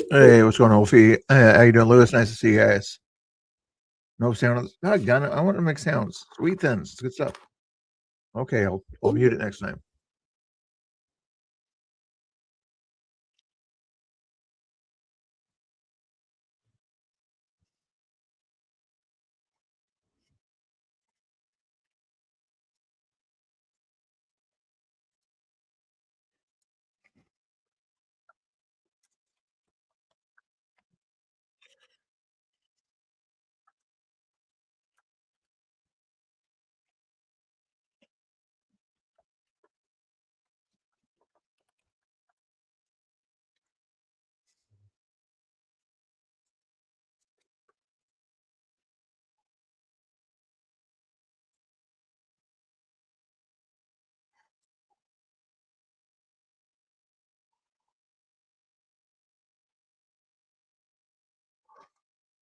Hey, what's going on, Wolfie? How you doing, Lewis? Nice to see you guys. No sound. God, gun it. I want to make sounds. Sweet things. It's good stuff. Okay, I'll mute it next time.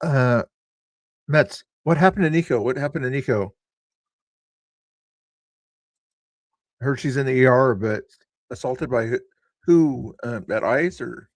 Uh, Mets. What happened to Nico? What happened to Nico? I heard she's in the ER, but assaulted by who? At ICE or?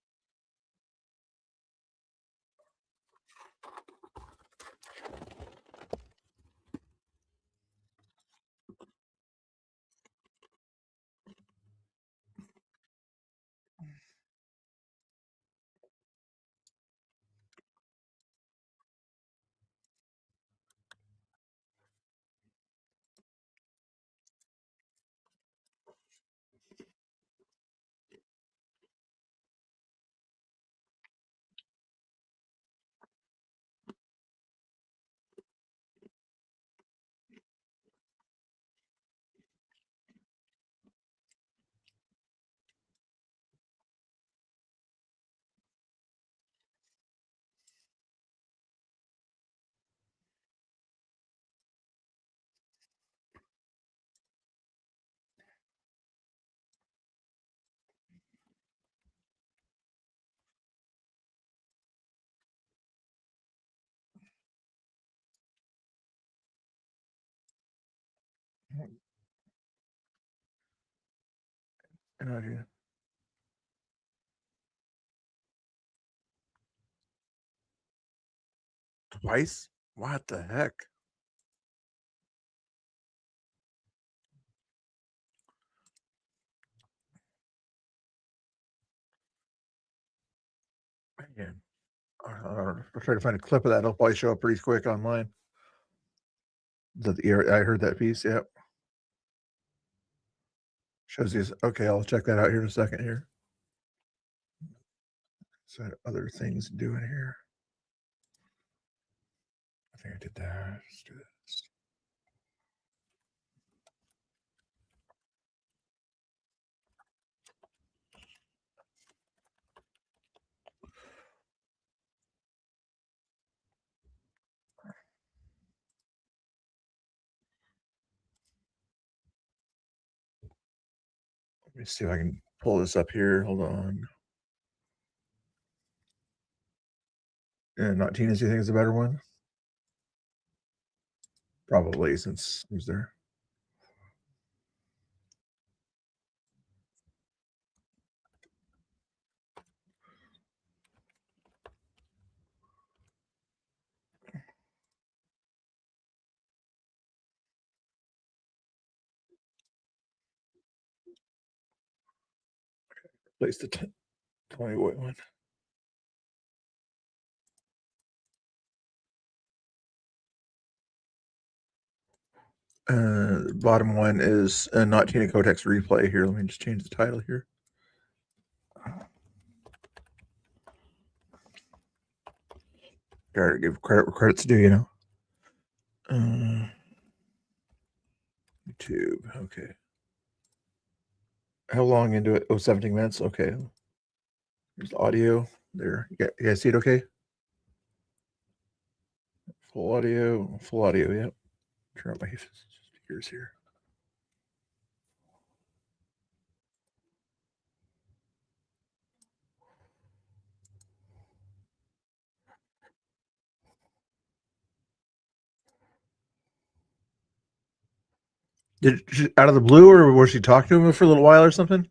No idea. Twice? What the heck? Man. I'll try to find a clip of that. It'll probably show up pretty quick online. I heard that piece. Yep. Shows you. Okay, I'll check that out here in a second here. So other things to do in here. I think I did that. Let's do this. Let me see if I can pull this up here. Hold on. Not Tina's, you think is a better one? Probably, since who's there? Place the 20 watt one. Bottom one is not Tina Kotek's replay here. Let me just change the title here. Gotta give credit where credit's due, you know. YouTube, okay. How long into it? Oh, 17 minutes. Okay. There's the audio there. You guys see it okay? Full audio, yep. Turn up my speakers here. Did she, out of the blue, or was she talking to him for a little while or something?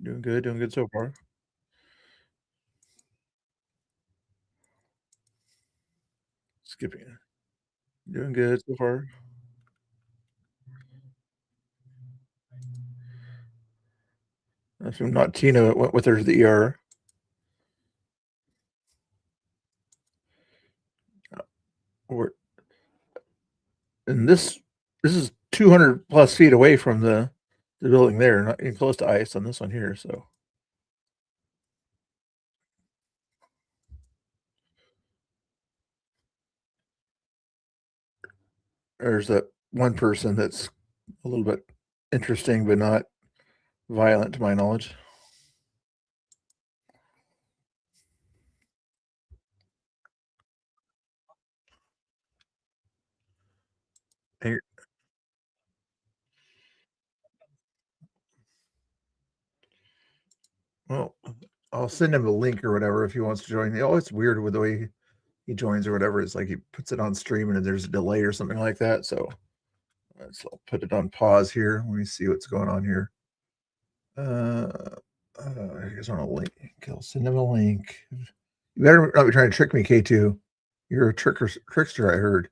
Doing good so far. Skipping it. Doing good so far. So not Tina went with her to the ER. Or and this is 200 plus feet away from the building there, not even close to ice on this one here. So there's that one person that's a little bit interesting, but not violent to my knowledge. Hey, well, I'll send him a link or whatever if he wants to join. Oh, it's weird with the way he joins or whatever. It's like he puts it on stream and there's a delay or something like that. So I'll put it on pause here. Let me see what's going on here. I guess on a link. I'll send him a link. You better not be trying to trick me, K2. You're a trickster, I heard.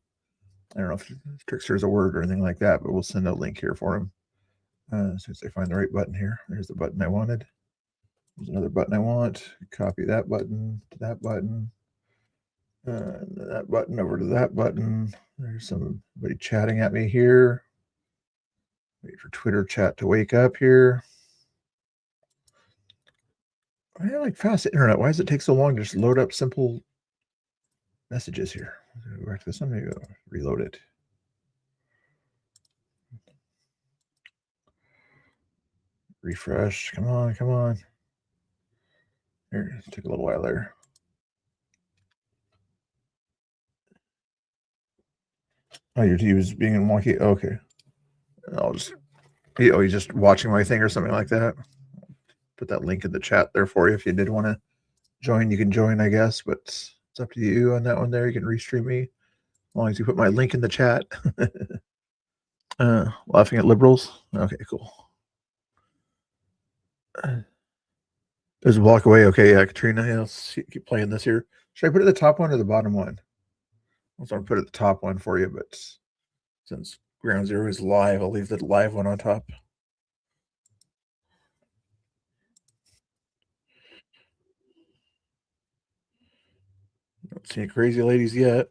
I don't know if trickster is a word or anything like that, but we'll send a link here for him. As soon as I find the right button here. There's the button I wanted. There's another button I want. Copy that button to that button. That button over to that button. There's somebody chatting at me here. Wait for Twitter chat to wake up here. I like fast internet. Why does it take so long to just load up simple messages here? Go back to this one. Maybe I'll reload it. Refresh. Come on, come on. Here, it took a little while there. Oh, he was being wonky. Okay. I'll just, he's just watching my thing or something like that. Put that link in the chat there for you. If you did want to join, you can join, I guess, but it's up to you on that one there. You can restream me as long as you put my link in the chat. Laughing at liberals. Okay, cool. There's a block away. Okay, yeah, Katrina. Yeah, let's keep playing this here. Should I put it at the top one or the bottom one? I was going to put it at the top one for you, but since Ground Zero is live, I'll leave the live one on top. Don't see any crazy ladies yet.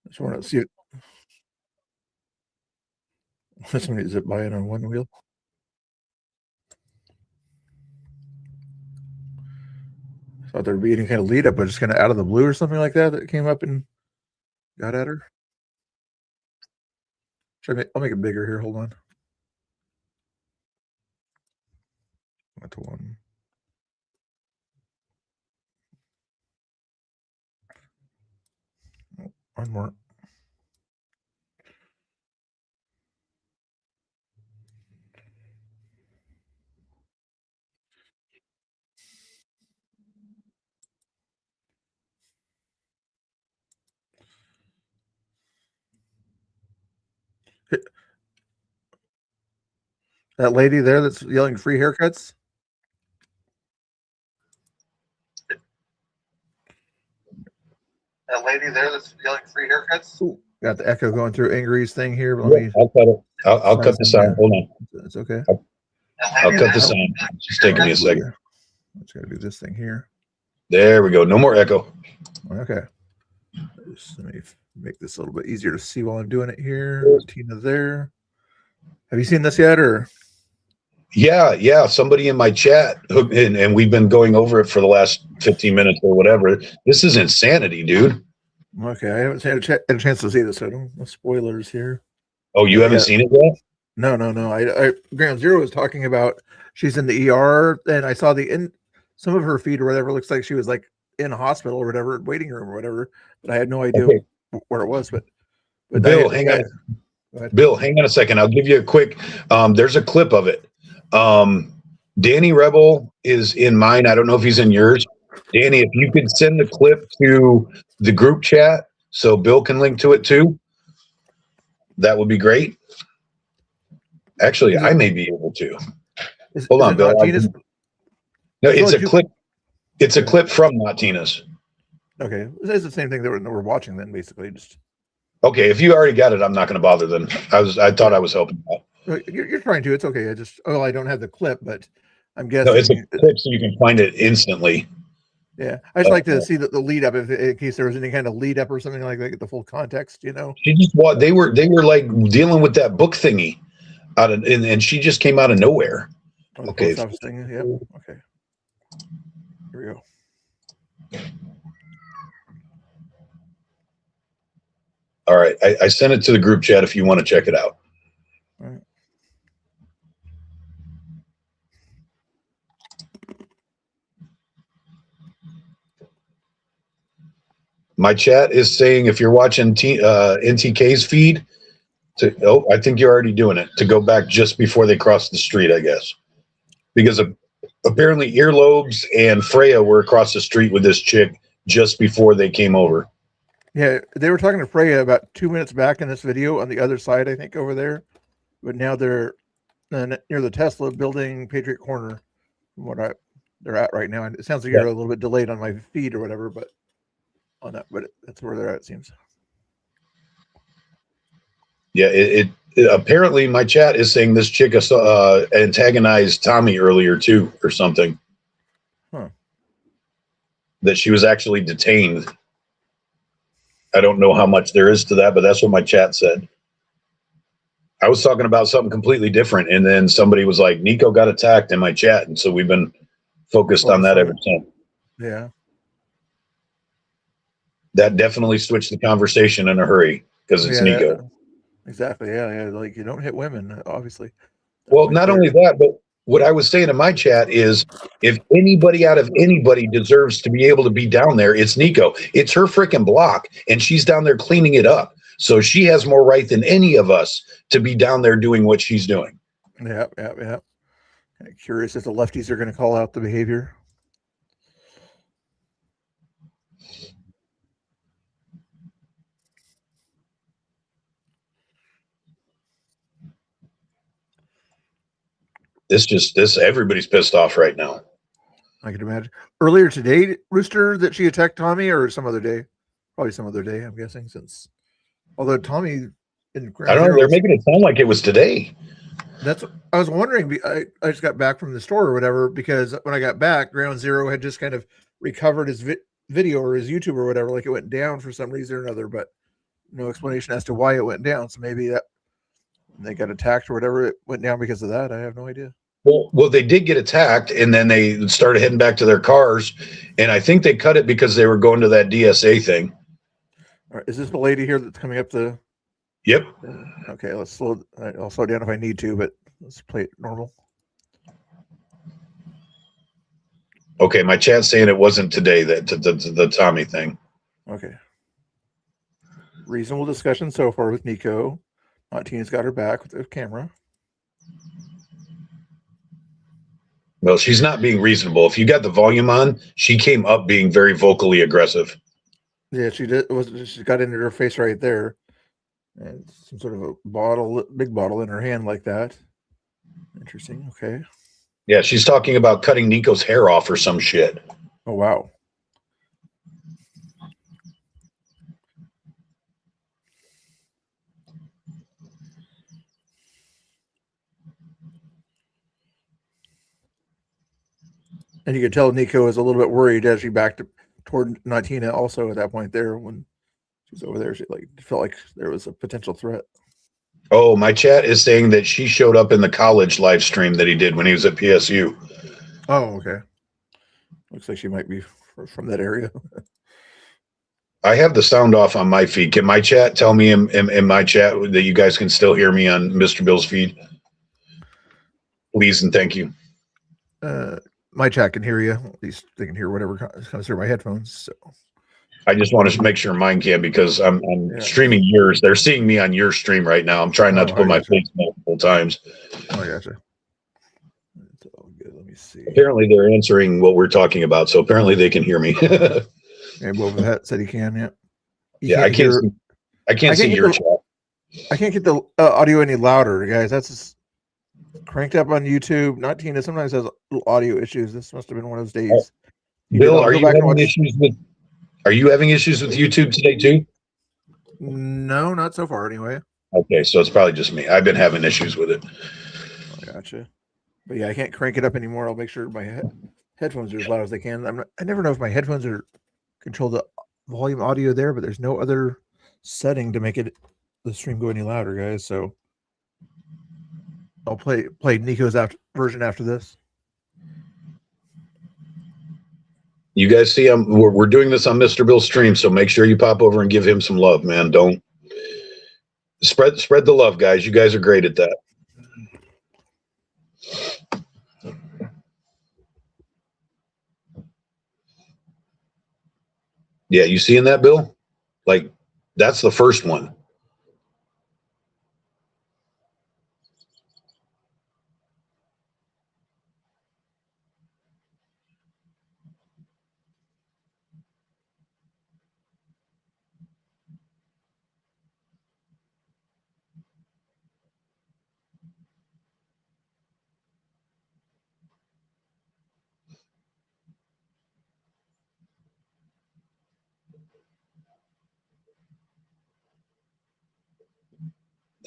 Just want to see it. Somebody zip by it on one wheel. I thought there'd be any kind of lead up, but just kind of out of the blue or something like that came up and got at her. I'll make it bigger here. Hold on. Went to one. Oh, one more. That lady there that's yelling free haircuts. That lady there that's yelling free haircuts. Ooh, got the echo going through Angry's thing here. But let me. I'll cut the sound. Hold on. It's okay. I'll cut the sound. It's just taking me a second. Let's gotta do this thing here. There we go. No more echo. Okay. Just let me make this a little bit easier to see while I'm doing it here. Tina there. Have you seen this yet, or? Yeah. Somebody in my chat, and we've been going over it for the last 15 minutes or whatever. This is insanity, dude. Okay, I haven't had a chance to see this, so no spoilers here. Oh, you haven't seen it yet? No. I Ground Zero was talking about she's in the ER, and I saw some of her feed or whatever looks like she was like in a hospital or whatever, waiting room or whatever. But I had no idea where it was. But Bill, hang on. Bill, hang on a second. I'll give you a quick. There's a clip of it. Danny Rebel is in mine. I don't know if he's in yours. Danny, if you could send the clip to the group chat so Bill can link to it too, that would be great. Actually, I may be able to. Hold on, Bill. No, it's a clip. It's a clip from Not Tina's. Okay, it's the same thing that we're watching then, basically. Just okay. If you already got it, I'm not going to bother. Then I thought I was helping out. You're trying to. It's okay. I don't have the clip, but I'm guessing. No, it's a clip so you can find it instantly. Yeah, I just like to see the lead up, in case there was any kind of lead up or something like that, get the full context. She just they were like dealing with that book thingy and she just came out of nowhere. Okay. Post office thing. Yep. Okay. Here we go. All right, I sent it to the group chat if you want to check it out. All right. My chat is saying if you're watching NTK's feed, I think you're already doing it, to go back just before they cross the street, I guess. Because apparently Earlobes and Freya were across the street with this chick just before they came over. Yeah, they were talking to Freya about 2 minutes back in this video on the other side, I think, over there. But now they're near the Tesla building, Patriot Corner, from what they're at right now. And it sounds like you're a little bit delayed on my feed or whatever, but that's where they're at, it seems. Yeah, it apparently my chat is saying this chick antagonized Tommy earlier too, or something. Huh. That she was actually detained. I don't know how much there is to that, but that's what my chat said. I was talking about something completely different, and then somebody was like, Nico got attacked in my chat, and so we've been focused on that ever since. Yeah. That definitely switched the conversation in a hurry because it's Nico. Exactly. Yeah. Like, you don't hit women, obviously. Well, not only that, but what I was saying in my chat is if anybody out of anybody deserves to be able to be down there, it's Nico. It's her freaking block, and she's down there cleaning it up. So she has more right than any of us to be down there doing what she's doing. Yeah. Kind of curious if the lefties are going to call out the behavior. Everybody's pissed off right now. I can imagine. Earlier today, Rooster, that she attacked Tommy, or some other day? Probably some other day, I'm guessing, although Tommy in I don't know, they're making it sound like it was today. I was wondering. I just got back from the store or whatever, because when I got back, Ground Zero had just kind of recovered his video or his YouTube or whatever, like it went down for some reason or another, but no explanation as to why it went down. So maybe that they got attacked or whatever, it went down because of that. I have no idea. Well, they did get attacked, and then they started heading back to their cars, and I think they cut it because they were going to that DSA thing. All right, is this the lady here that's coming up the? Yep. Okay, I'll slow down if I need to, but let's play it normal. Okay, my chat's saying it wasn't today, that the Tommy thing. Okay. Reasonable discussion so far with Nico. Not Tina's got her back with the camera. Well, she's not being reasonable. If you got the volume on, she came up being very vocally aggressive. Yeah, she did. She got into her face right there, and some sort of a big bottle in her hand like that. Interesting. Okay. Yeah, she's talking about cutting Nico's hair off or some shit. Oh, wow. And you could tell Nico is a little bit worried as she backed toward Natina also at that point there when she's over there. She like felt like there was a potential threat. Oh, my chat is saying that she showed up in the college live stream that he did when he was at PSU. Oh, okay. Looks like she might be from that area. I have the sound off on my feed. Can my chat tell me in my chat that you guys can still hear me on Mr. Bill's feed? Please and thank you. My chat can hear you. At least they can hear whatever comes through my headphones. So I just want to make sure mine can because I'm streaming yours. They're seeing me on your stream right now. I'm trying not to put my face multiple times. Oh, I gotcha. That's all good. Let me see. Apparently they're answering what we're talking about, so apparently they can hear me. Yeah, Boba Fett said he can. Yeah. Yeah, I can't see your chat. I can't get the audio any louder, guys. That's just cranked up on YouTube. Not Tina sometimes has little audio issues. This must have been one of those days. Bill, are you having issues with? Are you having issues with YouTube today too? No, not so far anyway. Okay, so it's probably just me. I've been having issues with it. I gotcha. But yeah, I can't crank it up anymore. I'll make sure my headphones are as loud as they can. I never know if my headphones are control the volume audio there, but there's no other setting to make the stream go any louder, guys. So I'll play Nico's version after this. You guys see, we're doing this on Mr. Bill's stream, so make sure you pop over and give him some love, man. Don't spread the love, guys. You guys are great at that. Yeah, you seeing that, Bill? Like, that's the first one.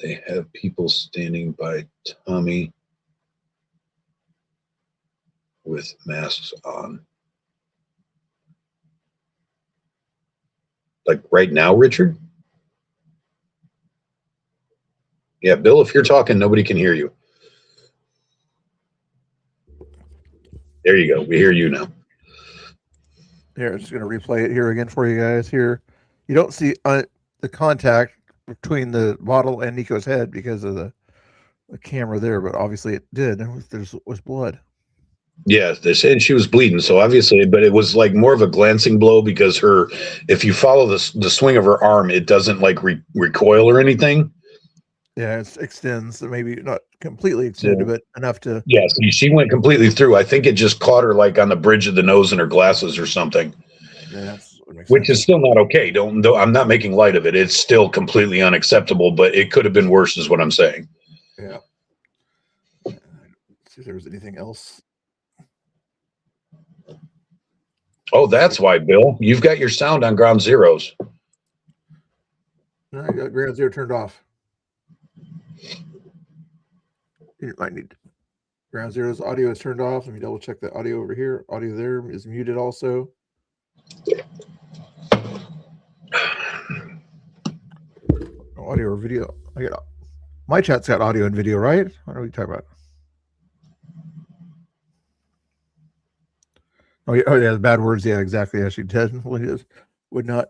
They have people standing by Tommy with masks on. Like right now, Richard? Yeah, Bill, if you're talking, nobody can hear you. There you go. We hear you now. Here, I'm just going to replay it here again for you guys. Here, you don't see the contact between the bottle and Nico's head because of the camera there, but obviously it did. There was blood. Yeah, they said she was bleeding, so obviously, but it was like more of a glancing blow because if you follow the swing of her arm, it doesn't like recoil or anything. Yeah, it extends, maybe not completely extended, but enough to. Yeah, she went completely through. I think it just caught her like on the bridge of the nose in her glasses or something. Yeah, which is still not okay. I'm not making light of it. It's still completely unacceptable, but it could have been worse, is what I'm saying. Yeah. Let's see if there was anything else. Oh, that's why, Bill. You've got your sound on ground zeros. No, I got ground zero turned off. You might need ground zero's audio is turned off. Let me double check the audio over here. Audio there is muted also. Audio or video? I got my chat's got audio and video, right? What are we talking about? Oh yeah, the bad words. Yeah, exactly. As she did, would not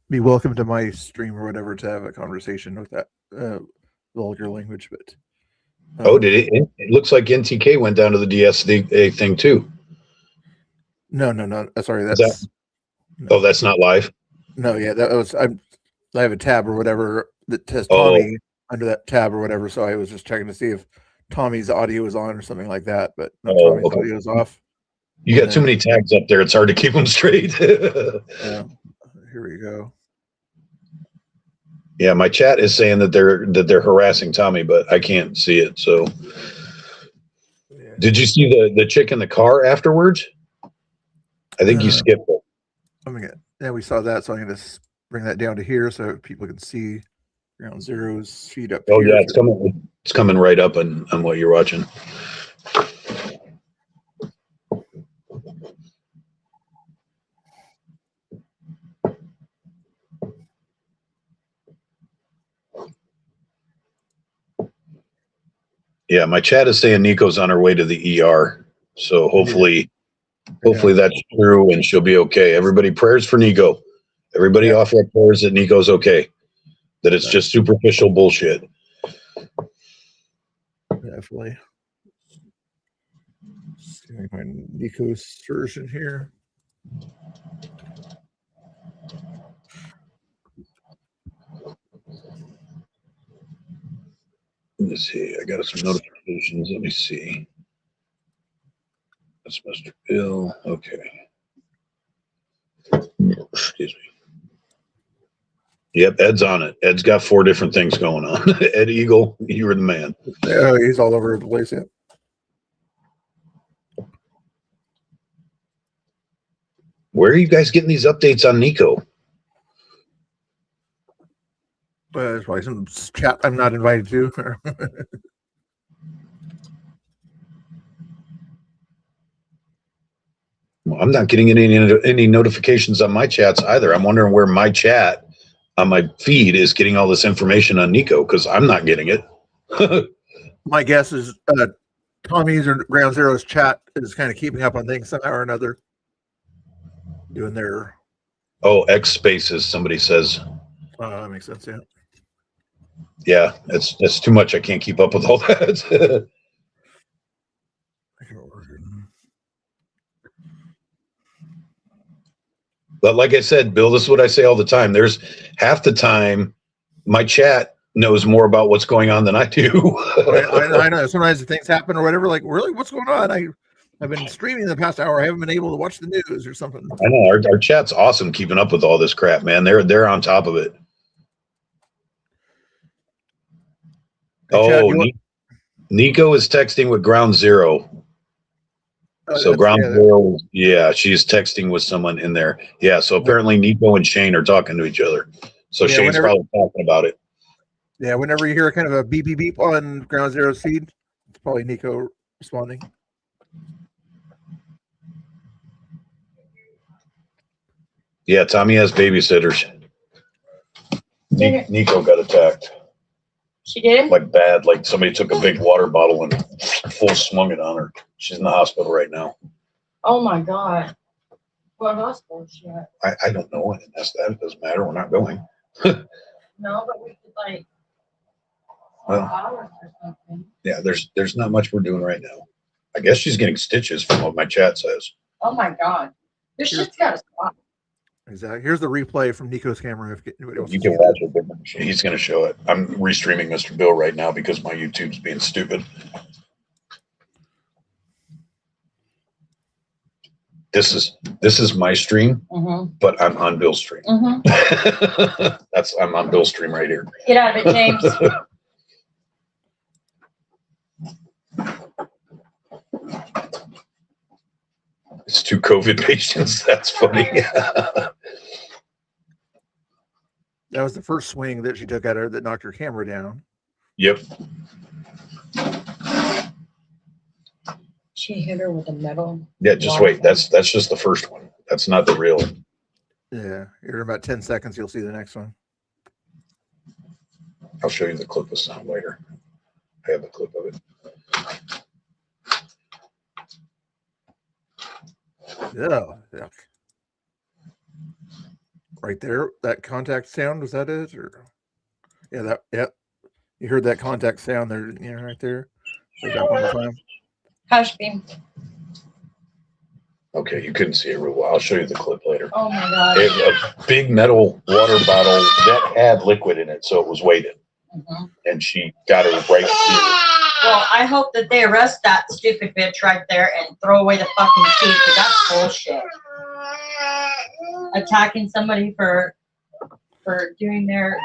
be welcome to my stream or whatever to have a conversation with that vulgar language. But did it? It looks like NTK went down to the DSA thing too. No. Sorry, that's not live. No, yeah, that was. I have a tab or whatever that says Tommy under that tab or whatever. So I was just checking to see if Tommy's audio was on or something like that. But no, Tommy's audio is off. You got too many tags up there. It's hard to keep them straight. Here we go. Yeah, my chat is saying that they're harassing Tommy, but I can't see it. So, yeah. Did you see the chick in the car afterwards? I think you skipped it. Yeah, we saw that. So I'm gonna bring that down to here so people can see ground zero's feed up. Oh, yeah, it's coming right up on what you're watching. Yeah, my chat is saying Nico's on her way to the ER. So hopefully that's true and she'll be okay. Everybody prayers for Nico. Everybody offer up prayers that Nico's okay. That it's just superficial bullshit. Definitely. See if I can find Nico's version here. Let me see. I got some notifications. Let me see. That's Mr. Bill. Okay. Excuse me. Yep, Ed's on it. Ed's got 4 different things going on. Ed Eagle, you were the man. Yeah, he's all over the place. Yeah. Where are you guys getting these updates on Nico? There's probably some chat I'm not invited to. Well, I'm not getting any notifications on my chats either. I'm wondering where my chat on my feed is getting all this information on Nico because I'm not getting it. My guess is Tommy's or Ground Zero's chat is kind of keeping up on things somehow or another. Doing their X spaces, somebody says. That makes sense, yeah. Yeah, that's too much. I can't keep up with all that. But like I said, Bill, this is what I say all the time. There's half the time my chat knows more about what's going on than I do. I know. Sometimes things happen or whatever, like, really, what's going on? I've been streaming the past hour. I haven't been able to watch the news or something. I know our chat's awesome keeping up with all this crap, man. They're on top of it. Hey, Nico is texting with Ground Zero. So Ground Zero, she's texting with someone in there. Yeah, so apparently Nico and Shane are talking to each other. So Shane's probably talking about it. Yeah, whenever you hear kind of a beep beep beep on Ground Zero's feed, it's probably Nico responding. Yeah, Tommy has babysitters. Nico got attacked. She did? Like bad, like somebody took a big water bottle and full swung it on her. She's in the hospital right now. Oh my God. What hospital is she at? I don't know. And that's that. It doesn't matter. We're not going. No, but we could like hours or something. Yeah, there's not much we're doing right now. I guess she's getting stitches from what my chat says. Oh my God. This shit's gotta stop. Exactly. Here's the replay from Nico's camera. If anybody wants you can watch it. He's going to show it. I'm restreaming Mr. Bill right now because my YouTube's being stupid. This is my stream, but I'm on Bill's stream. I'm on Bill's stream right here. Get out of it, James. It's 2 COVID patients. That's funny. That was the first swing that she took at her that knocked her camera down. Yep. She hit her with a metal. Yeah, just wait. That's just the first one. That's not the real one. Yeah, here in about 10 seconds, you'll see the next one. I'll show you the clip of sound later. I have a clip of it. Yeah. Right there, that contact sound, was that it? Or you heard that contact sound there, right there. So that one more time. Hush, beam. Okay, you couldn't see it real well. I'll show you the clip later. Oh my God. It was a big metal water bottle that had liquid in it, so it was weighted. And she got her right through. Well, I hope that they arrest that stupid bitch right there and throw away the fucking key, because that's bullshit. Attacking somebody for doing their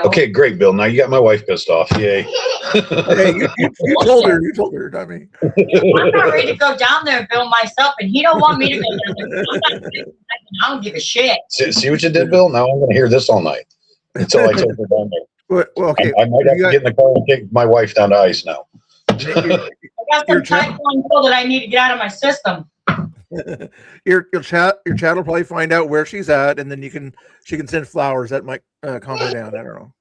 Okay, great, Bill. Now you got my wife pissed off. Yay. Hey, you told her, not me. I'm not ready to go down there and Bill myself, and he don't want me to go down there. I don't give a shit. See what you did, Bill? Now I'm going to hear this all night until I take her down there. Well, okay. I might have to get in the car and take my wife down to ice now. I got some type 1 pill that I need to get out of my system. Your chat will probably find out where she's at, and then she can send flowers that might calm her down. I don't know.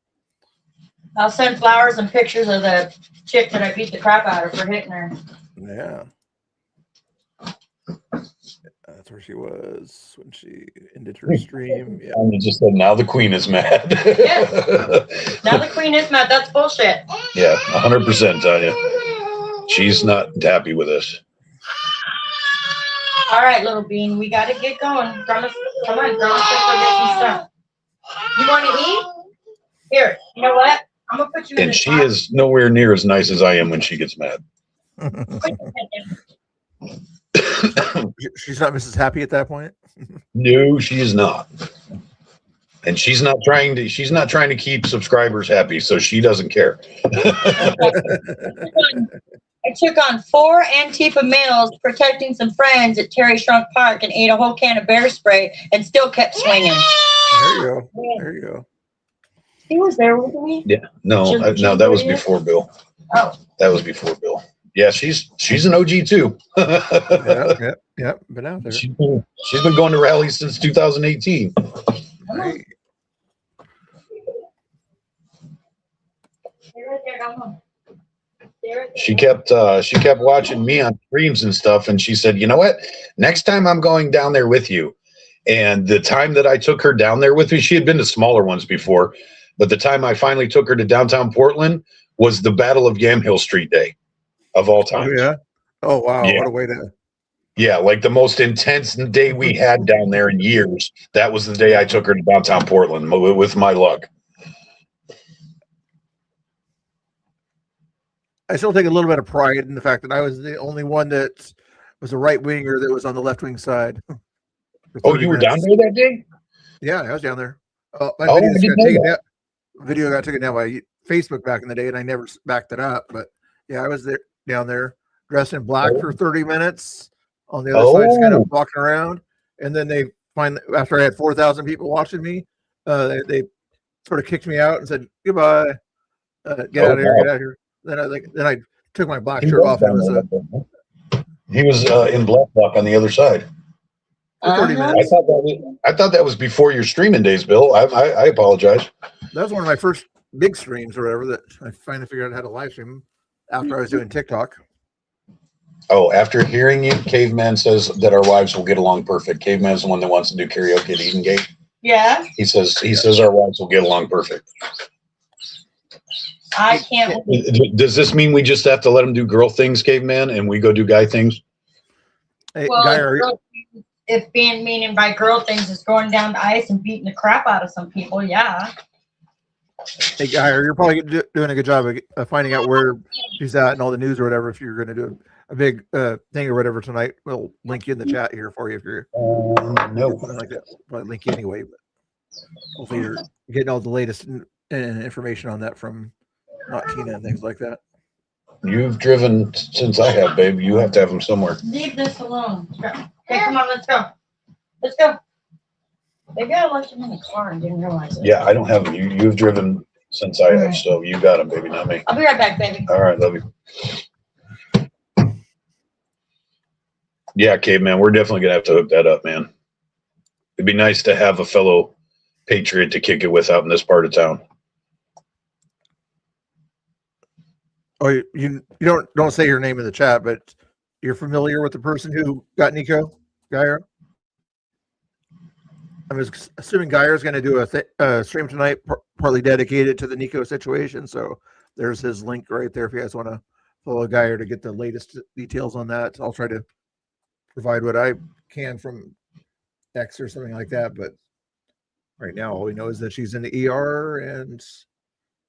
I'll send flowers and pictures of the chick that I beat the crap out of for hitting her. Yeah. That's where she was when she ended her stream. Yeah. And you just said, now the queen is mad. Yes. Now the queen is mad. That's bullshit. Yeah, 100%, Tanya. She's not happy with us. All right, little bean, we got to get going. Come on, girl. Let's go get some stuff. You want to eat? Here, you know what? I'm going to put you in And the she is nowhere near as nice as I am when she gets mad. She's not Mrs. Happy at that point. No, she is not. And she's not trying to keep subscribers happy, so she doesn't care. I took on 4 Antifa males protecting some friends at Terry Shrunk Park and ate a whole can of bear spray and still kept swinging. There you go. There you go. He was there with me? Yeah. No, that was before Bill. Oh. That was before Bill. Yeah, she's an OG too. Yeah. Been out there. She's been going to rallies since 2018. Right. She kept watching me on streams and stuff, and she said, "You know what? Next time I'm going down there with you." And the time that I took her down there with me, she had been to smaller ones before, but the time I finally took her to downtown Portland was the Battle of Yamhill Street Day of all time. Oh yeah. Oh wow. Yeah. What a way to. Yeah, like the most intense day we had down there in years. That was the day I took her to downtown Portland with my luck. I still take a little bit of pride in the fact that I was the only one that was a right winger that was on the left wing side. Oh, you were down there that day? Yeah, I was down there. My video got taken down by Facebook back in the day, and I never backed it up. But yeah, I was there down there dressed in black for 30 minutes. On the other side, just kind of walking around, and then they finally, after I had 4,000 people watching me, they sort of kicked me out and said goodbye, get out of here, get out of here. Then I took my black shirt off. He was in Black Rock on the other side. For 30 minutes. I thought that was before your streaming days, Bill. I apologize. That was one of my first big streams or whatever that I finally figured out how to live stream after I was doing TikTok. Oh, after hearing you, Caveman says that our wives will get along perfect. Caveman is the one that wants to do karaoke at Eden Gate. Yeah. He says our wives will get along perfect. I can't. Does this mean we just have to let him do girl things, Caveman, and we go do guy things? Hey, well, Guy, if being meaning by girl things is going down the ice and beating the crap out of some people, yeah. Hey, Guy, you're probably doing a good job of finding out where she's at and all the news or whatever. If you're going to do a big thing or whatever tonight, we'll link you in the chat here for you if you're no like that. I'll link you anyway. But hopefully you're getting all the latest information on that from not Tina and things like that. You've driven since I have, babe. You have to have them somewhere. Leave this alone. Okay, come on, let's go. Let's go. Maybe I left him in the car and didn't realize it. Yeah, I don't have them. You've driven since I have, so you got them, baby, not me. I'll be right back, baby. All right, love you. Yeah, Caveman, we're definitely gonna have to hook that up, man. It'd be nice to have a fellow patriot to kick it with out in this part of town. Oh, you don't say your name in the chat, but you're familiar with the person who got Nico Geyer? I'm assuming Geyer is going to do a stream tonight, partly dedicated to the Nico situation. So there's his link right there if you guys want to follow Geyer to get the latest details on that. I'll try to provide what I can from X or something like that. But right now, all we know is that she's in the ER and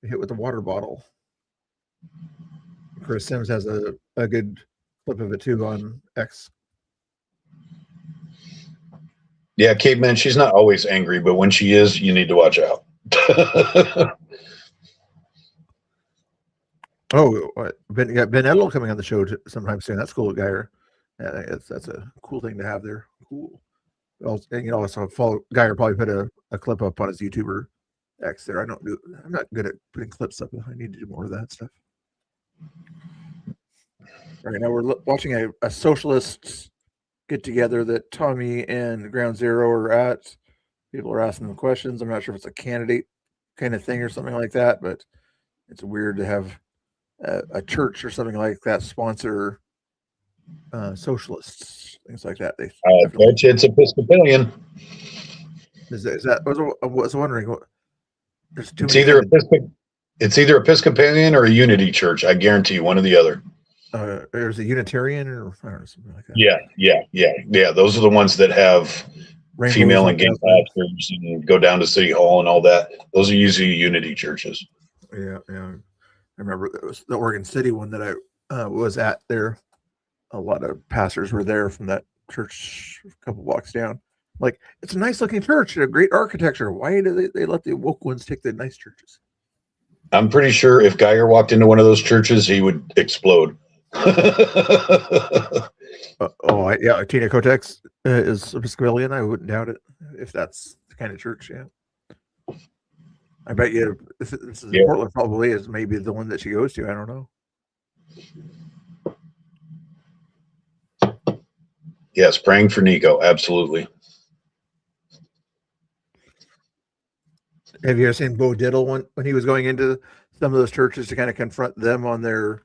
hit with a water bottle. Chris Sims has a good clip of it too on X. Yeah, Caveman, she's not always angry, but when she is, you need to watch out. Oh, Ben Edel coming on the show sometime soon. That's cool, Geyer. Yeah, that's a cool thing to have there. Cool. Well, and you know, also follow Geyer probably put a clip up on his YouTuber X there. I'm not good at putting clips up. I need to do more of that stuff. All right, now we're watching a socialist get together that Tommy and Ground Zero are at. People are asking them questions. I'm not sure if it's a candidate kind of thing or something like that, but it's weird to have a church or something like that sponsor socialists, things like that. They bet you it's Episcopalian. is that I was wondering what there's too It's many either kind it's either Episcopalian or a Unity Church. I guarantee you, one or the other. There's a Unitarian or I don't know, something like that. Yeah. Those are the ones that have Rainbows female on and gay pathways. pastors and go down to City Hall and all that. Those are usually Unity churches. Yeah. I remember it was the Oregon City one that I was at there. A lot of pastors were there from that church a couple blocks down. Like, it's a nice looking church, a great architecture. Why do they let the woke ones take the nice churches? I'm pretty sure if Geiger walked into one of those churches, he would explode. Yeah, Tina Kotex is Episcopalian. I wouldn't doubt it if that's the kind of church. Yeah, I bet you this is in Portland probably is maybe the one that she goes to. I don't know. Yes, praying for Nico, absolutely. Have you ever seen Bo Diddle when he was going into some of those churches to kind of confront them on their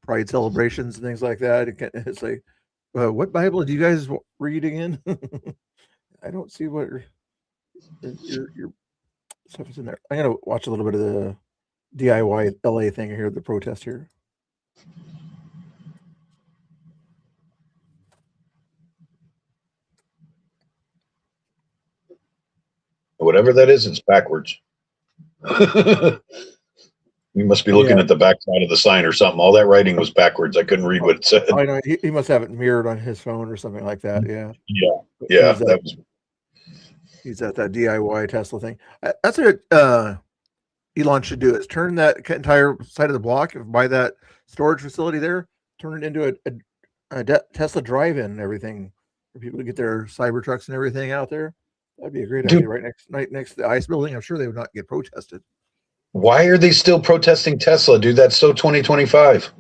pride celebrations and things like that? It's like, what Bible do you guys read again? I don't see what your stuff is in there. I'm gonna watch a little bit of the DIY LA thing here, the protest here. Whatever that is, it's backwards. You must be looking at the backside of the sign or something. All that writing was backwards. I couldn't read what it said. I know he must have it mirrored on his phone or something like that. Yeah. He's at that DIY Tesla thing. That's what Elon should do, is turn that entire side of the block by that storage facility there, turn it into a Tesla drive-in and everything for people to get their Cybertrucks and everything out there. That'd be a great idea. Right next to the ICE building. I'm sure they would not get protested. Why are they still protesting Tesla, dude? That's so 2025.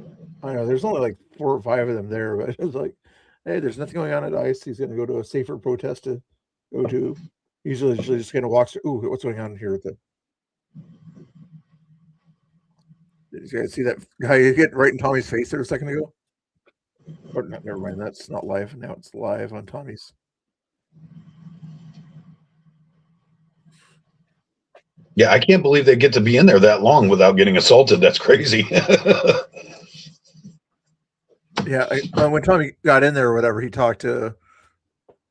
I know there's only like 4 or 5 of them there, but it's like, hey, there's nothing going on at ICE. He's going to go to a safer protest to go to. He's usually just going to walk through. Ooh, what's going on here with the? Did you guys see that guy get right in Tommy's face there a second ago? Or not, never mind. That's not live. Now it's live on Tommy's. Yeah, I can't believe they get to be in there that long without getting assaulted. That's crazy. Yeah, when Tommy got in there or whatever, he talked to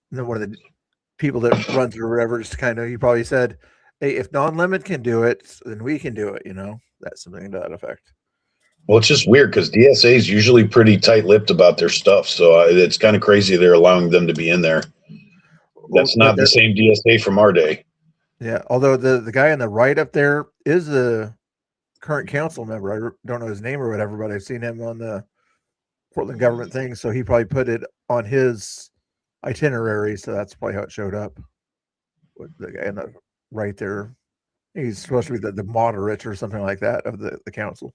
one of the people that runs it or whatever, just kind of, he probably said, hey, if non-limit can do it, then we can do it, That's something to that effect. Well, it's just weird because DSA is usually pretty tight-lipped about their stuff, so it's kind of crazy they're allowing them to be in there. That's not the same DSA from our day. Yeah, although the guy on the right up there is the current council member. I don't know his name or whatever, but I've seen him on the Portland government thing, so he probably put it on his itinerary, so that's probably how it showed up. With the guy on the right there, he's supposed to be the moderate or something like that of the council.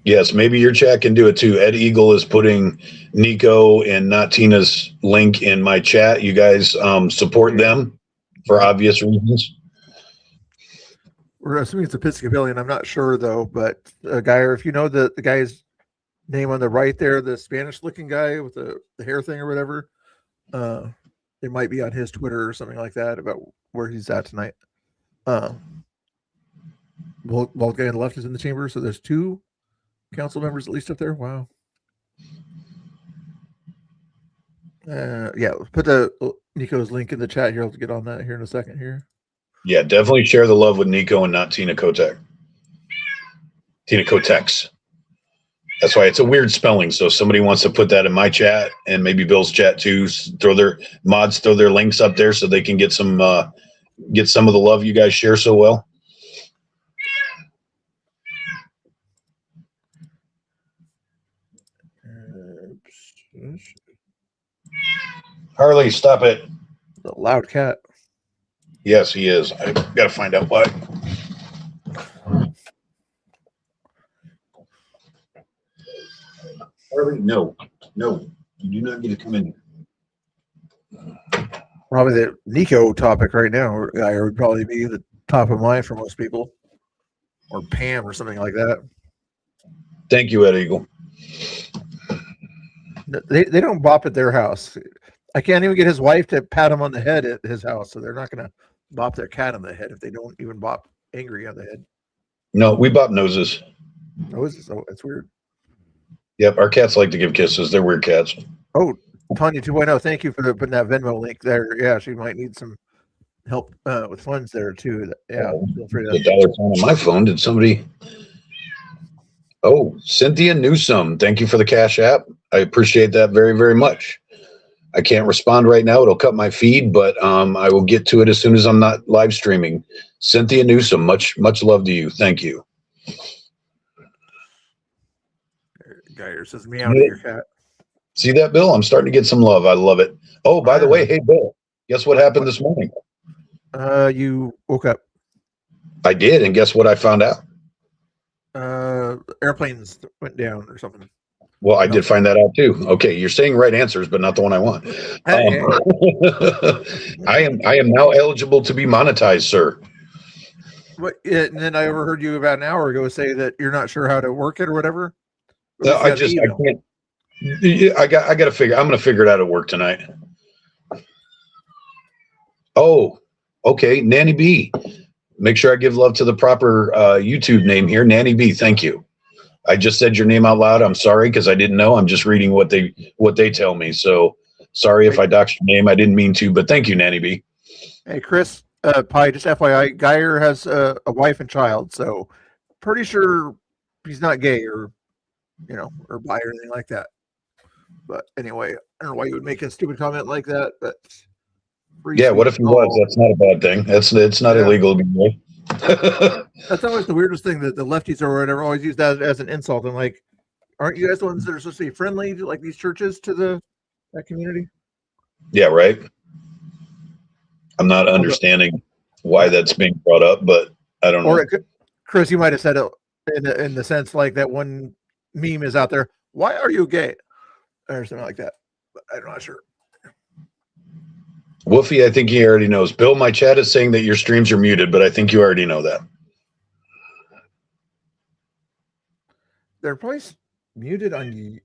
Yes, maybe your chat can do it too. Ed Eagle is putting Nico and Not Tina's link in my chat. You guys support them for obvious reasons. We're assuming it's Episcopalian. I'm not sure though, but Guy, if you know the guy's name on the right there, the Spanish-looking guy with the hair thing or whatever, it might be on his Twitter or something like that about where he's at tonight. Well, the guy on the left is in the chamber, so there's 2 council members at least up there. Wow. Yeah, put the Nico's link in the chat here. I'll get on that here in a second here. Yeah, definitely share the love with Nico and not Tina Kotek. Tina Kotex. That's why it's a weird spelling. So if somebody wants to put that in my chat and maybe Bill's chat too, throw their links up there so they can get some of the love you guys share so well. Harley, stop it. The loud cat. Yes, he is. I got to find out why. Harley, no, you do not get to come in here. Probably the Nico topic right now would probably be the top of mind for most people. or Pam or something like that. Thank you, Ed Eagle. They don't bop at their house. I can't even get his wife to pat him on the head at his house, so they're not going to bop their cat on the head if they don't even bop Angry on the head. No, we bop noses. Oh, that's weird. Yep, our cats like to give kisses. They're weird cats. Oh, Tanya 2.0, thank you for putting that Venmo link there. Yeah, she might need some help with funds there too. Yeah, feel free to. The dollar sign on my phone. Did somebody? Oh, Cynthia Newsome. Thank you for the Cash App. I appreciate that very, very much. I can't respond right now. It'll cut my feed, but I will get to it as soon as I'm not live streaming. Cynthia Newsome, much love to you. Thank you. Geyer says meow to your cat. See that, Bill? I'm starting to get some love. I love it. Oh, by the way, hey, Bill, guess what happened this morning? You woke up. I did, and guess what I found out? Airplanes went down or something. Well, I did find that out too. Okay, you're saying right answers, but not the one I want. I am now eligible to be monetized, sir. What? And then I overheard you about an hour ago say that you're not sure how to work it or whatever. I can't. I got to figure. I'm going to figure it out at work tonight. Oh, okay, Nanny B. Make sure I give love to the proper YouTube name here, Nanny B. Thank you. I just said your name out loud. I'm sorry because I didn't know. I'm just reading what they tell me. So sorry if I doxed your name. I didn't mean to, but thank you, Nanny B. Hey, Chris, Pi, just FYI, Geyer has a wife and child, so pretty sure he's not gay or or bi or anything like that. But anyway, I don't know why you would make a stupid comment like that, but yeah, what if he was? That's not a bad thing. It's not illegal to be gay. That's always the weirdest thing that the lefties or whatever always use that as an insult. And like, aren't you guys the ones that are supposed to be friendly to like these churches to that community? Yeah, right. I'm not understanding why that's being brought up, but I don't know. Chris, you might have said it in the sense like that one meme is out there. Why are you gay? Or something like that. But I'm not sure. Woofy, I think he already knows. Bill, my chat is saying that your streams are muted, but I think you already know that. They're probably muted on you.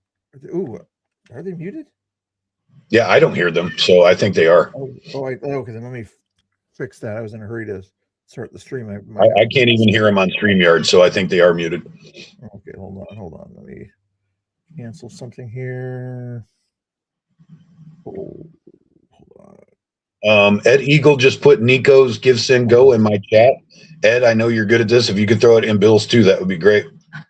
Ooh, are they muted? Yeah, I don't hear them, so I think they are. Okay, then let me fix that. I was in a hurry to start the stream. I can't even hear them on StreamYard, so I think they are muted. Okay, hold on. Let me cancel something here. Oh, hold on. Ed Eagle just put Nico's Give Send Go in my chat. Ed, I know you're good at this. If you could throw it in Bill's too, that would be great. I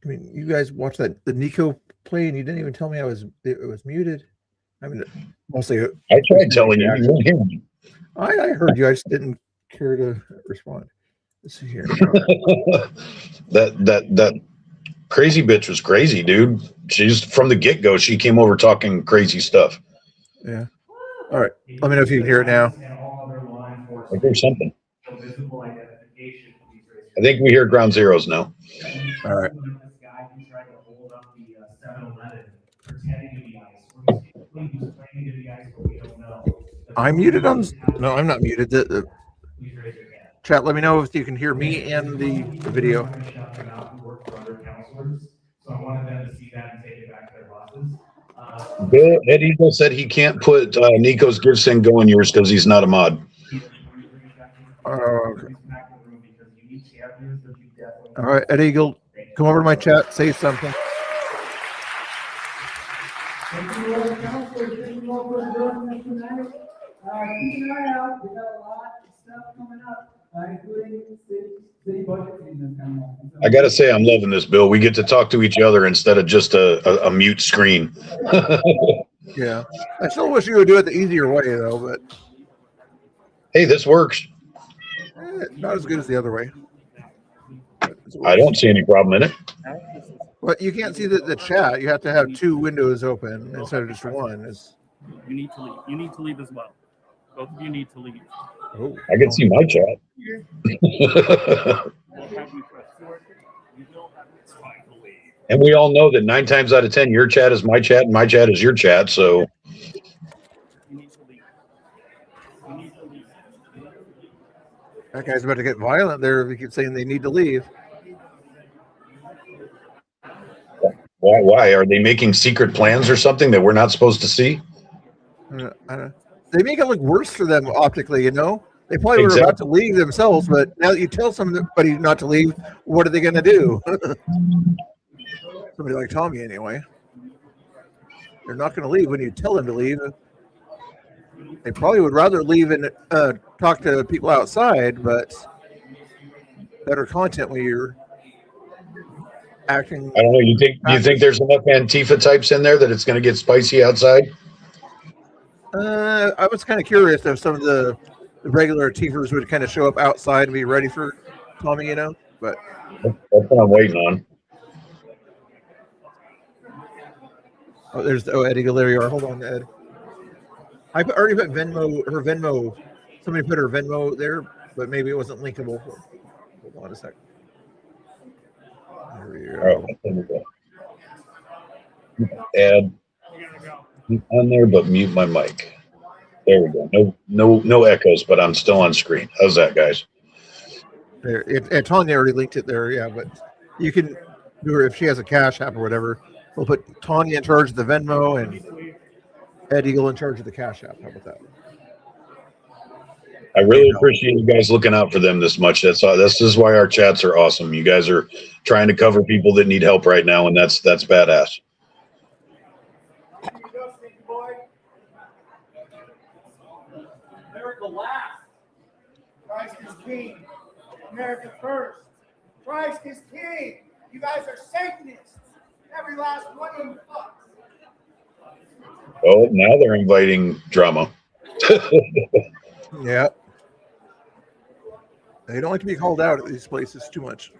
mean, you guys watched the Nico play, and you didn't even tell me it was muted. I mean, mostly. I tried telling you. You didn't hear me. I heard you. I just didn't care to respond. Let's see here. that crazy bitch was crazy, dude. She's from the get-go. She came over talking crazy stuff. Yeah. All right. Let me know if you can hear it now. I hear something. I think we hear ground zeros now. All right. I'm muted on. No, I'm not muted. The chat, let me know if you can hear me and the video. So I wanted them to see that and take it back to their bosses. Bill, Ed Eagle said he can't put Nico's Give Send Go in yours because he's not a mod. Okay. All right, Ed Eagle, come over to my chat, say something. Thank you, all the counselors. Thank you all for joining us tonight. Keep an eye out. We got a lot of stuff coming up, including city budget season coming up. I got to say, I'm loving this, Bill. We get to talk to each other instead of just a mute screen. Yeah. I still wish you would do it the easier way, though, but. Hey, this works. Not as good as the other way. I don't see any problem in it. But you can't see the chat. You have to have two windows open instead of just one. You need to leave. You need to leave as well. Both of you need to leave. Oh. I can see my chat. And we all know that 9 times out of 10, your chat is my chat and my chat is your chat. So You need to leave. You need to leave. That guy's about to get violent there if he keeps saying they need to leave. Why? Are they making secret plans or something that we're not supposed to see? They make it look worse for them optically, you know? They probably were about to leave themselves, but now that you tell somebody not to leave, what are they going to do? Somebody like Tommy, anyway. They're not going to leave when you tell them to leave. They probably would rather leave and talk to people outside, but better content when you're acting. I don't know. Do you think there's enough Antifa types in there that it's going to get spicy outside? I was kind of curious if some of the regular Antifers would kind of show up outside and be ready for Tommy, you know. But That's what I'm waiting on. oh, there's Eddie Galerior. Hold on, Ed. I already put her Venmo. Somebody put her Venmo there, but maybe it wasn't linkable. Hold on a second. There we go. Add on there, but mute my mic. There we go. No echoes, but I'm still on screen. How's that, guys? There, and Tanya already linked it there, yeah. But you can do her if she has a Cash App or whatever. We'll put Tanya in charge of the Venmo and Ed Eagle in charge of the Cash App. How about that? I really appreciate you guys looking out for them this much. This is why our chats are awesome. You guys are trying to cover people that need help right now, and that's badass. America last. Christ is king. America first. Christ is king. You guys are Satanists. Every last one of you fucks. Oh, now they're inviting drama. Yeah. They don't like to be called out at these places too much.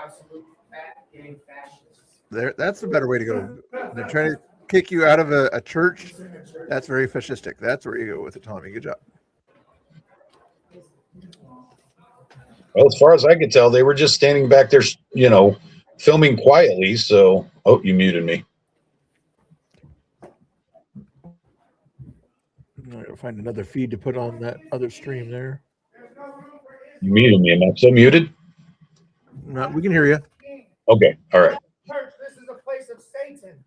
Absolute fat gang fascists. That's the better way to go. They're trying to kick you out of a church. That's very fascistic. That's where you go with it, Tommy. Good job. Well, as far as I could tell, they were just standing back there, filming quietly. So, oh, you muted me. I'm going to find another feed to put on that other stream there. You muted me. Am I still muted? No, we can hear you. Okay. All right. Church, this is a place of Satan.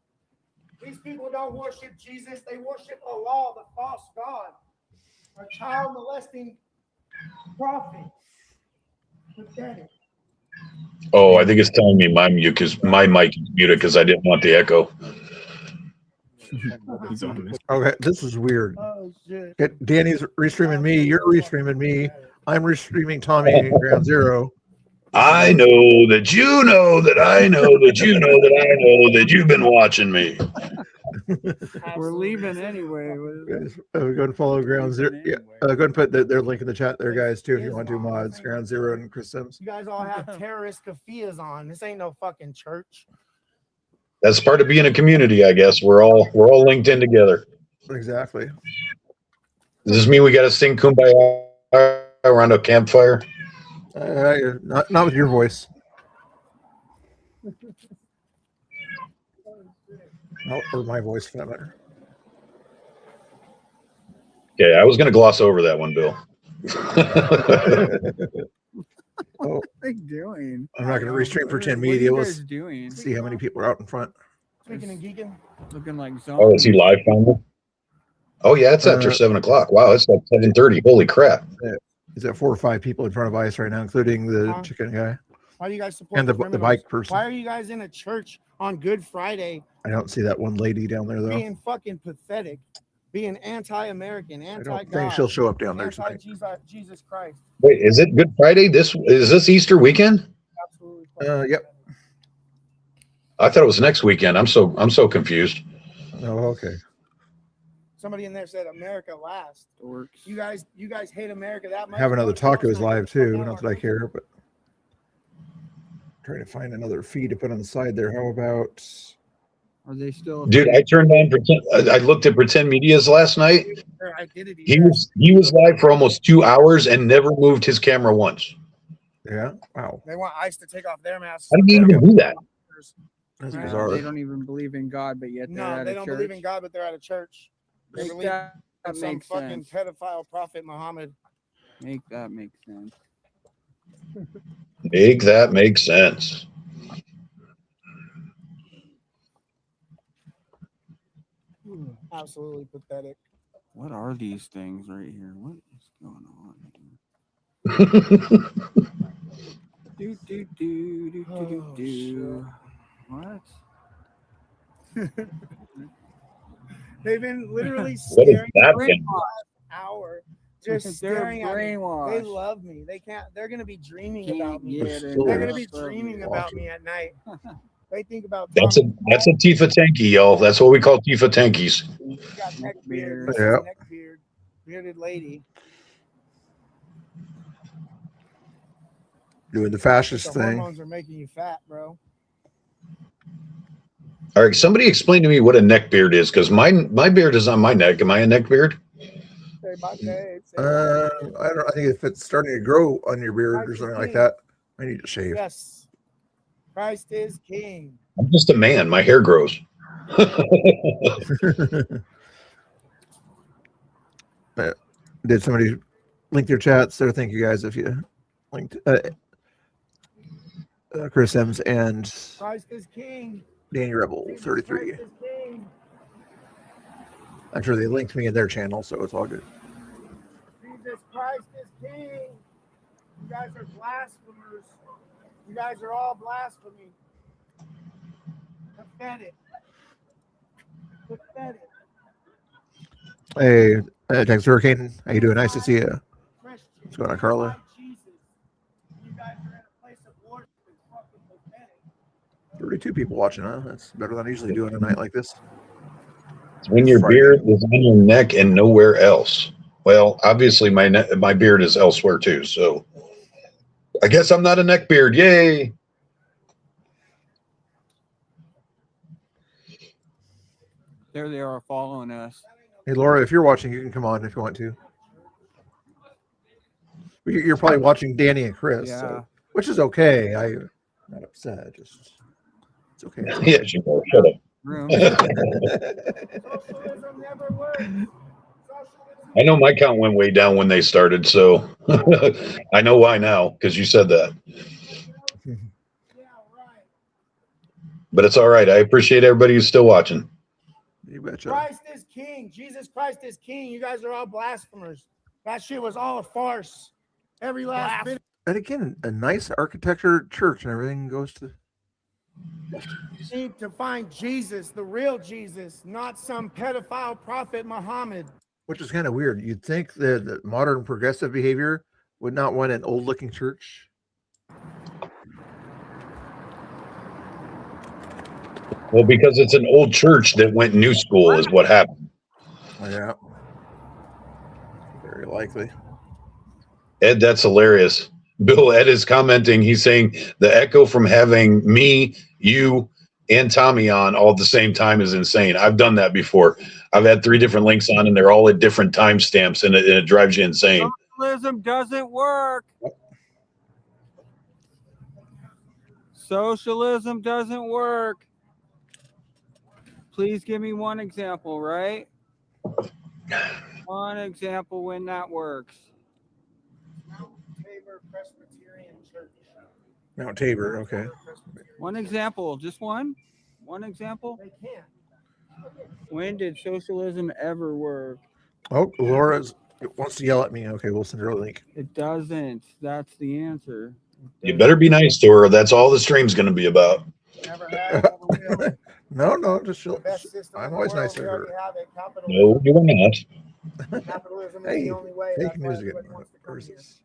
These people don't worship Jesus. They worship Allah, the false god, a child molesting prophet. Pathetic. Oh, I think it's telling me my mic is muted because I didn't want the echo. Okay, this is weird. Oh, shit. Danny's restreaming me. You're restreaming me. I'm restreaming Tommy Ground Zero. I know that you know that I know that you know that I know that you've been watching me. We're leaving anyway. Guys, go and follow Ground Zero. Yeah, go ahead and put their link in the chat there, guys, too, if you want to do mods. Ground Zero and Chris Sims. You guys all have terrorist kafiyas on. This ain't no fucking church. That's part of being a community, I guess. We're all linked in together. Exactly. Does this mean we got to sing Kumbaya around a campfire? Not with your voice. Or my voice, for that matter. Okay, I was going to gloss over that one, Bill. Oh, What are you doing? I'm not going to restream for 10 What are media. you Let's guys doing? see how many people are out in front. Speaking of geeking, Looking like Oh, is he zombies. live finally? Oh, yeah, it's after 7 o'clock. Wow, it's like 7:30. Holy crap. Is that 4 or 5 people in front of ice right now, including the Huh? chicken guy why do you guys support and the criminals? bike person? Why are you guys in a church on Good Friday I don't see that one lady down there, though. being fucking pathetic, being anti-American, I don't think anti-God, she'll show up down there tonight. anti-Jesus Christ? Wait, is it Good Friday? Is this Easter weekend? Absolutely. Yep. I thought it was next weekend. I'm so confused. Oh, okay. Somebody in there said America last. Dorks. You guys hate America that much. Have another Well, tacos it's not live gonna too. fuck Not out that I our care, but trying to find another feed to put on the side there. How about? Are they still? Dude, I turned on pretend. I looked at Pretend Media's last night. their identity. He was live for almost 2 hours and never moved his camera once. Yeah. Wow. They want ICE to take off their masks. How did he even do that? That's They bizarre. don't even believe in God, but yet they're No, at they a don't church. believe in God, but they're at a church. They Like believe that in some makes fucking sense. pedophile prophet Muhammad. Make that make sense. Make that make sense. Absolutely pathetic. What are these things right here? What is going on here? Do. What? They've been literally What is staring that at me thing? for an hour, just They're staring at me. They brainwashed. love me. They can't. They're gonna be dreaming about Can't me. get They're enough They're gonna be of you. dreaming about me at night. They think about That's Tommy. a Tifa Tanky, y'all. That's what we call Tifa Tankies. You got neck beard. Beard. This Yeah. is neck beard. Bearded lady. Doing the fascist The thing. hormones are making you fat, bro. All right, somebody explain to me what a neck beard is, because my beard is on my neck. Am I a neck beard? Say my name. Say my I name. don't. I think if it's starting to grow on your beard or Christ is something like king. that, I need to shave. Yes. Christ is king. I'm just a man. My hair grows. Did somebody link their chats there? Thank you guys if you linked Chris Sims and Christ is king. Danny Rebel Jesus 33. Christ is king. I'm sure they linked me in their channel, so it's all good. Jesus Christ is king. You guys are blasphemers. You guys are all blasphemy. Pathetic. Pathetic. Hey, Tex Hurricane, how you doing? Nice to see you. Christian. What's going on, Carla? Jesus. You guys are in a place of worship. It's fucking pathetic. 32 people watching, huh? That's better than I usually do on a night like this. When your beard is on your neck and nowhere else. Well, obviously my beard is elsewhere too, so I guess I'm not a neck beard. Yay! There they are following us. Hey, Laura, if you're watching, you can come on if you want to. You're probably watching Danny and Chris, Yeah. so, which is okay. I'm not upset. Just it's okay. It's okay. Yeah, you know, shut up. Room. Socialism never works. Socialism. I know my count went way down when they started, so I know why now because you said that. Yeah, right. But it's all right. I appreciate everybody who's still watching. You betcha. Christ is king. Jesus Christ is king. You guys are all blasphemers. That shit was all a farce. Every last bit. And again, a nice architecture church and everything goes to. You need to find Jesus, the real Jesus, not some pedophile prophet Muhammad. Which is kind of weird. You'd think that modern progressive behavior would not want an old looking church. Well, because it's an old church that went new school is what happened. Yeah. Very likely. Ed, that's hilarious. Bill, Ed is commenting. He's saying the echo from having me, you, and Tommy on all at the same time is insane. I've done that before. I've had 3 different links on, and they're all at different timestamps, and it drives you insane. Socialism doesn't work. Socialism doesn't work. Please give me one example, right? One example when that works. Mount Tabor Presbyterian Church. Mount Tabor, okay. One example, just one? One example? They can't. When did socialism ever work? Oh, Laura wants to yell at me. Okay, we'll send her a link. It doesn't. That's the answer. You better be nice to her. That's all the stream's going to be about. Never had, never will. No, just The chill. best system I'm in the always world. nice to We her. already have it. Capitalism. No, you are not. Capitalism is Hey, the only way. fake That's why music. everybody wants to come Where's here. this?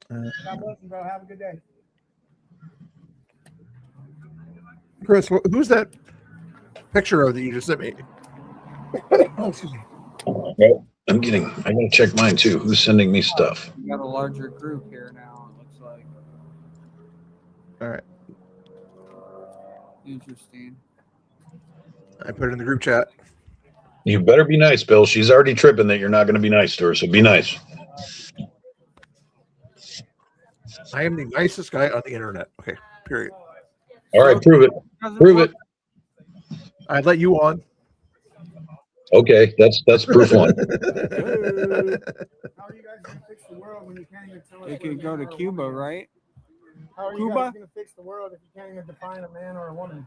God bless you, bro. Have a good day. Chris, who's that picture of that you just sent me? Oh, excuse me. I gotta check mine too. Who's sending me stuff? We got a larger group here now, it looks like. All right. Interesting. I put it in the group chat. You better be nice, Bill. She's already tripping that you're not going to be nice to her, so be nice. I am the nicest guy on the internet. Okay, period. All right, prove it. Doesn't Prove work. it. I'd let you on. Okay, that's proof one. How are you guys gonna fix the world when you can't even tell us? They what a could go man to or a Cuba, woman is? right? How are you Cuba? guys gonna fix the world if you can't even define a man or a woman?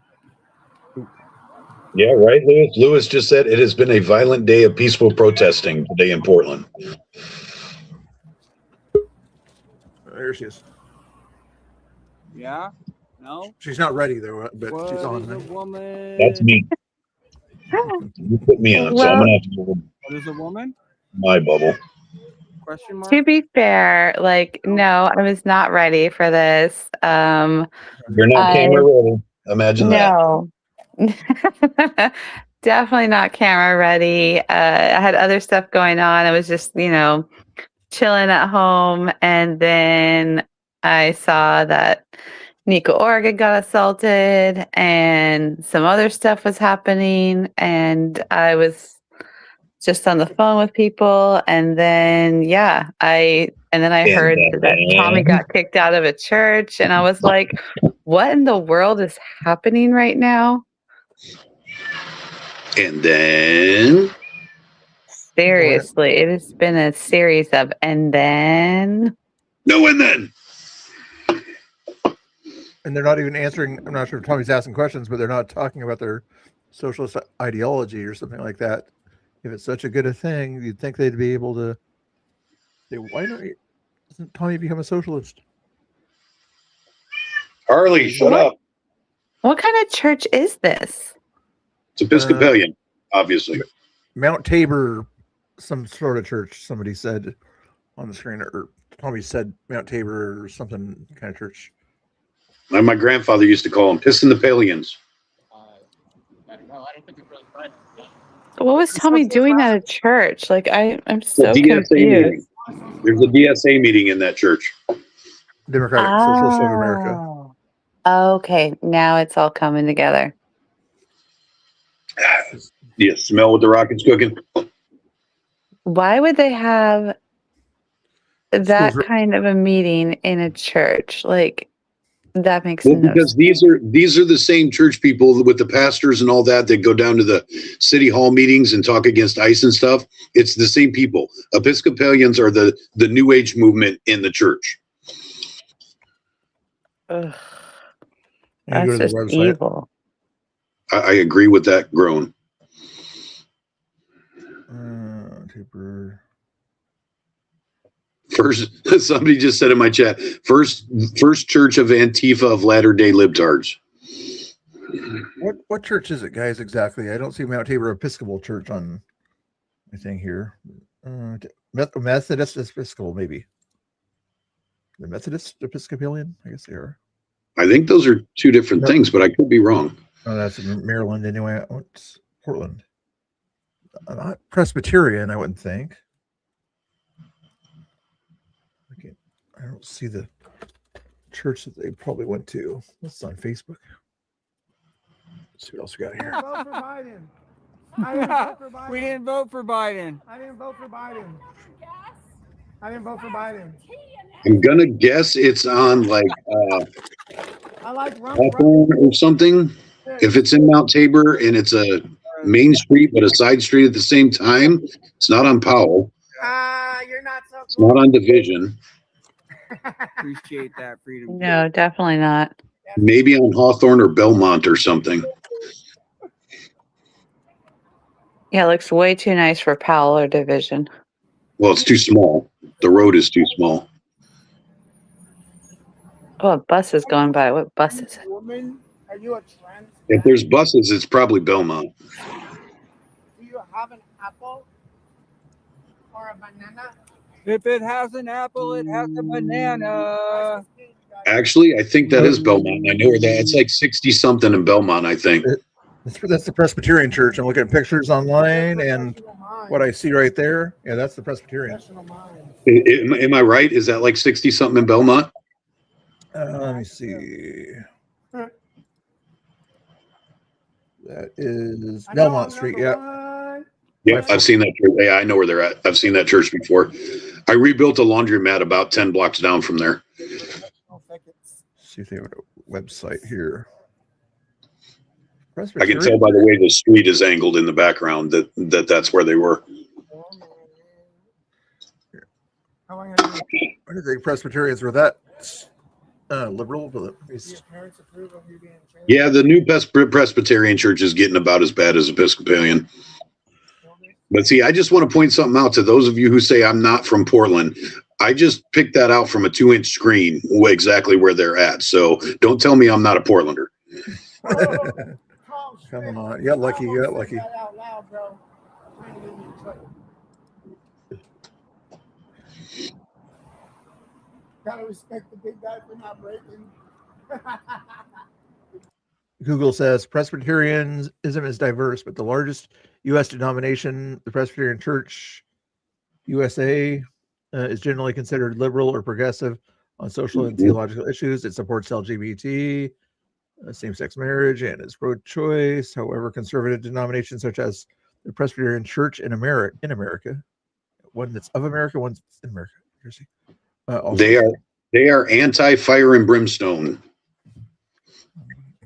Yeah, right, Lewis. Lewis just said it has been a violent day of peaceful protesting today in Portland. There she is. Yeah? No? She's not ready though, but What she's is on. a woman? That's me. You put me on, so I'm Well, gonna have to go to What is a woman? my bubble. Question mark? to be fair, like, no, I was not ready for this. You're not I camera ready. Imagine that. no, definitely not camera ready. I had other stuff going on. I was just, chilling at home, and then I saw that NicoOregon got assaulted, and some other stuff was happening, and I was just on the phone with people, and then I And heard that Tommy then, got kicked out of a church, and I was like, what in the world is happening right now? and then, Seriously, it has been a series of and then. no, and then. And they're not even answering. I'm not sure if Tommy's asking questions, but they're not talking about their socialist ideology or something like that. If it's such a good a thing, you'd think they'd be able to say, why doesn't Tommy become a socialist? Harley, shut What? up. What kind of church is this? It's Episcopalian, obviously. Mount Tabor, some sort of church, somebody said on the screen, or Tommy said Mount Tabor or something kind of church. And my grandfather used to call them Episcopalians. What was Tommy doing at a church? Like, I'm The so DSA meeting. confused. There's a DSA meeting in that church. Democratic Socialist of America. Okay, now it's all coming together. Do you smell what the rocket's cooking? Why would they have that Schools are- kind of a meeting in a church? Like, that makes Well, no because sense. these are the same church people with the pastors and all that go down to the city hall meetings and talk against ICE and stuff. It's the same people. Episcopalians are the New Age movement in the church. Ugh, You go that's to their just website. evil. I agree with that groan. Tabor. First, somebody just said in my chat, first church of Antifa of Latter-day Libtards. What church is it, guys? Exactly. I don't see Mount Tabor Episcopal Church on my thing here. Methodist Episcopal, maybe. The Methodist Episcopalian, I guess they are. I think those are two different things, but I could be wrong. Oh, that's in Maryland anyway. What's Portland? Not Presbyterian, I wouldn't think. I don't see the church that they probably went to. What's on Facebook? Let's see what else we got here. Vote for Biden. I didn't vote for Biden. We didn't vote for Biden. I didn't vote for Biden. I didn't vote for Biden. I'm gonna guess it's on like I like Hawthorne or something. If it's in Mount Tabor and it's a main street but a side street at the same time, it's not on Powell. You're not so It's cool. not on Division. Appreciate that freedom. No, definitely not. Maybe on Hawthorne or Belmont or something. Yeah, it looks way too nice for Powell or Division. Well, it's too small. The road is too small. Oh, a bus is going by. What bus is it? Woman, are you a trans? If there's buses, it's probably Belmont. Do you have an apple or a banana? If it has an apple, it has a banana. Actually, I think that is Belmont. I know where that. It's like 60 something in Belmont, I think. That's the Presbyterian church. I'm looking at pictures online and what I see right there. Yeah, that's the Presbyterian. Am I right? Is that like 60 something in Belmont? Let me see. That is Belmont Street. Yeah. Yeah, I've seen that church. Yeah, I know where they're at. I've seen that church before. I rebuilt a laundromat about 10 blocks down from there. See if they have a website here. I can tell by the way the street is angled in the background that's where they were. How long have you I didn't think Presbyterians were that liberal, but at been, least your parents approve of you being trans? Yeah, the new Presbyterian church is getting about as bad as Episcopalian. But see, I just want to point something out to those of you who say I'm not from Portland. I just picked that out from a 2-inch screen, exactly where they're at. So don't tell me I'm not a Portlander. Come on. Yeah, lucky. You got lucky. That out loud, bro. I'm trying to get you in trouble. Gotta respect the big guy for not breaking. Google says Presbyterianism is diverse, but the largest U.S. denomination, the Presbyterian Church USA, is generally considered liberal or progressive on social and theological issues. It supports LGBT, same-sex marriage, and is pro-choice. However, conservative denominations such as the Presbyterian Church in America, one that's of America, one's in America. They are anti-fire and brimstone.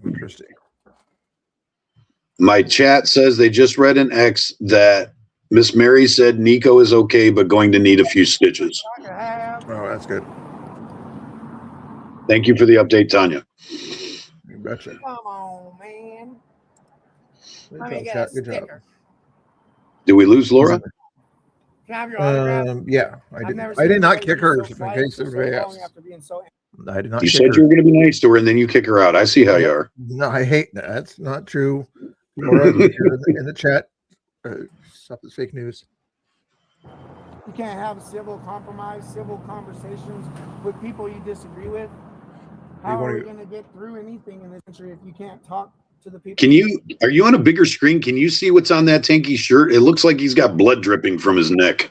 Interesting. My chat says they just read an X that Miss Mary said Nico is okay, but going to need a few stitches. Oh, that's good. Thank you for the update, Tanya. You betcha. Come on, man. Good Let me job, get chat. a Good job. sticker. Did we lose Laura? Can I have your autograph? Yeah, I did not kick her. In case everybody asks. I did not. You kick said her. you were going to be nice to her, and then you kick her out. I see how you are. No, I hate that. That's not true. Laura, if you're in the chat, stop this fake news. You can't have civil compromise, civil conversations with people you disagree with. How are we going to get through anything in this country if you can't talk to the people? Are you on a bigger screen? Can you see what's on that tanky shirt? It looks like he's got blood dripping from his neck.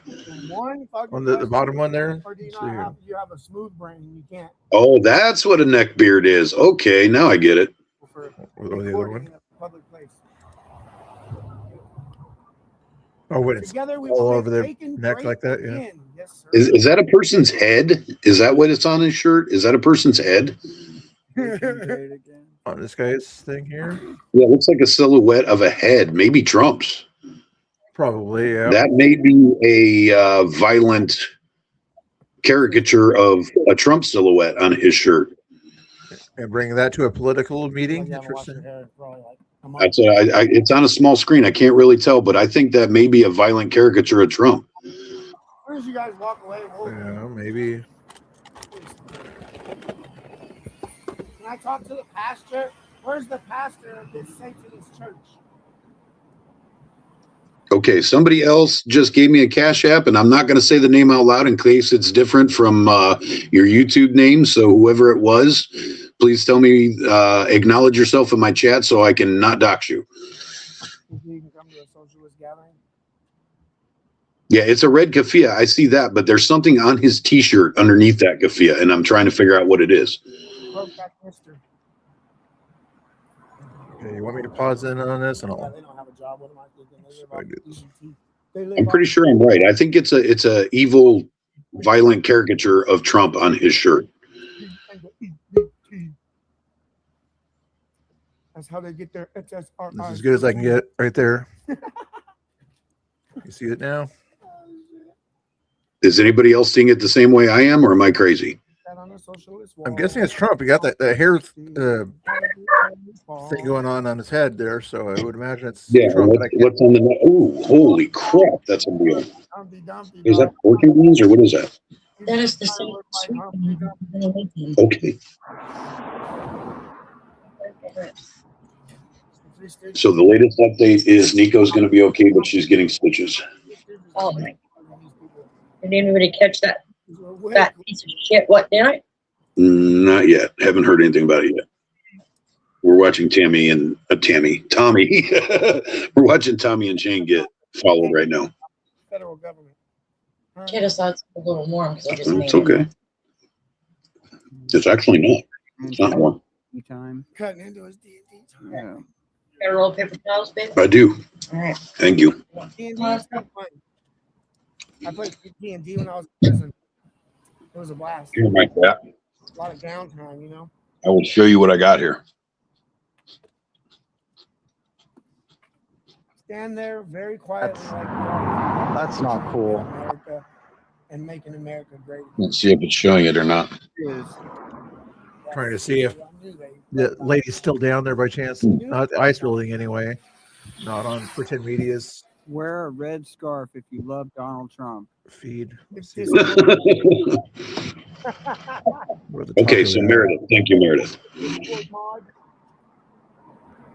On the bottom one there? Or do you not have, you have a smooth brain? You can't. Oh, that's what a neck beard is. Okay, now I get it. The other one? In a public place. Oh, when it's Together we all will over their make bacon neck great like that, yeah. again. Yes, sir. Is that a person's head? Is that what it's on his shirt? Is that a person's head? On this guy's thing here? Yeah, it looks like a silhouette of a head, maybe Trump's. Probably, yeah. That may be a violent caricature of a Trump silhouette on his shirt. And bringing that to a political meeting. You haven't washed Interesting. your hair in probably like a month. That's it's on a small screen. I can't really tell, but I think that may be a violent caricature of Trump. Where did you guys walk away? Yeah, maybe. Can I talk to the pastor? Where's the pastor of this Satanist church? Okay, somebody else just gave me a Cash App, and I'm not going to say the name out loud in case it's different from your YouTube name. So whoever it was, please tell me, acknowledge yourself in my chat so I can not dox you. You can come to a socialist gathering. Yeah, it's a red keffiyeh. I see that, but there's something on his T-shirt underneath that keffiyeh, and I'm trying to figure out what it is. Okay, you want me to pause in on this and Yeah, all? they don't have a job. What am I thinking? I do this. I'm pretty sure I'm right. I think it's a evil, violent caricature of Trump on his shirt. That's how they get their This is as good as I can get right there. You see it now? Is anybody else seeing it the same way I am, or am I crazy? I'm guessing it's Trump. He got that hair thing going on his head there, so I would imagine it's Trump. What's on the net? Ooh, holy crap, that's a real. Is that pork and beans, or what is that? That is the same sweet. Okay. So the latest update is Nico's going to be okay, but she's getting stitches. Oh my. Did anybody catch that fat piece of shit? What, did I? Not yet. Haven't heard anything about it yet. We're watching Tommy. We're watching Tommy and Shane get followed right now. Federal government. Kid, I thought it's a little warm because I just It's okay. It's actually not. It's not warm. Time. Cutting into his D&D time. Yeah. Got a roll of paper towels, babe? I do. All right. Thank you. D&D is kind of fun. I played D&D when I was in prison. It was a blast. Here, my cat. A lot of downtime, you know. I will show you what I got here. stand there very quietly like we are That's not cool. America and making America great. Let's see if it's showing it or not. It is. Trying to see if I knew they- the lady's still down there by chance. Not at the ice building anyway. Not on Pretend Media's Wear a red scarf if you love Donald Trump. feed. Let's see. Discord Where the top Okay, of so that. Meredith. Thank you, Meredith. mod.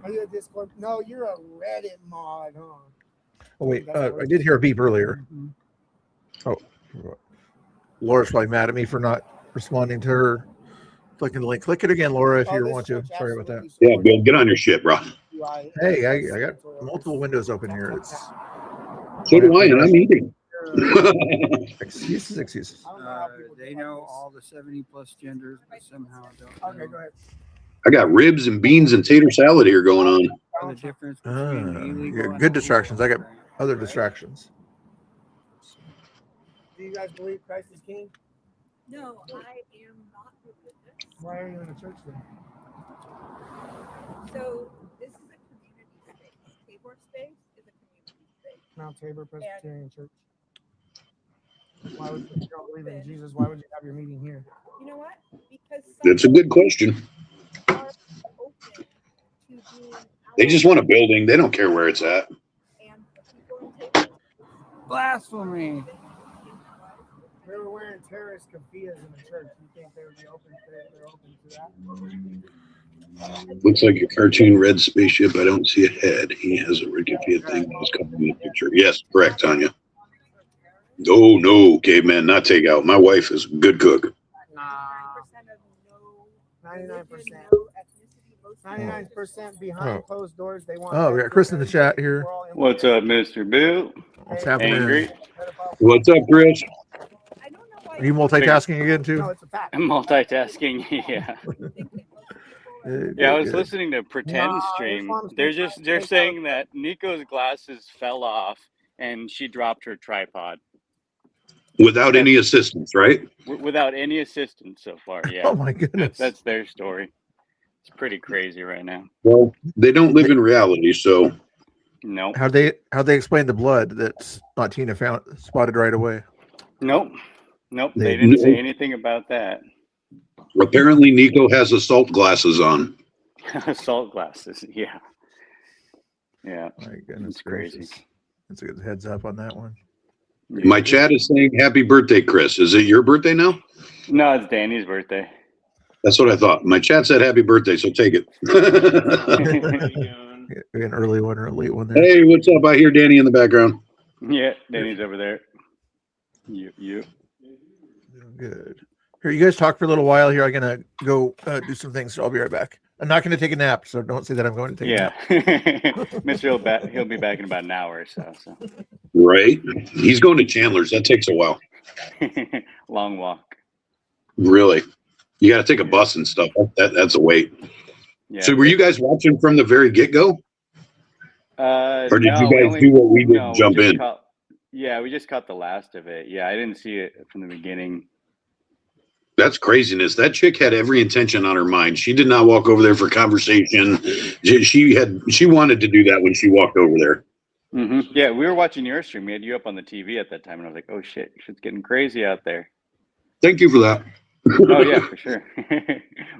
Are you a Discord? No, you're a Reddit mod, huh? Oh wait, I did hear a beep earlier. Oh, Laura's probably mad at me for not responding to her. Clicking the link. Click it again, Laura, if Oh, you this want to. church Sorry about that. absolutely Yeah, supports Bill, get on your shit, bro. UI. Hey, I got multiple windows open here. It's So do I, and I'm eating. excuses. I don't know how people They do know like this. all the 70+ genders, but somehow don't Okay, know go ahead. I got ribs and beans and tater salad here going on. the difference Ah, between yeah, illegal and good distractions. I got illegal, other right? distractions. Do you guys believe Christ is King? No, I am not religious. Why are you in a church then? So this is a community space. Tabor space is a community space. Mount Tabor Presbyterian Church. Why would you don't believe in Jesus? Why would you have your meeting here? You know what? Because some That's a good question. are open to being They just want a building. They don't care where it's at. and the people in Tabor. Blasphemy. They were wearing terrorist keffiyehs in the church. You think they would be open to they're open to that? Looks like a cartoon red spaceship. I don't see a head. He has a red keffiyeh thing that was coming in the picture. Yes, correct, Tanya. Oh, no, caveman, not takeout. My wife is a good cook. 99%. 99% Percent behind Oh. closed doors. They want. Oh, we got Chris in the chat here. What's up, Mr. Bill? What's happening? Angry? What's up, Chris? I don't know why Are you multitasking again No, too? it's a fact. I'm multitasking. Yeah. Yeah, I was listening to Pretend Nah, Stream. Islam's They're not they're fake saying that Nico's glasses fell off and she dropped her tripod Without any assistance, right? without any assistance so far. Yeah. Oh my goodness. That's their story. It's pretty crazy right now. Well, they don't live in reality, so Nope. How'd they explain the blood that's not Tina found spotted right away? Nope. Nope. They- They didn't say anything about that. apparently Nico has assault glasses on. Assault glasses. Yeah. Yeah. My goodness, It's crazy. gracious. That's a good heads up on that one. My chat is saying happy birthday, Chris. Is it your birthday now? No, it's Danny's birthday. That's what I thought. My chat said happy birthday, so take it. An early one or a late one there. Hey, what's up? I hear Danny in the background. Yeah, Danny's over there. You. Doing good. Here, you guys talk for a little while here. I'm gonna go do some things, so I'll be right back. I'm not gonna take a nap, so don't say that I'm going to take a nap. Yeah. Mr. He'll be back in about an hour or so. Right? He's going to Chandler's. That takes a while. Long walk. Really? You got to take a bus and stuff. That's a wait. Yeah. So were you guys watching from the very get-go? Or did you guys do what we did and jump in? We just caught the last of it. Yeah, I didn't see it from the beginning. That's craziness. That chick had every intention on her mind. She did not walk over there for conversation. She wanted to do that when she walked over there. Mm-hmm. Yeah, we were watching your stream. We had you up on the TV at that time, and I was like, "Oh shit, shit's getting crazy out there." Thank you for that. Oh yeah, for sure.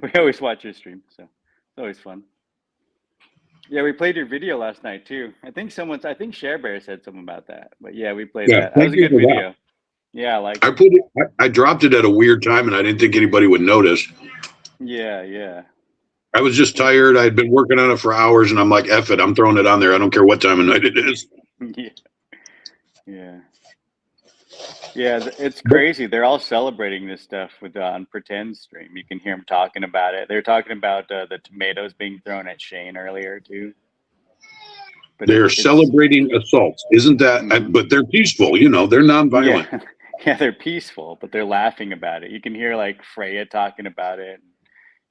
We always watch your stream, so it's always fun. Yeah, we played your video last night too. I think Share Bear said something about that, but yeah, we played that. That was a good video. That. Yeah, I dropped it at a weird time, and I didn't think anybody would notice. Yeah. I was just tired. I had been working on it for hours, and I'm like, F it. I'm throwing it on there. I don't care what time of night it is. Yeah, it's crazy. They're all celebrating this stuff on Pretend Stream. You can hear them talking about it. They're talking about the tomatoes being thrown at Shane earlier, too. But they're celebrating assaults. Isn't that? But they're peaceful. They're nonviolent. Yeah, they're peaceful, but they're laughing about it. You can hear, like, Freya talking about it.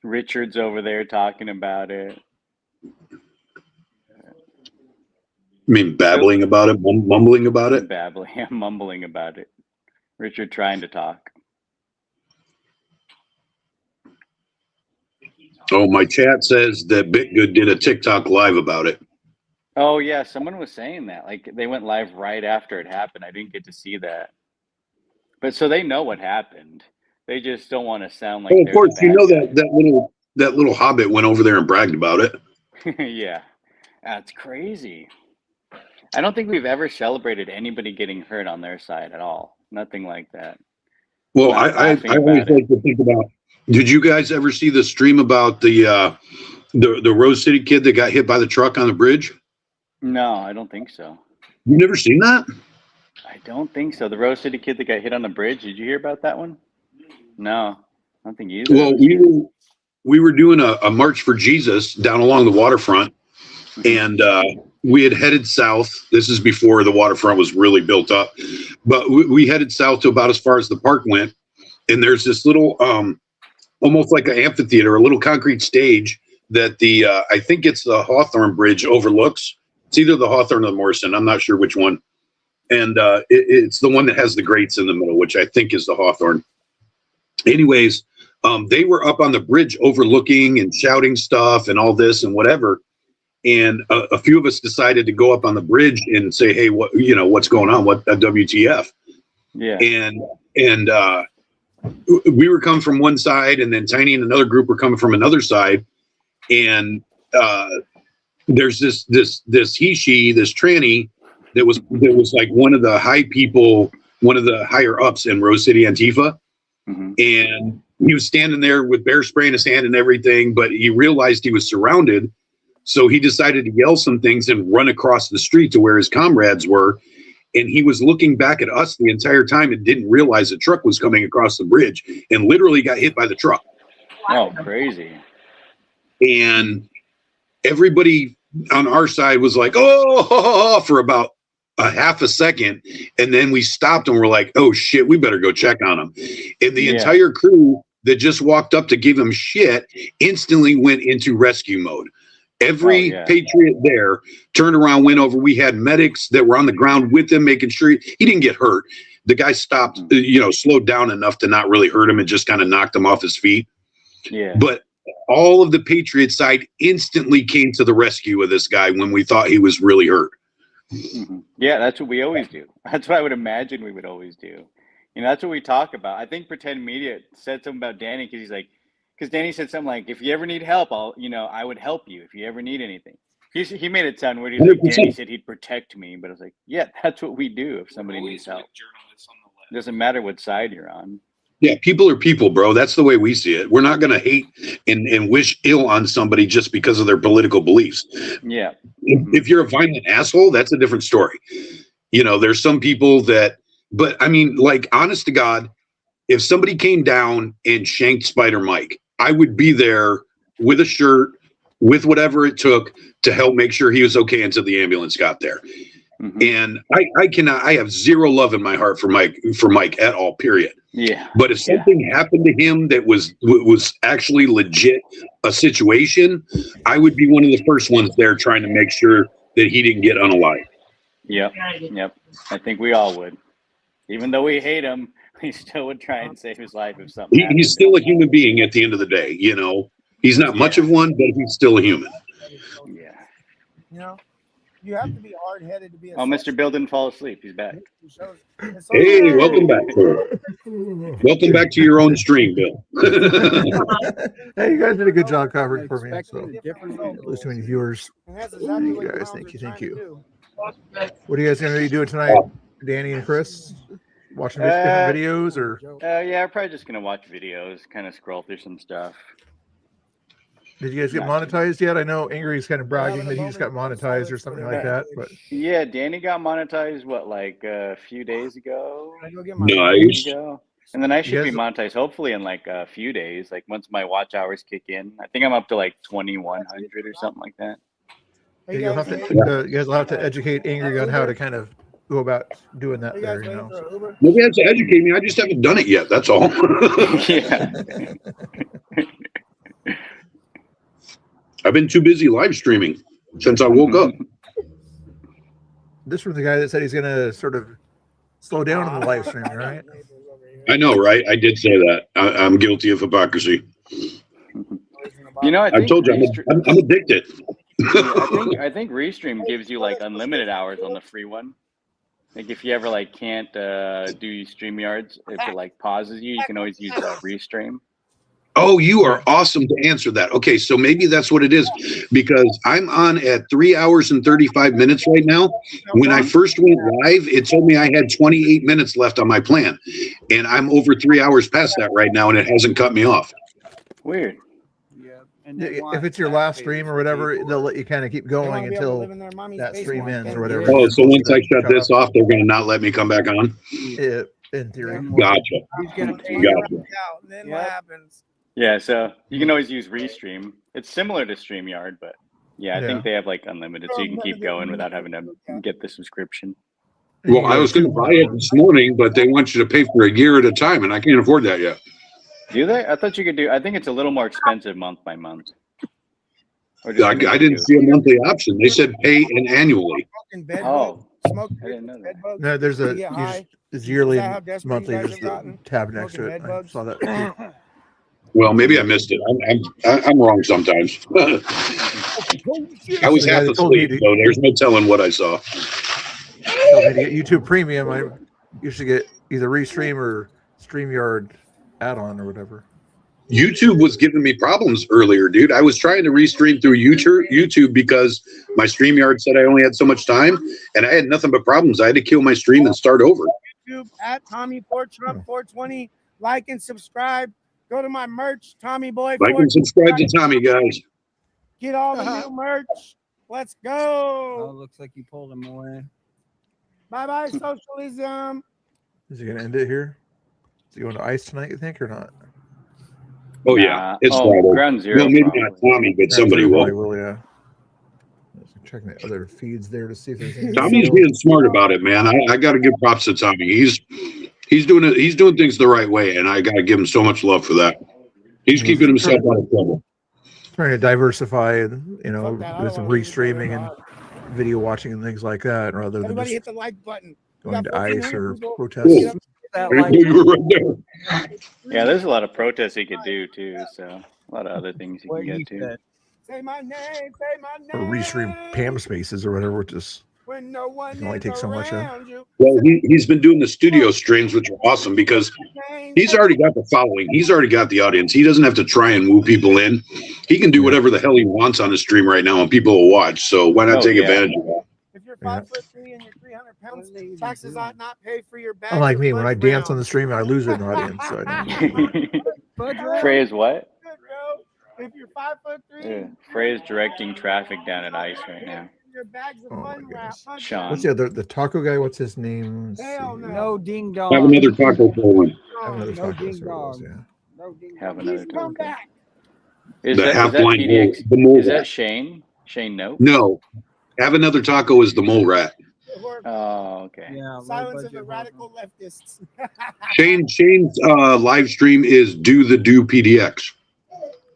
Richard's over there talking about it. I mean, babbling about it, mumbling about it. Mumbling about it. Richard trying to talk. Oh, my chat says that BitGood did a TikTok live about it. Oh yeah, someone was saying that. Like they went live right after it happened. I didn't get to see that. But so they know what happened. They just don't want to sound like Oh, of they're course, the you bad know guys. that little hobbit went over there and bragged about it. Yeah. That's crazy. I don't think we've ever celebrated anybody getting hurt on their side at all. Nothing like that. Well, Not I laughing always about it. like to think about. Did you guys ever see the stream about the Rose City kid that got hit by the truck on the bridge? No, I don't think so. You never seen that? I don't think so. The Rose City kid that got hit on the bridge. Did you hear about that one? No, I don't think either. Well, we were doing a march for Jesus down along the waterfront, and we had headed south. This is before the waterfront was really built up, but we headed south to about as far as the park went. And there's this little, almost like an amphitheater, a little concrete stage that I think it's the Hawthorne Bridge overlooks. It's either the Hawthorne or the Morrison. I'm not sure which one. And it's the one that has the grates in the middle, which I think is the Hawthorne. Anyways, they were up on the bridge overlooking and shouting stuff and all this and whatever. And a few of us decided to go up on the bridge and say, "Hey, what's going on? What WTF?" Yeah. And we were coming from one side, and then Tiny and another group were coming from another side. And there's this she, this tranny that was like one of the high people, one of the higher ups in Rose City Antifa. Mm-hmm. And he was standing there with bear spray in his hand and everything, but he realized he was surrounded. So he decided to yell some things and run across the street to where his comrades were. And he was looking back at us the entire time and didn't realize a truck was coming across the bridge and literally got hit by the truck. Oh, crazy. And everybody on our side was like, oh, for about a half a second. And then we stopped and we're like, oh shit, we better go check on him. And the entire crew that just walked up to give him shit instantly went into rescue mode. Every patriot there turned around, went over. We had medics that were on the ground with him, making sure he didn't get hurt. The guy stopped, slowed down enough to not really hurt him and just kind of knocked him off his feet. Yeah. But all of the patriot side instantly came to the rescue of this guy when we thought he was really hurt. Mm-hmm. Yeah, that's what we always do. That's what I would imagine we would always do. That's what we talk about. I think Pretend Media said something about Danny because Danny said something like, if you ever need help, I would help you if you ever need anything. He made it sound weird. He's like, Danny said he'd protect me, but I was like, yeah, that's what we do if somebody needs help. It doesn't matter what side you're on. Yeah, people are people, bro. That's the way we see it. We're not going to hate and wish ill on somebody just because of their political beliefs. Yeah. If you're a violent asshole, that's a different story. There's some people that, but I mean, like, honest to God, if somebody came down and shanked Spider Mike, I would be there with a shirt, with whatever it took to help make sure he was okay until the ambulance got there. Mm-hmm. And I have zero love in my heart for Mike at all, period. Yeah. But if something happened to him that was actually legit a situation, I would be one of the first ones there trying to make sure that he didn't get unalive. Yep. I think we all would. Even though we hate him, we still would try and save his life if something happened. He's still a human being at the end of the day, He's not much of one, but he's still a human. Yeah. You have to be hard-headed to be a Mr. Bill didn't fall asleep. He's back. Hey, welcome back, sir. Welcome back to your own stream, Bill. Hey, you guys did a good job covering for me. So, lose too many viewers. Thank you guys. Thank you. What are you guys going to be doing tonight, Danny and Chris? Watching different videos, or? Yeah, I'm probably just going to watch videos, kind of scroll through some stuff. Did you guys get monetized yet? I know Angry's kind of bragging that he just got monetized or something like that. But yeah, Danny got monetized like a few days ago. Nice. And then I should be monetized hopefully in like a few days. Like once my watch hours kick in, I think I'm up to like 2,100 or something like that. You guys will have to educate Angry on how to kind of go about doing that there. Nobody has to educate me. I just haven't done it yet. That's all. Yeah. I've been too busy live streaming since I woke up. This was the guy that said he's going to sort of slow down on the live stream, right? I know, right? I did say that. I'm guilty of hypocrisy. I told you I'm addicted. I think Restream gives you like unlimited hours on the free one. Like if you ever like can't do StreamYards, if it like pauses you, you can always use Restream. Oh, you are awesome to answer that. Okay, so maybe that's what it is, because I'm on at 3 hours and 35 minutes right now. When I first went live, it told me I had 28 minutes left on my plan, and I'm over 3 hours past that right now, and it hasn't cut me off. Weird. Yeah. And If it's your last stream or whatever, they'll let you kind of keep going until that stream ends or whatever. Oh, so once I shut this off, they're going to not let me come back on? In theory. Gotcha. He's gonna pay Gotcha. Out, and then what happens? Yeah, so you can always use Restream. It's similar to StreamYard, but yeah, I think they have like unlimited, so you can keep going without having to get the subscription. Well, I was going to buy it this morning, but they want you to pay for a year at a time, and I can't afford that yet. Do they? I thought you could do. I think it's a little more expensive month by month. Or I didn't see a monthly option. They said pay an annually. Oh, Smoke. I didn't know that. No, there's a Get high. it's yearly Is that how and desperate monthly. you guys Just have the gotten? tab next to it. Smoking I bed saw that. Well, maybe I missed it. I'm wrong sometimes. I was half asleep, so there's no telling what I saw. Told me to get YouTube Premium. I usually get either Restream or StreamYard add-on or whatever. YouTube was giving me problems earlier, dude. I was trying to restream through YouTube because my StreamYard said I only had so much time, and I had nothing but problems. I had to kill my stream and start over. YouTube at Tommy4Trump420. Like and subscribe. Go to my merch, Tommy Boy. Like and subscribe to Tommy, guys. Get all the new merch. Let's Oh, go. looks like you pulled him away. Bye bye, socialism. Is he going to end it here? Is he going to ice tonight, you think, or not? Oh, yeah. It's Friday. Ground Zero. Well, maybe probably. not Tommy, but somebody will. Yeah. Checking the other feeds there to see if there's anything. Tommy's being smart about it, man. I got to give props to Tommy. He's doing it. He's doing things the right way, and I got to give him so much love for that. He's keeping himself out of trouble. Trying to diversify and do some Fuck that. I don't wanna use restreaming it. and video watching and things like that, rather than Everybody hit just the like button. going to ice or people. protests. Cool. You were right there. Yeah, there's a lot of protests you could do too. So a lot of other things you What can he get to. said. Say my name. Say my Or name. restream Pam spaces or whatever, which is When no one can only is take so much, huh? around you. Well, he's been doing the studio streams, which are awesome because he's already got the following. He's already got the audience. He doesn't have to try and woo people in. He can do whatever the hell he wants on his stream right now, and people will watch. So why not take advantage of that? If you're 5'3" and you're 300 pounds, taxes ought not pay for your bag. unlike of me. When I Fudge dance on Brown. the stream, I lose an audience. So I don't. Frey's what? Good, bro. If you're 5'3", Yeah, Frey's directing traffic down at ICE right now. your bags of Oh my fun wrap. goodness. Fudge Sean. What's the other? The taco guy. What's his name? Let's see Hell here. no. No ding dong. Have another taco for one. Have another No taco. ding That's what it was, dong. yeah. No ding Have dong. another Please come taco. back. Is The that half blind PDX? the mole Is that rat. Shane? Shane Nope? No. Have another taco is the mole rat. Oh, okay. Yeah. low Silence of budget the radical leftists. Shane's live stream is Do PDX.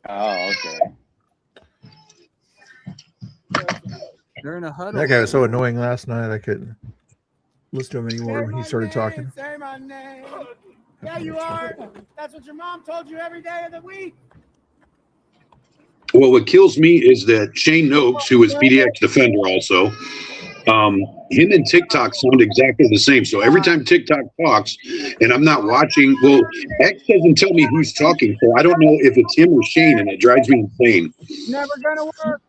Oh, okay. They're in a huddle. That guy was so annoying last night. I couldn't listen to him anymore when he started talking. Say my name. Yeah, you are. That's what your mom told you every day of the week. Well, what kills me is that Shane Noakes, who is PDX Defender also, him and TikTok sound exactly the same. So every time TikTok talks and I'm not watching, well, X doesn't tell me who's talking. So I don't know if it's him or Shane, and it drives me insane. Never gonna work.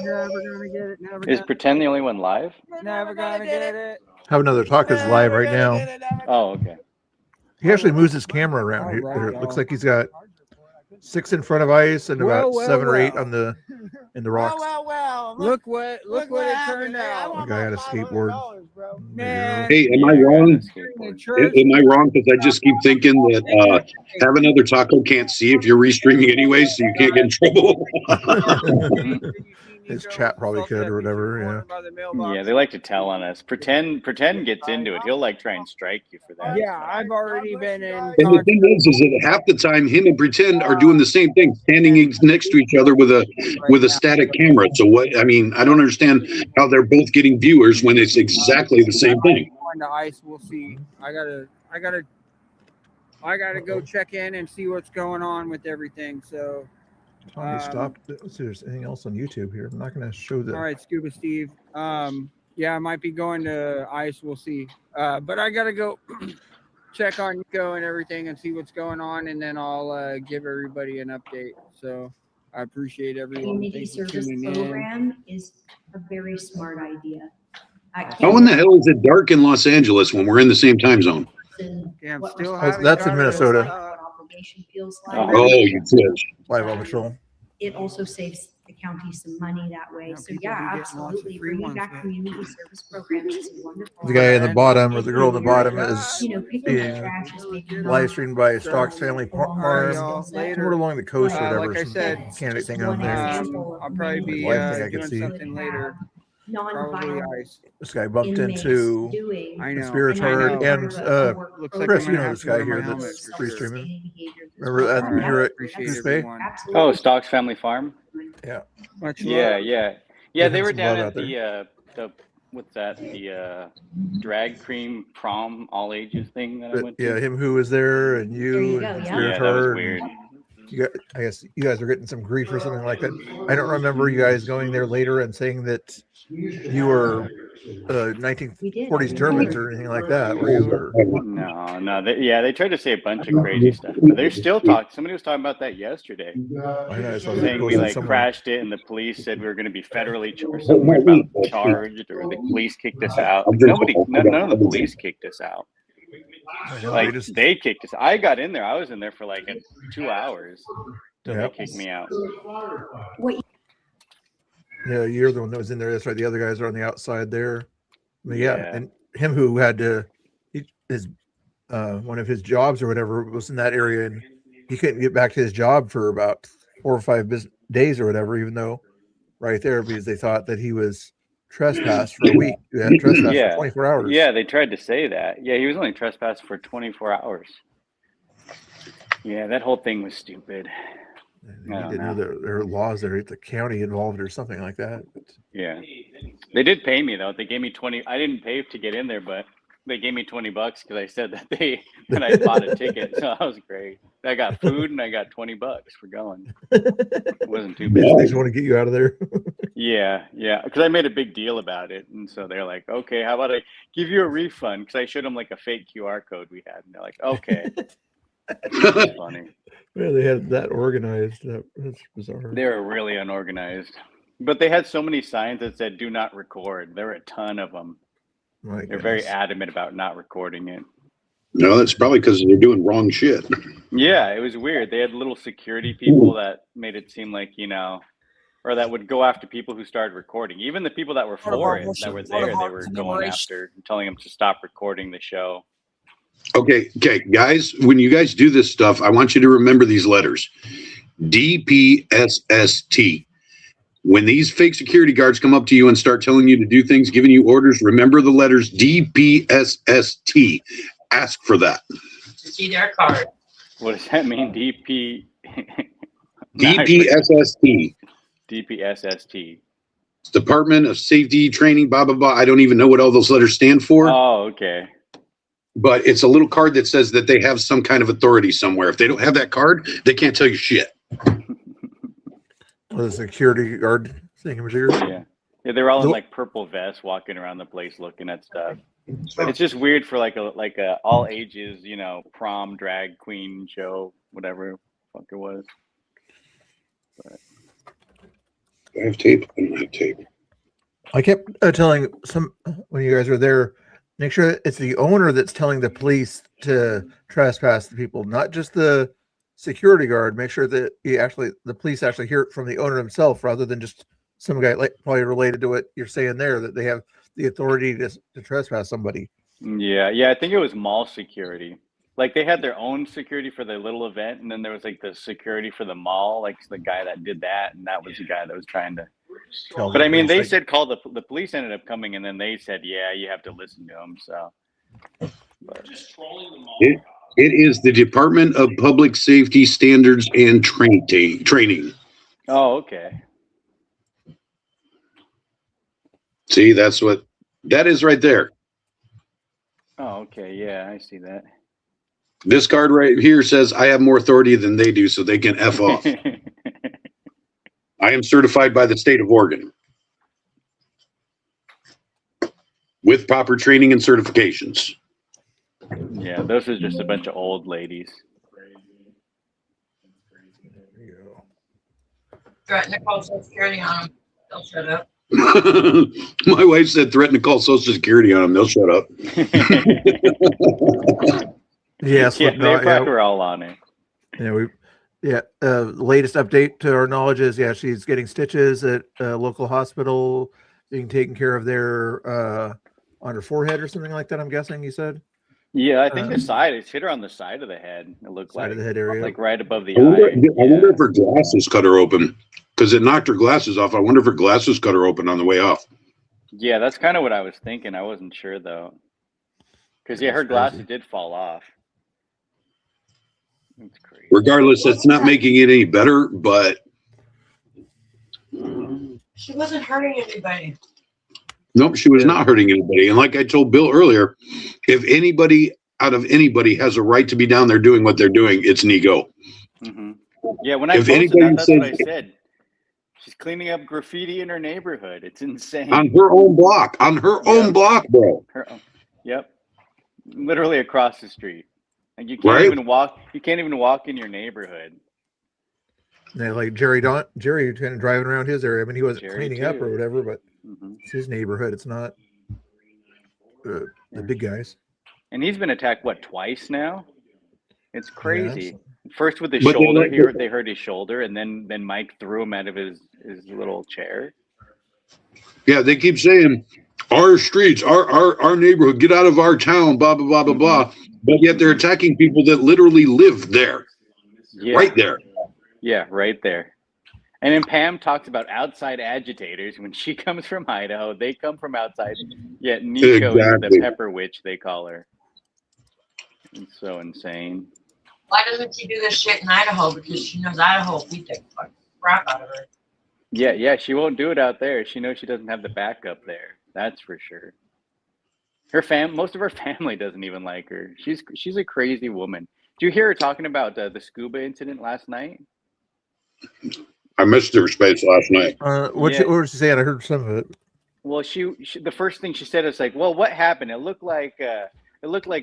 Never gonna get it. Never Is gonna, Pretend the only one live? never gonna get it. Have another taco's live right now. Oh, okay. He actually moves his camera around. It looks like he's got 6 in front of ice and about Well, 7 or 8 well. on the in the rocks. Well. Look what it happened. turned out. The guy had a skateboard. Man. Hey, am I wrong? In church, Am I wrong? Because I just keep thinking that Have Another Taco can't see if you're restreaming anyway, so you can't get in trouble. His chat probably could or whatever. Yeah. Yeah, they like to tell on us. Pretend gets into it. He'll like try and strike you for that. Yeah, I've already been in. And the thing is that half the time him and Pretend are doing the same thing, standing next to each other with a static camera. So what? I mean, I don't understand how they're both getting viewers when it's exactly the same thing. On the ice, we'll see. I gotta go check in and see what's going on with everything. So Tommy stopped. Let's see if there's anything else on YouTube here. I'm not going to show the. All right, Scuba Steve. Yeah, I might be going to ICE. We'll see. But I gotta go check on Nico and everything and see what's going on, and then I'll give everybody an update. So I appreciate everyone. Community Thanks for service tuning in. program is a very smart idea. How in the hell is it dark in Los Angeles when we're in the same time zone? Yeah, I'm still Oh, having that's in got Minnesota. What obligation feels like. Oh, you fish. Live on patrol. It also saves the county some money that way. Yeah, So people yeah, do get lots of absolutely. free Bringing ones, back but- community service programs is wonderful. The guy in the bottom or the girl in the bottom is You know, picking being up trash is making live streamed by Stock's Family All right, Farm. y'all. Somewhere Later. along the coast or whatever. Like I some said, candidate thing on one there. example of I'll probably many be live thing I can doing see. something later. Probably non-violent ICE. This guy bumped inmates into doing. I know. Conspiratard I know. and Looks like Chris, I'm you gonna know have this to guy wear my here helmet that's for free sure. streaming. Remember that All right. here at Appreciate Goose Bay? everyone. Oh, Stock's Family Farm. Yeah. Much Yeah, love. yeah, Give yeah. him They were some down love at out the what's that? The drag cream prom all ages thing that I But went to. yeah, him who was there and There you you and go, yeah. Yeah, that was Conspiratard. weird. You got, I guess you guys are getting some grief or something like that. I don't remember you guys going there later and saying that you were 1940s Germans or anything like that, were you? Or, No, no. They tried to say a bunch of crazy stuff, but they're still talking. Somebody was talking about that yesterday, I know I saw that saying we posted like somewhere. crashed it, and the police said we were going to be federally or something weird about charged, or the police kicked us out. Like, none of the police kicked us out. I know, Like they they kicked us. I got in there. I was in there for like 2 hours till Yep. they kicked me out. Yeah, you're the one that was in there. That's right. The other guys are on the outside there. But yeah, Yeah. and him who had to, his one of his jobs or whatever was in that area, and he couldn't get back to his job for about 4 or 5 days or whatever, even though right there because they thought that he was trespassed for a week. You had trespassed Yeah. for 24 hours. Yeah, they tried to say that. Yeah, he was only trespassed for 24 hours. Yeah, that whole thing was stupid. And I he don't didn't know there are laws there at the county involved or something like that. But Yeah, they did pay me though. They gave me 20. I didn't pay to get in there, but they gave me $20 because I said that I bought a ticket. So that was great. I got food and I got $20 for going. It wasn't too bad. they just want to get you out of there. Yeah, because I made a big deal about it, and so they're like, "Okay, how about I give you a refund?" Because I showed them like a fake QR code we had, and they're like, "Okay." That's funny. Yeah, they had that organized. That's bizarre. They were really unorganized, but they had so many signs that said "Do not record." There were a ton of them. My They're very goodness. adamant about not recording it. No, that's probably because they're doing wrong shit. Yeah, it was weird. They had little security people that made it seem like, or that would go after people who started recording. Even the people that were for it, that were there, they were going after, telling them to stop recording the show. Okay, guys, when you guys do this stuff, I want you to remember these letters. DPSST. When these fake security guards come up to you and start telling you to do things, giving you orders, remember the letters DPSST. Ask for that. To see their card. What does that mean? DPSST. DPSST. Department of Safety Training, blah, blah, blah. I don't even know what all those letters stand for. Oh, okay. But it's a little card that says that they have some kind of authority somewhere. If they don't have that card, they can't tell you shit. The security guard thingamajigger. Yeah, they were all in like purple vests walking around the place looking at stuff. It's just weird for like a all ages, prom drag queen show, whatever the fuck it was. But I have tape. I don't have tape. I kept telling some when you guys were there, make sure it's the owner that's telling the police to trespass the people, not just the security guard. Make sure that the police actually hear it from the owner himself, rather than just some guy like probably related to what you're saying there, that they have the authority to trespass somebody. yeah, I think it was mall security. Like they had their own security for their little event, and then there was like the security for the mall, like the guy that did that, and that was the guy that was trying to. But I mean, they said call the police ended up coming, and then they said, yeah, you have to listen to them. So. But. It is the Department of Public Safety Standards and Training. Oh, okay. See, that's what that is right there. Oh, okay. Yeah, I see that. This card right here says I have more authority than they do, so they can F off. I am certified by the state of Oregon with proper training and certifications. Yeah, those are just a bunch of old ladies. There you go. Threaten to call Social Security on them. They'll shut up. My wife said threaten to call Social Security on them. They'll shut up. Yes, Yeah, look, no, they probably were all on it. Latest update to our knowledge is, she's getting stitches at a local hospital, being taken care of there on her forehead or something like that. I'm guessing you said Yeah, I think the side, it's hit her on the side of the head. It looked side like of the head area. like right above the I eye. wonder if her glasses cut her open because it knocked her glasses off. I wonder if her glasses cut her open on the way off. Yeah, that's kind of what I was thinking. I wasn't sure though. Because her glasses did fall off. It's crazy. Regardless, it's not making it any better, but She wasn't hurting anybody. nope, she was not hurting anybody. And like I told Bill earlier, if anybody out of anybody has a right to be down there doing what they're doing, it's Nico. Mm-hmm. Yeah, when I If posted anybody that, that's what I says- said. She's cleaning up graffiti in her neighborhood. It's insane. On her own block. On her own block, bro. Yep. Literally across the street. Like you can't even walk. You can't even walk in your neighborhood. Yeah, like Jerry kind of driving around his area. I mean, he wasn't cleaning up or whatever, but it's his neighborhood. It's not the big guys. And he's been attacked twice now? It's crazy. Yeah. First with his But shoulder, they hurt his shoulder, and then Mike threw him out of his little chair. Yeah, they keep saying our streets, our neighborhood, get out of our town, blah blah blah blah blah. But yet they're attacking people that literally live there. Yeah. Right there. Yeah, right there. And then Pam talks about outside agitators. When she comes from Idaho, they come from outside. Yet Nico is the pepper witch, they call her. It's so insane. Why doesn't she do this shit in Idaho? Because she knows Idaho will beat the fucking crap out of her. Yeah, she won't do it out there. She knows she doesn't have the backup there. That's for sure. Most of her family doesn't even like her. She's a crazy woman. Did you hear her talking about the scuba incident last night? I missed her space last night. What was she saying? I heard some of it. Well, she the first thing she said is like, "Well, what happened? It looked like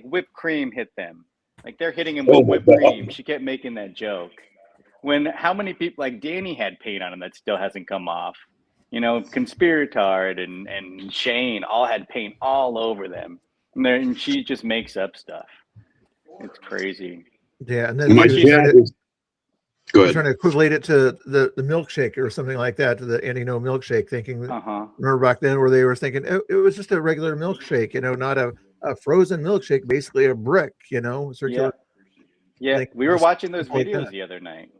whipped cream hit them. Like they're hitting him with whipped cream." She kept making that joke. When how many people like Danny had paint on him that still hasn't come off? You know, Conspiratard and Shane all had paint all over them, and she just makes up stuff. It's crazy. Yeah, and then Go ahead. Trying to equivalent it to the milkshake or something like that, to the Andy No milkshake, thinking remember back then where they were thinking it was just a regular milkshake, not a frozen milkshake, basically a brick, circular. Yeah, we were watching those videos the other night.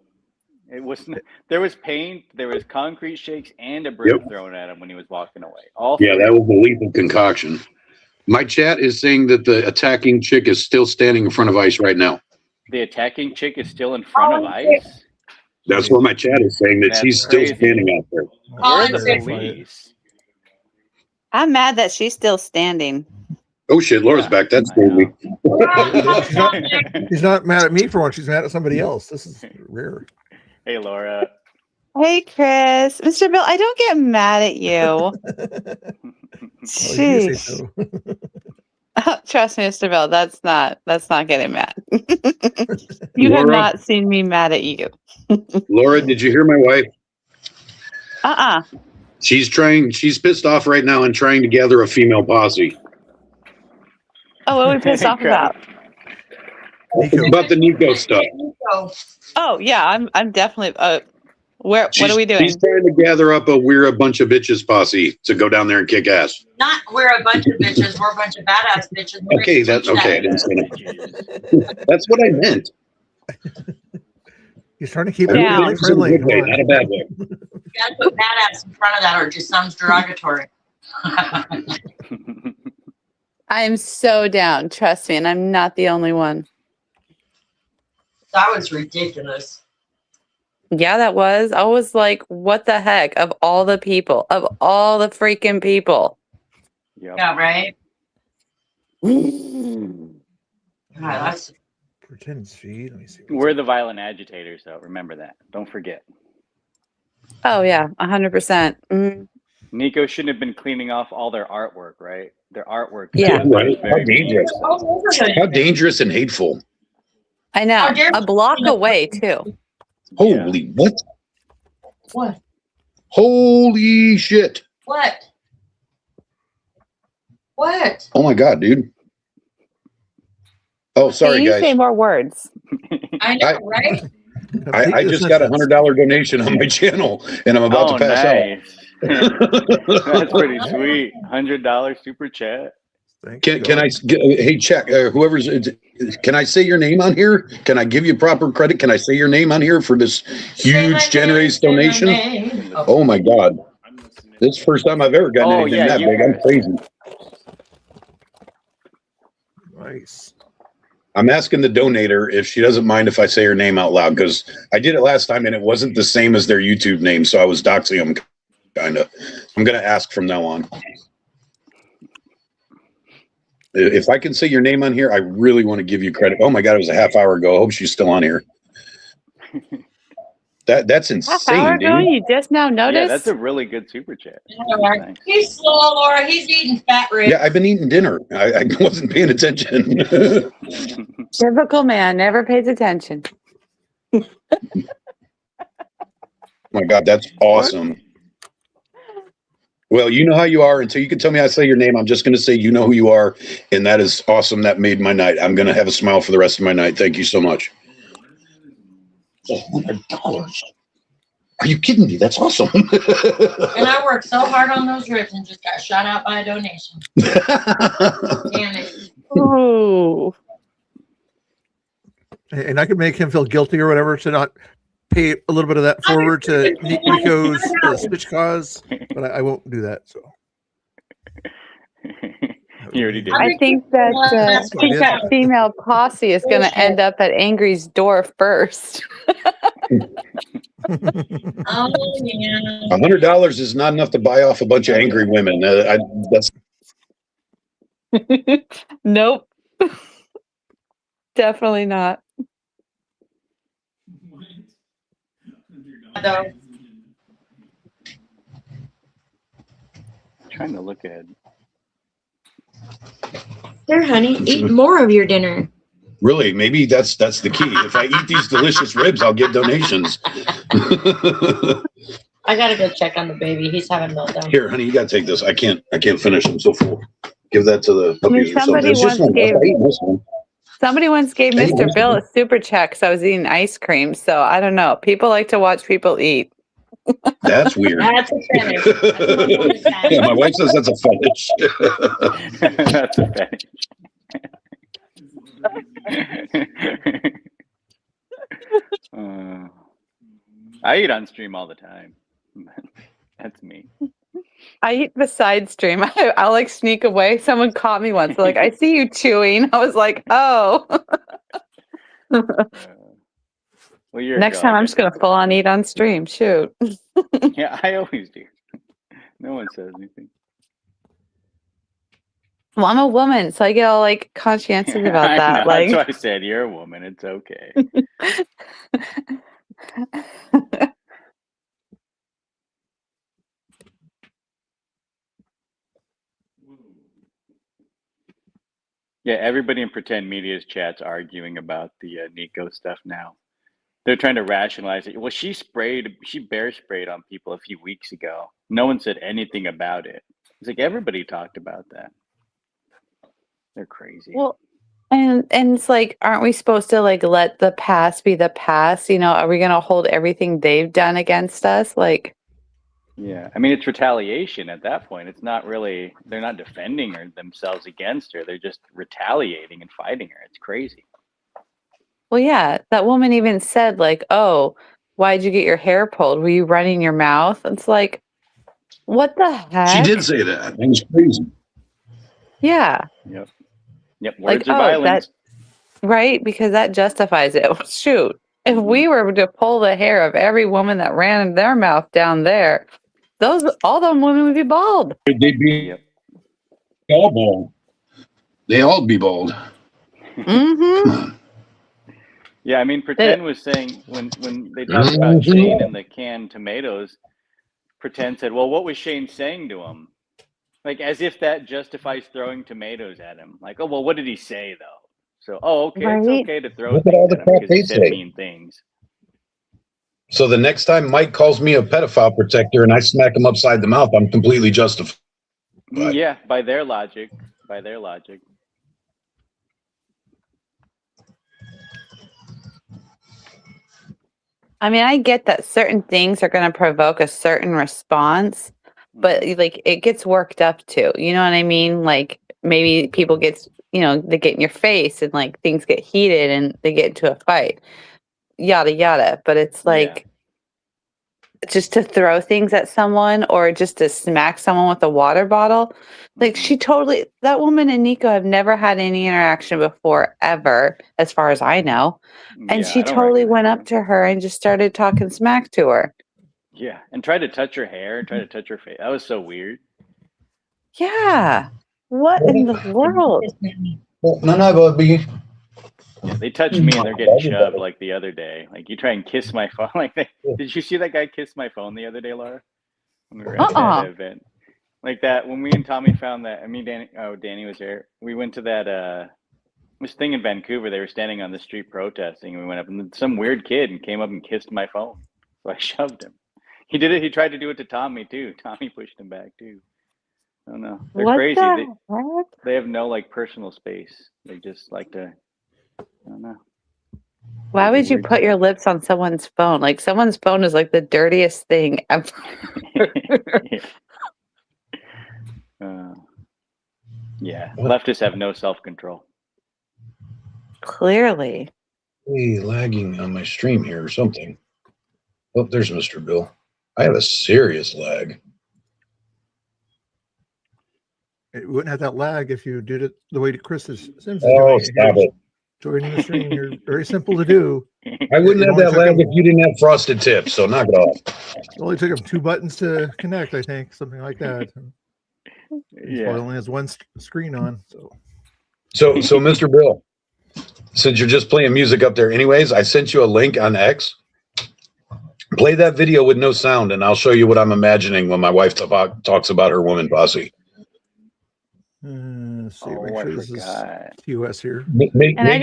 It was there was paint, there was concrete shakes, and a brick thrown at him when he was walking away. That was the lethal concoction. My chat is saying that the attacking chick is still standing in front of ICE right now. The attacking chick is still in front of ICE? That's what my chat is saying, that she's still standing out there. Where are the police? I'm mad that she's still standing. Oh shit, Laura's back. That scared me. She's not mad at me for one. She's mad at somebody else. This is rare. Hey, Laura. Hey, Chris. Mr. Bill, I don't get mad at you. Jeez. Trust me, Mr. Bill, that's not getting mad. You have not seen me mad at you. Laura, did you hear my wife? She's pissed off right now and trying to gather a female posse. Oh, what are we pissed off about? About the Nico stuff. Oh yeah, I'm definitely what are we doing? She's trying to gather up a bunch of bitches posse to go down there and kick ass. Not we're a bunch of bitches, we're a bunch of badass bitches. Okay, that's okay. I didn't say that. That's what I meant. He's trying to keep it really friendly. Way, not a bad way. You gotta put badass in front of that or it just sounds derogatory. I'm so down, trust me, and I'm not the only one. That was ridiculous. Yeah, that was. I was like, what the heck? Of all the people, of all the freaking people. Yeah, right? God, that's Pretend feed. Let me see. We're the violent agitators, though. Remember that. Don't forget. Oh yeah, 100%. Nico shouldn't have been cleaning off all their artwork, right? Their artwork. Yeah. Right? How Very dangerous. How dangerous and hateful. I know. How dare A block away too. Holy what? What? Holy shit. What? What? Oh my God, dude. Oh, sorry, you guys. say more words. I know, right? I just got a $100 donation on my channel, and I'm about to pass nice. out. That's pretty sweet. $100 super chat. Can I? Hey, check. Whoever's. Can I say your name on here? Can I give you proper credit? Can I say your name on here for this huge generous donation? Oh my God! This is the first time I've ever gotten anything that big. I'm crazy. Nice. I'm asking the donator if she doesn't mind if I say her name out loud, because I did it last time and it wasn't the same as their YouTube name, so I was doxing them, kind of. I'm going to ask from now on. If I can say your name on here, I really want to give you credit. Oh my God, it was a half hour ago. I hope she's still on here. That's insane, Half hour ago, dude. you just now noticed? Yeah, that's a really good super chat. Nice. He's slow, Laura. He's eating fat ribs. Yeah, I've been eating dinner. I wasn't paying attention. Typical man, never pays attention. My God, that's awesome. Well, you know how you are. Until you can tell me I say your name, I'm just going to say you know who you are, and that is awesome. That made my night. I'm going to have a smile for the rest of my night. Thank you so much. $100. Are you kidding me? That's awesome. And I worked so hard on those ribs and just got shot out by a donation. Damn it. Ooh. And I could make him feel guilty or whatever to not pay a little bit of that forward to Nico's Switch cause, but I won't do that. So You already did. I think that female posse is going to end up at Angry's door first. Oh, yeah. $100 is not enough to buy off a bunch of angry women. That's Nope. Definitely not. Though. Trying to look at. Here, honey, eat more of your dinner. really, maybe that's the key. If I eat these delicious ribs, I'll get donations. I gotta go check on the baby. He's having a meltdown. Here, honey, you gotta take this. I can't finish. I'm so full. Give that to the puppies or something. It's just one. I eat this one. Somebody once gave Mr. Bill a super check because I was eating ice cream. So I don't know. People like to watch people eat. That's weird. That's a fetish. Yeah, my wife says that's a fetish. That's a fetish. I eat on stream all the time. That's me. I eat beside stream. I'll like sneak away. Someone caught me once. They're like, I see you chewing. I was like, oh. Well, you're Next time I'm just going to full on eat on stream. Shoot. Yeah, I always do. No one says anything. Well, I'm a woman, so I get all like conscientious about that. Like, that's why I said you're a woman. It's okay. Yeah, everybody in Pretend Media's chat's arguing about the Nico stuff now. They're trying to rationalize it. Well, she bear sprayed on people a few weeks ago. No one said anything about it. It's like everybody talked about that. They're crazy. well, and it's like, aren't we supposed to like let the past be the past? You know, are we going to hold everything they've done against us? Like, yeah, I mean, it's retaliation at that point. It's not really, they're not defending her themselves against her. They're just retaliating and fighting her. It's crazy. well, yeah, that woman even said like, oh, why'd you get your hair pulled? Were you running your mouth? It's like, what the heck? She did say that. It was crazy. Yeah. Yep. Words Like, are violence. Right? Because that justifies it. Shoot. If we were to pull the hair of every woman that ran their mouth down there, all them women would be bald. They'd be all bald. They all be bald. Mm-hmm. Yeah, I mean, Pretend was saying when they talked about Shane and the canned tomatoes, Pretend said, "Well, what was Shane saying to him?" Like as if that justifies throwing tomatoes at him. Like, oh well, what did he say though? So, oh okay, it's Right? okay to throw Look at all things the at him crap because he they said say. mean things. So the next time Mike calls me a pedophile protector and I smack him upside the mouth, I'm completely justified. Yeah, by their logic. By their logic. I mean, I get that certain things are going to provoke a certain response, but like it gets worked up too. You know what I mean? Like maybe people get, they get in your face and like things get heated and they get into a fight, yada yada. But it's like just to throw things at someone or just to smack someone with a water bottle. Like that woman and Nico have never had any interaction before ever, as far as I know. And Yeah, she I don't totally recognize went her. up to her and just started talking smack to her. Yeah, and tried to touch her hair and tried to touch her face. That was so weird. Yeah. What in the world? Yeah, they touched me and they're getting shoved like the other day. Like you try and kiss my phone. Like did you see that guy kiss my phone the other day, Laura? When we were at that event. Like that when we and Tommy found that. I mean, Danny was there. We went to that this thing in Vancouver. They were standing on the street protesting, and we went up, and some weird kid and came up and kissed my phone. So I shoved him. He did it. He tried to do it to Tommy too. Tommy pushed him back too. I don't know. They're What crazy. the heck? They have no like personal space. They just like to. I don't know. Why would you put your lips on someone's phone? Like someone's phone is like the dirtiest thing ever. Yeah, leftists have no self-control. Clearly. Hey, lagging on my stream here or something. Oh, there's Mr. Bill. I have a serious lag. It wouldn't have that lag if you did it the way Chris Sims is Oh, doing it. stop it. Joining the stream, you're very simple to do. I wouldn't have that lag if you didn't have frosted tips, so knock it off. It only took him 2 buttons to connect, I think, something like that. He probably only has one screen on. So, Mr. Bill, since you're just playing music up there anyways, I sent you a link on X. Play that video with no sound, and I'll show you what I'm imagining when my wife talks about her woman posse. Let's see, make sure this is TOS here. Make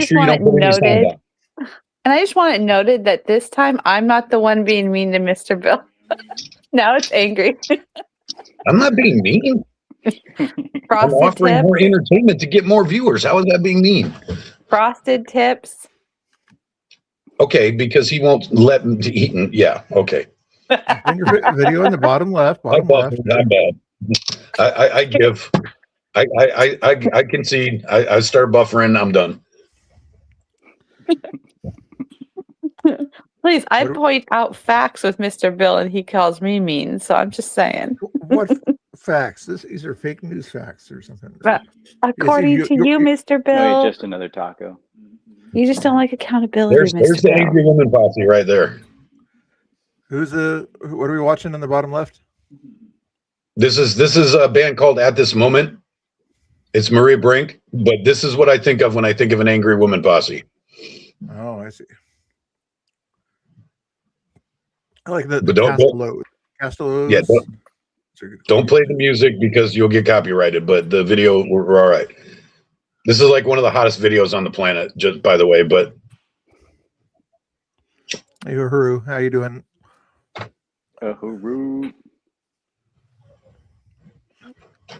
sure you don't put any sound on. And I just want it noted that this time I'm not the one being mean to Mr. Bill. Now it's angry. I'm not being mean. I'm offering more entertainment to get more viewers. How is that being mean? Frosted tips. Okay, because he won't let me eat. Yeah, okay. Finger video in the bottom left. I'm bad. I give. I concede. I start buffering. I'm done. Please, I point out facts with Mr. Bill and he calls me mean. So I'm just saying. What facts? These are fake news facts or something. But according to you, Mr. Bill. No, just another taco. You just don't like accountability, There's Mr. the Bill. angry woman posse right there. What are we watching in the bottom left? This is a band called At This Moment. It's Marie Brink, but this is what I think of when I think of an angry woman posse. Oh, I see. I like the Castellos. Yeah, don't play the music because you'll get copyrighted, but the video, we're all right. This is like one of the hottest videos on the planet, just by the way, but. Hey, Uhuru, how you doing? Uhuru.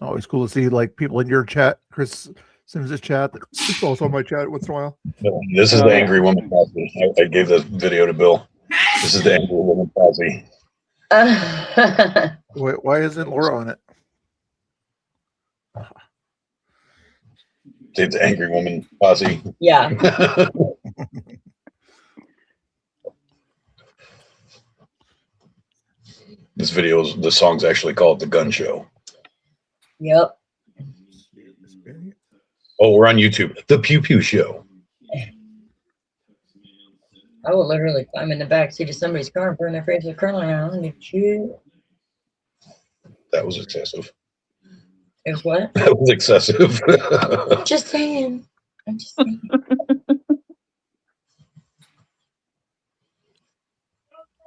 Always cool to see like people in your chat, Chris Sims' chat. It's also on my chat once in a while. This is the angry woman posse. I gave this video to Bill. This is the angry woman posse. Why isn't Laura on it? It's angry woman posse. Yeah. This video's the song's actually called The Gun Show. Yep. Oh, we're on YouTube. The Pew Pew Show. I will literally climb in the back seat of somebody's car and burn their face with curling iron on the chew. That was excessive. It was what? That was excessive. Just saying. I'm just saying.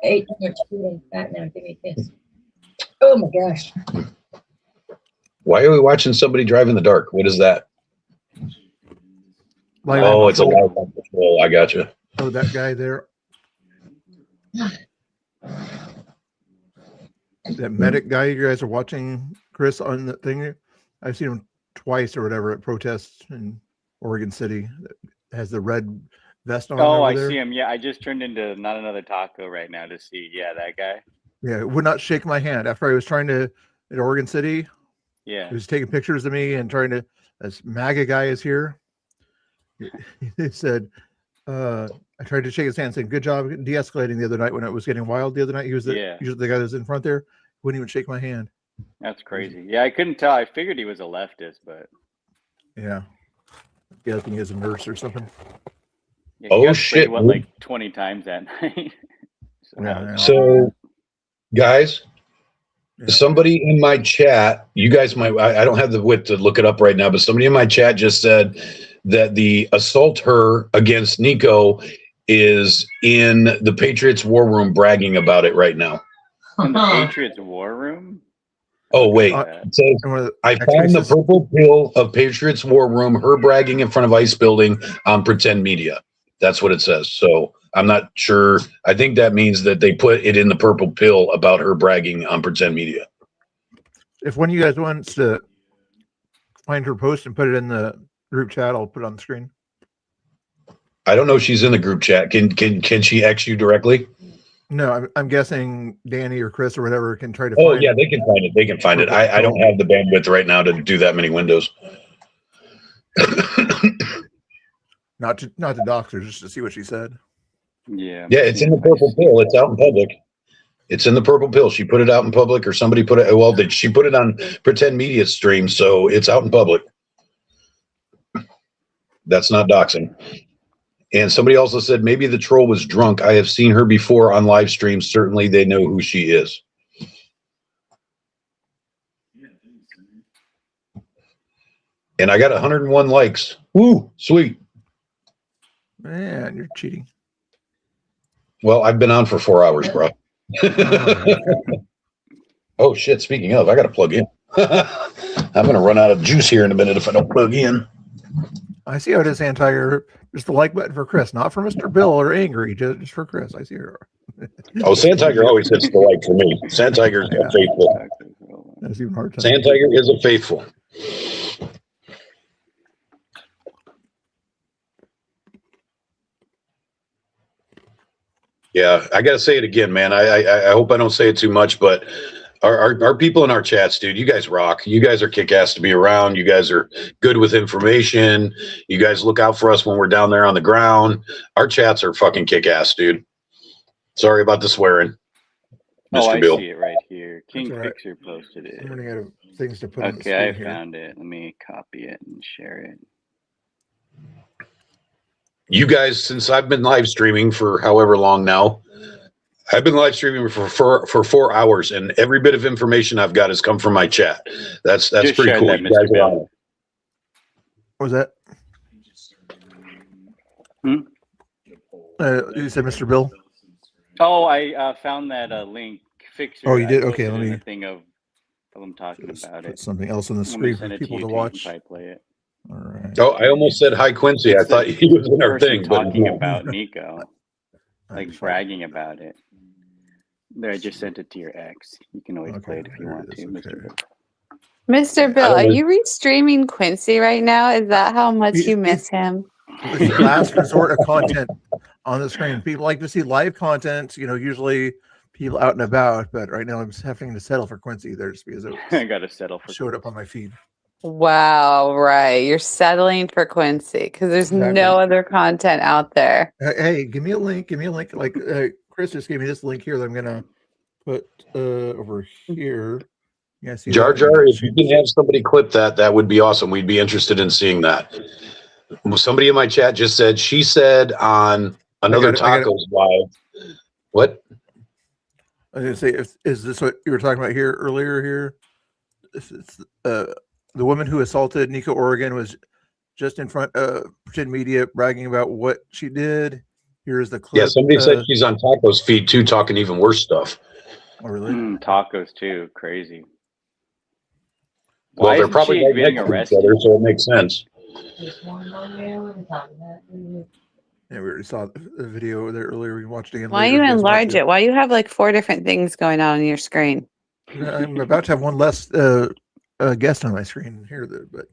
ate too much food and fat now. Give me a kiss. Oh my gosh. Why are we watching somebody drive in the dark? What is that? Live Oh, on it's a patrol. live on patrol. I got you. Oh, that guy there. That medic guy you guys are watching, Chris, on the thing. I've seen him twice or whatever at protests in Oregon City. Has the red vest on. Oh, over I there. see him. Yeah, I just turned into Not Another Taco right now to see. Yeah, that guy. Yeah, it would not shake my hand after I was trying to at Oregon City. Yeah. He was taking pictures of me and trying to. This MAGA guy is here. He said, I tried to shake his hand, saying, "Good job de-escalating the other night when it was getting wild." The other night, he was Yeah. usually the guy that was in front there. Wouldn't even shake my hand. That's crazy. Yeah, I couldn't tell. I figured he was a leftist, but Yeah, I think he has a nurse or something. yeah, he Oh, got shit, sprayed, what, dude. like 20 times that night. So that was- So, guys, Yeah. somebody in my chat, you guys might, I don't have the wit to look it up right now, but somebody in my chat just said that the assault her against Nico is in the Patriots war room bragging about it right now. in the Patriots war room. Oh, wait. Uh, It says, And one of the I found the X-Faces- purple pill of Patriots war room, her bragging in front of ICE building on pretend media. That's what it says. So I'm not sure. I think that means that they put it in the purple pill about her bragging on pretend media. If one of you guys wants to find her post and put it in the group chat, I'll put it on the screen. I don't know if she's in the group chat. Can she X you directly? No, I'm guessing Danny or Chris or whatever can try to Oh find. yeah, they can find it. They can find it. I don't have the bandwidth right now to do that many windows. Not to dox her, just to see what she said. yeah. Yeah, it's in the purple pill. It's out in public. It's in the purple pill. She put it out in public, or somebody put it. Well, she put it on pretend media stream, so it's out in public. That's not doxing. And somebody also said maybe the troll was drunk. I have seen her before on live streams. Certainly, they know who she is. And I got 101 likes. Woo, sweet. Man, you're cheating. Well, I've been on for 4 hours, bro. Oh shit! Speaking of, I got to plug in. I'm gonna run out of juice here in a minute if I don't plug in. I see how it is, Antiger. Just the like button for Chris, not for Mr. Bill or Angry, just for Chris. I see her. Oh, Sand Tiger always hits the like for me. Sand Tiger is a faithful. That's even hard time. Sand Tiger is a faithful. Yeah, I got to say it again, man. I hope I don't say it too much, but our people in our chats, dude, you guys rock. You guys are kick ass to be around. You guys are good with information. You guys look out for us when we're down there on the ground. Our chats are fucking kick ass, dude. Sorry about the swearing, Mr. Oh, I Bill. see it right here. King all right. Fixer posted it. I'm running out of things to put on the Okay, screen I here. found it. Let me copy it and share it. You guys, since I've been live streaming for however long now, I've been live streaming for 4 hours, and every bit of information I've got has come from my chat. That's Just pretty shared cool. that, You guys Mr. are on Bill. What was that? Hmm? You said Mr. Bill? Oh, I found that link. Fixer. Oh, you did? I Okay, posted let in me the thing of them talking just about put it. something else on the Let me screen send for it people you to too. You can watch. probably play it. All right. Oh, I almost said hi, Quincy. It's I thought the he was in our person thing, but talking no. about Nico, like Nice. bragging about it. There, I just sent it to your ex. You can always Okay, play it if you there want it to, is, Mr. okay. Bill. Mr. I Bill, don't are know. you restreaming Quincy right now? Is that how much you miss him? It's the last resort of content on the screen. People like to see live content, usually people out and about, but right now I'm just having to settle for Quincy there just because it I gotta settle for showed up on my feed. Wow, right. You're settling for Quincy because there's Exactly. no other content out there. Hey, give me a link. Give me a link. Like Chris just gave me this link here that I'm gonna put over here. Yeah, see Jar that? Jar, if you can have somebody clip that, that would be awesome. We'd be interested in seeing that. Somebody in my chat just said, she said on another I got it. Tacos live. What? I was gonna say, is this what you were talking about here earlier? Here, it's the woman who assaulted NicoOregon was just in front of pretend media bragging about what she did, Here's the clip. Yeah, somebody said she's on Taco's feed too, talking even worse stuff. Oh, really? Tacos too, crazy. Well, Why they're isn't probably she right getting next to each arrested? other, so it makes sense. Yeah, we already saw the video over there earlier. We can watch it again Why later. you if you guys want enlarge to. it? Why you have like 4 different things going on your screen? I'm about to have one less guest on my screen here, but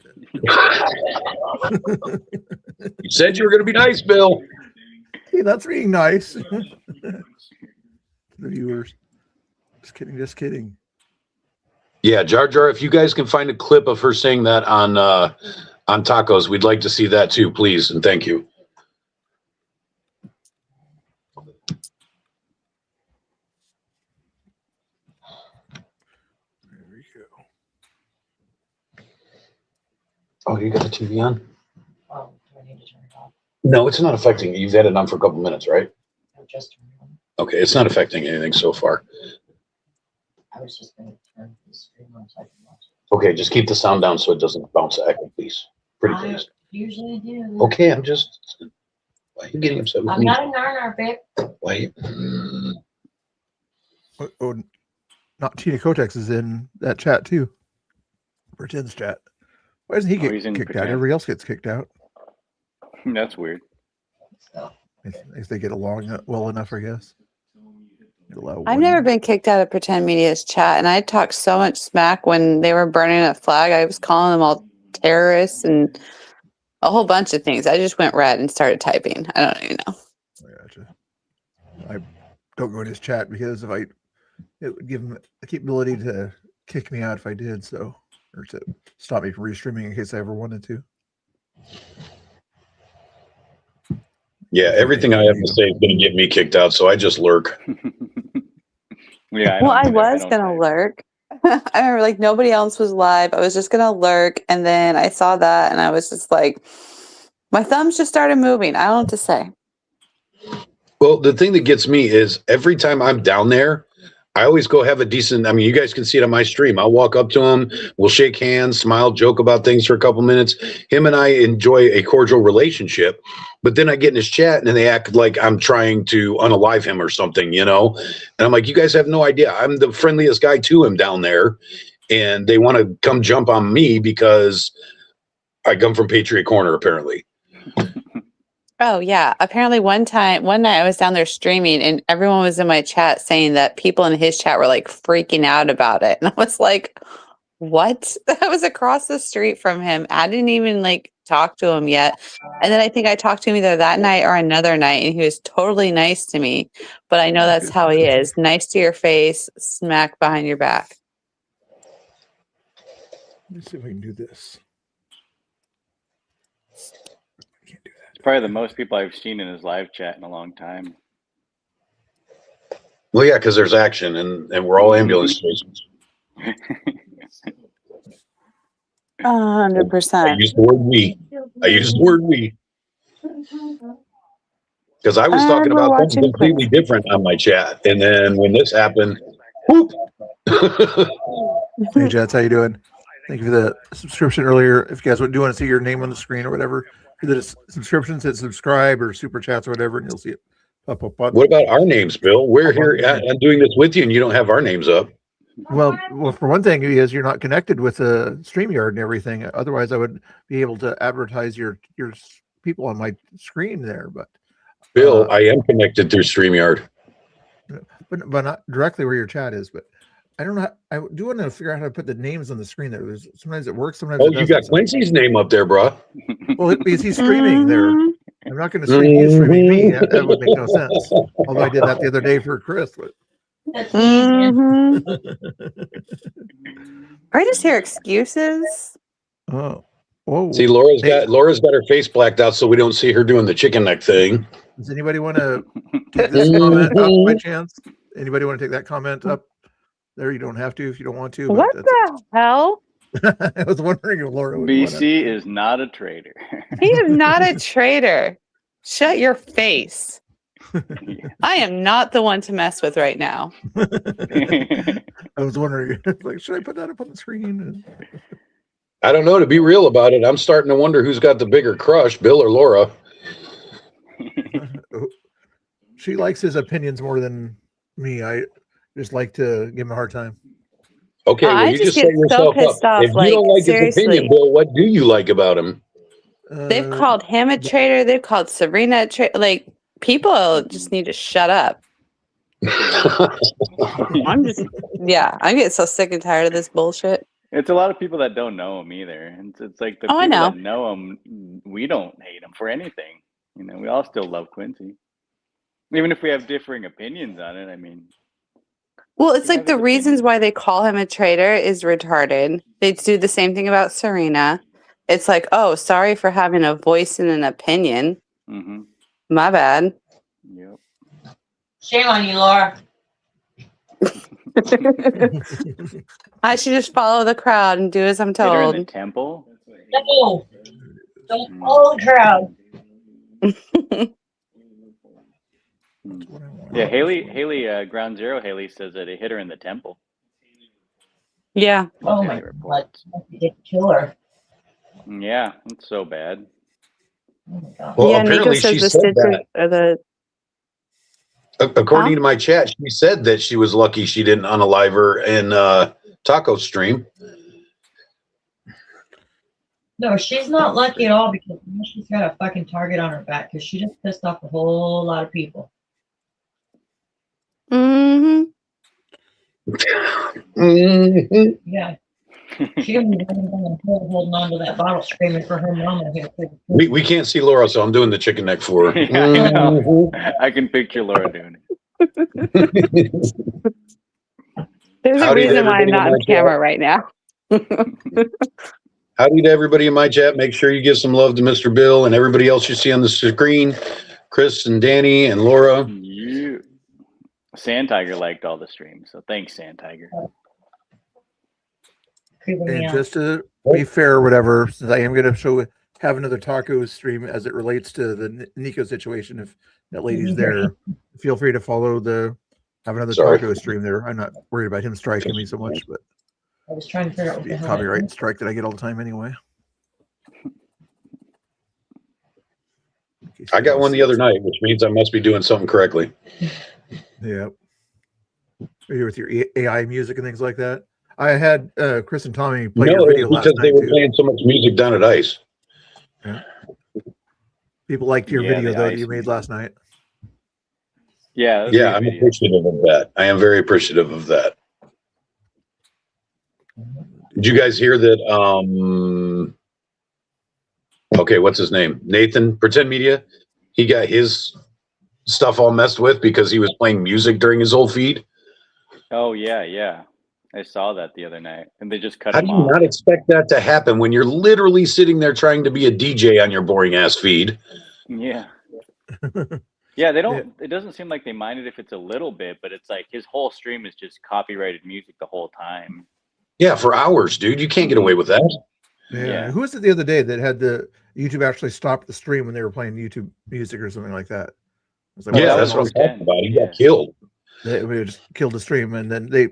You said you were going to be nice, Bill. hey, that's being nice. The viewers. Just kidding. Just kidding. Yeah, Jar Jar, if you guys can find a clip of her saying that on Tacos, we'd like to see that too, please, and thank you. There we go. Oh, you got the TV on? Oh, do I need to turn it off? No, it's not affecting. You've had it on for a couple minutes, right? I just turned it on. Okay, it's not affecting anything so far. I was just going to turn the stream on so I can watch it. Okay, just keep the sound down so it doesn't bounce echo, please. Pretty please. Usually do. Okay, I'm just. Why are you getting upset with I'm me? not a narnar, babe. Why? Oh, not Tina Kotex is in that chat too. Pretend's chat. Why doesn't he get he's in kicked out? Pretend. Everybody else gets kicked out. That's weird. If they get along well enough, I guess. I've never been kicked out of Pretend Media's chat, and I talked so much smack when they were burning a flag. I was calling them all terrorists and a whole bunch of things. I just went red and started typing. I don't even know. Gotcha. I don't go in his chat because it would give him the capability to kick me out if I did so, or to stop me from restreaming in case I ever wanted to. Yeah, everything I have to say is going to get me kicked out, so I just lurk. Yeah. I was gonna lurk. I remember like nobody else was live. I was just gonna lurk, and then I saw that, and I was just like, my thumbs just started moving. I don't know what to say. Well, the thing that gets me is every time I'm down there, I always go have a decent. I mean, you guys can see it on my stream. I'll walk up to him, we'll shake hands, smile, joke about things for a couple minutes. Him and I enjoy a cordial relationship, but then I get in his chat and they act like I'm trying to unalive him or something, you know? And I'm like, you guys have no idea. I'm the friendliest guy to him down there, and they want to come jump on me because I come from Patriot Corner, apparently. Oh yeah. Apparently one night I was down there streaming and everyone was in my chat saying that people in his chat were like freaking out about it. And I was like, what? I was across the street from him. I didn't even like talk to him yet. And then I think I talked to him either that night or another night and he was totally nice to me. But I know that's how he is. Nice to your face, smack behind your back. Let's see if we can do this. Probably the most people I've seen in his live chat in a long time. Well, yeah, because there's action and we're all ambulance stations. 100%. I use the word we. Because I was talking about something completely different on my chat. And then when this happened, whoop. Hey, Jets, how you doing? Thank you for the subscription earlier. If you guys do want to see your name on the screen or whatever, if you did a subscription, hit subscribe or super chats or whatever, and you'll see it pop up. What about our names, Bill? We're here. I'm doing this with you, and you don't have our names up. Well, for one thing, is you're not connected with the StreamYard and everything. Otherwise, I would be able to advertise your people on my screen there. But Bill, I am connected through StreamYard, but not directly where your chat is. But I don't know. I do want to figure out how to put the names on the screen there. Sometimes it works. Sometimes it doesn't. You got Quincy's name up there, bro. Well, because he's streaming there. I'm not going to stream you streaming me. That would make no sense. Although I did that the other day for Chris. But. I just hear excuses. Oh, whoa! See, Laura's got her face blacked out, so we don't see her doing the chicken neck thing. Does anybody want to take this comment up by chance? Anybody want to take that comment up? There, you don't have to if you don't want to. What the hell? I was wondering if Laura would. BC is not a traitor. He is not a traitor. Shut your face. I am not the one to mess with right now. I was wondering, like, should I put that up on the screen? I don't know. To be real about it, I'm starting to wonder who's got the bigger crush, Bill or Laura. She likes his opinions more than me. I just like to give him a hard time. Okay, well, I you just just get set so yourself up. pissed off. If you Like, don't like his opinion, seriously. Bill, what do you like about him? They've called him a traitor. They've called Serena a traitor. Like, people just need to shut up. I'm getting so sick and tired of this bullshit. It's a lot of people that don't know him either. It's like the Oh, I people know. that know him, we don't hate him for anything. You know, we all still love Quincy. Even if we have differing opinions on it, I mean. Well, it's He like has the his reasons opinion. why they call him a traitor is retarded. They do the same thing about Serena. It's like, oh, sorry for having a voice and an opinion. Mm-hmm. My bad. Yep. Shame on you, Laura. I should just follow the crowd and do as I'm Hit her in the told. temple. No. Don't follow the crowd. Yeah, Haley, Ground Zero Haley says that it hit her in the temple. Yeah. Oh Haley my reports. God. You did kill her. Yeah, it's so bad. Oh my God. Well, Yeah, Nico apparently says she the said stitches that. are the. According Huh? to my chat, she said that she was lucky she didn't unalive her in Taco stream. No, she's not lucky at all because now she's got a fucking target on her back because she just pissed off a whole lot of people. Mm-hmm. Mhm. Yeah. She gonna be running down the hill holding on to that bottle screaming for her mama here. We can't see Laura, so I'm doing the chicken neck for her. Yeah, I know. Mhm. I can picture Laura doing it. There's a Howdy to reason why I'm everybody in not my on camera right now. Howdy to everybody in my chat. Make sure you give some love to Mr. Bill and everybody else you see on the screen. Chris and Danny and Laura. You. Sand Tiger liked all the streams, so thanks, Sand Tiger. And just to be fair or whatever, since I am going to have another taco stream as it relates to the Nico situation, if that lady's there, feel free to have another taco stream there. I'm not worried about him striking me so much, but I was trying to figure out what be the a hell copyright strike that I get all the time anyway. I got one the other night, which means I must be doing something correctly. Yeah. Are you with your AI music and things like that? I had Chris and Tommy play No, your it video was last because they night were too. playing so much music down at ICE. Yeah. People liked your Yeah, video the though that ice you made music. last night. Yeah, it was a Yeah, good I'm video. appreciative of that. I am very appreciative of that. Did you guys hear that? Okay, what's his name? Nathan, Pretend Media. He got his stuff all messed with because he was playing music during his whole feed. Oh yeah, yeah. I saw that the other night, and they just cut How him do you off. not expect that to happen when you're literally sitting there trying to be a DJ on your boring ass feed? Yeah. Yeah, they don't. It doesn't seem like they mind it if it's a little bit, but it's like his whole stream is just copyrighted music the whole time. Yeah, for hours, dude. You can't get away with that. Yeah. Who was it the other day that had the YouTube actually stopped the stream when they were playing YouTube music or something like that? I was like, Yeah, that's what I'm talking about. He got killed. They just killed the stream, and then the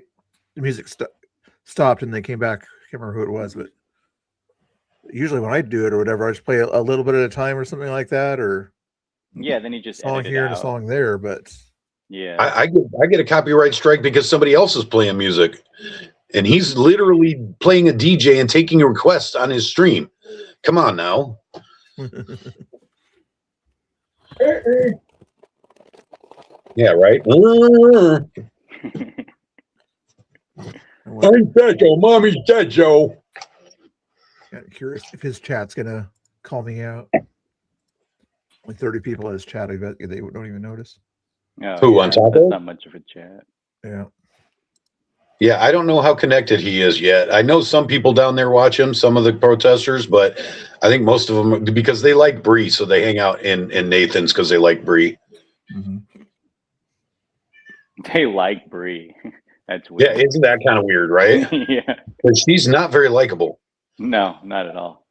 music stopped, and they came back. I can't remember who it was, but usually when I do it or whatever, I just play a little bit at a time or something like that, or Yeah, then he just a song edited here out. and a song there. But yeah, I get a copyright strike because somebody else is playing music, and he's literally playing a DJ and taking requests on his stream. Come on now. Yeah, right. I'm dead, Joe. Mommy's dead, Joe. I'm curious if his chat's gonna call me out. Only 30 people in his chat. I bet they don't even notice. Oh, Who, yeah, on Taco? That's not much of a chat. Yeah. Yeah, I don't know how connected he is yet. I know some people down there watch him, some of the protesters, but I think most of them, because they like Bree, so they hang out in Nathan's because they like Bree. Mm-hmm. They like Bree. That's Yeah, weird. isn't that kind of weird, right? Yeah. Because she's not very likable. No, not at all.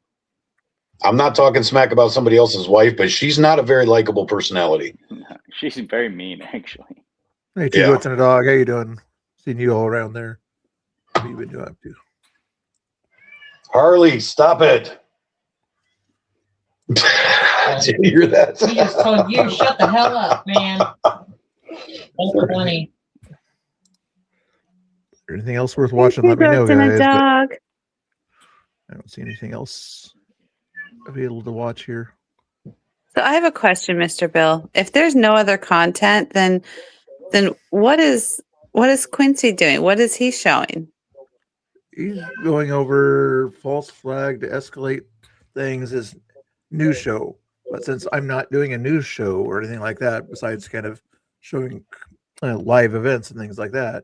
I'm not talking smack about somebody else's wife, but she's not a very likable personality. No, she's very mean, actually. Hey, two goats and a dog. How you doing? Seen you all around there. What have you been doing up to? Harley, stop it. Did you hear that? He just told you, shut the hell up, man. 20. Anything else worth watching? He Let me know, roasting a guys. But dog. I don't see anything else available to watch here. So I have a question, Mr. Bill. If there's no other content, then what is Quincy doing? What is he showing? He's going over false flag to escalate things as news show. But since I'm not doing a news show or anything like that, besides kind of showing live events and things like that,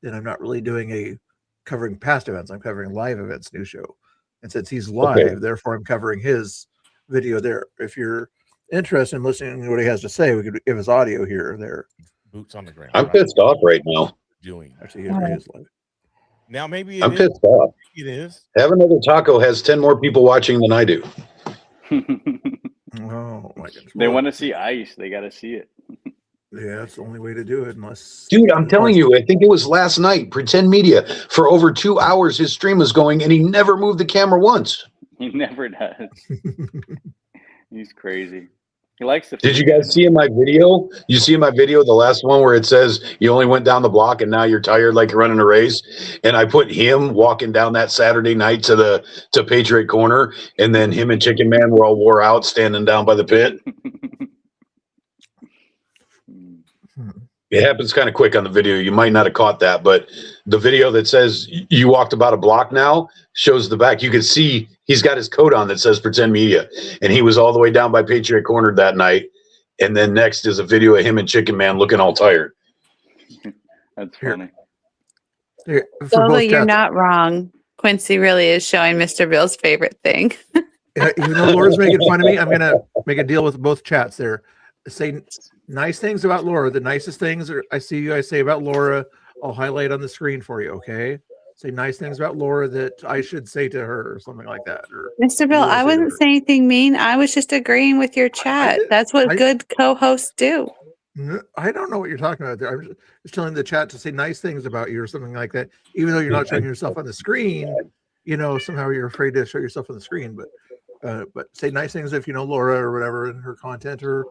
then I'm not really doing a covering past events. I'm covering live events news show. And since he's live, therefore I'm covering his video there. If you're interested in listening to what he has to say, we could give his audio here or there. Boots on the ground. I'm pissed off right now. Actually, here is live. Now maybe I'm pissed off. It is. Have Another Taco has 10 more people watching than I do. Oh my goodness. They want to see ice. They got to see it. Yeah, that's the only way to do it, unless. Dude, I'm telling you, I think it was last night. Pretend Media for over 2 hours. His stream was going, and he never moved the camera once. He never does. He's crazy. He likes to. Did you guys see in my video? You see in my video the last one where it says you only went down the block and now you're tired like you're running a race? And I put him walking down that Saturday night to Patriot Corner, and then him and Chicken Man were all wore out standing down by the pit. It happens kind of quick on the video. You might not have caught that, but the video that says you walked about a block now shows the back. You can see he's got his coat on that says Pretend Media, and he was all the way down by Patriot Corner that night. And then next is a video of him and Chicken Man looking all tired. That's funny. Here, Although you're not wrong. Quincy really is showing Mr. Bill's favorite thing. Even though Laura's making fun of me, I'm going to make a deal with both chats there. Say nice things about Laura. The nicest things I see you guys say about Laura, I'll highlight on the screen for you, okay? Say nice things about Laura that I should say to her or something like that. Or Mr. Bill, I wasn't saying anything mean. I was just agreeing with your chat. That's what good co-hosts do. I don't know what you're talking about there. I'm just telling the chat to say nice things about you or something like that, even though you're not showing yourself on the screen. You know, somehow you're afraid to show yourself on the screen, but say nice things if you know Laura or whatever and her content or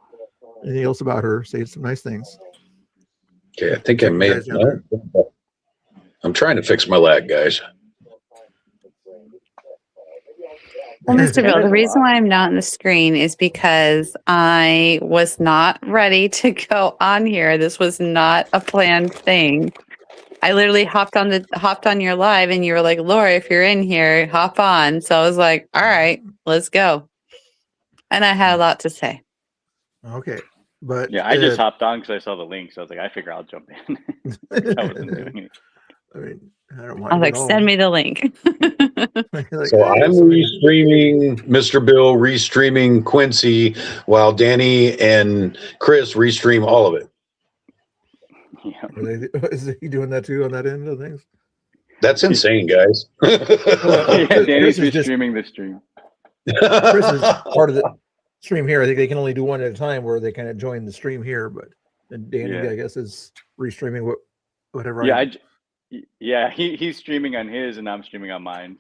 anything else about her. Say some nice things. Okay, I think I may have. I'm trying to fix my lag, guys. Well, Mr. Bill, the reason why I'm not on the screen is because I was not ready to go on here. This was not a planned thing. I literally hopped on your live and you were like, Laura, if you're in here, hop on. So I was like, all right, let's go. And I had a lot to say. Okay. But yeah, I just hopped on because I saw the link. So I was like, I figure I'll jump in. I wasn't doing it. I mean, I don't I was like, send me the link. So I'm restreaming Mr. Bill, restreaming Quincy, while Danny and Chris restream all of it. Yeah. Is he doing that too on that end of things? That's insane, guys. Yeah, Danny's Chris is restreaming the stream. Chris is part of the stream here. I think they can only do one at a time where they kind of join the stream here, but then Danny, I guess, is restreaming whatever. Yeah, yeah, he's streaming on his and I'm streaming on mine.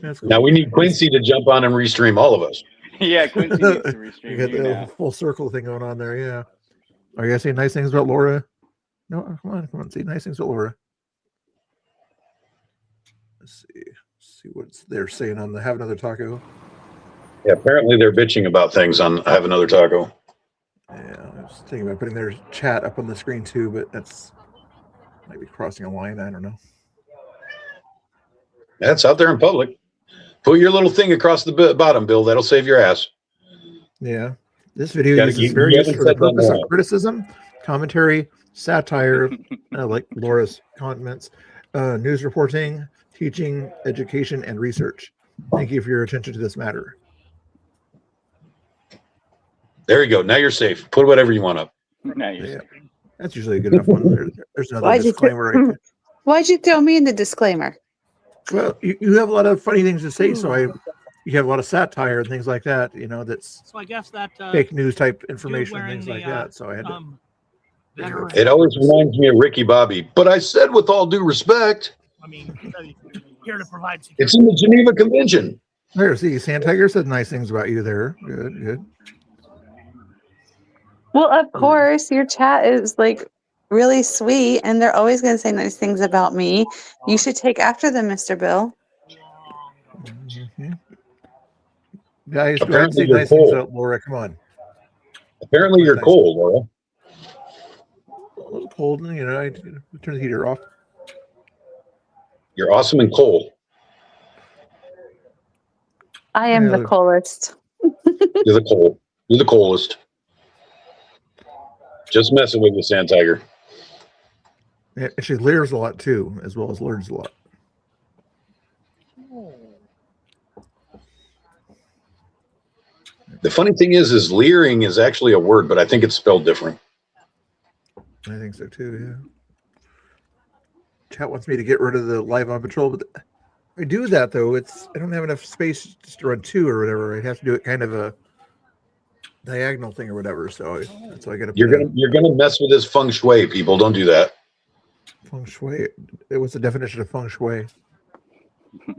That's cool. Now we need Quincy to jump on and restream all of us. Yeah, Quincy needs to restream You got you the now. full circle thing going on there. Yeah. Are you guys saying nice things about Laura? No, come on, say nice things about Laura. Let's see what they're saying on the Have Another Taco. Yeah, apparently they're bitching about things on Have Another Taco. Yeah, I was thinking about putting their chat up on the screen too, but that's might be crossing a line. I don't know. That's out there in public. Put your little thing across the bottom, Bill. That'll save your ass. Yeah, this video uses various for the purpose of criticism, commentary, satire, like Laura's comments, news reporting, teaching, education, and research. Thank you for your attention to this matter. There you go. Now you're safe. Put whatever you want up. Now you're safe. That's usually a good enough one. There's another disclaimer. Why'd you throw me in the disclaimer? Well, you have a lot of funny things to say, so you have a lot of satire and things like that. You know, that's so I guess that fake news type information and things like that. So I had to. It always reminds me of Ricky Bobby. But I said, with all due respect, I mean, here to provide security. it's in the Geneva Convention. There, see, Sand Tiger said nice things about you there. Good, good. Well, of course, your chat is like really sweet, and they're always going to say nice things about me. You should take after them, Mr. Bill. Mm-hmm. Guys, go ahead and Apparently say you're nice things cold. about Laura. Come on. Apparently you're Nice. cold, Laura. A little cold, you know. I turn the heater off. You're awesome and cold. I am the Yeah. coolest. You're the cold. You're the coldest. Just messing with you, Sand Tiger. Yeah, she leers a lot too, as well as learns a lot. The funny thing is leering is actually a word, but I think it's spelled different. I think so too. Yeah. Chat wants me to get rid of the live on patrol, but I do that though. I don't have enough space just to run 2 or whatever. I have to do it kind of a diagonal thing or whatever. So that's why I got to. You're gonna mess with this feng shui, people. Don't do that. Feng shui. What's the definition of feng shui?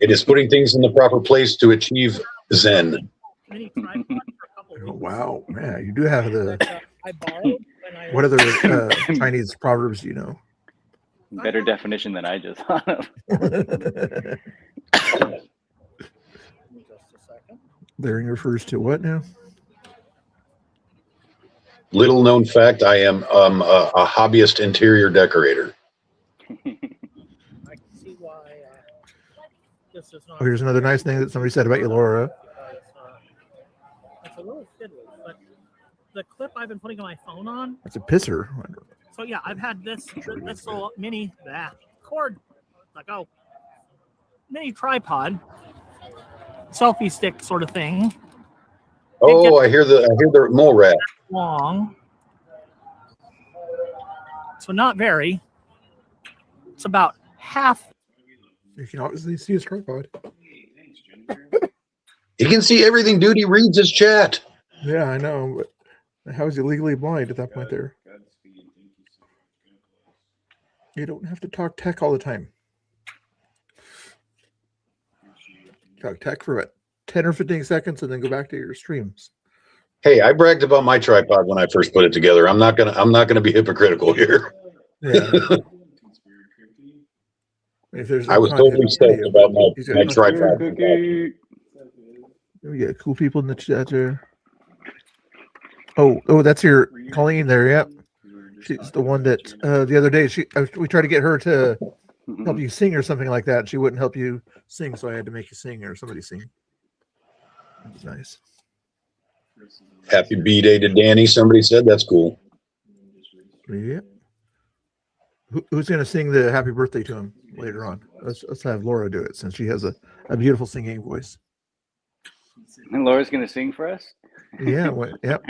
It is putting things in the proper place to achieve Zen. Oh, wow, man, you do have the. I borrowed when I What other Chinese proverbs do you know? Better definition than I just thought of. Leering refers to what now? Little known fact: I am a hobbyist interior decorator. I can see why this is not. Oh, here's another nice thing that somebody said about you, Laura. It's a little fiddly, but the clip I've been putting my phone on. That's a pisser. So yeah, I've had this little mini cord, like mini tripod, selfie stick sort of thing. Oh, I hear the mole rat. Long. So not very. It's about half. You can obviously see his tripod. He can see everything, dude. He reads his chat. Yeah, I know, but how is he legally blind at that point there? You don't have to talk tech all the time. Talk tech for about 10 or 15 seconds and then go back to your streams. Hey, I bragged about my tripod when I first put it together. I'm not gonna be hypocritical here. Yeah. If there's I was totally stoked about my tripod. We got cool people in the chat there. Oh, that's your Colleen there. Yep. She's the one that the other day we tried to get her to help you sing or something like that. She wouldn't help you sing, so I had to make you sing or somebody sing. That was nice. Happy B-Day to Danny. Somebody said that's cool. Yeah. Who's going to sing the happy birthday to him later on? Let's have Laura do it since she has a beautiful singing voice. And Laura's gonna sing for us. Yeah. Yep.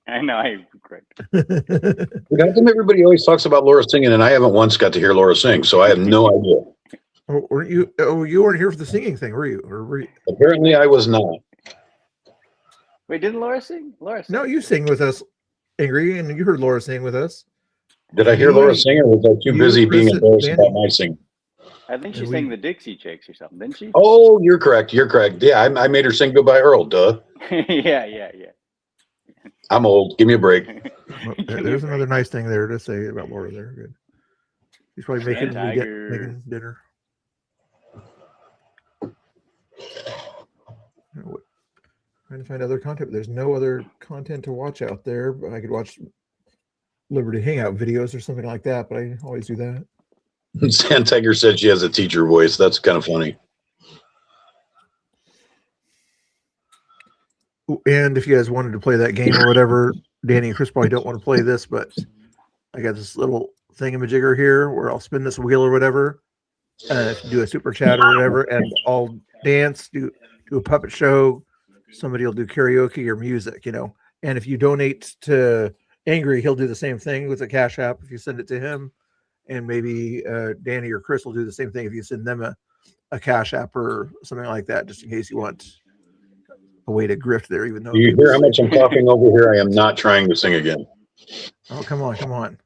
I know. I correct. How come everybody always talks about Laura singing, and I haven't once got to hear Laura sing, so I have no idea. Oh, weren't you? Oh, you weren't here for the singing thing, were you? Or were you? Apparently, I was not. Wait, didn't Laura sing? Laura sang. No, you sing with us, Ingrid, and you heard Laura sing with us. Did I hear Laura sing, or was I too busy being embarrassed about my singing? I think she sang the Dixie Chicks or something, didn't she? Oh, you're correct. You're correct. Yeah, I made her sing Goodbye Earl. Duh. yeah. I'm old. Give me a break. Well, there's another nice thing there to say about Laura there. Good. She's probably making dinner. Trying to find other content, but there's no other content to watch out there. But I could watch Liberty Hangout videos or something like that, but I always do that. Sand Tiger said she has a teacher voice. That's kind of funny. And if you guys wanted to play that game or whatever, Danny and Chris probably don't want to play this, but I got this little thingamajigger here where I'll spin this wheel or whatever, do a super chat or whatever, and I'll dance, do a puppet show. Somebody will do karaoke or music, And if you donate to Angry, he'll do the same thing with a Cash App if you send it to him. And maybe Danny or Chris will do the same thing if you send them a Cash App or something like that, just in case you want a way to grift there. Even though Do you hear how much I'm coughing over here? I am not trying to sing again. Oh, come on.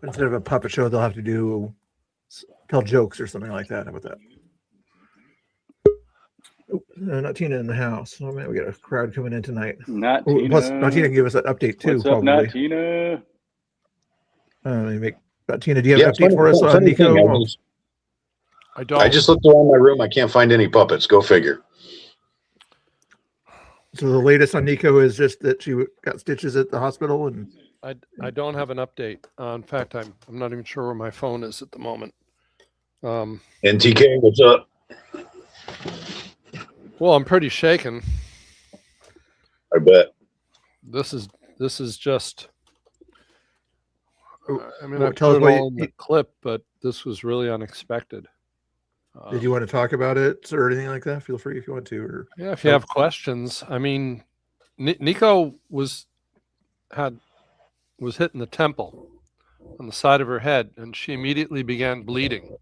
Instead of a puppet show, they'll have to tell jokes or something like that. How about that? Not Tina in the house. Oh man, we got a crowd coming in tonight. Not Oh, plus, Tina. Tina can give us an update too, What's up, probably. not Tina? Let me make. Tina, do you have Yeah, an update for us on funny thing, Nico? I don't. I just looked around my room. I can't find any puppets. Go figure. So the latest on Nico is just that she got stitches at the hospital, and I don't have an update. In fact, I'm not even sure where my phone is at the moment. NTK, what's up? Well, I'm pretty shaken. I bet. This is just. I mean, well, I tell us put it what all in the clip, but this was really unexpected. Did you want to talk about it or anything like that? Feel free if you want to. Or yeah, if you have questions. I mean, Nico was hit in the temple on the side of her head, and she immediately began bleeding,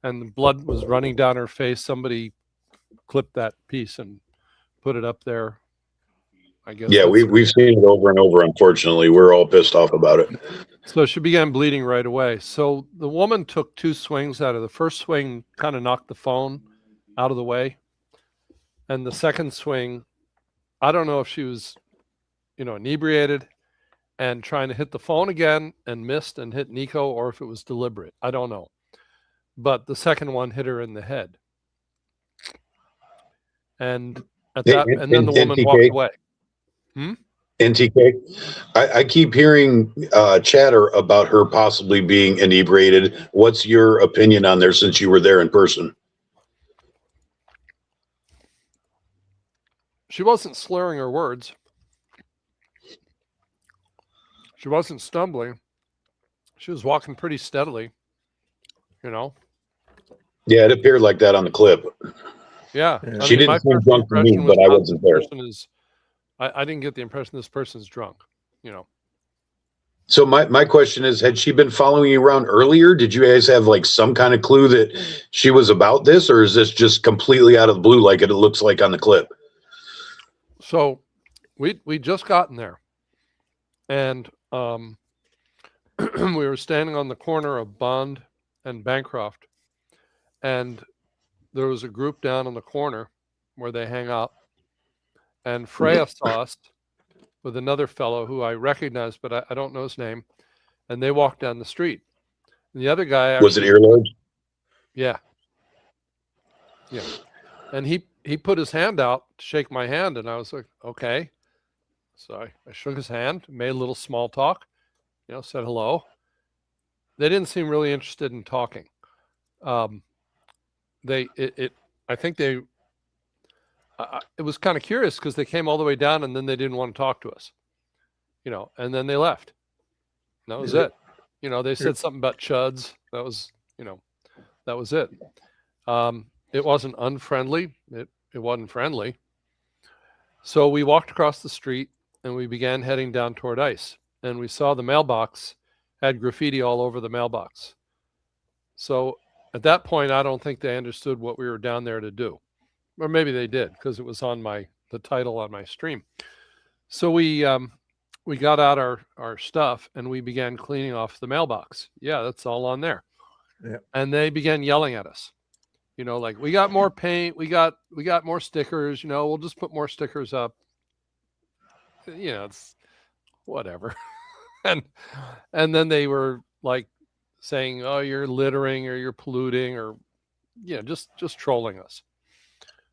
and the blood was running down her face. Somebody clipped that piece and put it up there. I guess. Yeah, we've seen it over and over. Unfortunately, we're all pissed off about it. So she began bleeding right away. So the woman took 2 swings out of the first swing, kind of knocked the phone out of the way. And the second swing, I don't know if she was, inebriated and trying to hit the phone again and missed and hit Nico, or if it was deliberate. I don't know. But the second one hit her in the head. And at that, and then the woman walked away. NTK, I keep hearing chatter about her possibly being inebriated. What's your opinion on there since you were there in person? She wasn't slurring her words. She wasn't stumbling. She was walking pretty steadily, Yeah, it appeared like that on the clip. Yeah. She didn't seem drunk to me, but I wasn't there. I didn't get the impression this person's drunk, So my question is, had she been following you around earlier? Did you guys have like some kind of clue that she was about this, or is this just completely out of the blue like it looks like on the clip? So we just gotten there, and we were standing on the corner of Bond and Bancroft, and there was a group down in the corner where they hang out, and Freya saw us with another fellow who I recognized, but I don't know his name, and they walked down the street. And the other guy was it Earlobes? Yeah. And he put his hand out to shake my hand, and I was like, okay. So I shook his hand, made a little small talk, said hello. They didn't seem really interested in talking. I think it was kind of curious because they came all the way down and then they didn't want to talk to us, and then they left. And that was it. They said something about chuds. That was, that was it. It wasn't unfriendly. It wasn't friendly. So we walked across the street and we began heading down toward ICE, and we saw the mailbox had graffiti all over the mailbox. So at that point, I don't think they understood what we were down there to do. Or maybe they did, because it was on the title on my stream. So we got out our stuff and we began cleaning off the mailbox. Yeah, that's all on there. Yeah. And they began yelling at us. Like, we got more paint, we got more stickers, we'll just put more stickers up. It's whatever. and then they were like saying, oh, you're littering or you're polluting, or just trolling us.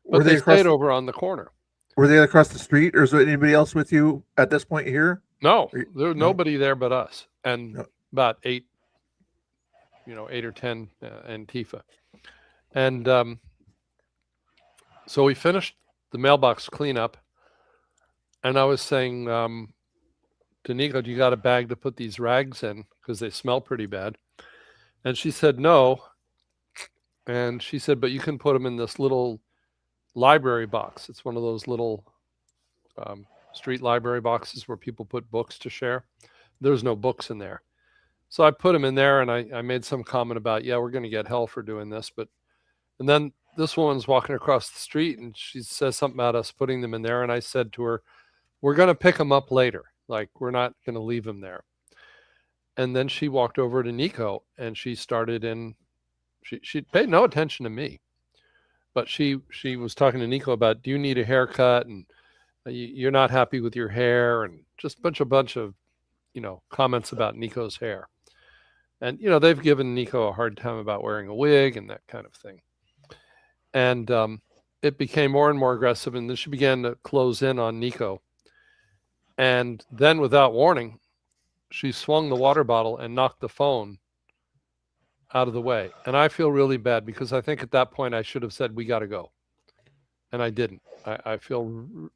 But they stayed over on the corner. Were they across the street, or is there anybody else with you at this point here? No, there was nobody there but us, and about 8 or 10 Antifa. And so we finished the mailbox cleanup, and I was saying to Nico, do you got a bag to put these rags in? Because they smell pretty bad. And she said, no. And she said, but you can put them in this little library box. It's one of those little street library boxes where people put books to share. There's no books in there. So I put them in there, and I made some comment about, yeah, we're going to get hell for doing this. And then this woman's walking across the street, and she says something about us putting them in there. And I said to her, we're going to pick them up later. Like, we're not going to leave them there. And then she walked over to Nico, and she started she paid no attention to me. but she was talking to Nico about, do you need a haircut, and you're not happy with your hair, and just a bunch of comments about Nico's hair. And they've given Nico a hard time about wearing a wig and that kind of thing. And it became more and more aggressive, and then she began to close in on Nico. And then, without warning, she swung the water bottle and knocked the phone out of the way. And I feel really bad, because I think at that point I should have said, we got to go. And I didn't. You'll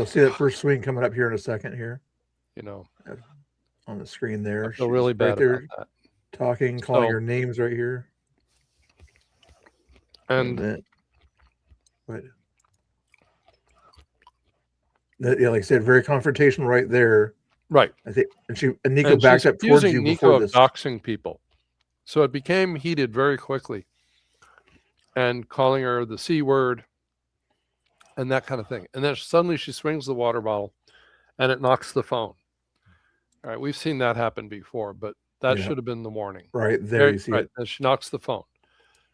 see that first swing coming up here in a second here. On the screen there. I feel really bad about that. Talking, calling your names right here. And yeah, like I said, very confrontational right there. Right. I think, and Nico backed up towards you Nico before this. doxing people. So it became heated very quickly, and calling her the C word and that kind of thing. And then suddenly she swings the water bottle and it knocks the phone. All right. We've seen that happen before, but that should have been the warning. Right there. You see it. And she knocks the phone.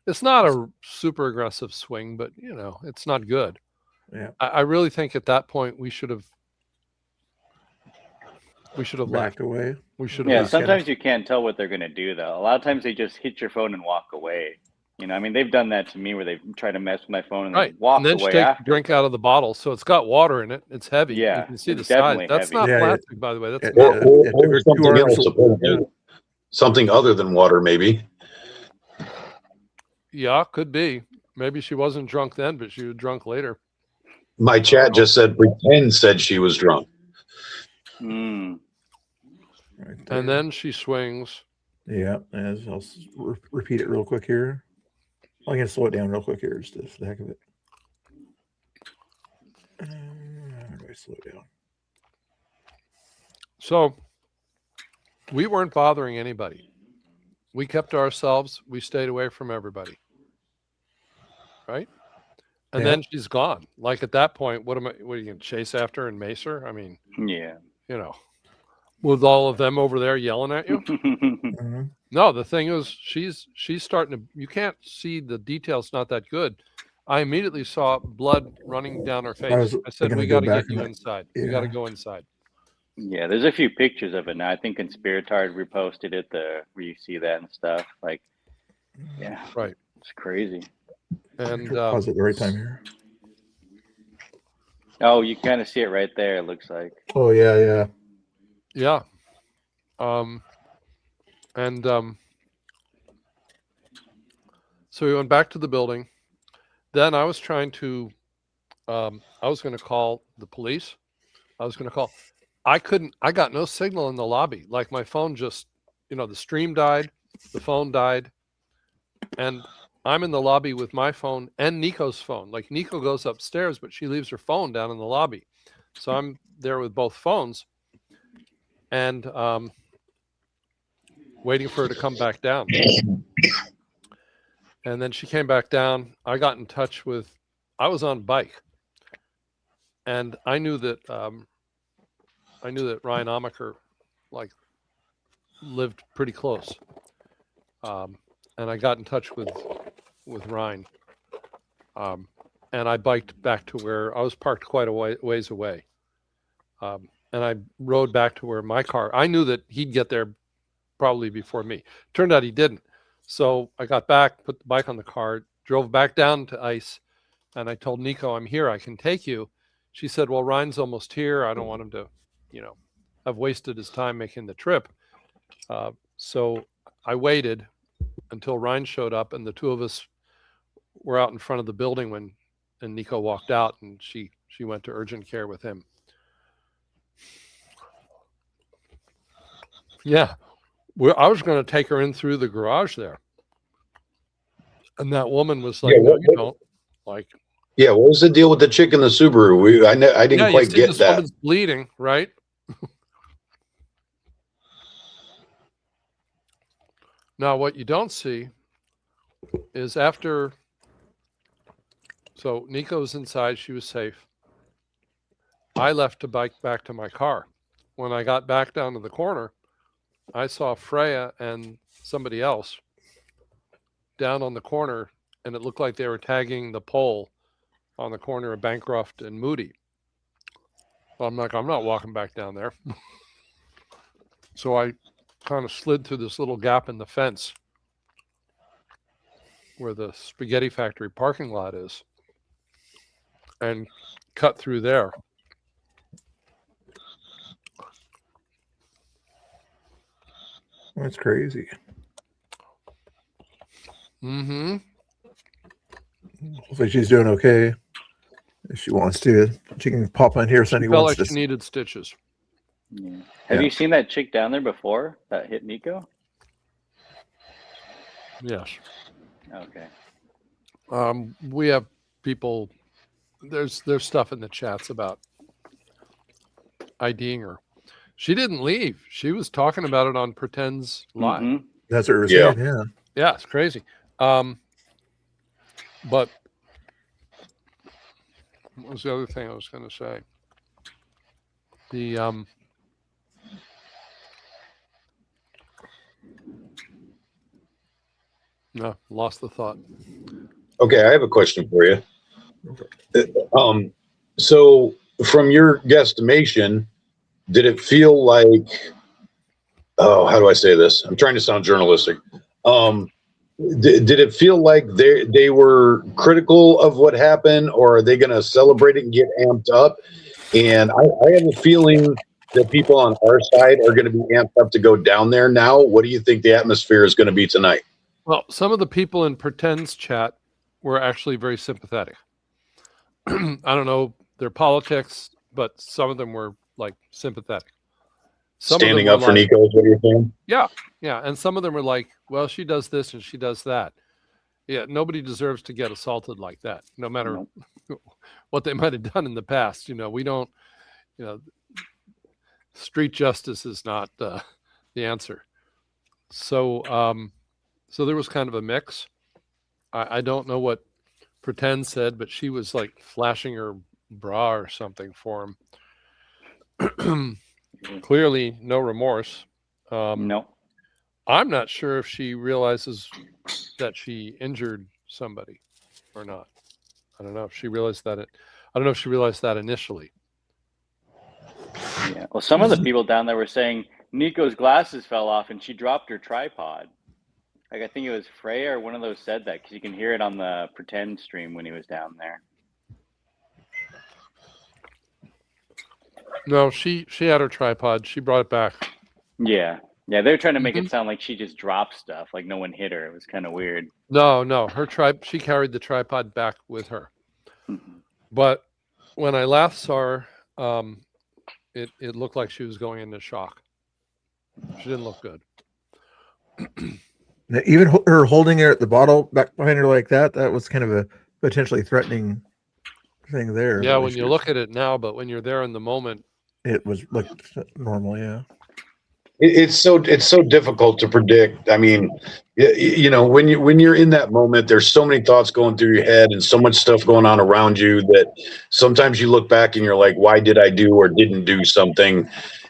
It's not a super aggressive swing, but it's not good. Yeah. I really think at that point we should have backed away. We should have. Yeah, sometimes you can't tell what they're going to do, though. A lot of times they just hit your phone and walk away. I mean, they've done that to me where they try to mess with my phone and they walk and then away she takes after. a drink out of the bottle, so it's got water in it. It's heavy. Yeah, you can see the it's size. definitely That's heavy. not plastic, by the way. That's Or something else, apparently. Something other than water, maybe. Yeah, could be. Maybe she wasn't drunk then, but she was drunk later. My chat just said pretend said she was drunk. Mm. Right and then she swings. Yeah, as I'll repeat it real quick here. I'm going to slow it down real quick here, just for the heck of it. How do I slow it down? So we weren't bothering anybody. We kept to ourselves. We stayed away from everybody. Right? And then she's gone. Like at that point, what are you going to chase after her and mace her? I mean, yeah. With all of them over there yelling at you. Mm-hmm. No, the thing is, she's starting to. You can't see the details; not that good. I immediately saw blood running down her face. I said, "We got to get you inside. We got to go inside." Yeah, there's a few pictures of it now. I think Conspiratard reposted it, where you see that and stuff. Like, yeah, right. It's crazy. And pause at the right time here. Oh, you kind of see it right there. It looks like. Oh yeah. Yeah. So we went back to the building. Then I was trying to, I was going to call the police. I got no signal in the lobby. Like my phone just, the stream died, the phone died. And I'm in the lobby with my phone and Nico's phone. Like Nico goes upstairs, but she leaves her phone down in the lobby. So I'm there with both phones. And waiting for her to come back down. And then she came back down. I got in touch with, I was on a bike. And I knew that Ryan Amaker lived pretty close. And I got in touch with Ryan. And I biked back to where I was parked quite a ways away. And I rode back to where my car, I knew that he'd get there probably before me. Turned out he didn't. So I got back, put the bike on the car, drove back down to ICE, and I told Nico, I'm here, I can take you. She said, well, Ryan's almost here. I don't want him to, have wasted his time making the trip. So I waited until Ryan showed up, and the two of us were out in front of the building and Nico walked out, and she went to urgent care with him. Yeah. I was going to take her in through the garage there. And that woman was like, no, you don't. Like, yeah, what was the deal with the chick in the Subaru? I didn't quite get this that. Woman's bleeding, right? Now, what you don't see is after. So Nico's inside. She was safe. I left to bike back to my car. When I got back down to the corner, I saw Freya and somebody else down on the corner, and it looked like they were tagging the pole on the corner of Bancroft and Moody. Well, I'm like, I'm not walking back down there. So I kind of slid through this little gap in the fence where the spaghetti factory parking lot is and cut through there. That's crazy. Mm-hmm. Hopefully she's doing okay. If she wants to, she can pop on here if She Sunny felt wants like to. she needed stitches. Yeah. Have you seen that chick down there before that hit Nico? Yes. Okay. We have people. There's stuff in the chats about IDing her. She didn't leave. She was talking about it on Pretend's live. Mm-hmm. That's what we're saying. Yeah. Yeah, it's crazy. But what was the other thing I was going to say? The no, lost the thought. Okay, I have a question for you. So from your guesstimation, did it feel like, oh, how do I say this? I'm trying to sound journalistic. Did it feel like they were critical of what happened, or are they going to celebrate it and get amped up? And I have a feeling that people on our side are going to be amped up to go down there now. What do you think the atmosphere is going to be tonight? Well, some of the people in Pretend's chat were actually very sympathetic. I don't know their politics, but some of them were like sympathetic. Some Standing of up them for like, Nico is what you're saying? Yeah, yeah. And some of them were like, well, she does this and she does that. Yeah, nobody deserves to get assaulted like that, no matter what they might have done in the past. You know, we don't, you know, street justice is not the answer. So, so there was kind of a mix. I don't know what Pretend said, but she was like flashing her bra or something for him. Clearly, no remorse. No. I'm not sure if she realizes that she injured somebody or not. I don't know if she realized that. I don't know if she realized that initially. Yeah. Well, some of the people down there were saying Nico's glasses fell off and she dropped her tripod. Like, I think it was Freya or one of those said that, because you can hear it on the Pretend stream when he was down there. No, she had her tripod. She brought it back. Yeah. Yeah, they were trying to make it sound like she just dropped stuff, like no one hit her. It was kind of weird. No, she carried the tripod back with her. But when I last saw her, it looked like she was going into shock. She didn't look good. Now, even her holding her at the bottle back behind her like that was kind of a potentially threatening thing there. Yeah, when you look at it now, but when you're there in the moment, it was like normal. Yeah. It's so difficult to predict. I mean, you know, when you're in that moment, there's so many thoughts going through your head and so much stuff going on around you that sometimes you look back and you're like, why did I do or didn't do something?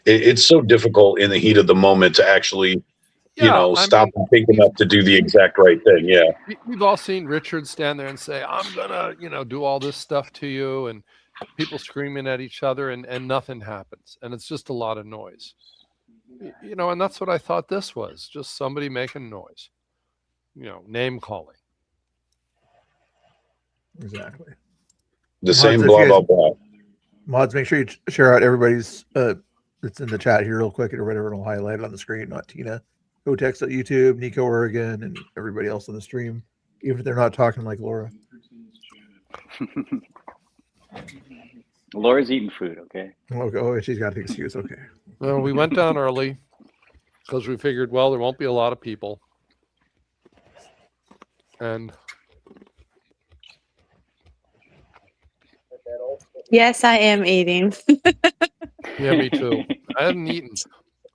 It's so difficult in the heat of the moment to actually, stop and think enough to do the exact right thing. Yeah. We've all seen Richard stand there and say, I'm gonna, do all this stuff to you, and people screaming at each other, and nothing happens. And it's just a lot of noise. And that's what I thought this was, just somebody making noise, name calling. Exactly. The same blah, blah, blah. Mods, make sure you share out everybody's that's in the chat here real quick or whatever, and I'll highlight it on the screen, not Tina. Go text at YouTube, NicoOregon, and everybody else on the stream, even if they're not talking like Laura. Laura's eating food, okay? Okay. Oh, she's got the excuse. Okay. Well, we went down early because we figured, well, there won't be a lot of people. And yes, I am eating. yeah, me too. I hadn't eaten.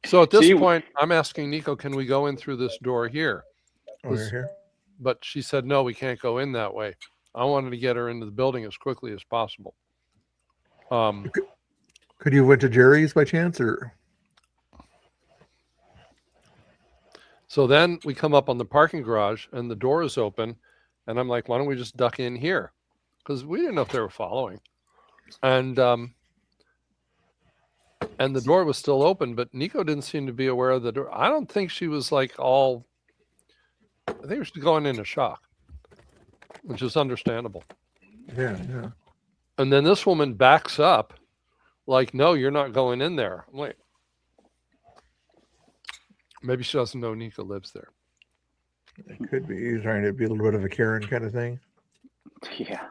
So at this point, I'm asking Nico, can we go in through this door here? Oh, you're here? But she said, no, we can't go in that way. I wanted to get her into the building as quickly as possible. Could you have went to Jerry's by chance, or? So then we come up on the parking garage and the door is open. And I'm like, why don't we just duck in here? Because we didn't know if they were following. And the door was still open, but Nico didn't seem to be aware of the door. I don't think she was like all, I think she was going into shock, which is understandable. Yeah, yeah. And then this woman backs up like, no, you're not going in there. I'm like, maybe she doesn't know Nico lives there. It could be. He's trying to be a little bit of a Karen kind of thing. Yeah.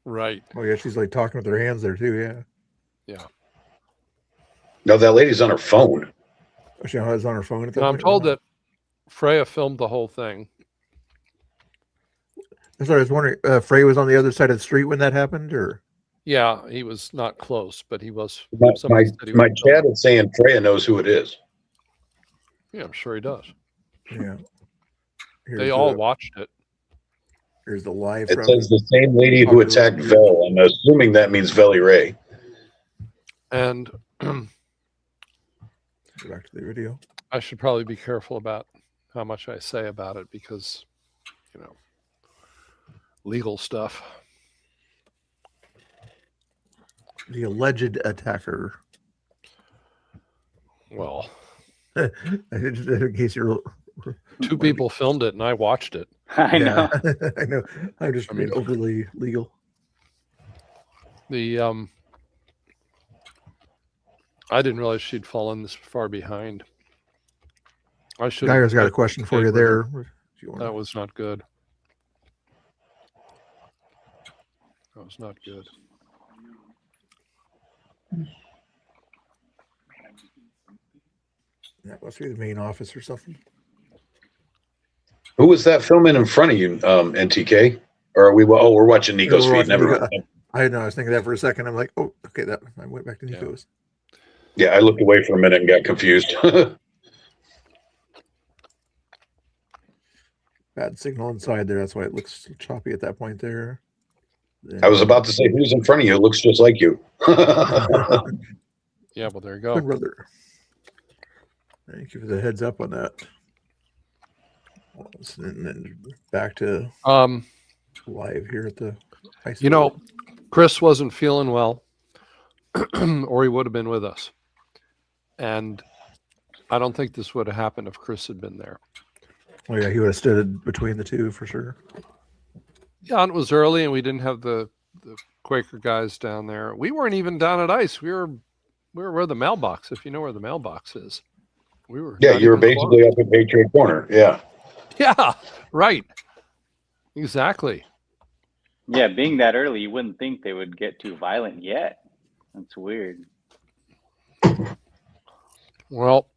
Right. Oh, yeah. She's like talking with her hands there, too. Yeah. Yeah. No, that lady's on her phone. Oh, she has on her phone at that And I'm point? told Wow. that Freya filmed the whole thing. That's what I was wondering. Frey was on the other side of the street when that happened, or? Yeah, he was not close, but he was. My somebody said he my was chat is saying Freya knows who it is. Yeah, I'm sure he does. Yeah. They all watched it. Here's the live. It says the same lady who attacked Vel. I'm assuming that means Veli Ray. And Go back to the video. I should probably be careful about how much I say about it because, you know, legal stuff. The alleged attacker. Well, in case you're. Two people filmed it and I watched it. I know. I know. I'm just being overly legal. The I didn't realize she'd fallen this far behind. I should. Guy's got a question for you there. That was not good. That was not good. That must be the main office or something. Who was that filming in front of you, NTK? Or are we? Oh, we're watching Nico's feed. Never mind. I know. I was thinking that for a second. I'm like, oh, okay. That I went back to Nico's. Yeah, I looked away for a minute and got confused. Bad signal inside there. That's why it looks choppy at that point there. I was about to say, who's in front of you? It looks just like you. Yeah, well, there you go. Good brother. Thank you for the heads up on that. And then back to live here at the high school. You know, Chris wasn't feeling well, or he would have been with us. And I don't think this would have happened if Chris had been there. Oh yeah, he would have stood between the two for sure. Yeah, and it was early, and we didn't have the Quaker guys down there. We weren't even down at ICE. We were where the mailbox, if you know where the mailbox is. We were. Yeah, you were basically up at Patriot Corner. Yeah. Yeah, right. Exactly. Yeah, being that early, you wouldn't think they would get too violent yet. That's weird. Well,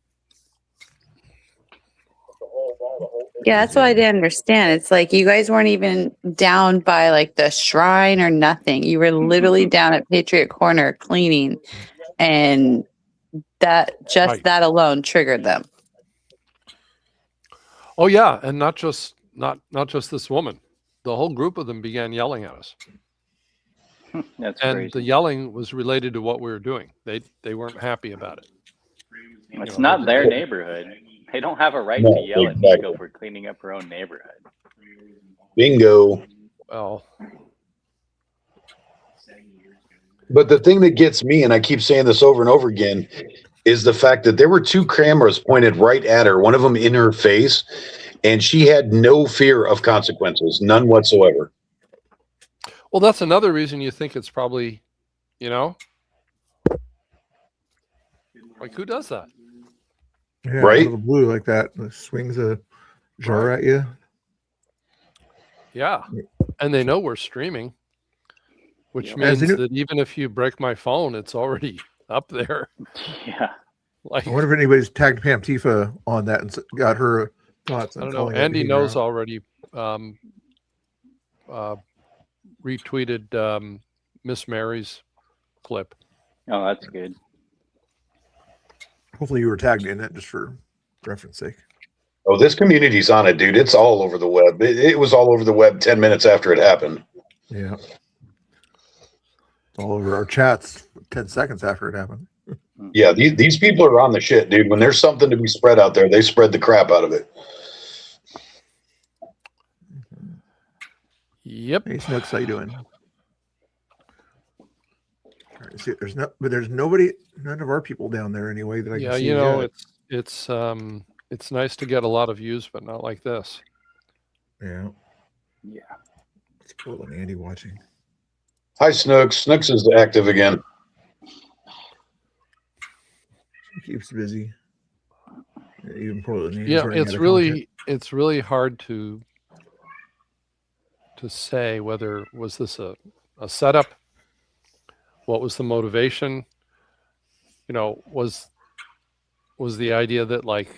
Yeah, that's what I didn't understand. It's like you guys weren't even down by like the shrine or nothing. You were literally down at Patriot Corner cleaning, and that just that alone triggered them. oh yeah, and not just this woman. The whole group of them began yelling at us. That's and crazy. the yelling was related to what we were doing. They weren't happy about it. It's not their neighborhood. They don't have a right No, to yell at exactly. Nico for cleaning up her own neighborhood. Bingo. Well, but the thing that gets me, and I keep saying this over and over again, is the fact that there were two cameras pointed right at her, one of them in her face, and she had no fear of consequences, none whatsoever. well, that's another reason you think it's probably, you know, like who does that? Yeah, Right? out of the blue like that. Swings a jar at you. Yeah, and they know we're streaming, which As means they do- that even if you break my phone, it's already up there. Yeah. Like I wonder if anybody's tagged Pam Tifa on that and got her thoughts I on don't know. calling that Andy behavior knows out. already. Retweeted Miss Mary's clip. Oh, that's good. Hopefully you were tagged in it just for reference sake. Oh, this community's on it, dude. It's all over the web. It was all over the web 10 minutes after it happened. Yeah. It's all over our chats 10 seconds after it happened. Yeah, these people are on the shit, dude. When there's something to be spread out there, they spread the crap out of it. Yep. Hey, Snooks, how you doing? All right, see, there's nobody, none of our people down there anyway that I Yeah, can see. you know, yet. it's nice to get a lot of views, but not like this. Yeah. Yeah. It's Portland Andy watching. Hi, Snooks. Snooks is active again. He keeps busy. Even Portland Andy's Yeah, running out it's of content. really hard to say whether was this a setup. What was the motivation? You know, was the idea that like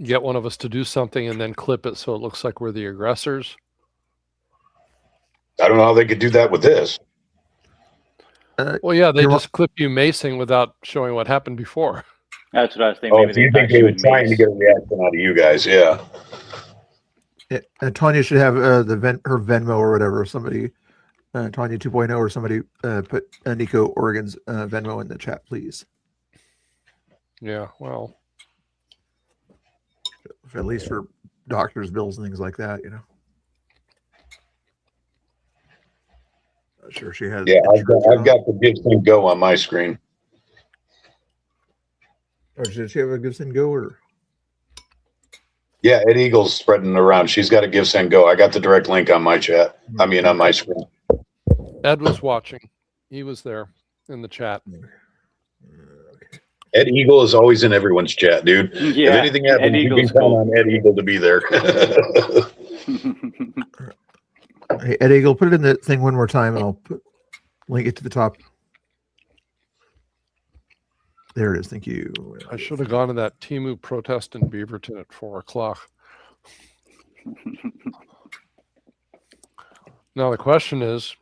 get one of us to do something and then clip it so it looks like we're the aggressors? I don't know how they could do that with this. Well, yeah, they just clip you macing without showing what happened before. That's what I was thinking. Oh, Maybe so you they think thought they she were would trying to mace. get a reaction out of you guys? Yeah. Yeah, Tanya should have her Venmo or whatever. Somebody, Tanya 2.0 or somebody put NicoOregon's Venmo in the chat, please. Yeah, well, at least for doctors' bills and things like that, you know. Not sure she has. Yeah, I've got the Give Send Go on my screen. Or did she have a Give Send Go or? Yeah, Ed Eagle's spreading it around. She's got a Give Send Go. I got the direct link on my chat. I mean, on my screen. Ed was watching. He was there in the chat. Ed Eagle is always in everyone's chat, dude. Yeah, if anything happens, you can count on Ed Eagle to be there. Hey, Ed Eagle, put it in the thing one more time, and I'll link it to the top. There it is. Thank you. I should have gone to that Temu protest in Beaverton at 4:00. Now the question is,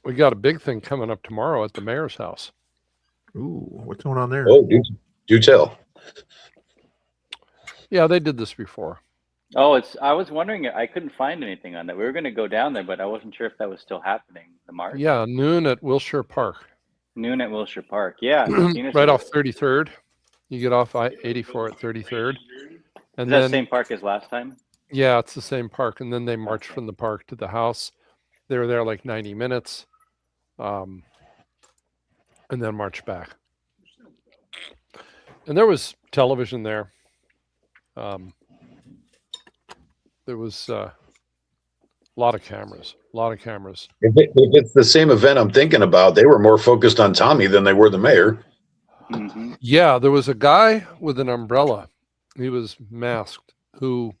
we got a big thing coming up tomorrow at the mayor's house. Ooh, what's going on there? Oh, do tell. Yeah, they did this before. Oh, I was wondering. I couldn't find anything on that. We were going to go down there, but I wasn't sure if that was still happening. The march. Yeah, noon at Wilshire Park. Noon at Wilshire Park. Yeah, right off 33rd. You get off I-84 at 33rd, and is that then same park as last time? Yeah, it's the same park, and then they march from the park to the house. They were there like 90 minutes, and then march back. And there was television there. There was a lot of cameras. If it's the same event I'm thinking about, they were more focused on Tommy than they were the mayor. Mm-hmm. Yeah, there was a guy with an umbrella. He was masked who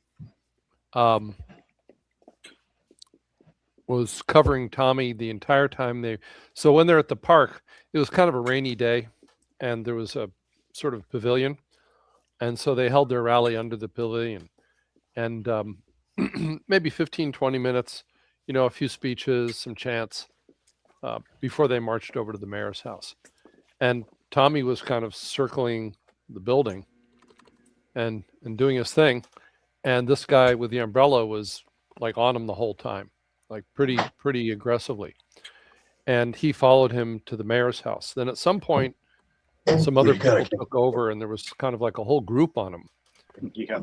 was covering Tommy the entire time. So when they're at the park, it was kind of a rainy day, and there was a sort of pavilion, and so they held their rally under the pavilion, and maybe 15-20 minutes, you know, a few speeches, some chants before they marched over to the mayor's house. And Tommy was kind of circling the building and doing his thing, and this guy with the umbrella was like on him the whole time, like pretty aggressively. And he followed him to the mayor's house. Then at some point, some other people took over, and there was kind of like a whole group on him. Yeah.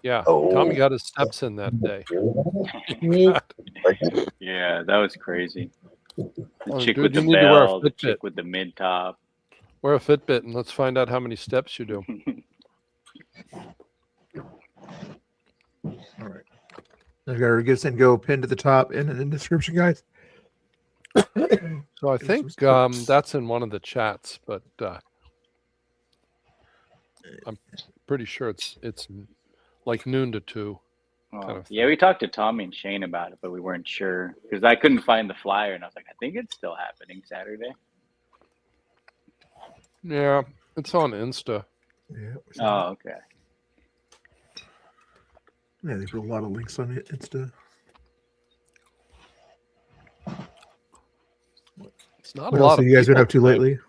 Yeah. Oh. Tommy got his steps in that day. Yeah, that was crazy. The chick dude, with the you need to wear a bell, the Fitbit. chick with the mid top. Wear a Fitbit and let's find out how many steps you do. All right. I've got our Give Send Go pinned to the top and in the description, guys. So I think that's in one of the chats, but I'm pretty sure it's like noon to 2. Oh, yeah, we talked to Tommy and Shane about it, but we weren't sure because I couldn't find the flyer, and I was like, I think it's still happening Saturday. Yeah, it's on Insta. Yeah. Oh, okay. Yeah, they put a lot of links on it. Insta. It's not What a else lot have of you guys been people up to tonight. lately?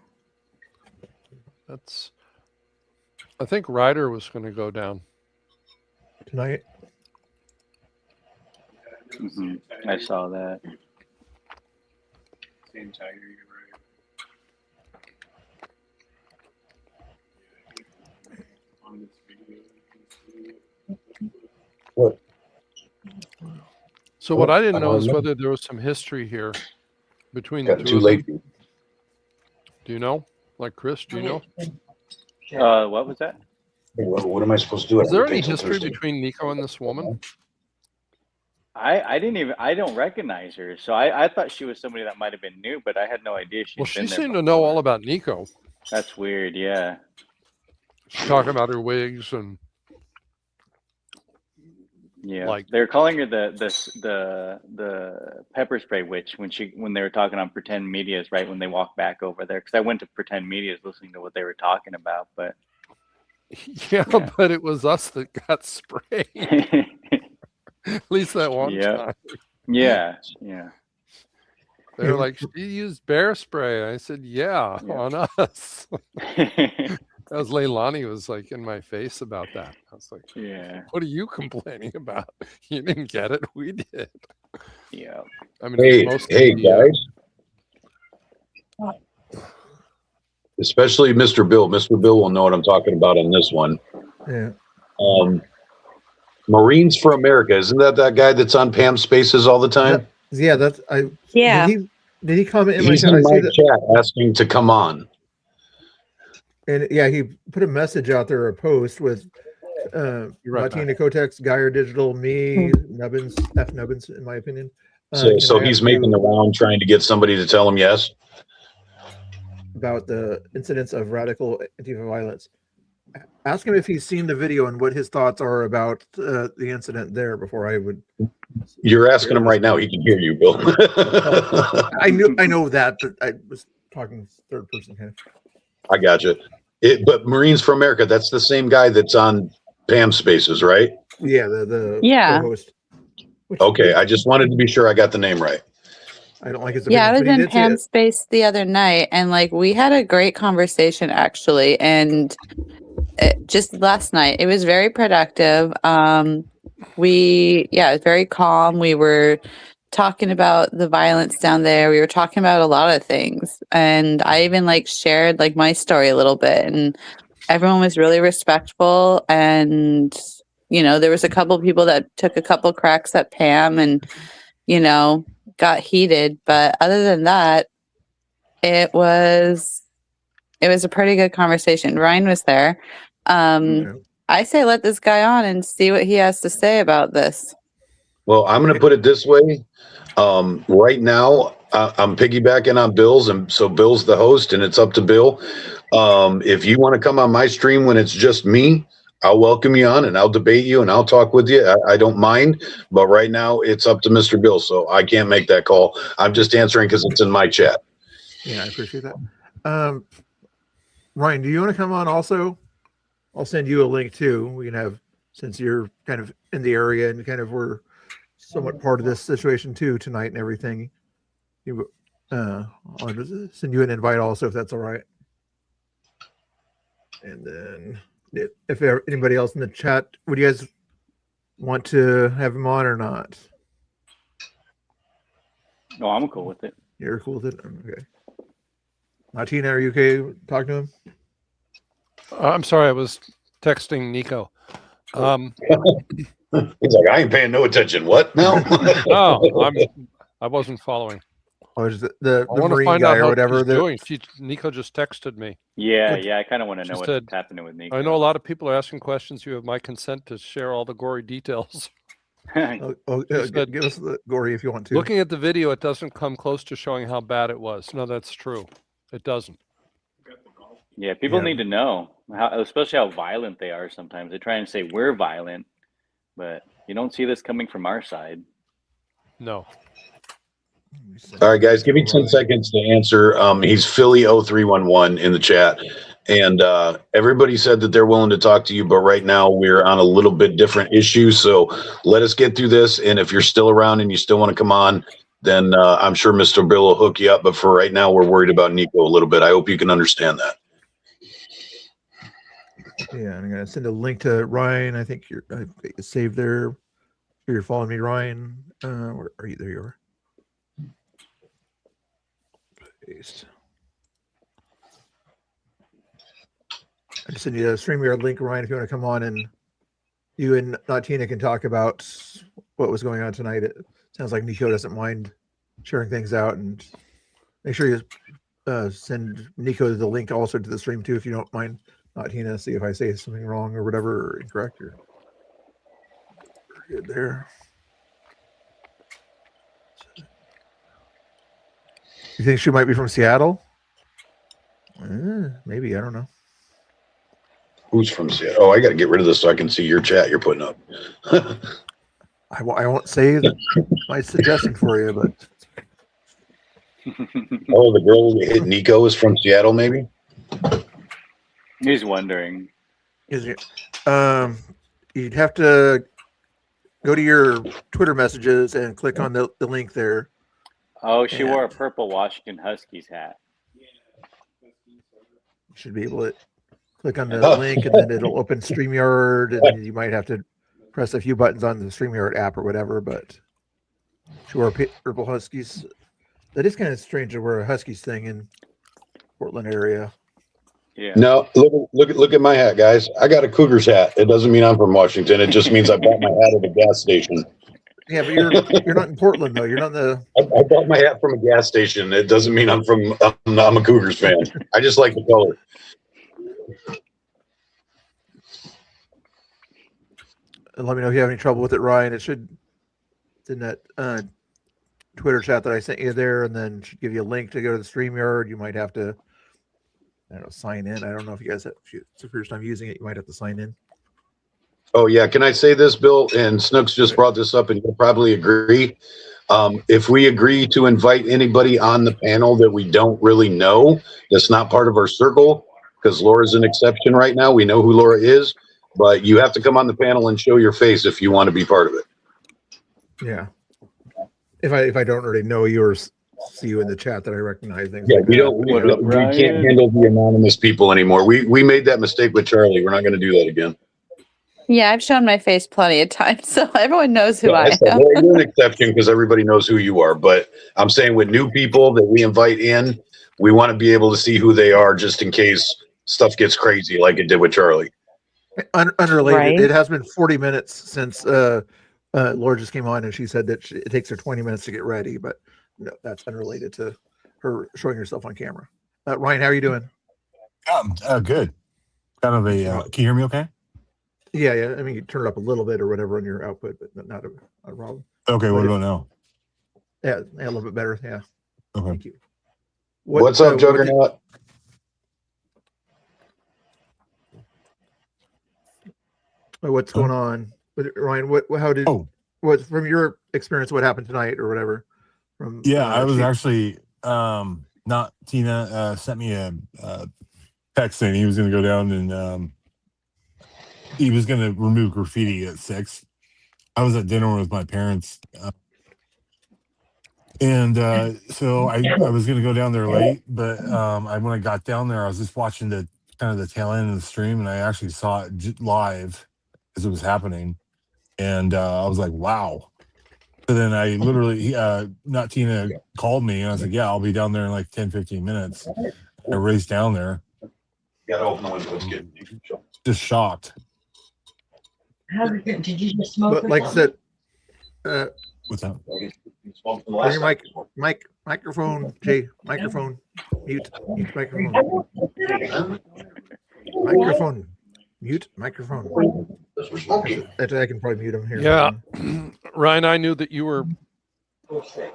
I think Ryder was going to go down tonight. Mm-hmm. I saw that. Same tiger, you're right. What? So what I didn't know is whether there was some history here between the two of them. Do you know? Like Chris, do you know? What was that? What am I supposed to do? Is there any history between Nico and this woman? I don't recognize her, so I thought she was somebody that might have been new, but I had no idea she'd Well, been she there seemed to before. know all about Nico. That's weird, yeah. She's talking about her wigs and Yeah, like they're calling her the pepper spray witch when they were talking on Pretend Media's right when they walked back over there, because I went to Pretend Media's listening to what they were talking about, but yeah, but it was us that got sprayed. At least that one time. Yeah. They were like, she used bear spray. I said, yeah. On us. That was Leilani was like in my face about that. I was like, yeah. What are you complaining about? You didn't get it. We did. Yeah. I mean, Hey, guys. Especially Mr. Bill. Mr. Bill will know what I'm talking about on this one. Yeah. Marines for America. Isn't that guy that's on Pam Spaces all the time? That's Yeah. Did he comment in He's my chat? in my chat asking to come on. And yeah, he put a message out there, a post with Latina Kotex, Geyer Digital, me, Nubbins, F Nubbins, in my opinion. So he's making the round trying to get somebody to tell him yes? About the incidents of radical Antifa violence. Ask him if he's seen the video and what his thoughts are about the incident there before I would. You're asking him right now. He can hear you, Bill. I know that, but I was talking third person kind of. I gotcha. But Marines for America, that's the same guy that's on Pam Spaces, right? Yeah, the co-host. Okay, I just wanted to be sure I got the name right. I don't like his Yeah, I opinions, was but he in did say Pam's space the other night, and like we had a great conversation actually, and just last night it was very productive. It was very calm. We were talking about the violence down there. We were talking about a lot of things, and I even like shared like my story a little bit, and everyone was really respectful. And there was a couple people that took a couple cracks at Pam, and got heated, but other than that, it was a pretty good conversation. Ryan was there. I say let this guy on and see what he has to say about this. Well, I'm going to put it this way. Right now, I'm piggybacking on Bill's, and so Bill's the host, and it's up to Bill. If you want to come on my stream when it's just me, I'll welcome you on, and I'll debate you, and I'll talk with you. I don't mind, but right now it's up to Mr. Bill, so I can't make that call. I'm just answering because it's in my chat. Yeah, I appreciate that. Ryan, do you want to come on also? I'll send you a link too. We can have, since you're kind of in the area and kind of we're somewhat part of this situation too tonight and everything. I'll send you an invite also if that's all right. And then if anybody else in the chat, would you guys want to have him on or not? No, I'm cool with it. You're cool with it? Okay. Martina, are you okay talking to him? I'm sorry, I was texting Nico. He's like, I ain't paying no attention. What now? No, I wasn't following. Oh, the I want to Marine find guy out or how whatever. she's doing. Nico just texted me. Yeah, I kind of want to know She what's said, happening with Nico. I know a lot of people are asking questions. You have my consent to share all the gory details. Give us the gory if you want to. Looking at the video, it doesn't come close to showing how bad it was. No, that's true. It doesn't. Yeah, people need to know, especially how violent they are sometimes. They try and say we're violent, but you don't see this coming from our side. No. All right, guys, give me 10 seconds to answer. He's Philly0311 in the chat. And everybody said that they're willing to talk to you, but right now we're on a little bit different issue. So let us get through this. And if you're still around and you still want to come on, then I'm sure Mr. Bill will hook you up. But for right now, we're worried about Nico a little bit. I hope you can understand that. Yeah, I'm gonna send a link to Ryan. I think you're saved there. You're following me, Ryan. Where are you? There you are. Paste. I just send you a StreamYard link, Ryan, if you want to come on and you and Tina can talk about what was going on tonight. It sounds like Nico doesn't mind sharing things out, and make sure you send Nico the link also to the stream too, if you don't mind, Tina. See if I say something wrong or whatever, or incorrect. Or good there. You think she might be from Seattle? Maybe, I don't know. Who's from Seattle? Oh, I got to get rid of this so I can see your chat you're putting up. I won't say my suggestion for you, but oh, the girl who hit Nico is from Seattle, maybe. He's wondering. Is it? You'd have to go to your Twitter messages and click on the link there. Oh, she wore a purple Washington Huskies hat. You should be able to click on the link, and then it'll open StreamYard, and you might have to press a few buttons on the StreamYard app or whatever. But she wore purple Huskies. That is kind of strange to wear a Huskies thing in Portland area. Yeah. No, look at my hat, guys. I got a Cougars hat. It doesn't mean I'm from Washington. It just means I bought my hat at a gas station. Yeah, but you're not in Portland though. You're not in the. I bought my hat from a gas station. It doesn't mean I'm a Cougars fan. I just like the color. And let me know if you have any trouble with it, Ryan. It's in that Twitter chat that I sent you there, and then should give you a link to go to the StreamYard. You might have to, I don't know, sign in. I don't know if you guys, if it's the first time using it, you might have to sign in. Oh yeah, can I say this, Bill? And Snooks just brought this up, and you'll probably agree. If we agree to invite anybody on the panel that we don't really know, that's not part of our circle, because Laura's an exception right now. We know who Laura is, but you have to come on the panel and show your face if you want to be part of it. Yeah. If I don't already know you or see you in the chat that I recognize things. Yeah, like we that. don't. We can't handle the anonymous people anymore. We made that mistake with Charlie. We're not going to do that again. Yeah, I've shown my face plenty of times, so everyone knows who I am. Well, you're an exception because everybody knows who you are. But I'm saying with new people that we invite in, we want to be able to see who they are just in case stuff gets crazy like it did with Charlie. Unrelated. Right. It has been 40 minutes since Laura just came on, and she said that it takes her 20 minutes to get ready, but no, that's unrelated to her showing herself on camera. Ryan, how are you doing? Good. Kind of a. Can you hear me? Okay. Yeah. I mean, you turn it up a little bit or whatever on your output, but not a problem. Okay. What about now? Yeah, a little bit better. Yeah. Okay. Thank you. What's up, Juggernaut? What's going on with Ryan? What from your experience? What happened tonight or whatever? From I was actually not Tina sent me a text saying he was going to go down and he was going to remove graffiti at 6. I was at dinner with my parents, and so I was going to go down there late, but when I got down there, I was just watching the kind of the tail end of the stream, and I actually saw it live as it was happening, and I was like, wow. So then I literally, not Tina called me, and I was like, yeah, I'll be down there in like 10, 15 minutes. I raced down there. Gotta open the window. Let's get Just shocked. Did you just smoke? But like I said, what's that? Turn your microphone, Jay, microphone, mute microphone. Microphone, mute microphone. I can probably mute him here. Yeah, Ryan, I knew that you were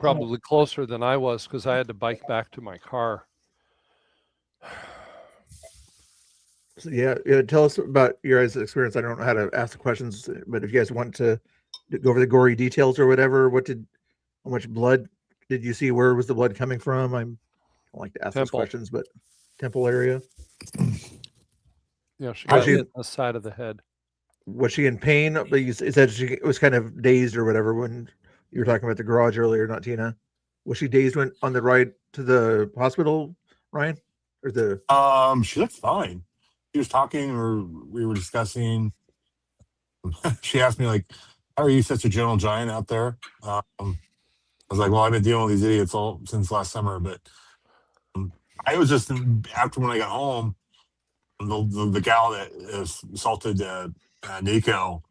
probably closer than I was because I had to bike back to my car. So yeah, tell us about your guys' experience. I don't know how to ask the questions, but if you guys want to go over the gory details or whatever, how much blood did you see? Where was the blood coming from? I don't like to ask those questions, but temple area. Yeah, she got hit on the side of the head. Was she in pain? But you said she was kind of dazed or whatever when you were talking about the garage earlier, not Tina. Was she dazed when on the ride to the hospital, Ryan? Or the she looked fine. She was talking, or we were discussing. She asked me, like, how are you such a gentle giant out there? I was like, well, I've been dealing with these idiots since last summer, but I was just after when I got home, the gal that assaulted Nico.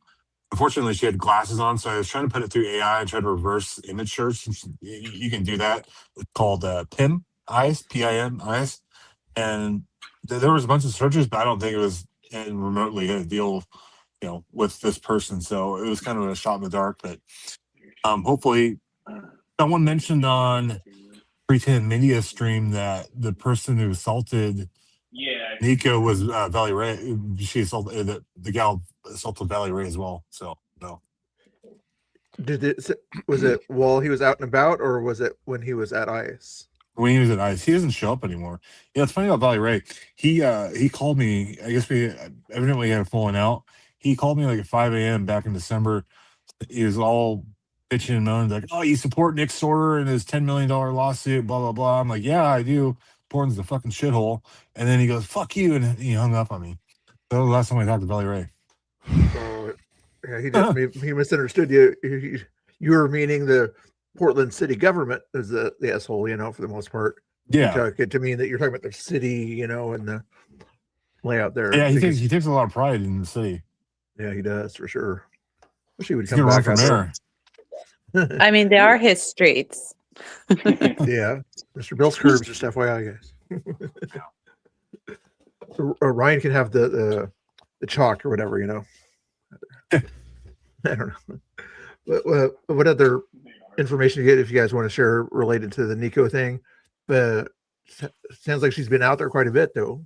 Unfortunately, she had glasses on, so I was trying to put it through AI and try to reverse image search. You can do that. It's called PIM eyes, PIM eyes, and there was a bunch of searches, but I don't think it was remotely going to deal, with this person. So it was kind of a shot in the dark. But hopefully, someone mentioned on Pretend Media stream that the person who assaulted Nico was Valley Ray. She assaulted the gal assaulted Valley Ray as well. So no. Was it while he was out and about, or was it when he was at ICE? When he was at ICE, he doesn't show up anymore. Yeah, it's funny about Valley Ray. He called me. I guess we evidently had a falling out. He called me like at 5 a.m. back in December. He was all bitching and moaning like, "Oh, you support Nick Sorter and his $10 million lawsuit, blah blah blah." I'm like, "Yeah, I do." Portland's the fucking shithole. And then he goes, "Fuck you," and he hung up on me. That was the last time I talked to Valley Ray. Oh, yeah, he misunderstood you. You were meaning the Portland city government is the asshole, for the most part. Yeah. You took it to mean that you're talking about the city, and the layout there. Yeah, he takes a lot of pride in the city. Yeah, he does for sure. Wish he would He's come gonna run back for out mayor. I mean, they are his streets. Yeah, Mr. Bill's curbs, just FYI, guys. Ryan can have the chalk or whatever, I don't know. What other information you get if you guys want to share related to the Nico thing? But sounds like she's been out there quite a bit, though.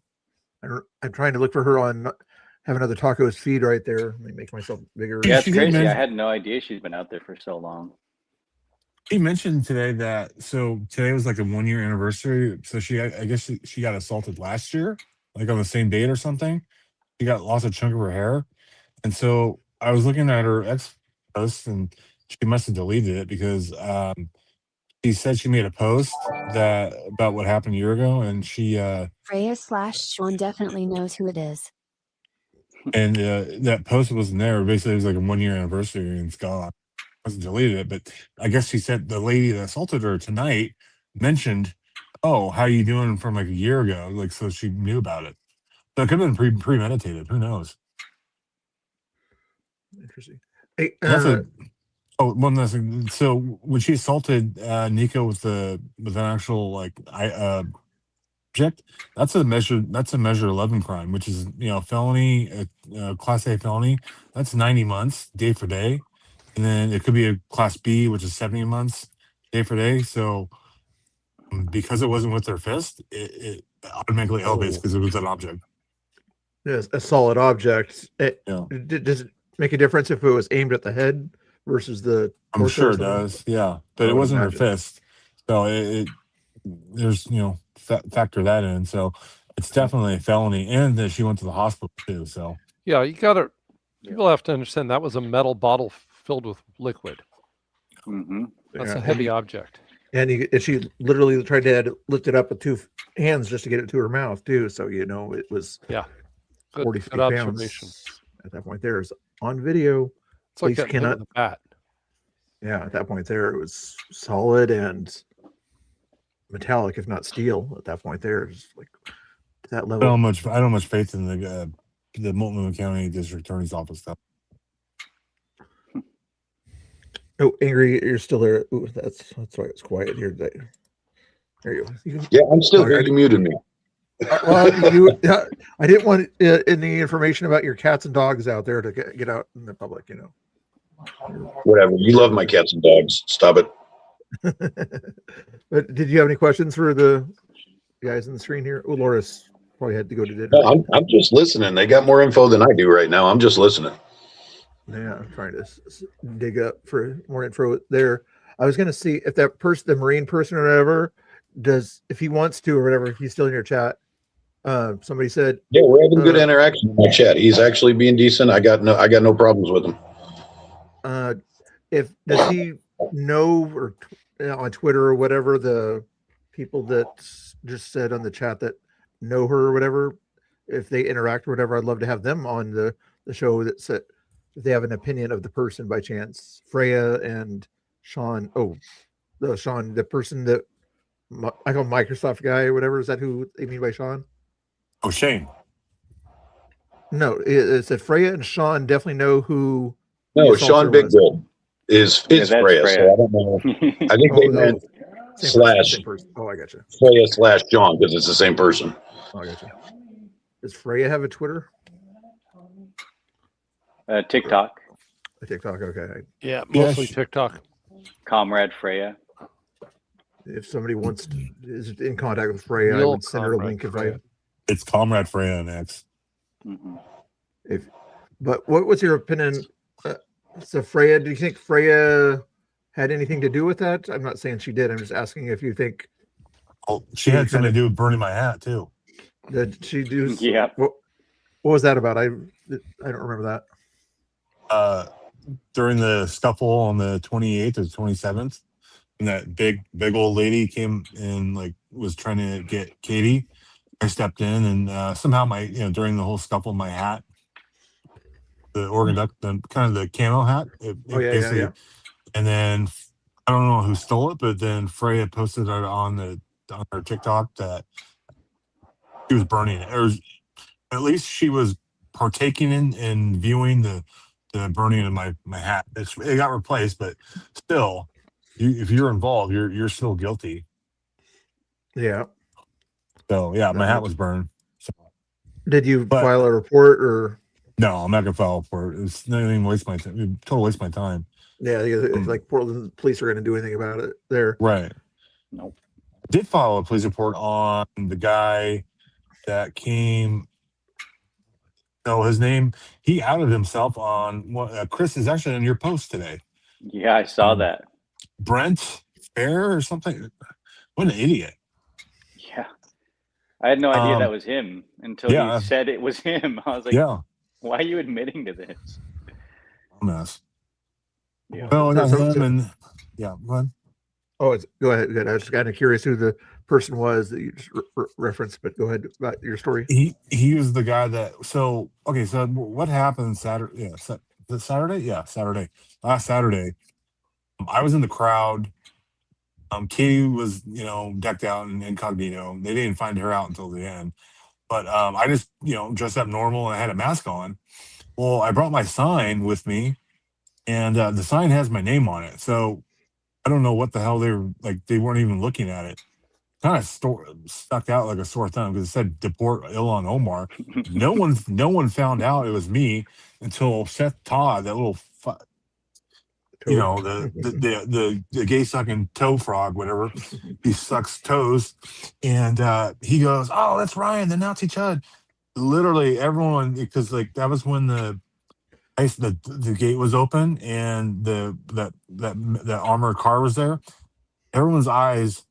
I'm trying to look for her on have another tacos feed right there. Let me make myself bigger. Yeah, it's crazy. I had no idea she's been out there for so long. He mentioned today that today was like a 1-year anniversary. So I guess she got assaulted last year, like on the same date or something. She lost a chunk of her hair, and so I was looking at her ex post, and she must have deleted it because she said she made a post about what happened a year ago, and she Freya/Sean definitely knows who it is. and that post wasn't there. Basically, it was like a 1-year anniversary, and it's gone. Wasn't deleted it, but I guess she said the lady that assaulted her tonight mentioned, "Oh, how you doing?" from like a year ago, like so she knew about it. So it could have been premeditated. Who knows? Interesting. Hey, one last thing. So when she assaulted Nico with an actual object, that's a measure 11 crime, which is felony, class A felony. That's 90 months day for day. And then it could be a class B, which is 70 months day for day. So because it wasn't with their fist, it automatically elevates because it was an object. Yes, a solid object. Does it make a difference if it was aimed at the head versus the torso? I'm sure it does. Yeah, but it wasn't her fist. So there's factor that in. So it's definitely a felony, and that she went to the hospital too. So yeah, people have to understand that was a metal bottle filled with liquid. Mm-hmm. That's a heavy object. And she literally tried to lift it up with 2 hands just to get it to her mouth too. So it was 40, 50 pounds at that point. There is on video. It's like that with a bat. Yeah, at that point there, it was solid and metallic, if not steel. At that point there, it's like to that level. I don't have much faith in the Multnomah County District Attorney's Office stuff. Oh, Angry, you're still there. Ooh, that's why it's quiet here today. There you go. Yeah, I'm still here. You muted me. Well, I didn't want any information about your cats and dogs out there to get out in the public, Whatever. You love my cats and dogs. Stop it. But did you have any questions for the guys on the screen here? Oh, Laura's probably had to go to dinner. No, I'm just listening. They got more info than I do right now. I'm just listening. Yeah, I'm trying to dig up for more info there. I was going to see if that person, the Marine person or whatever, if he wants to or whatever, if he's still in your chat. Somebody said, yeah, we're having good interaction in my chat. He's actually being decent. I got no problems with him. Does he know or on Twitter or whatever, the people that just said on the chat that know her or whatever, if they interact or whatever, I'd love to have them on the show that said if they have an opinion of the person by chance. Freya and Sean. Oh, Sean, the person that I call Microsoft guy or whatever. Is that who they mean by Sean? Oh, Shane. No, it said Freya and Sean definitely know who. No, the Sean assaulter was. Bigwood is Yeah, that's Freya, Freya. so I don't know. I think they meant Same person. Oh, I got you. Freya / Sean because it's the same person. Oh, I got you. Does Freya have a Twitter? TikTok. A TikTok, okay. Yeah, mostly TikTok. Comrade Freya. If somebody is in contact with Freya, I Real would send her a link Freya. if It's Comrade Freya on X. But what was your opinion? So Freya, do you think Freya had anything to do with that? I'm not saying she did. I'm just asking if you think. Oh, she had something to do with burning my hat too. Did she do? Yeah. What was that about? I don't remember that. During the scuffle on the 28th or 27th, and that big old lady came and like was trying to get Katie. I stepped in and somehow during the whole scuffle, my hat, the Oregon Duck, the kind of the camo hat, it basically, and then I don't know who stole it, but then Freya posted it on her TikTok that she was burning it, or at least she was partaking in and viewing the burning of my hat. It got replaced, but still, if you're involved, you're still guilty. Yeah. So yeah, my hat was burned. So, did you file a report or? No, I'm not gonna file a report. It's not even waste my time. Total waste my time. Yeah, like Portland police are going to do anything about it there. Right. Nope. I did file a police report on the guy that came. No, his name. He outed himself on what? Chris is actually on your post today. Yeah, I saw that. Brent Fair or something. What an idiot. Yeah. I had no idea that was him until he said it was him. I was like, why are you admitting to this? Mess. Yeah. Well, I got him and go ahead. Oh, go ahead. Good. I was just kind of curious who the person was that you just referenced, but go ahead about your story. He was the guy that. So what happened Saturday? Yeah, Saturday. Yeah, Saturday. Last Saturday, I was in the crowd. Katie was, decked out in incognito. They didn't find her out until the end. But I just, dressed up normal and I had a mask on. Well, I brought my sign with me, and the sign has my name on it. So I don't know what the hell they were like. They weren't even looking at it. Kind of stuck out like a sore thumb because it said "Deport Ilhan Omar." No one found out it was me until Seth Todd, that little. The gay sucking toe frog, whatever. He sucks toes, and he goes, "Oh, that's Ryan, the Nazi Chud." Literally everyone, because like that was when the gate was open and that armored car was there. Everyone's eyes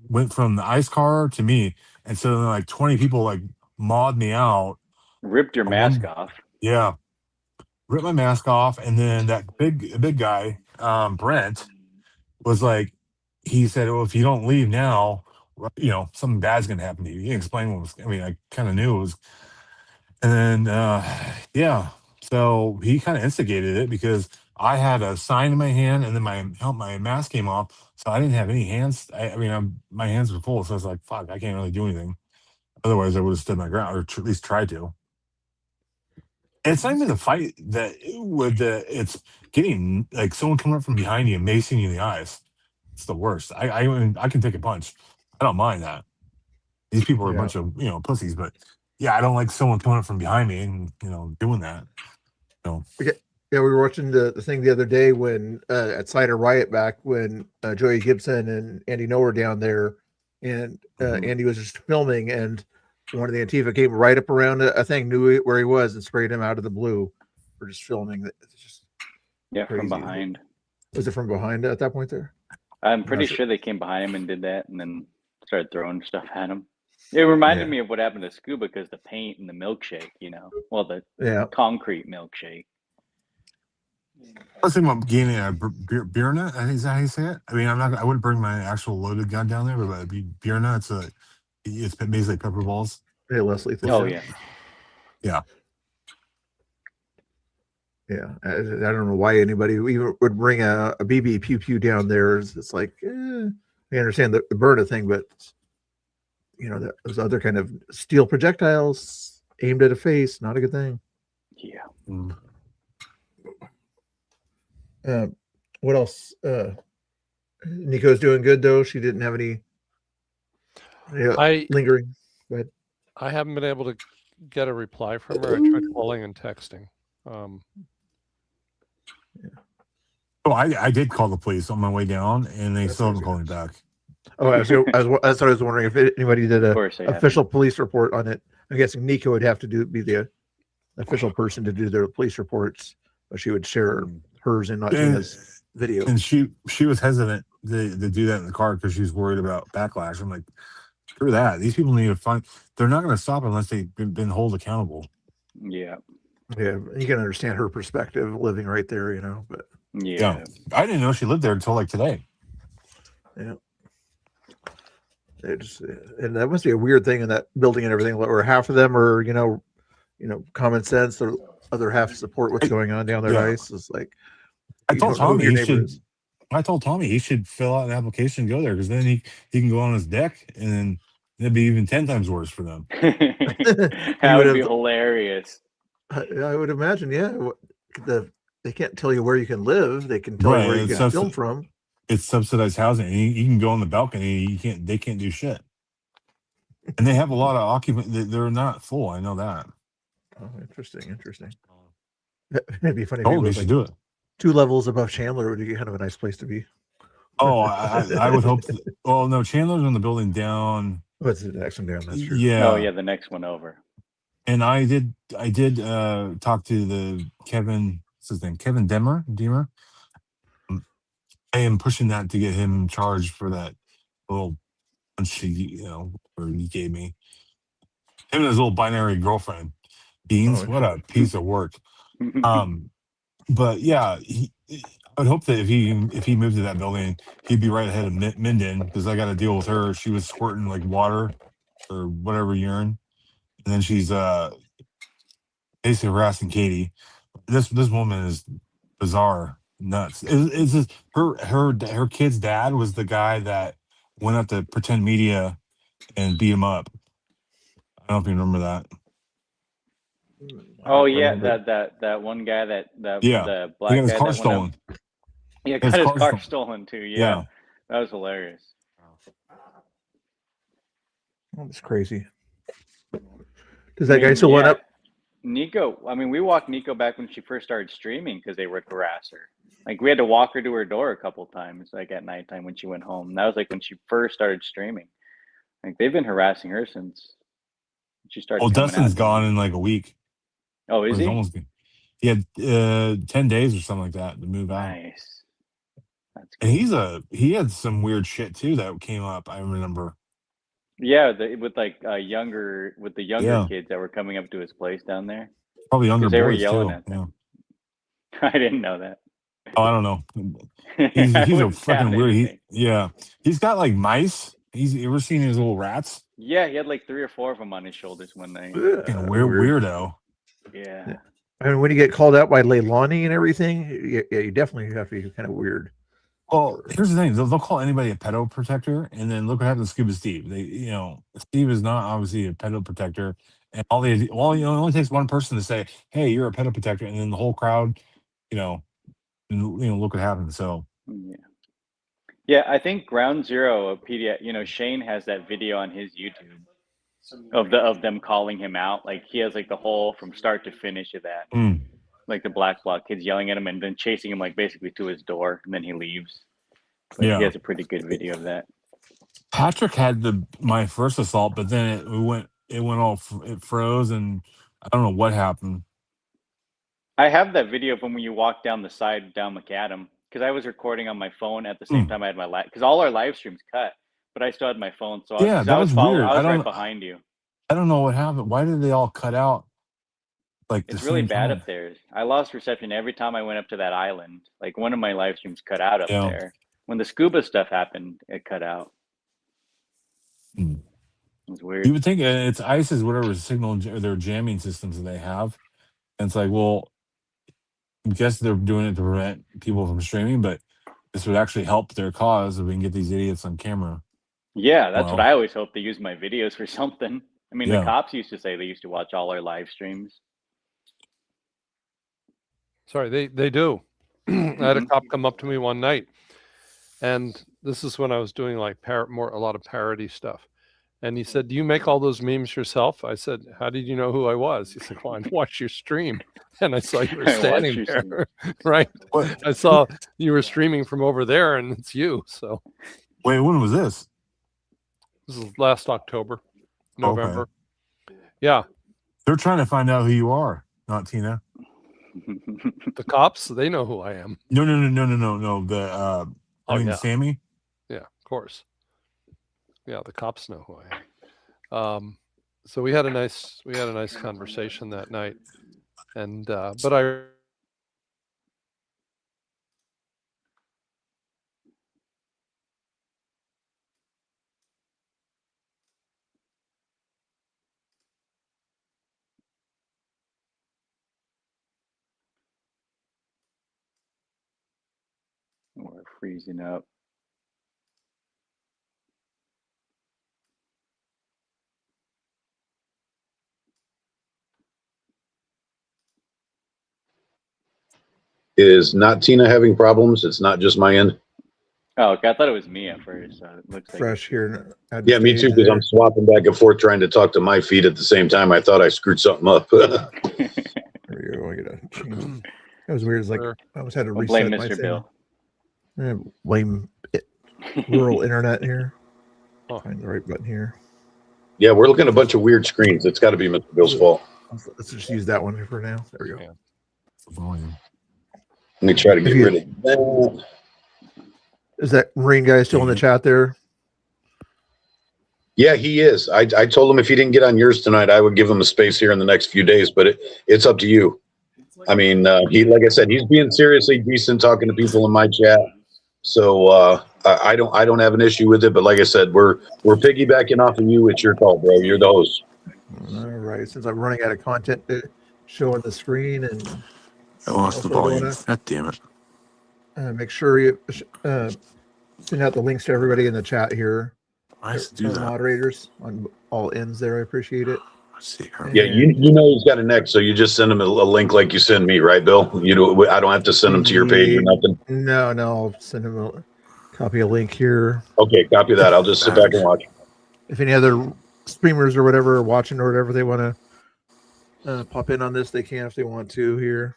went from the ice car to me, and so then like 20 people like mauled me out. Ripped your mask off. Yeah. Ripped my mask off, and then that big guy, Brent, was like, he said, "Well, if you don't leave now, something bad's gonna happen to you." He didn't explain what was. I mean, I kind of knew it was, and then so he kind of instigated it because I had a sign in my hand, and then my mask came off, so I didn't have any hands. My hands were full, so I was like, "Fuck, I can't really do anything." Otherwise, I would have stood my ground, or at least tried to. It's not even the fight it's getting like someone coming up from behind you and macing you in the eyes. It's the worst. I can take a punch. I don't mind that. These people are a bunch of pussies, but I don't like someone coming up from behind me and doing that. Yeah, we were watching the thing the other day when at Cider Riot back when Joey Gibson and Andy Noah were down there, and Andy was just filming, and one of the Antifa came right up around a thing, knew where he was, and sprayed him out of the blue for just filming. It's just from behind. Was it from behind at that point there? I'm pretty sure they came behind him and did that, and then started throwing stuff at him. It reminded me of what happened to Scuba because the paint and the milkshake, the concrete milkshake. I was thinking about getting a beer nut. I think is that how you say it. I mean, I wouldn't bring my actual loaded gun down there, but it'd be beer nut. It's basically pepper balls. Yeah, Leslie. Oh yeah. Yeah. Yeah, I don't know why anybody even would bring a BB pew pew down there. It's like, I understand the burner thing, but those other kind of steel projectiles aimed at a face, not a good thing. Yeah. What else? Nico's doing good though. She didn't have any lingering. Go ahead. I haven't been able to get a reply from her. I tried calling and texting. Oh, I did call the police on my way down, and they still haven't called me back. Oh, that's what I was wondering if anybody did a official police report on it. I'm guessing Nico would have to be the official person to do their police reports, but she would share hers and not Gina's video. And she was hesitant to do that in the car because she was worried about backlash. I'm like, screw that. These people need to find. They're not going to stop unless they've been held accountable. Yeah. Yeah, you can understand her perspective living right there, you know. But yeah, I didn't know she lived there until like today. Yeah. And that must be a weird thing in that building and everything, where half of them are, you know, common sense, or other half support what's going on down there. Yeah. Nice. It's like I you told don't know who Tommy your he neighbor should. is. I told Tommy he should fill out an application and go there, because then he can go on his deck, and then it'd be even 10 times worse for them. that would be hilarious. I would imagine, yeah. They can't tell you where you can live. They can tell you where you can film from. It's subsidized housing. You can go on the balcony. They can't do shit. And they have a lot of occupants. They're not full. I know that. Oh, interesting. It'd be funny. Oh, they should do it. 2 levels above Chandler would be kind of a nice place to be. Oh, I would hope. Oh no, Chandler's in the building down. What's the next one down? That's true. Yeah. Oh yeah, the next one over. And I did talk to the Kevin. What's his name? Kevin Demer. I am pushing that to get him charged for that little punch he gave me. Him and his little binary girlfriend, Beans. What a piece of work. But yeah, I would hope that if he moved to that building, he'd be right ahead of Minden, because I got to deal with her. She was squirting like water or whatever urine, and then she's basically harassing Katie. This woman is bizarre, nuts. It's just her kid's dad was the guy that went up to Pretend Media and beat him up. I don't know if you remember that. Oh yeah, that one guy the black he got his guy car that stolen. Yeah, got his car stolen too. Yeah, that was hilarious. Oh, that's crazy. Does that guy still went up? Nico, I mean, we walked Nico back when she first started streaming because they would harass her. Like, we had to walk her to her door a couple times, like at nighttime when she went home. And that was like when she first started streaming. Like, they've been harassing her since she started. Well, Dustin's gone in like a week. Oh, is he? He had 10 days or something like that to move out. Nice. That's cool. And he had some weird shit too that came up. I remember. Yeah, with the younger kids that were coming up to his place down there. Probably younger boys they were yelling too. at them. I didn't know that. Oh, I don't know. He's a fucking weird. He's got like mice. You ever seen his little rats? Yeah, he had like 3 or 4 of them on his shoulders one night. Weirdo. Yeah. I mean, when you get called out by Leilani and everything, you definitely have to be kind of weird. Well, here's the thing: they'll call anybody a pedo protector, and then look what happened to Scuba Steve. Steve is not obviously a pedo protector, and it only takes one person to say, "Hey, you're a pedo protector," and then the whole crowd, look what happened. So, yeah, I think Ground Zero, a PDF. Shane has that video on his YouTube of them calling him out. Like, he has like the whole from start to finish of that. Like the Black Bloc kids yelling at him and then chasing him like basically to his door, and then he leaves. He has a pretty good video of that. Patrick had my first assault, but then it froze, and I don't know what happened. I have that video of when you walk down the side down McAdam, because I was recording on my phone at the same time I had my because all our live streams cut, but I still had my phone, so that was weird. I was right behind you. I don't know what happened. Why did they all cut out? It's really bad up there. I lost reception every time I went up to that island. Like, one of my live streams cut out up there. When the scuba stuff happened, it cut out. It was weird. You would think it's ICE's whatever signal or their jamming systems that they have. And it's like, well, I guess they're doing it to prevent people from streaming, but this would actually help their cause if we can get these idiots on camera. Yeah, that's what I always hope. They use my videos for something. I mean, the cops used to say they used to watch all our live streams. Sorry, they do. I had a cop come up to me one night, and this is when I was doing like a lot of parody stuff. And he said, "Do you make all those memes yourself?" I said, "How did you know who I was?" He said, "Well, I watched your stream, and I saw you were I watched standing your there, right? I saw you were streaming from over there, and it's you." So Wait, when was this? this is last October, November. Okay. Yeah, They're trying to find out who you are, not Tina. the cops, they know who I am. No. The her name's Sammy. Yeah, of course. Yeah, the cops know who I am. So we had a nice conversation that night, and but I. We're freezing up. Is not Tina having problems? It's not just my end. Oh, okay. I thought it was me at first. So it looks like Fresh here. Yeah, me too, because I'm swapping back and forth trying to talk to my feed at the same time. I thought I screwed something up. There we go. I gotta change. That was weird. It's like I almost had to reset blame my Mr. thing. Bill. Blame rural internet here. Find the right button here. Yeah, we're looking at a bunch of weird screens. It's got to be Mr. Bill's fault. Let's just use that one for now. There we go. Volume. Let me try to get rid of that. Is that Marine guy still in the chat there? Yeah, he is. I told him if he didn't get on yours tonight, I would give him a space here in the next few days, but it's up to you. I mean, he, like I said, he's being seriously decent talking to people in my chat. So I don't have an issue with it, but like I said, we're piggybacking off of you. It's your call, bro. You're the host. All right. Since I'm running out of content to show on the screen, and I lost the volume. God damn it. Make sure you send out the links to everybody in the chat here. I have to do that. Moderators on all ends there. I appreciate it. Let's see. Yeah, you know he's got a neck, so you just send him a link like you send me, right, Bill? You know, I don't have to send him to your page or nothing. No, I'll send him a copy a link here. Okay, copy that. I'll just sit back and watch. If any other streamers or whatever are watching or whatever they want to pop in on this, they can if they want to here.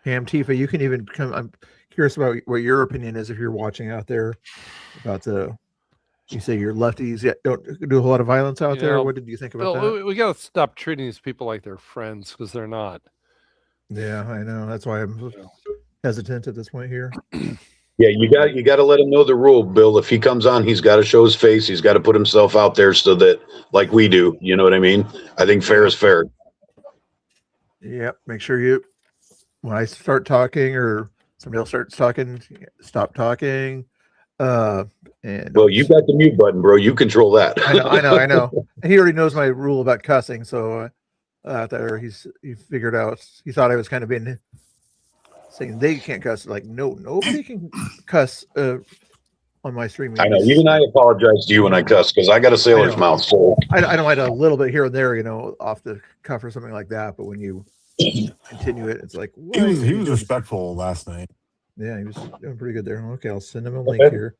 Ham Tifa, you can even come. I'm curious about what your opinion is if you're watching out there about the. You say you're lefties, yet don't do a whole lot of violence out there. What did you think about that? We got to stop treating these people like they're friends because they're not. Yeah, I know. That's why I'm hesitant at this point here. Yeah, you got to let him know the rule, Bill. If he comes on, he's got to show his face. He's got to put himself out there so that, like we do, you know what I mean? I think fair is fair. Yep. Make sure when I start talking or somebody else starts talking, stop talking. And well, you got the mute button, bro. You control that. I know. He already knows my rule about cussing, so he figured out. He thought I was kind of being saying they can't cuss. Like, no, nobody can cuss on my stream. I know. Even I apologize to you when I cuss because I got a sailor's mouth. So I don't mind a little bit here and there, off the cuff or something like that. But when you continue it, it's like he was respectful last night. Yeah, he was doing pretty good there. Okay, I'll send him a link here.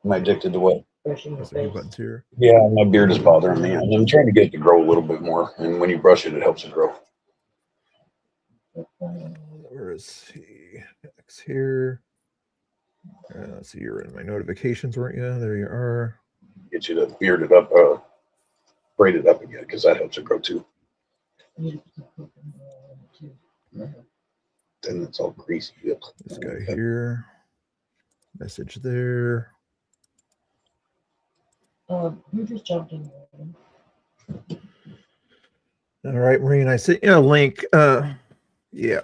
Am I addicted to what? Buttons here. Yeah, my beard is bothering me. I'm trying to get it to grow a little bit more, and when you brush it, it helps it grow. Where is he? Next here. Let's see. You're in my notifications, weren't you? There you are. Get you to beard it up, braid it up again, because that helps it grow too. Then it's all greasy. This guy here. Message there. Who just jumped in? All right, Marine. I sent you a link. Yeah,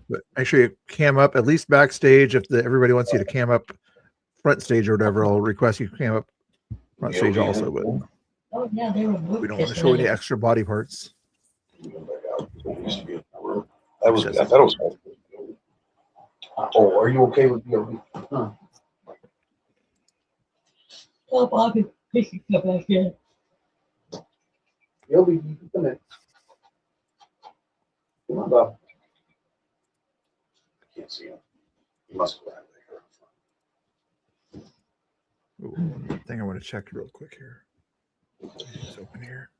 but make sure you cam up at least backstage. If everybody wants you to cam up front stage or whatever, I'll request you cam up front stage also. But Oh yeah, they were. we don't want to show any extra body parts. I thought it was. Oh, are you okay with your? Huh. Oh, Bobby, he can come back in. You'll be come in. Come on, Bob. can't see him. He must have Ooh, one thing I want to check real quick here. It's open here.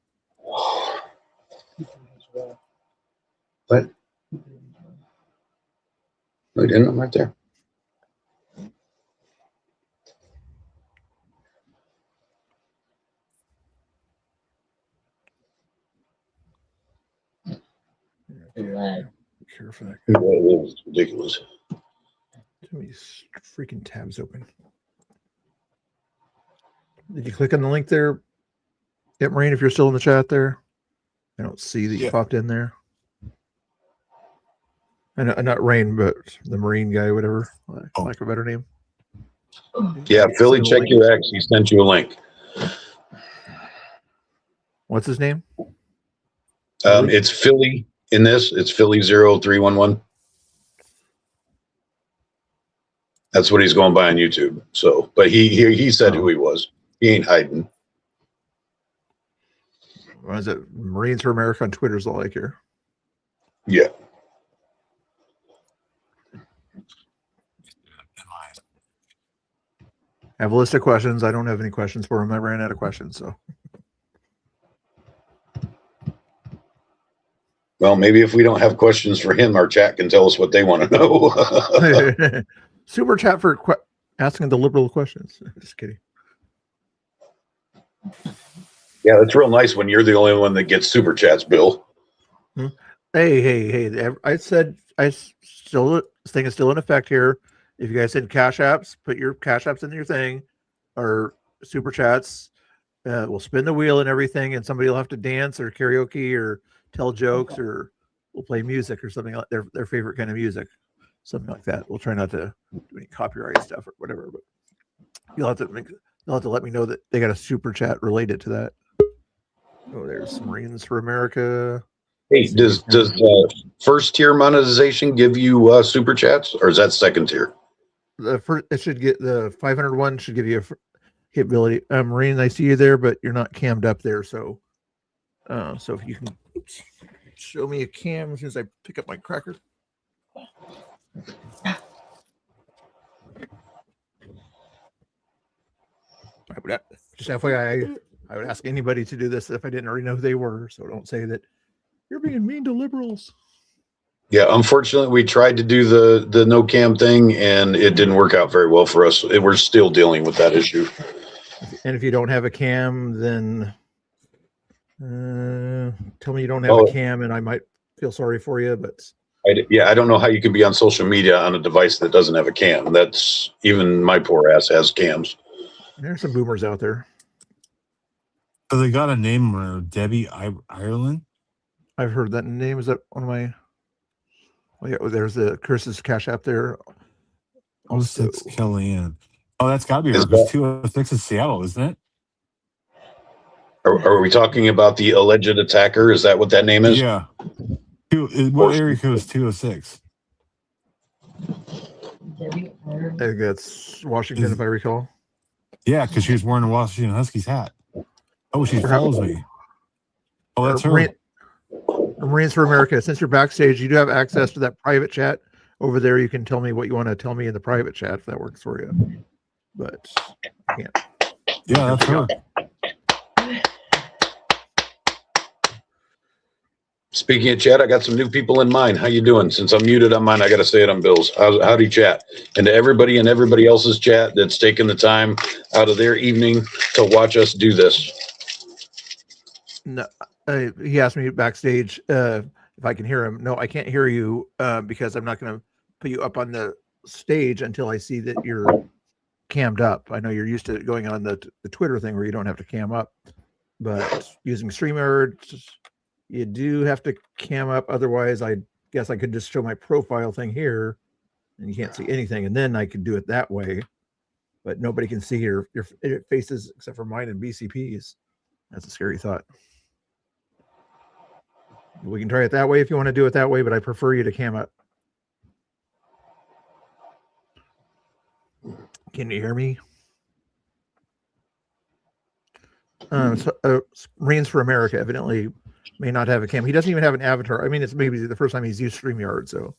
What? No, he didn't. I'm right there. Sure for that. It was ridiculous. Too many freaking tabs open. Did you click on the link there? Yep, Marine, if you're still in the chat there. I don't see that you popped in there. And not Rain, but the Marine guy, whatever, like a better name. Yeah, Philly, check your ex. He sent you a link. What's his name? It's Philly in this. It's Philly 0311. That's what he's going by on YouTube. So, but he said who he was. He ain't hiding. What is it? Marines for America on Twitter's all like here. Yeah. I have a list of questions. I don't have any questions for him. I ran out of questions, so. Well, maybe if we don't have questions for him, our chat can tell us what they want to know. Super chat for asking the liberal questions. Just kidding. Yeah, that's real nice when you're the only one that gets super chats, Bill. Hey! I said this thing is still in effect here. If you guys send cash apps, put your cash apps in your thing, or super chats. We'll spin the wheel and everything, and somebody will have to dance or karaoke or tell jokes, or we'll play music or something like their favorite kind of music, something like that. We'll try not to do any copyright stuff or whatever, but you'll have to let me know that they got a super chat related to that. Oh, there's Marines for America. Hey, does first tier monetization give you super chats, or is that second tier? The first, it should get the 501 should give you a capability. Marine, I see you there, but you're not cammed up there. So, so if you can show me a cam as soon as I pick up my cracker. Just FYI, I would ask anybody to do this if I didn't already know who they were. So don't say that you're being mean to liberals. Yeah, unfortunately, we tried to do the no cam thing, and it didn't work out very well for us. We're still dealing with that issue. And if you don't have a cam, then tell me you don't have a cam, and I might feel sorry for you. But I don't know how you can be on social media on a device that doesn't have a cam. That's even my poor ass has cams. There's some boomers out there. So they got a name, Debbie Ireland. I've heard that name. Is that one of my? Oh, yeah, there's the Chris's Cash App there. Also, Kellyanne. Oh, that's got to be her. Because 206 is Seattle, isn't it? Are we talking about the alleged attacker? Is that what that name is? Yeah. What area code is 206? I think that's Washington, if I recall. Yeah, because she was wearing a Washington Huskies hat. Oh, she follows me. Oh, that's her. Marines for America. Since you're backstage, you do have access to that private chat over there. You can tell me what you want to tell me in the private chat if that works for you. But I can't. Yeah, that's her. Speaking of chat, I got some new people in mine. How you doing? Since I'm muted on mine, I got to say it on Bill's. Howdy, chat. And to everybody in everybody else's chat that's taken the time out of their evening to watch us do this. No, he asked me backstage if I can hear him. No, I can't hear you because I'm not going to put you up on the stage until I see that you're cammed up. I know you're used to going on the Twitter thing where you don't have to cam up, but using StreamYard, you do have to cam up. Otherwise, I guess I could just show my profile thing here and you can't see anything. And then I could do it that way, but nobody can see your faces except for mine and BCP's. That's a scary thought. We can try it that way if you want to do it that way, but I prefer you to cam up. Can you hear me? Marines for America evidently may not have a cam. He doesn't even have an avatar. I mean, it's maybe the first time he's used StreamYard, so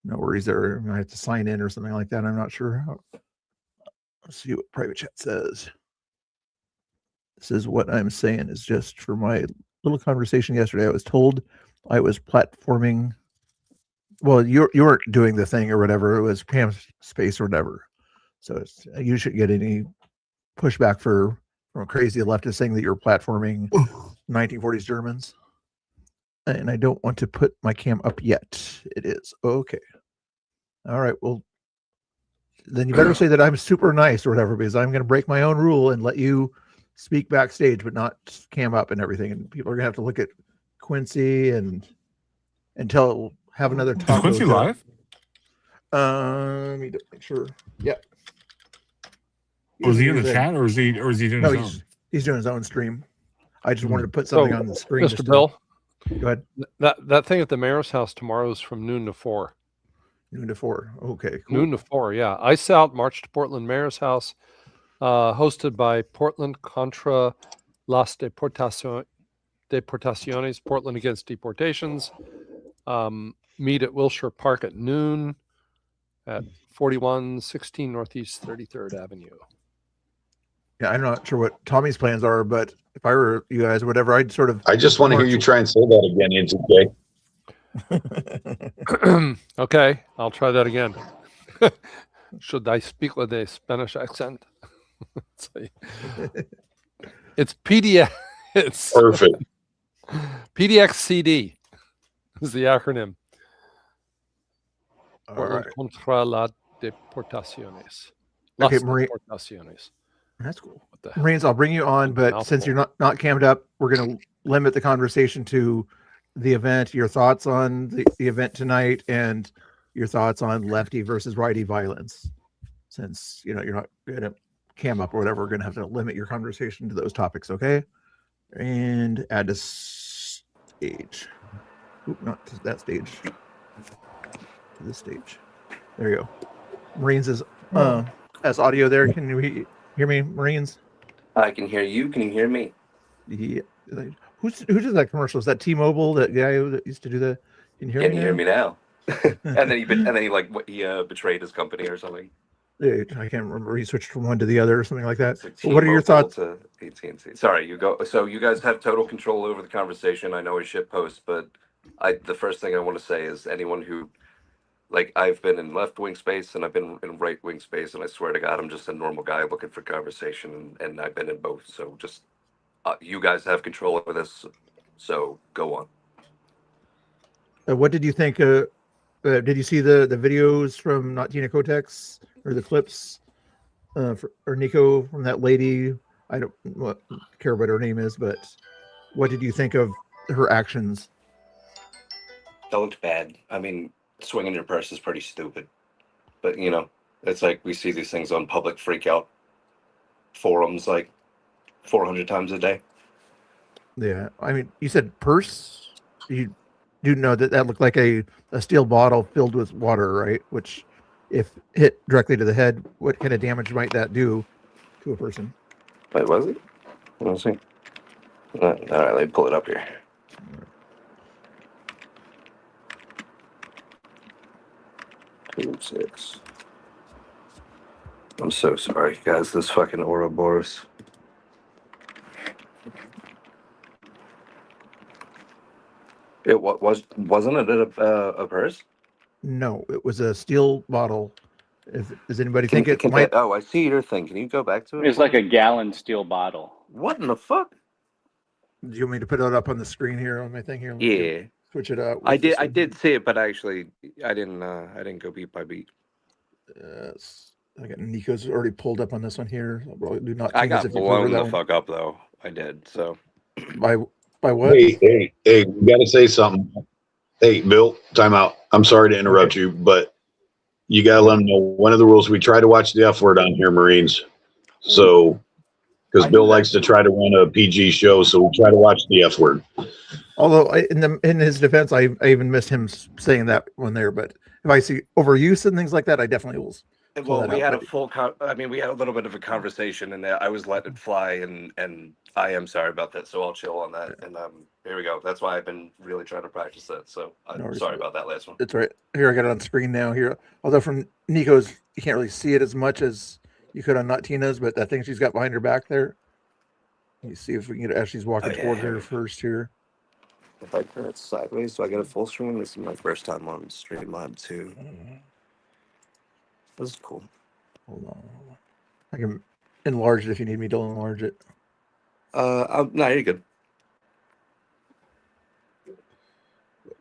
No worries there. I have to sign in or something like that. I'm not sure how. Let's see what private chat says. This is what I'm saying is just for my little conversation yesterday. I was told I was platforming. Well, you weren't doing the thing or whatever. It was Pam Space or whatever. So you shouldn't get any pushback from a crazy leftist saying that you're platforming 1940s Germans. And I don't want to put my cam up yet. It is okay. All right. Well, then you better say that I'm super nice or whatever, because I'm going to break my own rule and let you speak backstage, but not cam up and everything. And people are going to have to look at Quincy and have another Is taco. Quincy live? Let me make sure. Yeah. Was he in the chat, or is he doing No, his own? he's doing his own stream. I just wanted to put something on the screen. Mr. Bill, go ahead. That thing at the mayor's house tomorrow is from noon to 4. Noon to 4. Okay, cool. Noon to 4, yeah. Ice Out March to Portland Mayor's House, hosted by Portland Contra las Deportaciones, Portland Against Deportations. Meet at Wilshire Park at noon at 4116 Northeast 33rd Avenue. Yeah, I'm not sure what Tommy's plans are, but if I were you guys or whatever, I'd sort of. I just want to hear you try and say that again, NCK. Okay, I'll try that again. Should I speak with a Spanish accent? It's PDF. It's perfect. PDXCD is the acronym. Right. Contra las Deportaciones. Okay, Las Marie. Deportaciones. That's cool. What the Marines, I'll bring you on, but Mouthful. since you're not cammed up, we're going to limit the conversation to the event, your thoughts on the event tonight, and your thoughts on lefty versus righty violence. Since you're not going to cam up or whatever, we're going to have to limit your conversation to those topics, okay? And add to stage. Oop, not to that stage. To this stage. There you go. Marines is as audio there. Can you hear me, Marines? I can hear you. Can you hear me? Yeah. Who does that commercial? Is that T-Mobile? That guy that used to do the? Can you hear Can me? you hear me now? and then he betrayed his company or something. Yeah, I can't remember. He switched from one to the other or something like that. Like What are your T-Mobile thoughts? to AT&T. Sorry, you go. So you guys have total control over the conversation. I know it's shit post, but the first thing I want to say is anyone who, like, I've been in left wing space and I've been in right wing space, and I swear to God, I'm just a normal guy looking for conversation, and I've been in both. So just you guys have control over this. So go on. What did you think? Did you see the videos from not Tina Kotex or the clips or Nico from that lady? I don't care what her name is, but what did you think of her actions? That looked bad. I mean, swinging your purse is pretty stupid. But, it's like we see these things on public freakout forums like 400 times a day. Yeah, I mean, you said purse. You do know that looked like a steel bottle filled with water, right? Which, if hit directly to the head, what kind of damage might that do to a person? Wait, was it? Let's see. All right, let me pull it up here. Six. I'm so sorry, guys. This fucking Ouroboros. It wasn't it a purse? No, it was a steel bottle. Does anybody think it might? Oh, I see your thing. Can you go back to it? It's like a gallon steel bottle. What in the fuck? Do you want me to put it up on the screen here on my thing here? Yeah. Switch it out. I did see it, but actually, I didn't go beat by beat. I got Nico's already pulled up on this one here. Do not. I got blown the fuck up though. I did. So. By what? Hey, we got to say something. Hey, Bill, time out. I'm sorry to interrupt you, but you got to let them know one of the rules. We try to watch the F word on here, Marines. So, because Bill likes to try to run a PG show, so we try to watch the F word. Although, in his defense, I even missed him saying that one there. But if I see overuse and things like that, I definitely will Well, that we out, had a but- full. I mean, we had a little bit of a conversation, and I was letting it fly, and I am sorry about that. So I'll chill on that. And here we go. That's why I've been really trying to practice that. So I'm worries. sorry about that last one. It's right here. I got it on screen now. Here, although from Nico's, you can't really see it as much as you could on Not Tina's, but that thing she's got behind her back there. Let me see if we can get it as she's walking toward her first here. If I turn it sideways, so I get a full screen. This is my first time on Streamlab too. This is cool. Hold on. I can enlarge it if you need me to enlarge it. No, you're good.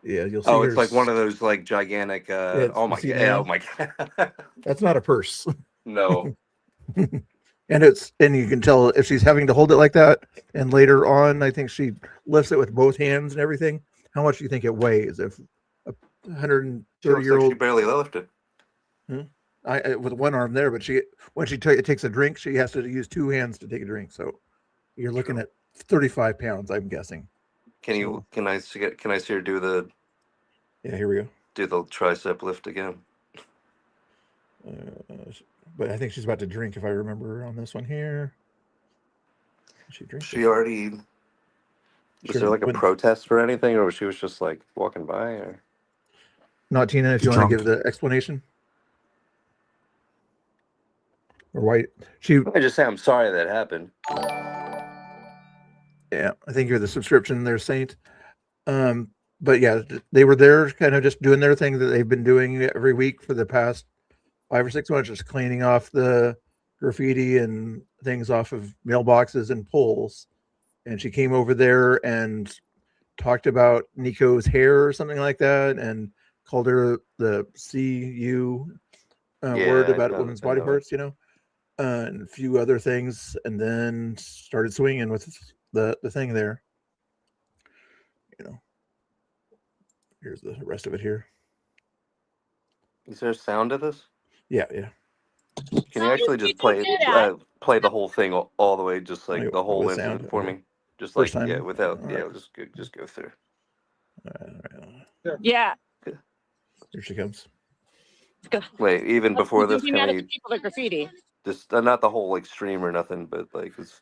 Yeah, you'll see. Oh, it's hers. like one of those like gigantic. Oh my you see god! now? Oh my god! That's not a purse. No. And you can tell if she's having to hold it like that. And later on, I think she lifts it with both hands and everything. How much do you think it weighs? If a She looks 130-year-old like she barely lifted. with one arm there, but when she takes a drink, she has to use two hands to take a drink. So you're looking at 35 pounds, I'm guessing. Can I see her do the? Yeah, here we go. Do the tricep lift again? But I think she's about to drink, if I remember on this one here. She drinks. She already. Was there like a protest or anything, or she was just like walking by? Or Not Tina, if you want to give the explanation. Or why I just say I'm sorry that happened. Yeah, I think you're the subscription there, Saint. But yeah, they were there kind of just doing their thing that they've been doing every week for the past 5 or 6 months, just cleaning off the graffiti and things off of mailboxes and poles. And she came over there and talked about Nico's hair or something like that, and called her the CU word about women's body parts, and a few other things, and then started swinging with the thing there. Here's the rest of it here. Is there a sound to this? Yeah. Can you actually just play the whole thing all the way, just like the whole with incident sound? for Okay. me? Just First like time? without All right. just go through. Yeah. Here she comes. Wait, even before this, Be can mad at we the people that graffiti. just not the whole like stream or nothing, but like it's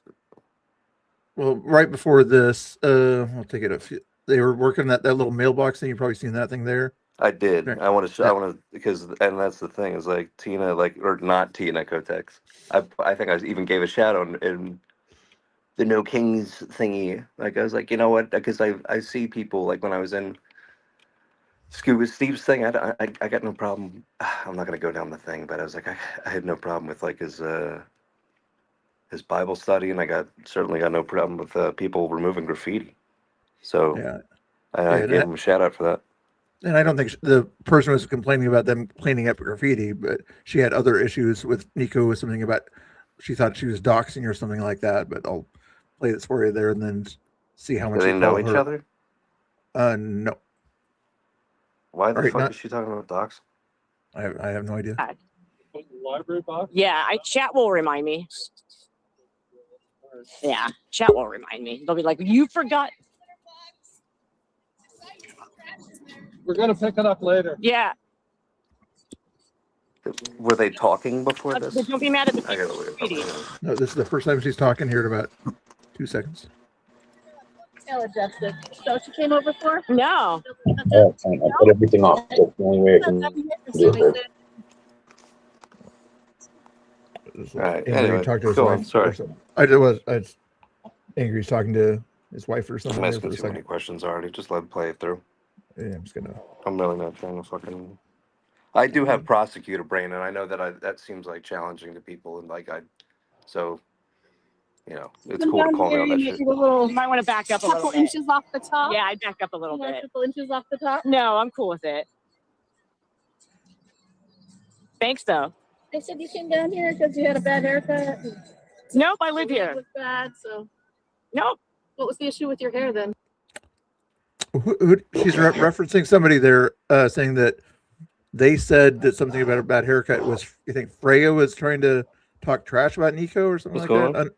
Well, right before this, I'll take it a few. They were working that little mailbox thing. You've probably seen that thing there. I did. Right. I want to because that's the thing is like Tina or not Tina Kotex. I think I even gave a shout out in the No Kings thingy. Like I was like, you know what? Because I see people like when I was in Scuba Steve's thing. I got no problem. I'm not gonna go down the thing, but I was like I had no problem with like his Bible study, and I certainly got no problem with people removing graffiti. So I gave him a shout out for that. And I don't think the person was complaining about them cleaning up graffiti, but she had other issues with Nico with something about she thought she was doxing or something like that. But I'll play this for you there and then see how much Do they you know call each her. other? No. Why the fuck is she talking about docs? I have no idea. Library box? Yeah, chat will remind me. Yeah, chat will remind me. They'll be like, you forgot. We're gonna pick it up later. Yeah. Were they talking before this? Don't be mad at the I gotta look at graffiti. No, this is the first time she's talking here in about 2 seconds. Tell adjusted. So she came over for? No. Oh, I put everything off. That's the only way I can do it. All right. Angry Anyway, talked to his go wife. on. Sorry. or something. I was angry. He's talking to his wife or I'm something. there asking for a too many second. questions already. Just let him play it through. Yeah, I'm just gonna. I'm really not trying to fucking. I do have prosecutor brain, and I know that that seems like challenging to people, and like so, it's cool to call me on that shit. You might want to back up a little Couple bit. inches off the top. Yeah, I'd back up a little You want bit. a couple inches off the top. No, I'm cool with it. Thanks, though. They said you came down here because you had a bad haircut. Nope, I live It here. was bad, so. Nope. What was the issue with your hair then? She's referencing somebody there saying that they said that something about a bad haircut was. You think Freya was trying to talk trash about Nico or something What's like going that?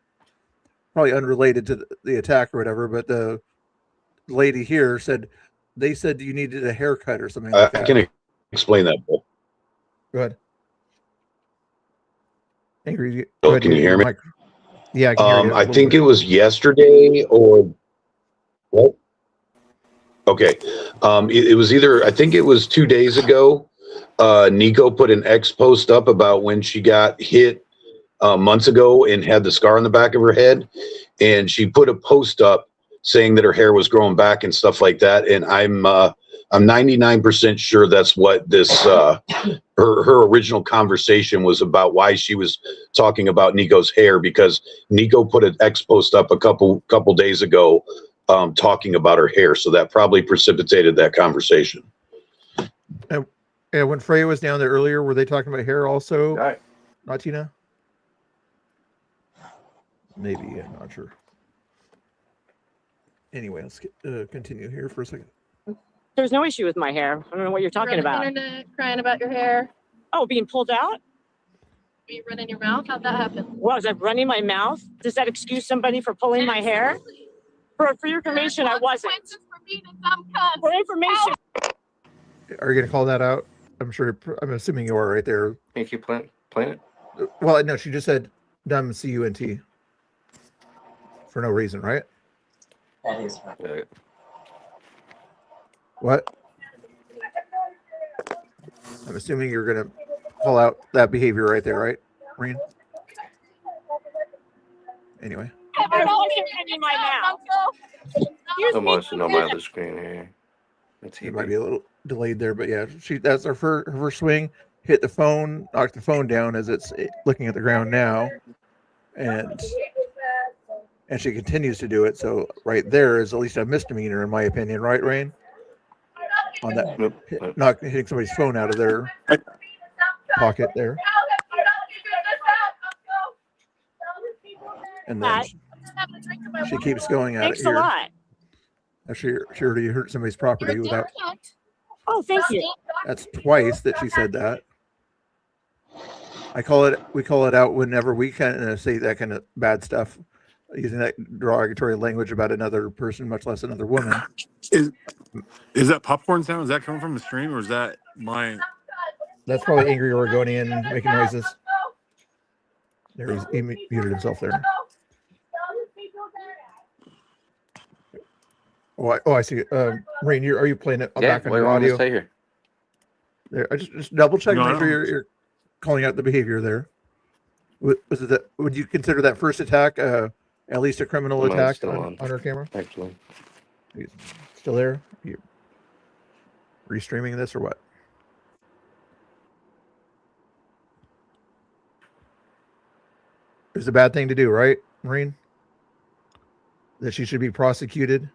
Probably unrelated to the attack or whatever. But the lady here said they said you needed a haircut or something like I that. can explain that, Bill. Go ahead. Angry. Bill, can you hear me? Yeah, I can hear you. I think it was yesterday or what? Okay. It was either, I think it was 2 days ago. Nico put an X post up about when she got hit months ago and had the scar on the back of her head. And she put a post up saying that her hair was growing back and stuff like that. And I'm 99% sure that's what this her original conversation was about, why she was talking about Nico's hair, because Nico put an X post up a couple days ago talking about her hair. So that probably precipitated that conversation. And when Freya was down there earlier, were they talking about hair also? Right. Not Tina? Maybe, I'm not sure. Anyway, let's continue here for a second. There's no issue with my hair. I don't know what you're talking about. Internet crying about your hair. Oh, being pulled out? Were you running your mouth? How'd that happen? Was I running my mouth? Does that excuse somebody for pulling my hair? For your information, I wasn't. For information. Are you going to call that out? I'm sure. I'm assuming you are right there. Can't you playing it? Well, no, she just said dumb CUNT for no reason, right? That is right. What? I'm assuming you're going to call out that behavior right there, right, Reen? Anyway. I wasn't running my mouth. I'm watching on my other screen here. It might be a little delayed there, but yeah, that's her first swing. Hit the phone, knocked the phone down as it's looking at the ground now, and she continues to do it. So right there is at least a misdemeanor, in my opinion, right, Rain? On that, not hitting somebody's phone out of their pocket there. And then she keeps going at Thanks it here. a lot. Actually, she already hurt somebody's property without. Oh, thank you. That's twice that she said that. We call it out whenever we kind of say that kind of bad stuff, using that derogatory language about another person, much less another woman. Is that popcorn sound? Is that coming from the stream, or is that mine? That's probably Angry Oregonian making noises. There, he muted himself there. Oh, I see. Rain, are you playing it back on your audio? Stay here. There, I just double check, No, make sure you're calling out the behavior there. Was it that? Would you consider that first attack at least a criminal attack on our camera? Actually, still there? You restreaming this or what? It's a bad thing to do, right, Maureen? That she should be prosecuted.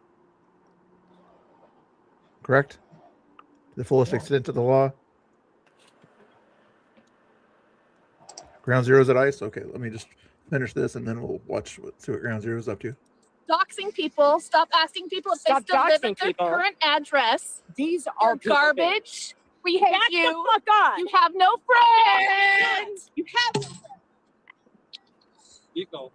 Correct? To the fullest extent of the law. Ground Zero's at ICE. Okay, let me just finish this and then we'll see what Ground Zero's up to. Doxing people. Stop asking people if Stop they still live doxing at their people. current address. These are garbage. We hate Back you. the fuck on. You have no friends. You have. Nico.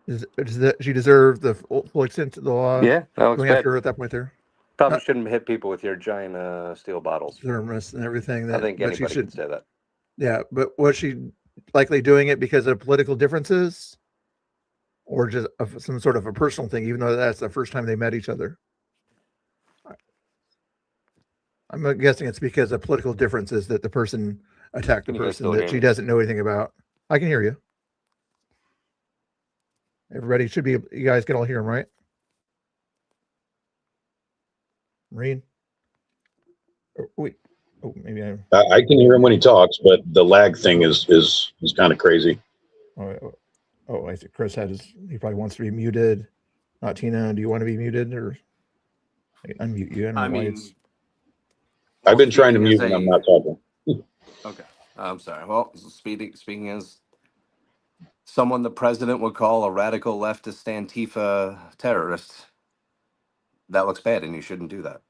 Does that she deserved the full extent of the law? Yeah, that looks going bad. after her at that point there. Probably shouldn't hit people with your giant steel bottles. Thermos and everything. I think anybody should could say that. Yeah, but was she likely doing it because of political differences, or just some sort of a personal thing? Even though that's the first time they met each other. I'm guessing it's because of political differences that the person attacked the person that she doesn't know anything about. I can hear you. Everybody should be. You guys can all hear him, right? Marine. Oh, wait. Oh, maybe I can hear him when he talks, but the lag thing is kind of crazy. Oh, I see. Chris he probably wants to be muted. Not Tina. Do you want to be muted or I can unmute you? I mean, I've been trying to mute and I'm not talking. Okay, I'm sorry. Well, speaking as someone the president would call a radical leftist Antifa terrorist, that looks bad, and you shouldn't do that.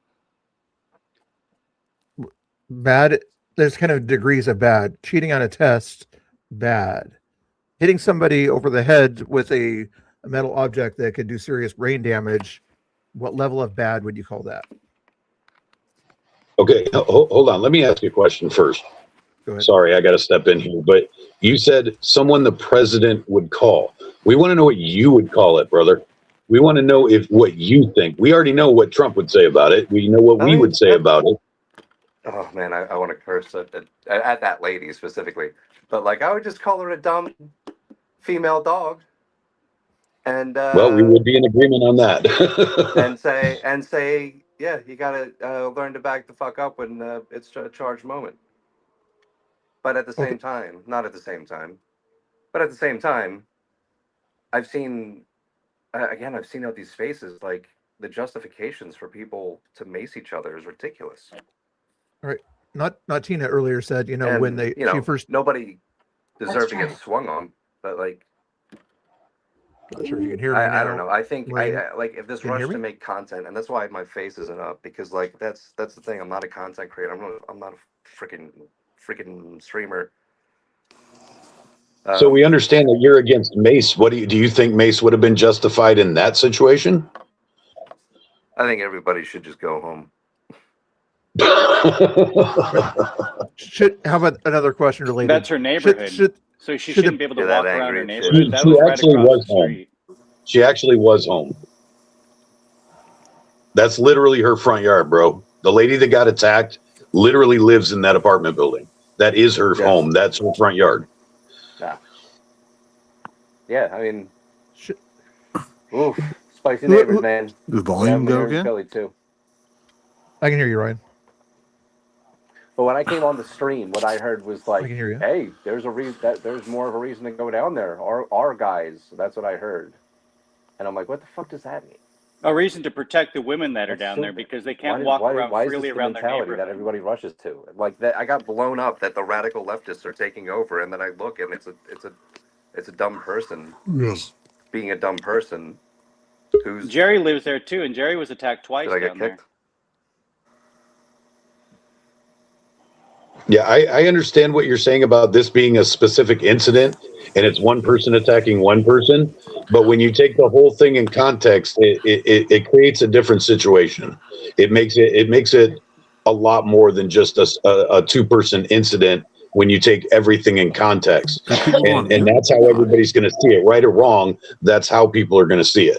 Bad. There's kind of degrees of bad. Cheating on a test, bad. Hitting somebody over the head with a metal object that could do serious brain damage. What level of bad would you call that? Okay, hold on. Let me ask you a question first. Go ahead. Sorry, I got to step in here, but you said someone the president would call. We want to know what you would call it, brother. We want to know if what you think. We already know what Trump would say about it. We know what we would say about it. Oh man, I want to curse at that lady specifically, but like I would just call her a dumb female dog, and Well, we would be in agreement on that. and say, yeah, you gotta learn to back the fuck up when it's a charged moment. But at the same time, not at the same time, but at the same time, I've seen again, I've seen out these faces like the justifications for people to mace each other is ridiculous. All right. Not Tina earlier said, you know, And, when you she know, first nobody deserved to right. get swung on, but like not sure if you can hear me now. I don't know. I think Maureen, I like if this can you rush hear to me? make content, and that's why my face isn't up because like that's the thing. I'm not a content creator. I'm not a freaking streamer. So we understand that you're against Mace. What do you think Mace would have been justified in that situation? I think everybody should just go home. How about another question related? That's her neighborhood, so she should shouldn't the- be able to You're that walk around angry her and shit. neighborhood. That She was right actually across was the home. street. She actually was home. That's literally her front yard, bro. The lady that got attacked literally lives in that apartment building. That is her home. That's her front yard. Yeah. Yeah, I mean, oof, spicy neighbors, man. The We volume have them go here in again? Philly too. I can hear you, Ryan. But when I came on the stream, what I heard was like, I can hear you. "Hey, there's a reason that there's more of a reason to go down there." Our guys, that's what I heard, and I'm like, "What the fuck does that mean?" A reason to protect the women that are That's down there stupid. because they can't walk around Why is freely this the around their mentality neighborhood. that everybody rushes to? Like that, I got blown up that the radical leftists are taking over, and then I look and it's a dumb person Yes. being a dumb person. Who's Jerry lives there too, and Jerry was attacked twice did I get down there. kicked? Yeah, I understand what you're saying about this being a specific incident and it's one person attacking one person. But when you take the whole thing in context, it creates a different situation. It makes it a lot more than just a two-person incident when you take everything in context. And that's how everybody's going to see it, right or wrong. That's how people are going to see it.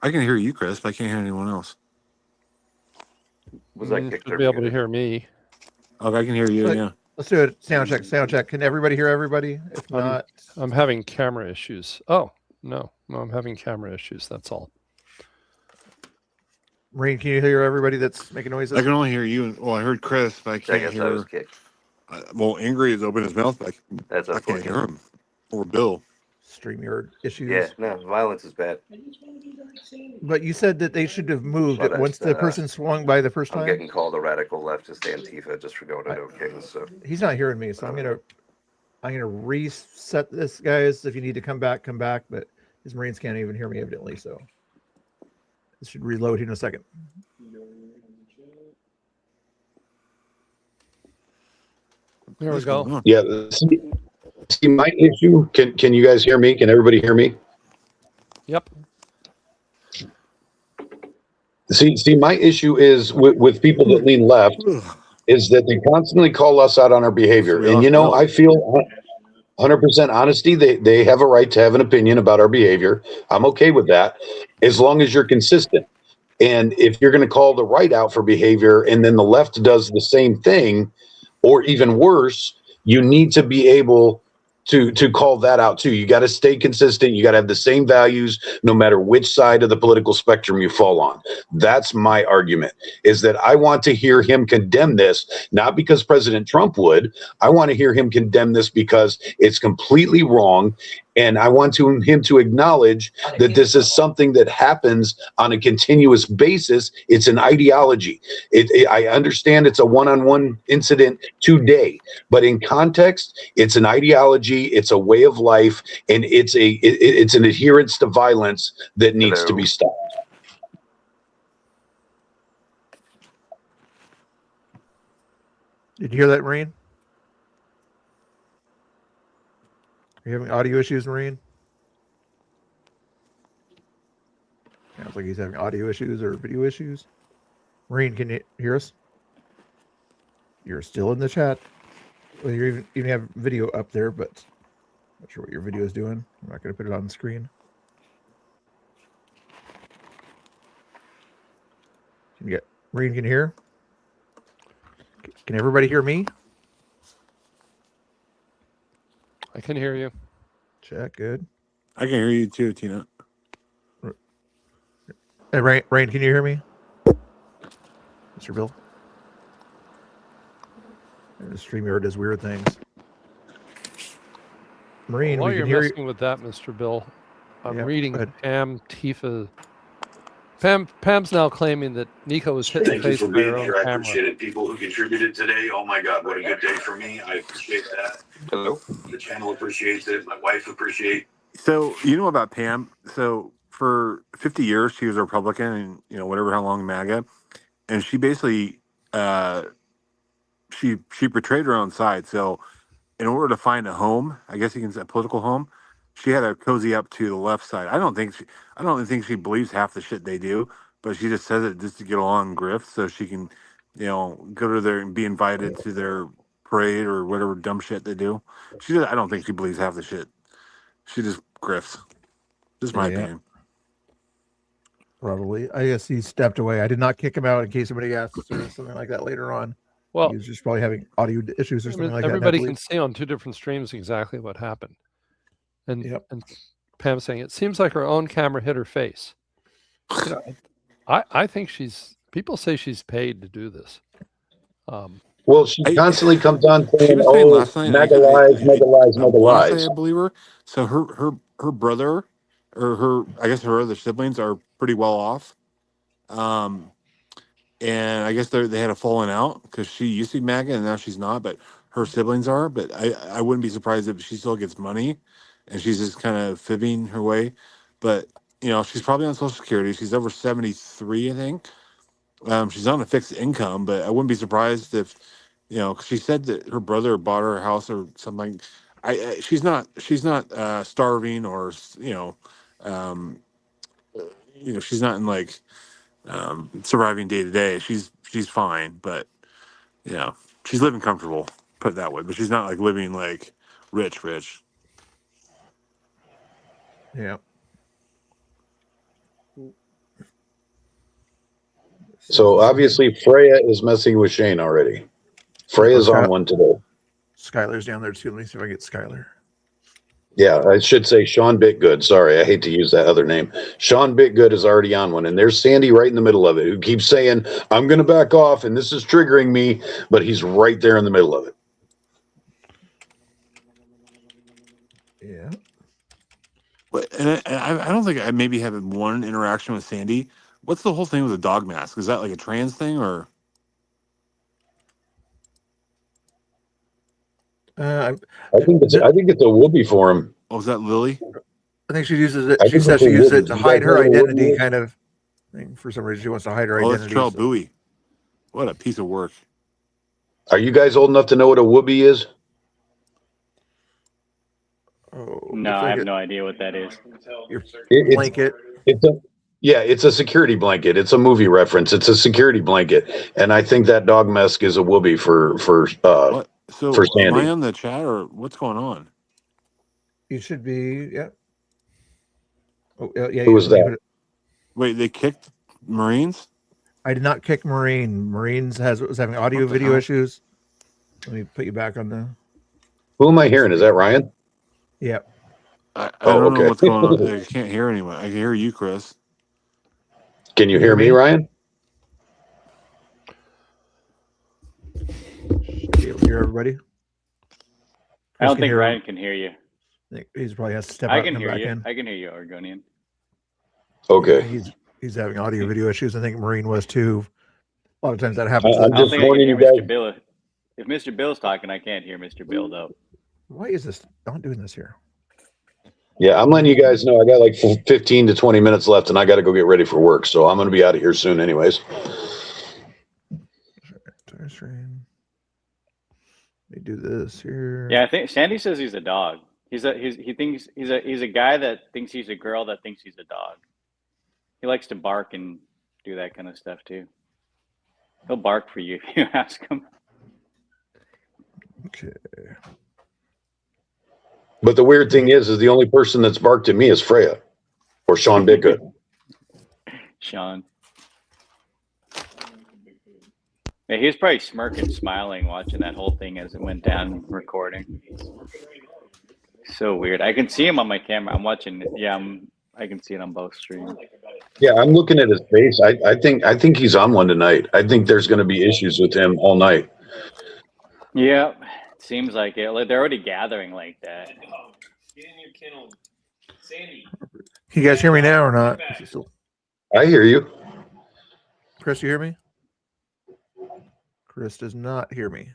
I can hear you, Chris, but I can't hear anyone else. Was I You kicked should or be able to muted? hear me. Okay, I can hear you. Let- Yeah. Let's do it. Sound check. Sound check. Can everybody hear everybody? If not, I'm having camera issues. Oh, no, I'm having camera issues. That's all. Maureen, can you hear everybody that's making noises? I can only hear you. Well, I heard Chris, but I I can't guess hear. I was kicked. Well, Ingrid has opened his mouth, but That's I can't hear unfortunate. him. Or Bill. StreamYard issues. Yeah, no, violence is bad. But you said that they should have moved But it once the person swung by the first I'm time. getting called a radical leftist Antifa just for going to No Kings. So He's not hearing me, so I'm gonna reset this, guys. If you need to come back, come back. But his Marines can't even hear me evidently, so this should reload in a second. There we go. Yeah. See, my issue. Can you guys hear me? Can everybody hear me? Yep. See, my issue is with people that lean left is that they constantly call us out on our behavior. And, you know, I feel 100% honesty. They have a right to have an opinion about our behavior. I'm okay with that as long as you're consistent. And if you're going to call the right out for behavior and then the left does the same thing, or even worse, you need to be able to call that out too. You got to stay consistent. You got to have the same values no matter which side of the political spectrum you fall on. That's my argument, is that I want to hear him condemn this, not because President Trump would. I want to hear him condemn this because it's completely wrong. And I want him to acknowledge that this is something that happens on a continuous basis. It's an ideology. I understand it's a one-on-one incident today, but in context, it's an ideology, it's a way of life, and it's an adherence to violence that needs to be stopped. Did you hear that, Marine? Are you having audio issues, Marine? Sounds like he's having audio issues or video issues. Marine, can you hear us? You're still in the chat. Well, you even have video up there, but not sure what your video is doing. I'm not going to put it on the screen. Can you get Marine? Can you hear? Can everybody hear me? I can hear you. Check. Good. I can hear you too, Tina. Hey, Rain, can you hear me? Mr. Bill? The StreamYard does weird things. Marine, While we you're can hear you. messing with that, Mr. Bill, I'm Yeah, reading go ahead. Pam Tifa. Pam's now claiming that Nico was hit in the Thank you face for by her being own here. I camera. appreciate it. People who contributed today. Oh my God, what a good day for me. I appreciate that. Hello. The channel appreciates it. My wife appreciates. So you know about Pam? So for 50 years she was a Republican, and whatever how long MAGA, and she basically she portrayed her own side. So in order to find a home, I guess you can say a political home, she had to cozy up to the left side. I don't think she believes half the shit they do, but she just says it just to get along grift so she can, go to there and be invited to their parade or whatever dumb shit they do. I don't think she believes half the shit. She just grifts. Just my Yeah. opinion. Probably. I guess he stepped away. I did not kick him out in case somebody asks or something like that later on. Well, he was just probably having audio issues or something like everybody that. can see on two different streams exactly what happened. And Pam saying it seems like her own camera hit her face. I think people say she's paid to do this. Well, she constantly comes on She saying, was saying "Oh, last night. mega lies, mega lies, I mega want to say lies." I believe her. So her brother, or I guess her other siblings are pretty well off. And I guess they had a falling out because she used to be MAGA and now she's not, but her siblings are. But I wouldn't be surprised if she still gets money, and she's just kind of fibbing her way. But she's probably on Social Security. She's over 73, I think. She's on a fixed income, but I wouldn't be surprised if, 'cause she said that her brother bought her a house or something. She's not starving or um, she's not in like surviving day to day. She's fine, but she's living comfortable. Put it that way, but she's not like living like rich. Yeah. So obviously Freya is messing with Shane already. Freya's on one today. Skylar's down there too. Let me see if I get Skylar. Yeah, I should say Sean Bitgood. Sorry, I hate to use that other name. Sean Bitgood is already on one, and there's Sandy right in the middle of it, who keeps saying, "I'm going to back off," and this is triggering me, but he's right there in the middle of it. Yeah. But and I don't think I maybe have one interaction with Sandy. What's the whole thing with the dog mask? Is that like a trans thing or? I think it's a whoopee for him. Oh, is that Lily? I think she uses it. She says she uses it to hide her identity, kind of thing. For some reason, she wants to hide her Oh, that's identity. Trell Bowie. What a piece of work. Are you guys old enough to know what a whoopee is? Oh, No, I have no idea what that is. Blanket. It's a security blanket. It's a movie reference. It's a security blanket, and I think that dog mask is a whoopee for What? So for am I Sandy. on the chat or what's going on? You should be. Yeah. Oh, yeah. Who was that? Wait, they kicked Marines? I did not kick Marine. Marines was having audio What the video hell? issues. Let me put you back on the. Who am I hearing? Is that Ryan? Yeah. I Oh, don't know okay. what's going on. I can't hear anyone. I can hear you, Chris. Can you hear me, Ryan? Be able to hear everybody. I don't can think hear Ryan him. can hear you. I think he's probably has to step I out can and come hear back you. in. I can hear you, Oregonian. Okay. He's having audio video issues. I think Marine was too. A lot of times that happens. I'm I don't just think I can warning hear you Mr. guys. Bill. If Mr. Bill's talking, I can't hear Mr. Bill though. Why is this not doing this here? Yeah, I'm letting you guys know I got like 15 to 20 minutes left, and I got to go get ready for work. So I'm going to be out of here soon, anyways. They do this here. Yeah, I think Sandy says he's a dog. He thinks he's a guy that thinks he's a girl that thinks he's a dog. He likes to bark and do that kind of stuff too. He'll bark for you if you ask him. Okay. But the weird thing is the only person that's barked at me is Freya or Sean Bickett. Sean. Yeah, he was probably smirking, smiling, watching that whole thing as it went down, recording. So weird. I can see him on my camera. I'm watching it. Yeah, I can see it on both streams. Yeah, I'm looking at his face. I think he's on one tonight. I think there's going to be issues with him all night. Yeah, it seems like it. Like, they're already gathering like that. Can you guys hear me now or not? I hear you. Chris, you hear me? Chris does not hear me.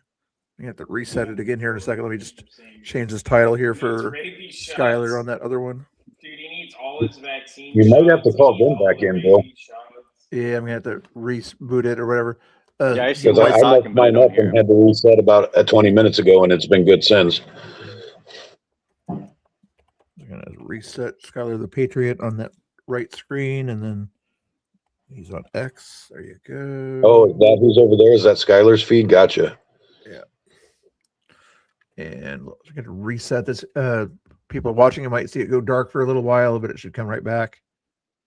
We have to reset it again here in a second. Let me just change this title here for Skylar on that other one. Dude, he needs all his vaccines. You might have to call Ben back in, Bill. Yeah, I'm gonna have to reboot it or whatever. Yeah, I see Because Roy I talking, messed but I mine don't up hear and him. had to reset about 20 minutes ago, and it's been good since. I'm gonna reset Skylar the Patriot on that right screen, and then he's on X. There you go. Oh, is that who's over there? Is that Skylar's feed? Gotcha. Yeah. And we're gonna reset this. People watching it might see it go dark for a little while, but it should come right back.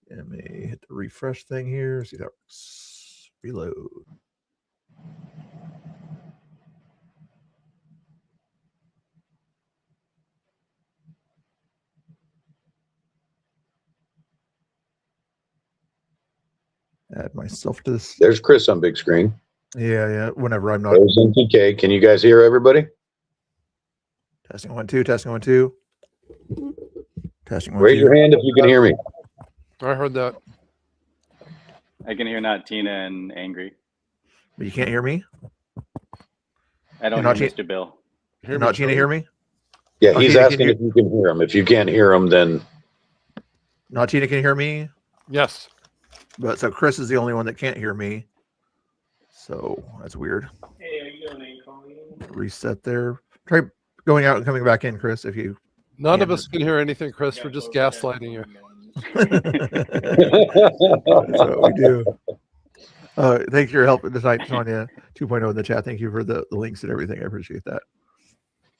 Let me hit the refresh thing here. See that works. Reload. Add myself to this. There's Chris on big screen. Yeah. Whenever I'm not. There's NTK. Can you guys hear everybody? Testing 1 2. Testing 1 2. Testing 1 2. Raise your hand if you can hear me. I heard that. I can hear not Tina and Angry. But you can't hear me? I don't Not hear Tina- Mr. Bill. Not Tina, hear me? Yeah, Oh, he's Tina, asking if you can hear him. If you can't hear him, then Not Tina can hear me. Yes. But so Chris is the only one that can't hear me. So that's weird. Hey, how you doing, Nico? Reset there. Try going out and coming back in, Chris, if you. None of us can hear anything, Chris. We're just gaslighting you. That's what we do. Thanks for your help tonight, Tanya 2.0 in the chat. Thank you for the links and everything. I appreciate that.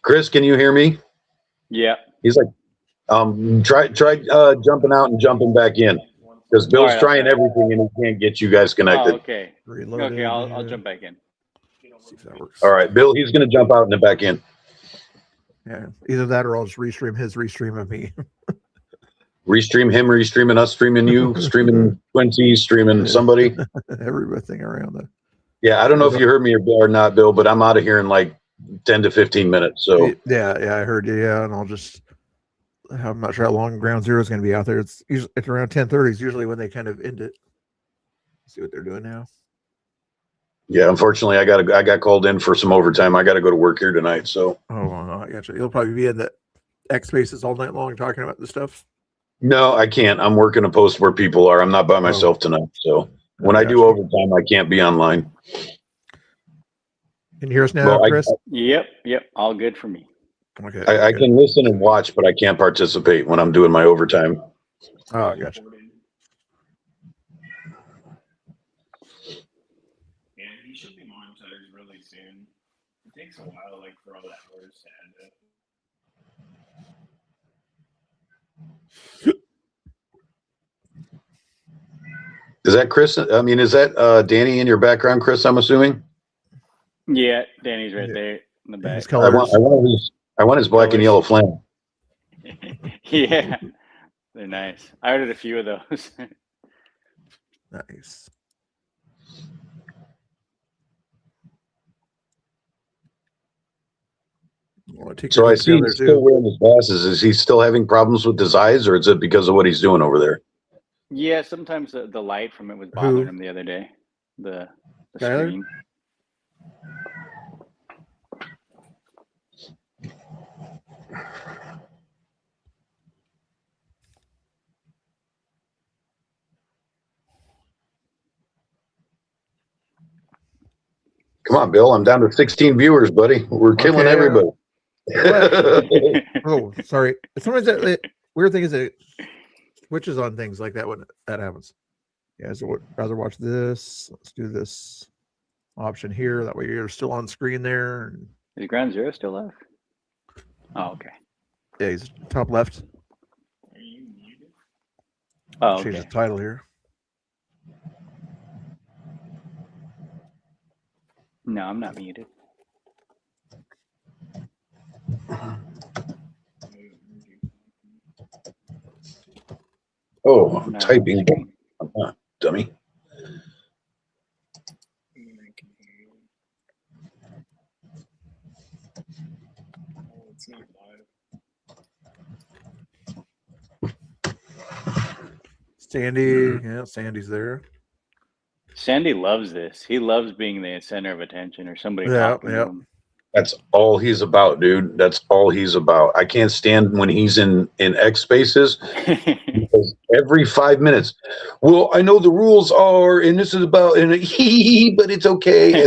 Chris, can you hear me? Yeah. He's like, try jumping out and jumping back in, because Bill's Alright, trying okay. everything and he can't get you guys connected. Oh, okay. Reloaded Okay, I'll here. jump back in. See if that works. All right, Bill, he's going to jump out and then back in. Yeah, either that or I'll just restream his restream of me. Restream him, restreaming us, streaming you, streaming Quincy, streaming somebody. Everything around that. Yeah, I don't know if you heard me or not, Bill, but I'm out of here in like 10 to 15 minutes. So Yeah, I heard you. Yeah, and I'll just. I'm not sure how long Ground Zero is going to be out there. It's usually around 10:30 is usually when they kind of end it. See what they're doing now. yeah, unfortunately, I got called in for some overtime. I got to go to work here tonight. So I got you. You'll probably be in the X Spaces all night long talking about this stuff. no, I can't. I'm working a post where people are. I'm not by myself tonight. So when I do overtime, I can't be online. Can you hear us now, Well, Chris? Yep, all good for me. Okay. I can listen and watch, but I can't participate when I'm doing my overtime. Oh, I gotcha. Yeah, he should be monetized really soon. It takes a while, like, for all that hours to add up. Is that Chris? I mean, is that Danny in your background, Chris? I'm assuming. Yeah, Danny's right there in the back. I want his black and yellow flannel. Yeah, they're nice. I ordered a few of those. Nice. So I see he's still wearing his glasses. Is he still having problems with his eyes, or is it because of what he's doing over there? Yeah, sometimes the light from it was bothering him the other day. The Tyler? screen. Come on, Bill. I'm down to 16 viewers, buddy. We're killing Okay, everybody. Oh, sorry. Sometimes that weird thing is that it switches on things like that when that happens. Yeah, so would rather watch this. Let's do this option here. That way you're still on screen there. Is Ground Zero still live? Oh, okay. Yeah, he's top left. Oh, Change okay. the title here. No, I'm not muted. Oh, I'm No, typing. screen. I'm not, dummy. It's not live. Sandy, yeah, Sandy's there. Sandy loves this. He loves being the center of attention or somebody Yeah, talking to him. That's all he's about, dude. That's all he's about. I can't stand when he's in X spaces because every 5 minutes, well, I know the rules are, and this is about, and but it's okay.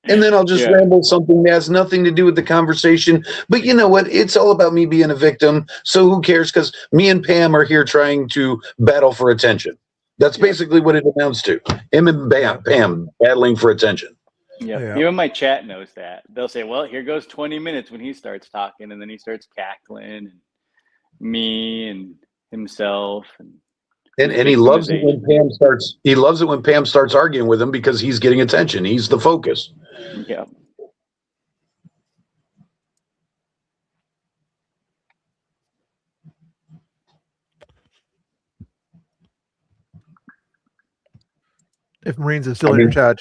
And then I'll just Yeah. ramble something that has nothing to do with the conversation. But you know what? It's all about me being a victim. So who cares? Because me and Pam are here trying to battle for attention. That's basically what it amounts to. Him and Pam battling for attention. Yeah. Even my chat knows that. They'll say, well, here goes 20 minutes when he starts talking, and then he starts cackling, and me and himself. And he loves it when Pam starts. He loves it when Pam starts arguing with him because he's getting attention. He's the focus. Yeah. If Marines is still in your chat,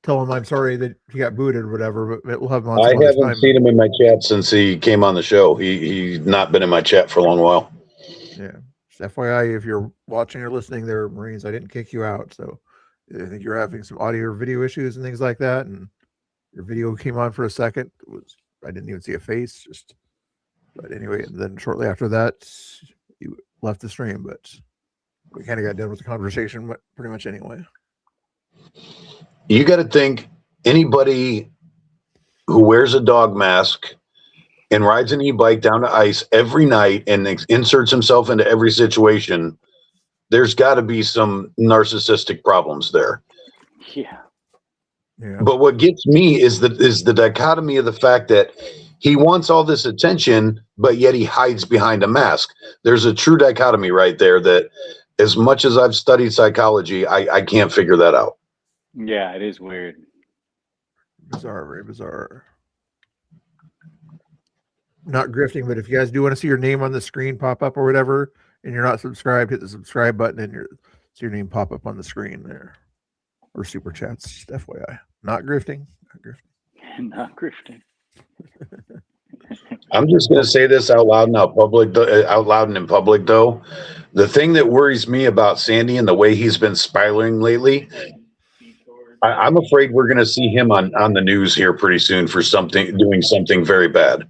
tell him I'm sorry that he got booted or whatever, but we'll have him on I some other haven't time. seen him in my chat since he came on the show. He's not been in my chat for a long while. Yeah. Just FYI, if you're watching or listening there, Marines, I didn't kick you out. So I think you're having some audio or video issues and things like that. And your video came on for a second. I didn't even see a face. But anyway, and then shortly after that, you left the stream. But we kind of got done with the conversation pretty much anyway. You got to think anybody who wears a dog mask and rides an e-bike down to ice every night and inserts himself into every situation, there's got to be some narcissistic problems there. Yeah. But what gets me is the dichotomy of the fact that he wants all this attention, but yet he hides behind a mask. There's a true dichotomy right there that, as much as I've studied psychology, I can't figure that out. Yeah, it is weird. Bizarre, very bizarre. Not grifting, but if you guys do want to see your name on the screen pop up or whatever, and you're not subscribed, hit the subscribe button and see your name pop up on the screen there. Or super chats, just FYI. Not grifting. Not grifting. Not grifting. I'm just going to say this out loud and in public, though. The thing that worries me about Sandy and the way he's been spiraling lately, I'm afraid we're going to see him on the news here pretty soon for doing something very bad.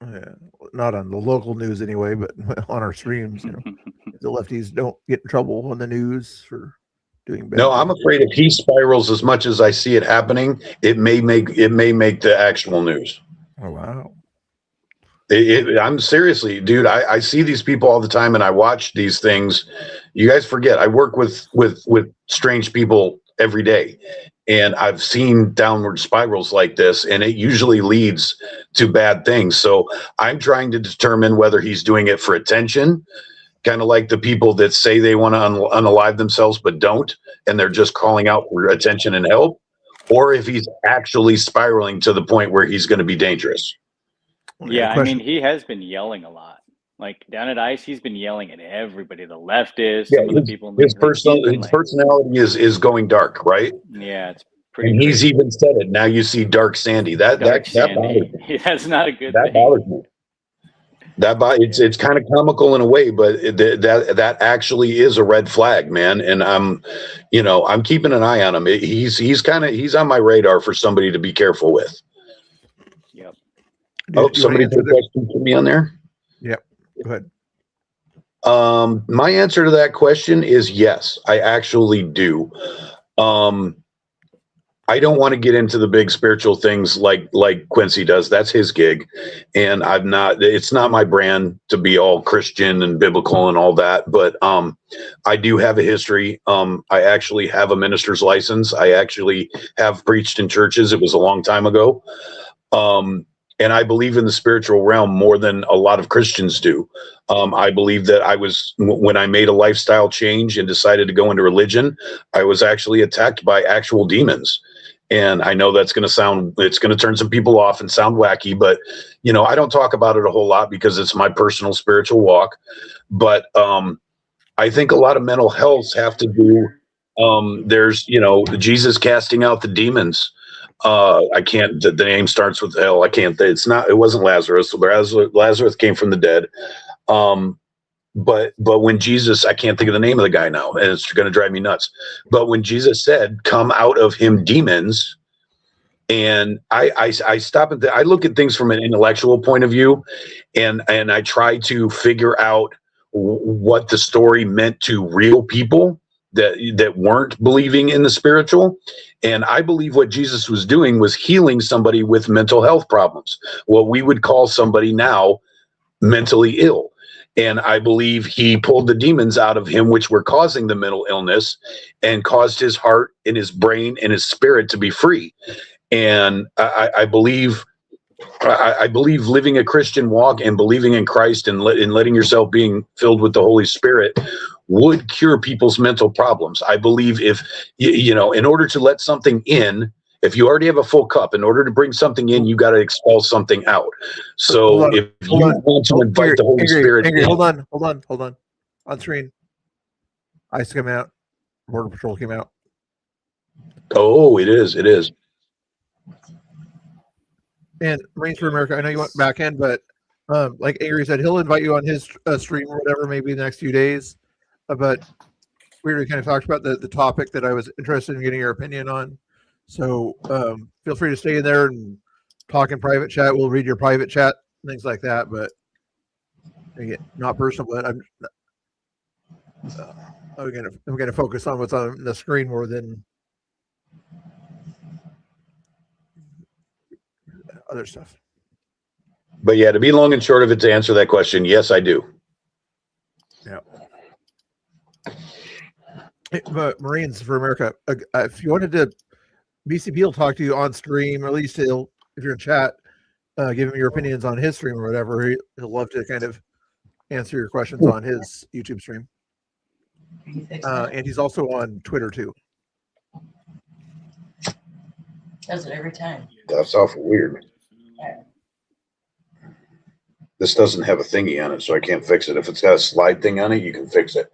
Yeah, not on the local news anyway, but on our streams, the lefties don't get in trouble on the news for doing bad. No, I'm afraid if he spirals as much as I see it happening, it may make the actual news. Oh wow! I'm seriously, dude. I see these people all the time, and I watch these things. You guys forget I work with strange people every day, and I've seen downward spirals like this, and it usually leads to bad things. So I'm trying to determine whether he's doing it for attention, kind of like the people that say they want to unalive themselves but don't, and they're just calling out for attention and help, or if he's actually spiraling to the point where he's going to be dangerous. Yeah, I mean, he has been yelling a lot. Like down at ICE, he's been yelling at everybody. The leftists, some of the people in the his personality is going dark, right? Yeah, it's pretty. And he's even said it. Now you see Dark Sandy. That bothers me. That's not a good thing. That bothers me. It's kind of comical in a way, but that actually is a red flag, man. And I'm keeping an eye on him. He's on my radar for somebody to be careful with. Yep. Oh, somebody put a question for me on there. Yep. Go ahead. My answer to that question is yes, I actually do. I don't want to get into the big spiritual things like Quincy does. That's his gig, and I'm not. It's not my brand to be all Christian and biblical and all that. But I do have a history. I actually have a minister's license. I actually have preached in churches. It was a long time ago, and I believe in the spiritual realm more than a lot of Christians do. I believe that when I made a lifestyle change and decided to go into religion, I was actually attacked by actual demons. And I know it's going to turn some people off and sound wacky, but I don't talk about it a whole lot because it's my personal spiritual walk. But I think a lot of mental health have to do. There's Jesus casting out the demons. I can't. The name starts with L. I can't. It's not. It wasn't Lazarus. Lazarus came from the dead. But when Jesus, I can't think of the name of the guy now, and it's going to drive me nuts. But when Jesus said, "Come out of him, demons," and I stop at I look at things from an intellectual point of view, and I try to figure out what the story meant to real people that weren't believing in the spiritual. And I believe what Jesus was doing was healing somebody with mental health problems, what we would call somebody now mentally ill. And I believe he pulled the demons out of him, which were causing the mental illness, and caused his heart and his brain and his spirit to be free. And I believe living a Christian walk and believing in Christ and letting yourself being filled with the Holy Spirit would cure people's mental problems. I believe if, in order to let something in, if you already have a full cup, in order to bring something in, you got to expel something out. So if you want to invite the Holy Spirit in, hold on. On screen. ICE came out. Border Patrol came out. Oh, it is. And Marines for America, I know you went back in, but like Angry said, he'll invite you on his stream or whatever, maybe the next few days. But we already kind of talked about the topic that I was interested in getting your opinion on. So feel free to stay in there and talk in private chat. We'll read your private chat, things like that. But again, not personal, but I'm gonna focus on what's on the screen more than other stuff. But yeah, to be long and short of it, to answer that question, yes, I do. Yeah. But Marines for America, if you wanted to, BCP will talk to you on stream, or at least if you're in chat, give him your opinions on his stream or whatever. He'll love to kind of answer your questions on his YouTube stream. And he's also on Twitter too. Does it every time. That's awful weird. This doesn't have a thingy on it, so I can't fix it. If it's got a slide thing on it, you can fix it.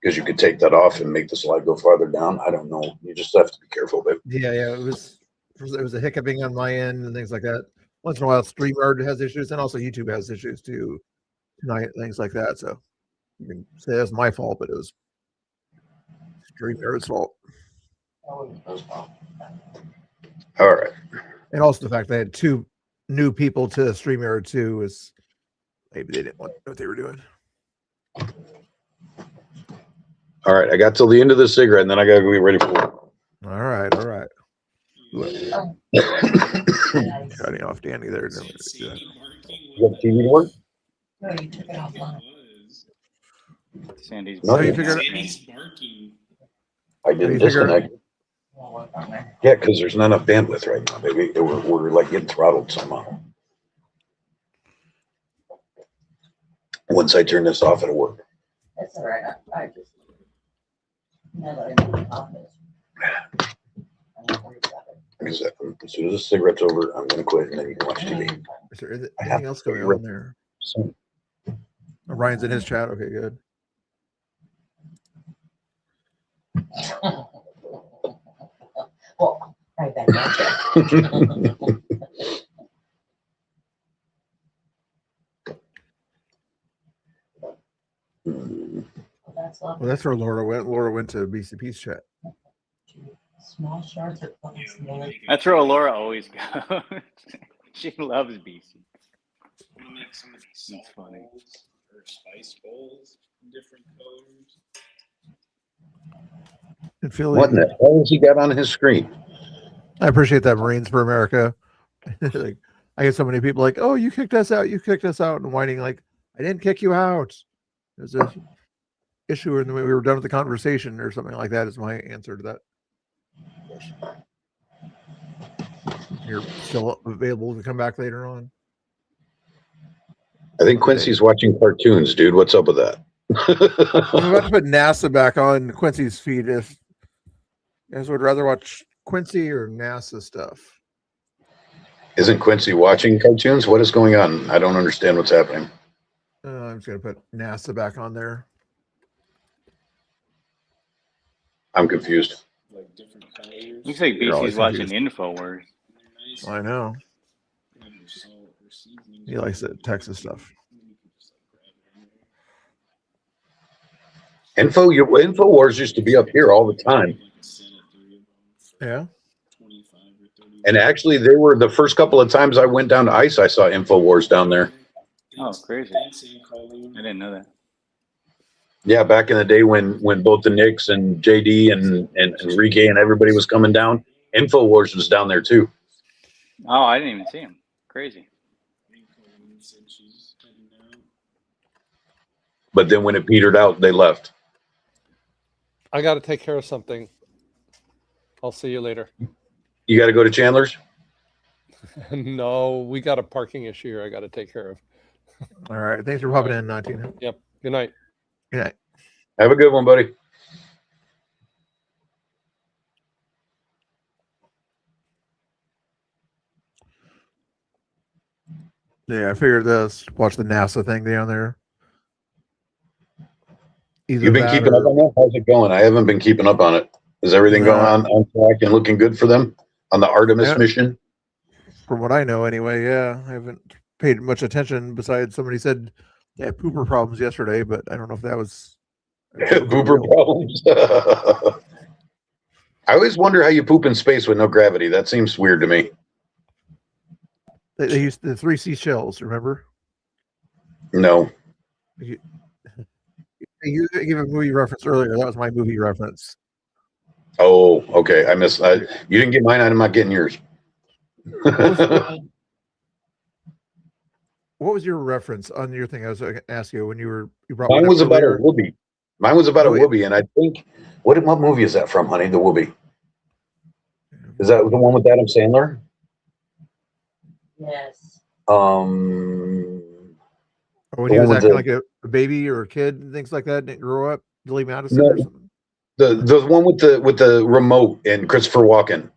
Because you could take that off and make the slide go farther down. I don't know. You just have to be careful, babe. Yeah. It was a hiccuping on my end and things like that. Once in a while, StreamYard has issues, and also YouTube has issues too tonight, things like that. So you can say that's my fault, but it was StreamYard's fault. All right. And also the fact they had 2 new people to StreamYard too is maybe they didn't want what they were doing. All right. I got till the end of the cigarette, and then I got to be ready for work. All right. Cutting off Danny there. No, you have TV to work? No, you took it offline. Sandy's No, you figured I didn't disconnect. Yeah, because there's not enough bandwidth right now, baby. We're like getting throttled somehow. Once I turn this off, it'll work. That's all right. I just, now that I'm in the office, I'm not worried about it. As soon as the cigarette's over, I'm going to quit, and then you can watch TV. Is there anything else going on there? Ryan's in his chat. Okay, good. Well, right back. Well, that's where Laura went. Laura went to BCP's chat. Small shards are fucking small. That's where Laura always goes. She loves BC. I'm gonna make some of these salt bowls or spice bowls in different colors. And Philly, What in the hell has he got on his screen? I appreciate that, Marines for America. Like, I get so many people like, "Oh, you kicked us out! You kicked us out!" and whining like, "I didn't kick you out. There's a issue, and we were done with the conversation, or something like that." Is my answer to that question. You're still available to come back later on. I think Quincy's watching cartoons, dude. What's up with that? I'm about to put NASA back on Quincy's feed. If you guys would rather watch Quincy or NASA stuff. Isn't Quincy watching cartoons? What is going on? I don't understand what's happening. I'm just gonna put NASA back on there. I'm confused. Looks like You're always BC's watching confused. InfoWars. I know. He likes the Texas stuff. InfoWars used to be up here all the time. Yeah. And actually, they were the first couple of times I went down to ICE, I saw InfoWars down there. Oh, crazy. I didn't know that. Yeah, back in the day when both the Knicks and JD and Enrique and everybody was coming down, InfoWars was down there too. Oh, I didn't even see him. Crazy. But then when it petered out, they left. I got to take care of something. I'll see you later. You got to go to Chandler's? No, we got a parking issue here I got to take care of. All right. Thanks for popping in, 19. Yep. Good night. Good night. Have a good one, buddy. Yeah, I figured this. Watch the NASA thing down there. Either You've been that keeping or- up on that? How's it going? I haven't been keeping up on it. Is everything going on track and looking good for them on the Artemis Yeah. mission? From what I know, anyway. Yeah, I haven't paid much attention. Besides, somebody said they had pooper problems yesterday, but I don't know if that was Pooper problems. I always wonder how you poop in space with no gravity. That seems weird to me. They used the 3 seashells. Remember? No. You gave a movie reference earlier. That was my movie reference. Oh, okay. I missed. You didn't get mine. I'm not getting yours. What was your reference on your thing? I was going to ask you when you brought Mine one up was about a earlier. whoopee. Mine was about a Oh, yeah. whoopee, and I think what movie is that from, honey? The whoopee. Is that the one with Adam Sandler? Yes. Or when The he was one with acting the- like a baby or a kid and things like that, didn't grow up, Billy Madison No, or something. the one with the remote and Christopher Walken.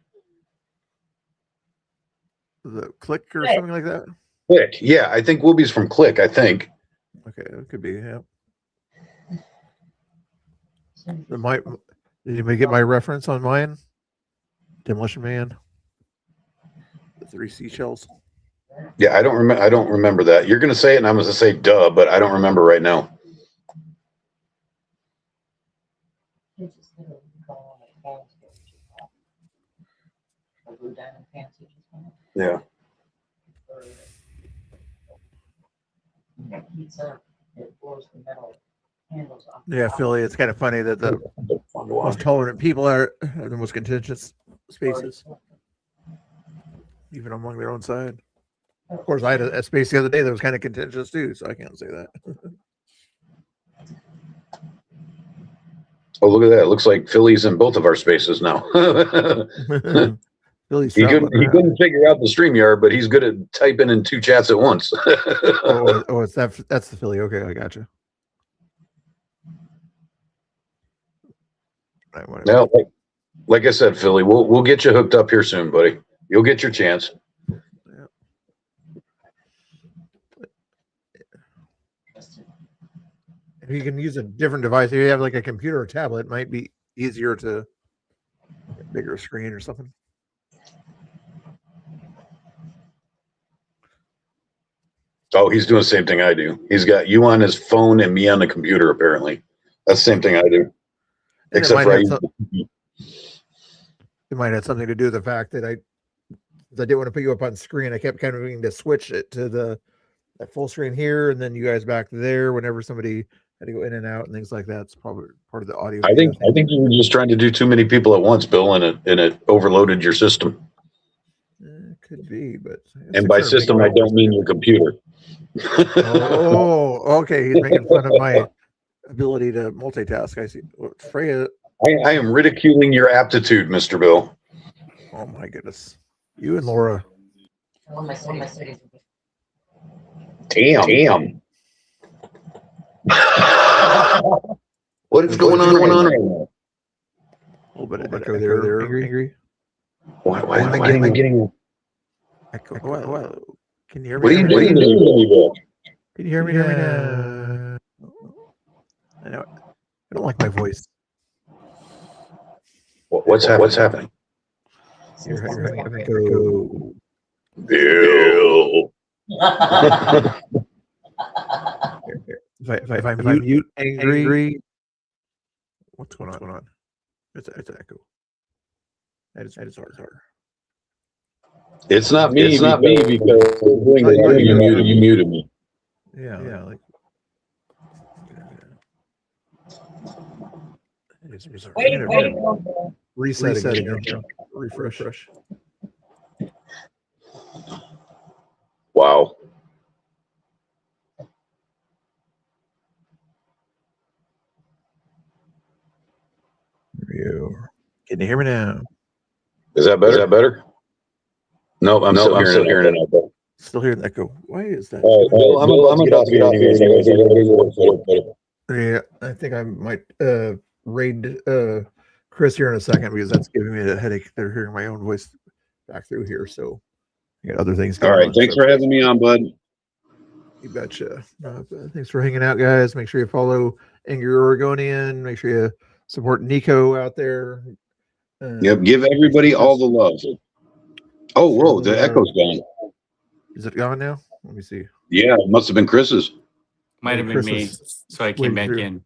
The Click or Click. something like that. Click. Yeah, I think Whoopi's from Click. I think. Okay, it could be. Yeah. Did anybody get my reference on mine? Demolition Man. The 3 seashells. Yeah, I don't remember. I don't remember that. You're gonna say it, and I'm gonna say duh, but I don't remember right now. Yeah. Yeah, Philly. It's kind of funny that the most tolerant people are the most contentious spaces, even among their own side. Of course, I had a space the other day that was kind of contentious too, so I can't say that. Oh, look at that! It looks like Philly's in both of our spaces now. Philly's he traveling around. couldn't figure out the StreamYard, but he's good at typing in 2 chats at once. It's that's the Philly. Okay, I got you. Now, like I said, Philly, we'll get you hooked up here soon, buddy. You'll get your chance. If you can use a different device, if you have like a computer or tablet, it might be easier to get a bigger screen or something. Oh, he's doing the same thing I do. He's got you on his phone and me on the computer, apparently. That's the same thing I do. And Except for it might have something to do with the fact that I didn't want to put you up on screen. I kept kind of needing to switch it to that full screen here, and then you guys back there whenever somebody had to go in and out and things like that. It's probably part of the audio. I think you were just trying to do too many people at once, Bill, and it overloaded your system. Could be, but And by system, I don't mean your computer. Oh, okay. He's making fun of my ability to multitask. I see. Well, Freya. I am ridiculing your aptitude, Mr. Bill. Oh my goodness. You and Laura. Damn. What is going on right now? A little bit of echo there. Angry. Why am I getting echo? What? Can you hear me? What are you doing to me, Bill? Can you hear me now? I know. I don't like my voice. What's happening? You're having echo. Bill. If I mute angry, what's going on? It's an echo. That is hard. It's not me. It's not me because you muted me. Yeah. Like. Reset again. Refresh. Wow. Can you hear me now? Is that better? No, I'm still hearing it. Still hearing the echo. Why is that? I'm gonna get off here. Yeah, I think I might raid Chris here in a second because that's giving me a headache. They're hearing my own voice back through here, so I got other things going on. All right, thanks for having me on, bud. You betcha. Thanks for hanging out, guys. Make sure you follow Angry Oregonian. Make sure you support Nico out there. Yep, give everybody all the love. Oh, whoa, the echo's gone. Is it gone now? Let me see. Yeah, it must have been Chris's. Might have been me, so I came back in.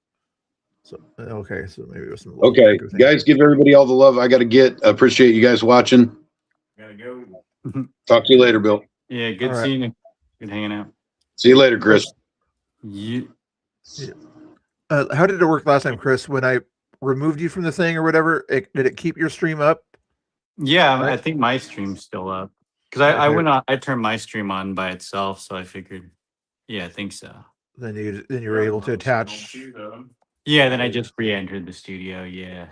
So okay, so maybe it was some. Okay, guys, give everybody all the love. I got to get. Appreciate you guys watching. Gotta go. Talk to you later, Bill. Yeah, good seeing you. Good hanging out. See you later, Chris. How did it work last time, Chris? When I removed you from the thing or whatever, did it keep your stream up? Yeah, right? I think my stream's still up because I went on. I turned my stream on by itself, so I figured. Yeah, I think so. Then you were able to attach. Yeah, then I just re-entered the studio. Yeah.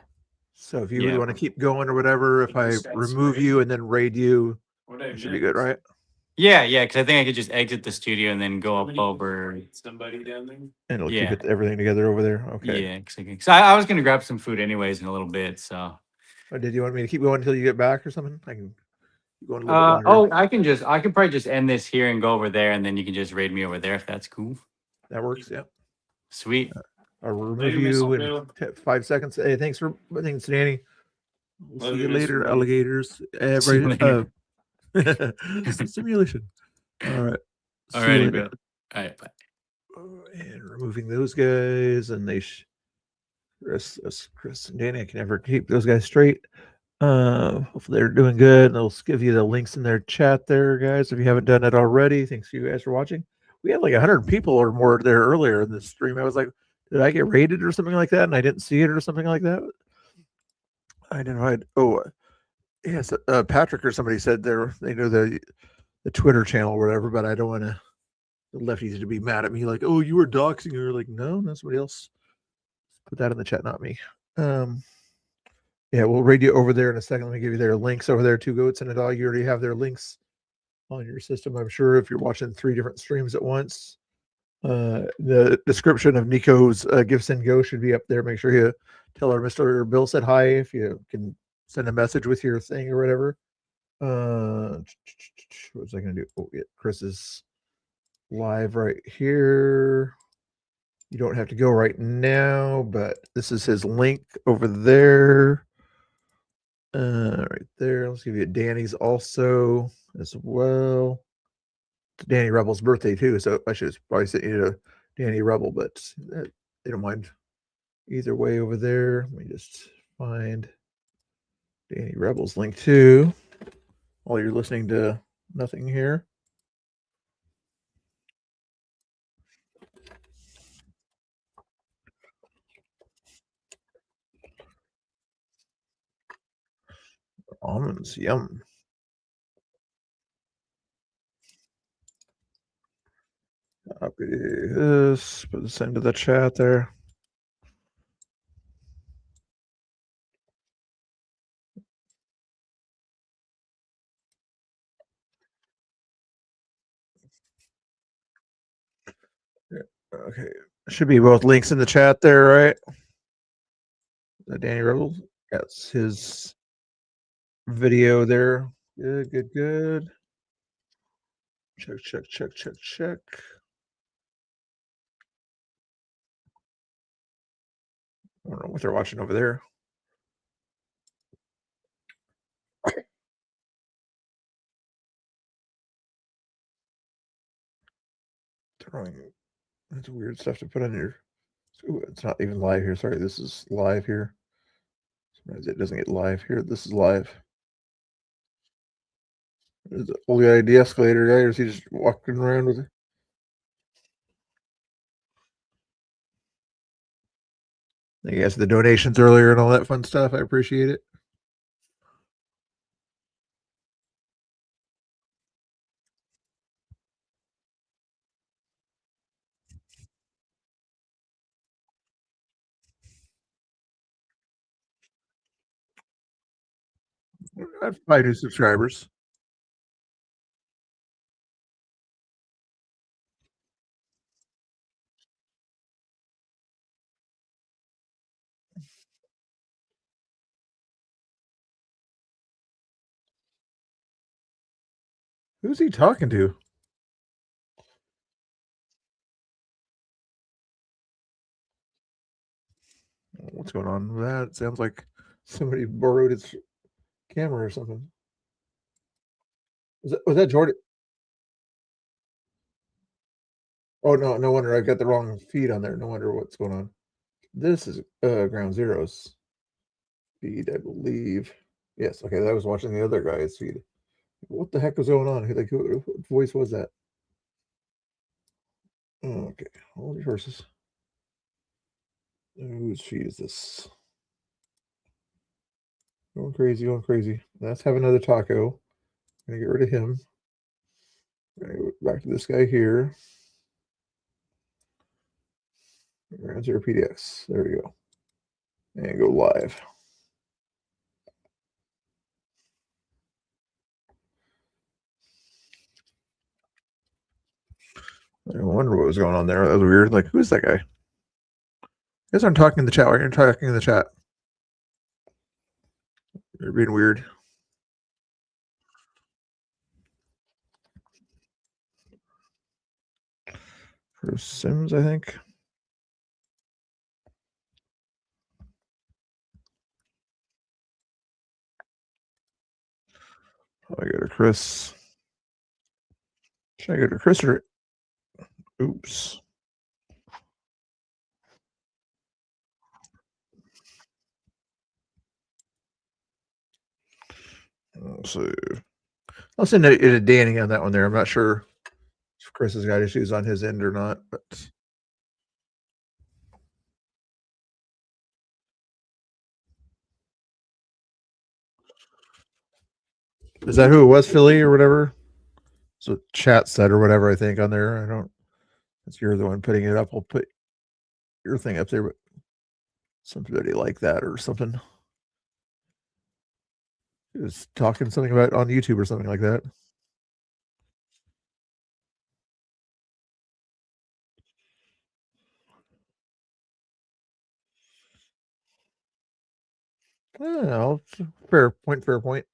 So if you would want to keep going or whatever, if I remove you and then raid you, it should be good, right? Yeah, because I think I could just exit the studio and then go up over somebody down there. And it'll keep everything together over there. Okay. Yeah, because I was gonna grab some food anyways in a little bit. So. Or did you want me to keep going until you get back or something? I can keep going a little bit longer. I can probably just end this here and go over there, and then you can just raid me over there if that's cool. That works. Yeah. Sweet. I'll remove you in 5 seconds. Hey, thanks, Danny. We'll see you later, alligators. Simulation. All right. All right, Bill. All right, bye. And removing those guys, and Chris and Danny, I can never keep those guys straight. Hopefully they're doing good. And they'll give you the links in their chat there, guys. If you haven't done it already, thanks to you guys for watching. We had like 100 people or more there earlier in the stream. I was like, did I get raided or something like that? And I didn't see it or something like that. I identified. Oh, yes. Patrick or somebody said they know the Twitter channel or whatever, but I don't want the lefties to be mad at me like, oh, you were doxing her. Like, no, that's somebody else. Put that in the chat, not me. Yeah, we'll raid you over there in a second. Let me give you their links over there. 2 Goats and a Dog. You already have their links on your system, I'm sure, if you're watching 3 different streams at once. The description of Nico's Gifts and Go should be up there. Make sure you tell her Mr. Bill said hi if you can send a message with your thing or whatever. What was I going to do? Oh, yeah, Chris is live right here. You don't have to go right now, but this is his link over there. Right there. Let's give you Danny's also as well. It's Danny Rebel's birthday too, so I should probably send you to Danny Rebel, but they don't mind either way over there. Let me just find Danny Rebel's link too while you're listening to nothing here. Almonds, yum. Copy this, put this into the chat there. Okay, should be both links in the chat there, right? Danny Rebel, that's his video there. Good, good, good. Check, check, check, check, check. I don't know what they're watching over there. Throwing that's weird stuff to put on your. Ooh, it's not even live here. Sorry, this is live here. Sometimes it doesn't get live here. This is live. Is the old guy de-escalator guy, or is he just walking around with it? Thank you guys for the donations earlier and all that fun stuff. I appreciate it. I have 5 new subscribers. Who's he talking to? What's going on with that? It sounds like somebody borrowed his camera or something. Was that Jordan? Oh no, no wonder I've got the wrong feed on there. No wonder what's going on. This is Ground Zero's feed, I believe. Yes, okay, I was watching the other guy's feed. What the heck was going on? Like, what voice was that? Okay, hold your horses. Whose feed is this? Going crazy, going crazy. Let's have another taco. I'm gonna get rid of him. I'm gonna go back to this guy here. Ground Zero PDX. There we go. And go live. I wonder what was going on there. That was weird. Like, who's that guy? You guys aren't talking in the chat. Why aren't you talking in the chat? You're being weird. For Sims, I think. I go to Chris. Should I go to Chris or? Oops. So I'll send it to Danny on that one there. I'm not sure if Chris has got issues on his end or not, but is that who it was, Philly or whatever? So chat said or whatever, I think on there. I don't. If you're the one putting it up, I'll put your thing up there, but somebody like that or something. He was talking something about on YouTube or something like that. Oh, fair point, fair point.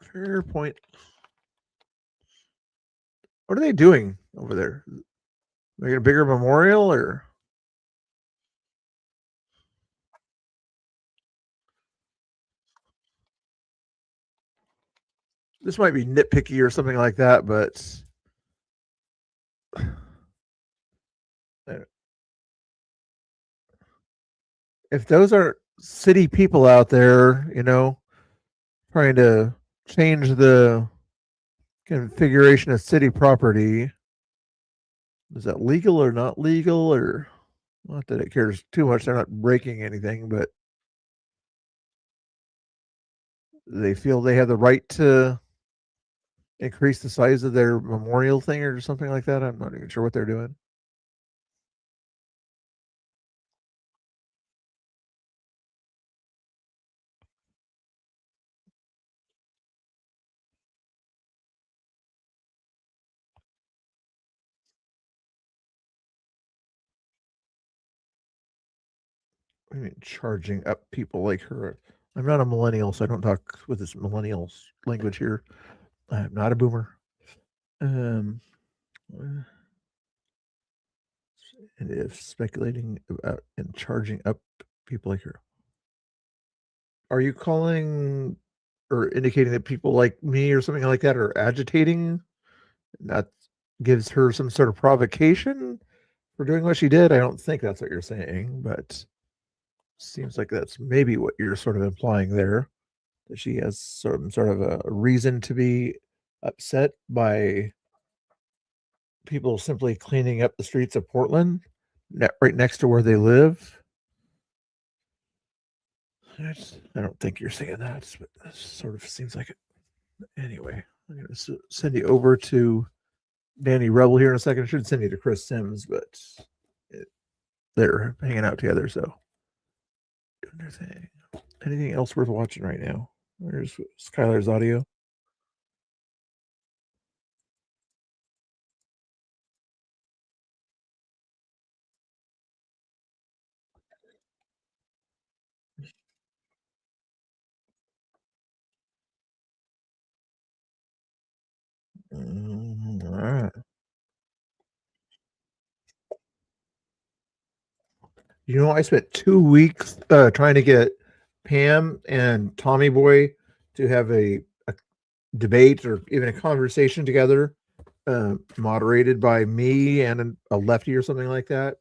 Fair point. What are they doing over there? Making a bigger memorial or? This might be nitpicky or something like that, but if those are city people out there, you know, trying to change the configuration of city property, is that legal or not legal? Or not that it cares too much. They're not breaking anything, but they feel they have the right to increase the size of their memorial thing or something like that. I'm not even sure what they're doing. I mean, charging up people like her. I'm not a millennial, so I don't talk with this millennials language here. I'm not a boomer. And if speculating about and charging up people like her, are you calling or indicating that people like me or something like that are agitating? That gives her some sort of provocation for doing what she did. I don't think that's what you're saying, but seems like that's maybe what you're sort of implying there. That she has some sort of a reason to be upset by people simply cleaning up the streets of Portland, right next to where they live. I don't think you're saying that, but it sort of seems like it. Anyway, I'm going to send you over to Danny Rebel here in a second. I should send you to Chris Sims, but they're hanging out together, so doing their thing. Anything else worth watching right now? There's Skylar's audio. All right. You know, I spent 2 weeks trying to get Pam and Tommy Boy to have a debate or even a conversation together, moderated by me and a lefty or something like that.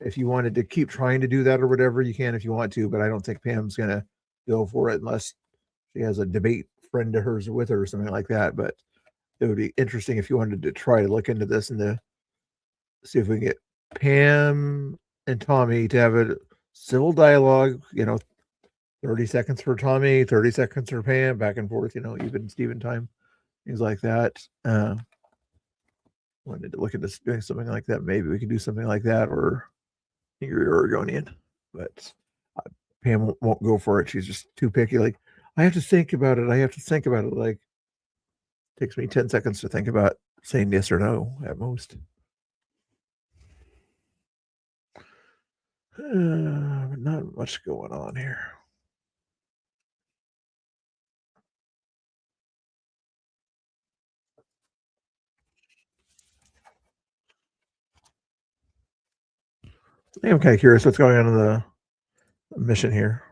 If you wanted to keep trying to do that or whatever, you can if you want to, but I don't think Pam's going to go for it unless she has a debate friend of hers with her or something like that. But it would be interesting if you wanted to try to look into this and to see if we can get Pam and Tommy to have a civil dialogue, 30 seconds for Tommy, 30 seconds for Pam, back and forth, even Steven time, things like that. Wanted to look into doing something like that. Maybe we could do something like that, or you're Oregonian, but Pam won't go for it. She's just too picky. Like, I have to think about it. I have to think about it. Like, it takes me 10 seconds to think about saying yes or no at most. Not much going on here. I'm kind of curious what's going on in the mission here.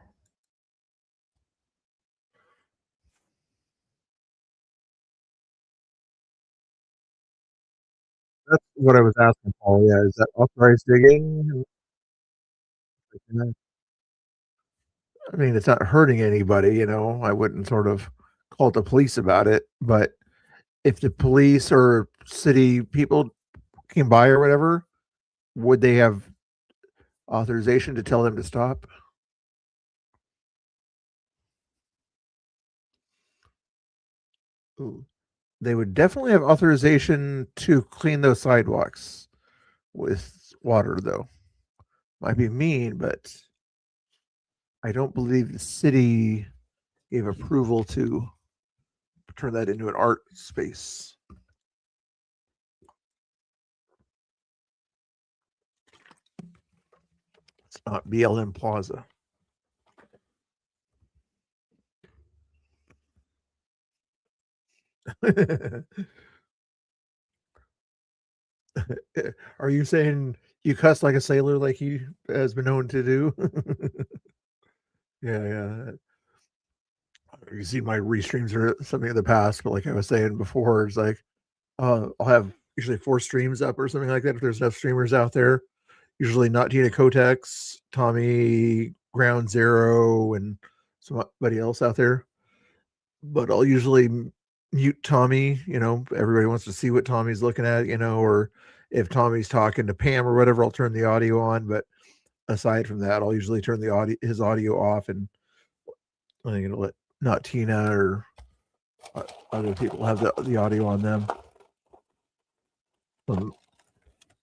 That's what I was asking, Paul. Yeah, is that authorized digging? I mean, it's not hurting anybody, I wouldn't sort of call the police about it, but if the police or city people came by or whatever, would they have authorization to tell them to stop? Ooh. They would definitely have authorization to clean those sidewalks with water, though. Might be mean, but I don't believe the city gave approval to turn that into an art space. It's not BLM Plaza. Are you saying you cuss like a sailor like he has been known to do? Yeah. You see my restreams or something in the past, but like I was saying before, it's like I'll have usually 4 streams up or something like that if there's enough streamers out there. Usually not Tina Kotex, Tommy, Ground Zero, and somebody else out there. But I'll usually mute Tommy. Everybody wants to see what Tommy's looking at, or if Tommy's talking to Pam or whatever, I'll turn the audio on. But aside from that, I'll usually turn his audio off, and I'm gonna let not Tina or other people have the audio on them.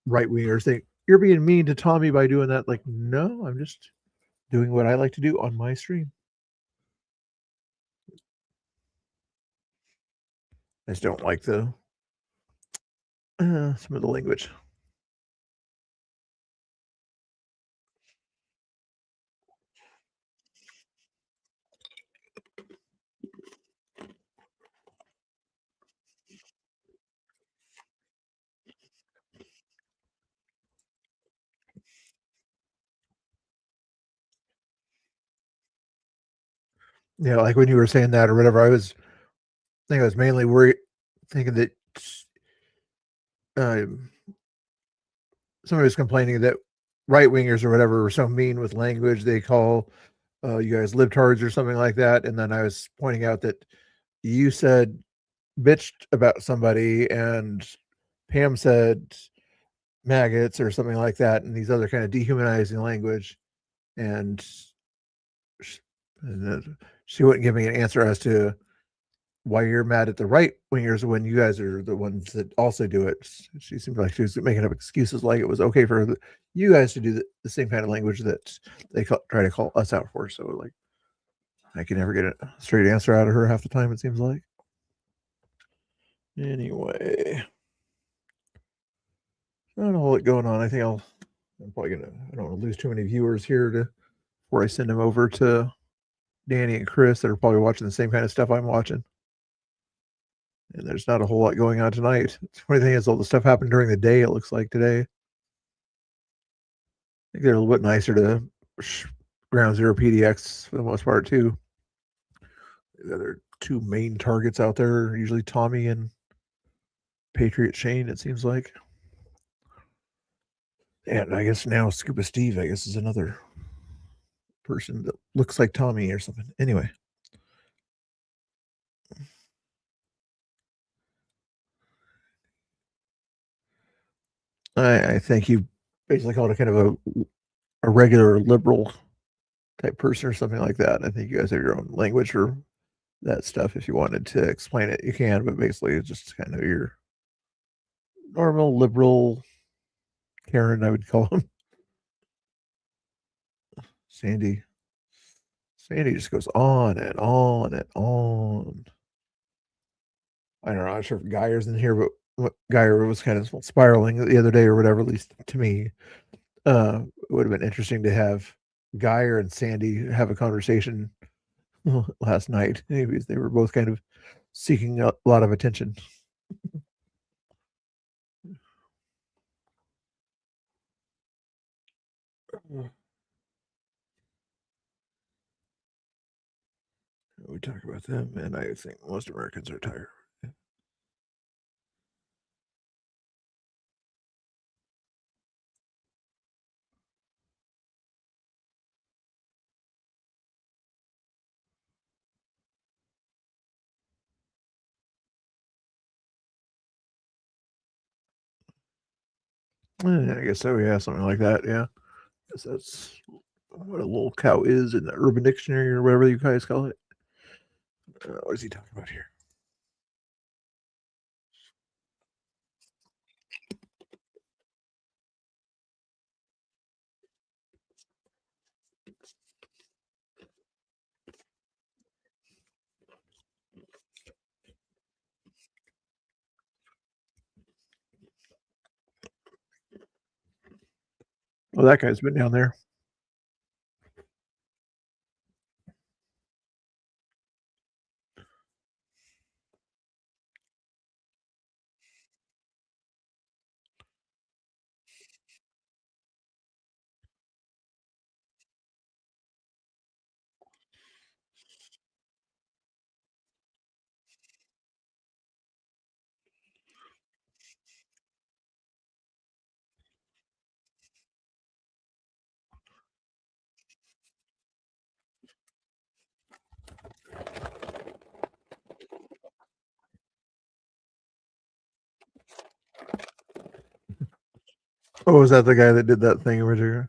Right wingers think you're being mean to Tommy by doing that. Like, no, I'm just doing what I like to do on my stream. I just don't like some of the language. Yeah, like when you were saying that or whatever, I think I was mainly worried, thinking that somebody was complaining that right wingers or whatever were so mean with language. They call you guys libtards or something like that. And then I was pointing out that you said bitched about somebody and Pam said maggots or something like that, and these other kind of dehumanizing language. And she wouldn't give me an answer as to why you're mad at the right wingers when you guys are the ones that also do it. She seemed like she was making up excuses like it was okay for you guys to do the same kind of language that they try to call us out for. So like, I can never get a straight answer out of her half the time, it seems like. Anyway, not a whole lot going on. I think I'm probably I don't want to lose too many viewers here before I send them over to Danny and Chris that are probably watching the same kind of stuff I'm watching. And there's not a whole lot going on tonight. The funny thing is, all the stuff happened during the day, it looks like today. I think they're a little bit nicer to Ground Zero PDX for the most part, too. The other two main targets out there are usually Tommy and Patriot Shane, it seems like. And I guess now Scuba Steve, I guess, is another person that looks like Tommy or something. Anyway. I think you basically called it kind of a regular liberal type person or something like that. I think you guys have your own language for that stuff. If you wanted to explain it, you can, but basically it's just kind of your normal liberal Karen, I would call him. Sandy just goes on and on and on. I don't know. I'm not sure if Geyer's in here, but Geyer was kind of spiraling the other day or whatever, at least to me. It would have been interesting to have Geyer and Sandy have a conversation last night. Anyways, they were both kind of seeking a lot of attention. We talk about them, and I think most Americans are tired. I guess so, yeah, something like that, yeah. I guess that's what a little cow is in the Urban Dictionary or whatever you guys call it. What is he talking about here? Well, that guy's been down there. Oh, was that the guy that did that thing originally?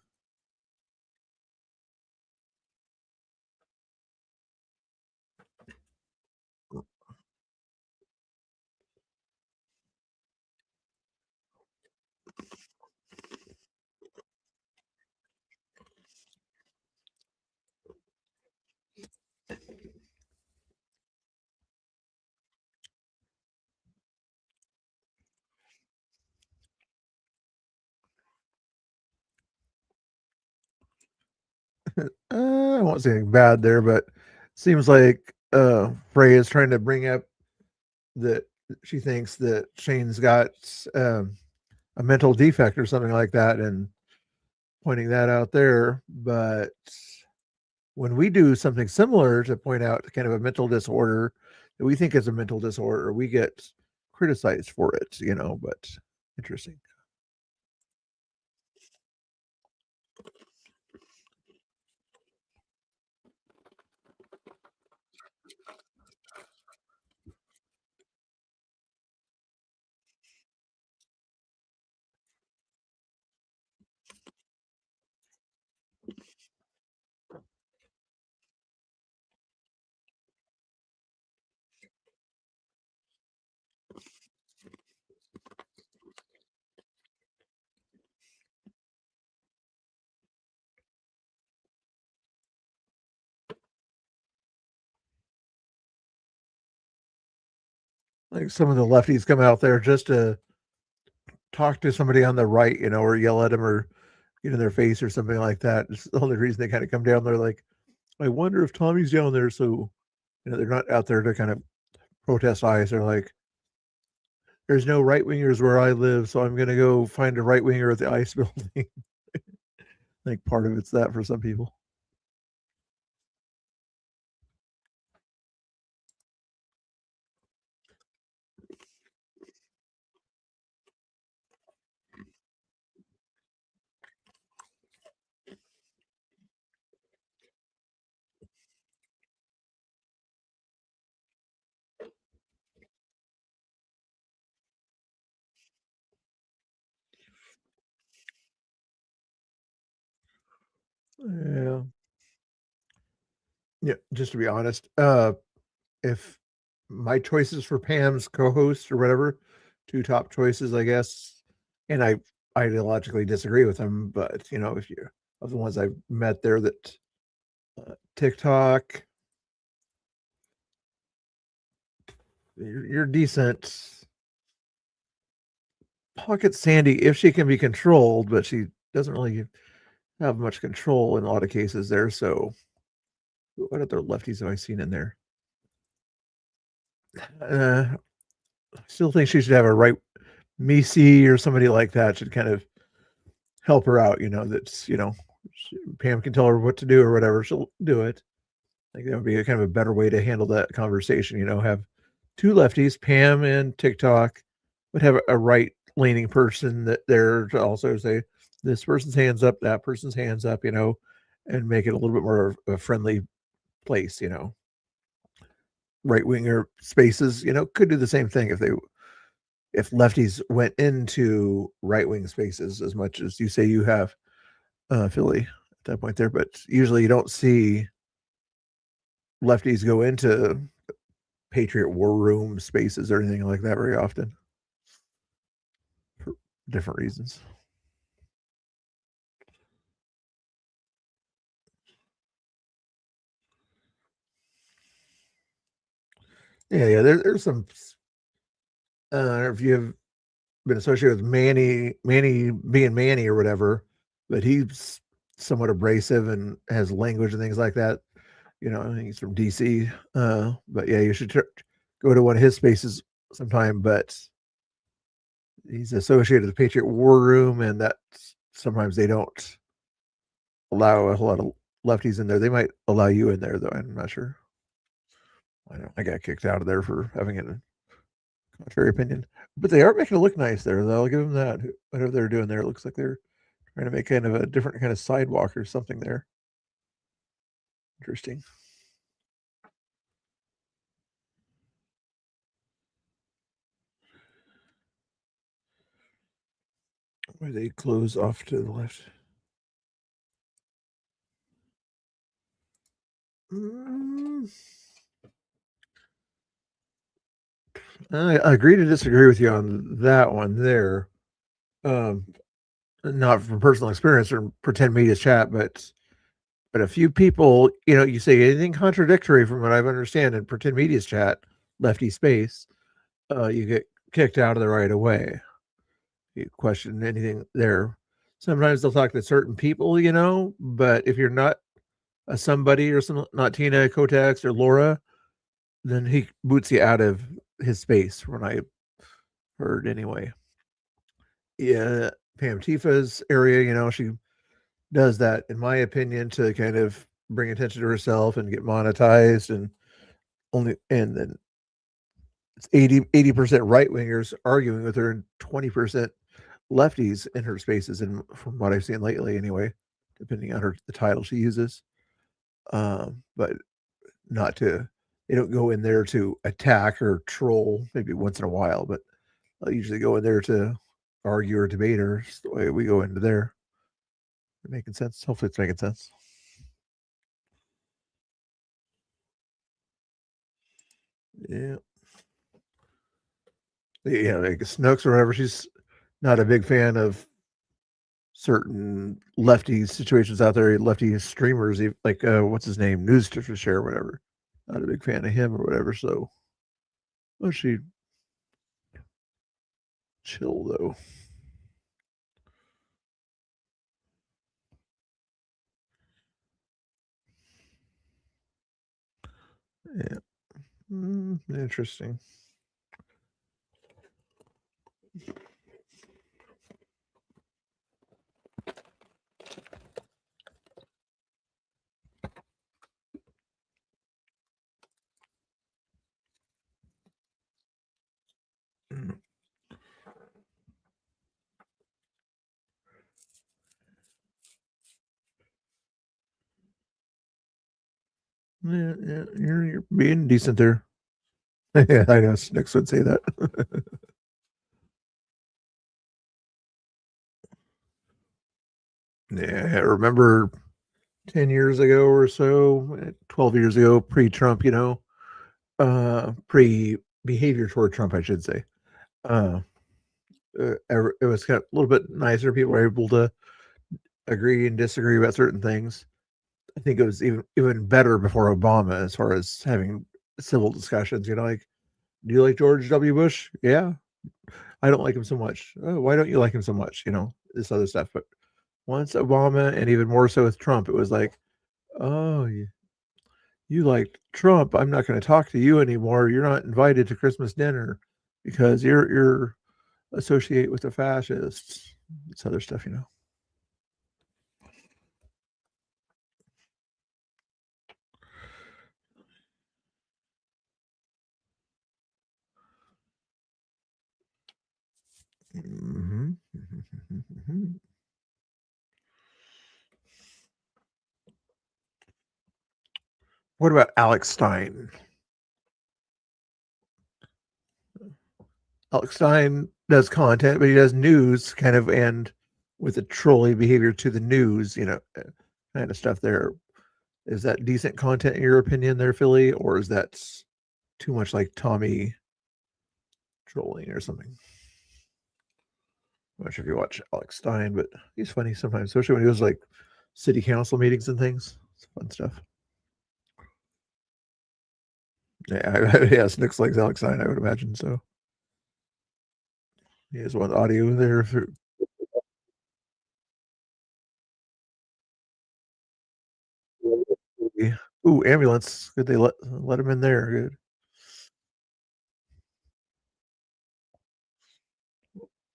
I won't say anything bad there, but it seems like Freya is trying to bring up that she thinks that Shane's got a mental defect or something like that, and pointing that out there. But when we do something similar to point out kind of a mental disorder that we think is a mental disorder, we get criticized for it, but interesting. Like some of the lefties come out there just to talk to somebody on the right, or yell at them or get in their face or something like that. It's the only reason they kind of come down there. Like, I wonder if Tommy's down there. So, they're not out there to kind of protest ICE. They're like, there's no right wingers where I live, so I'm going to go find a right winger at the ICE building. I think part of it's that for some people. Yeah. Yeah, just to be honest, if my choices for Pam's co-host or whatever, two top choices, I guess, and I ideologically disagree with them, but if you of the ones I've met there that TikTok, you're decent. Pocket Sandy, if she can be controlled, but she doesn't really have much control in a lot of cases there. So, what other lefties have I seen in there? I still think she should have a right Misi or somebody like that should kind of help her out. That's Pam can tell her what to do or whatever, she'll do it. I think that would be a kind of a better way to handle that conversation. Have two lefties, Pam and TikTok, would have a right leaning person that there to also say this person's hands up, that person's hands up, and make it a little bit more of a friendly place. Right winger spaces, could do the same thing if lefties went into right wing spaces as much as you say you have Philly at that point there, but usually you don't see lefties go into Patriot war room spaces or anything like that very often for different reasons. Yeah. There's some. I don't know if you've been associated with Manny being Manny or whatever, but he's somewhat abrasive and has language and things like that. He's from DC. But yeah, you should go to one of his spaces sometime. But he's associated with the Patriot War Room, and that sometimes they don't allow a whole lot of lefties in there. They might allow you in there, though. I'm not sure. I got kicked out of there for having a contrary opinion. But they are making it look nice there, though. I'll give them that. Whatever they're doing there, it looks like they're trying to make kind of a different kind of sidewalk or something there. Interesting. Where they close off to the left. I agree to disagree with you on that one there. Not from personal experience or pretend media chat, but a few people, you say anything contradictory from what I understand in pretend media's chat, lefty space, you get kicked out of there right away. You question anything there. Sometimes they'll talk to certain people, but if you're not a somebody or some, not Tina Kotex or Laura, then he boots you out of his space. When I heard anyway, yeah, Pam Tifa's area, she does that, in my opinion, to kind of bring attention to herself and get monetized, and then it's 80% right wingers arguing with her and 20% lefties in her spaces, and from what I've seen lately anyway, depending on the title she uses. But not to, they don't go in there to attack or troll, maybe once in a while, but they'll usually go in there to argue or debate her. It's the way we go into there. Making sense? Hopefully it's making sense. Yeah. Yeah, like Snooks or whatever, she's not a big fan of certain lefty situations out there, lefty streamers, like what's his name, News to Share or whatever. Not a big fan of him or whatever. So, well, she chill though. Yeah, interesting. Yeah, you're being decent there. Yeah, I know Snicks would say that. Yeah, I remember 10 years ago or so, 12 years ago, pre-Trump, pre-behavior toward Trump, I should say. It was kind of a little bit nicer. People were able to agree and disagree about certain things. I think it was even better before Obama, as far as having civil discussions. Like, do you like George W. Bush? Yeah, I don't like him so much. Oh, why don't you like him so much? This other stuff. But once Obama, and even more so with Trump, it was like, oh, you like Trump. I'm not going to talk to you anymore. You're not invited to Christmas dinner because you're associate with the fascists. It's other stuff. Mm-hmm. What about Alex Stein? Alex Stein does content, but he does news kind of, and with a trolling behavior to the news, kind of stuff there. Is that decent content in your opinion there, Philly? Or is that too much like Tommy trolling or something? I'm not sure if you watch Alex Stein, but he's funny sometimes, especially when he goes like city council meetings and things. It's fun stuff. Yeah, Snicks likes Alex Stein, I would imagine so. He has one audio there. Ooh, ambulance. Good, they let him in there. Good.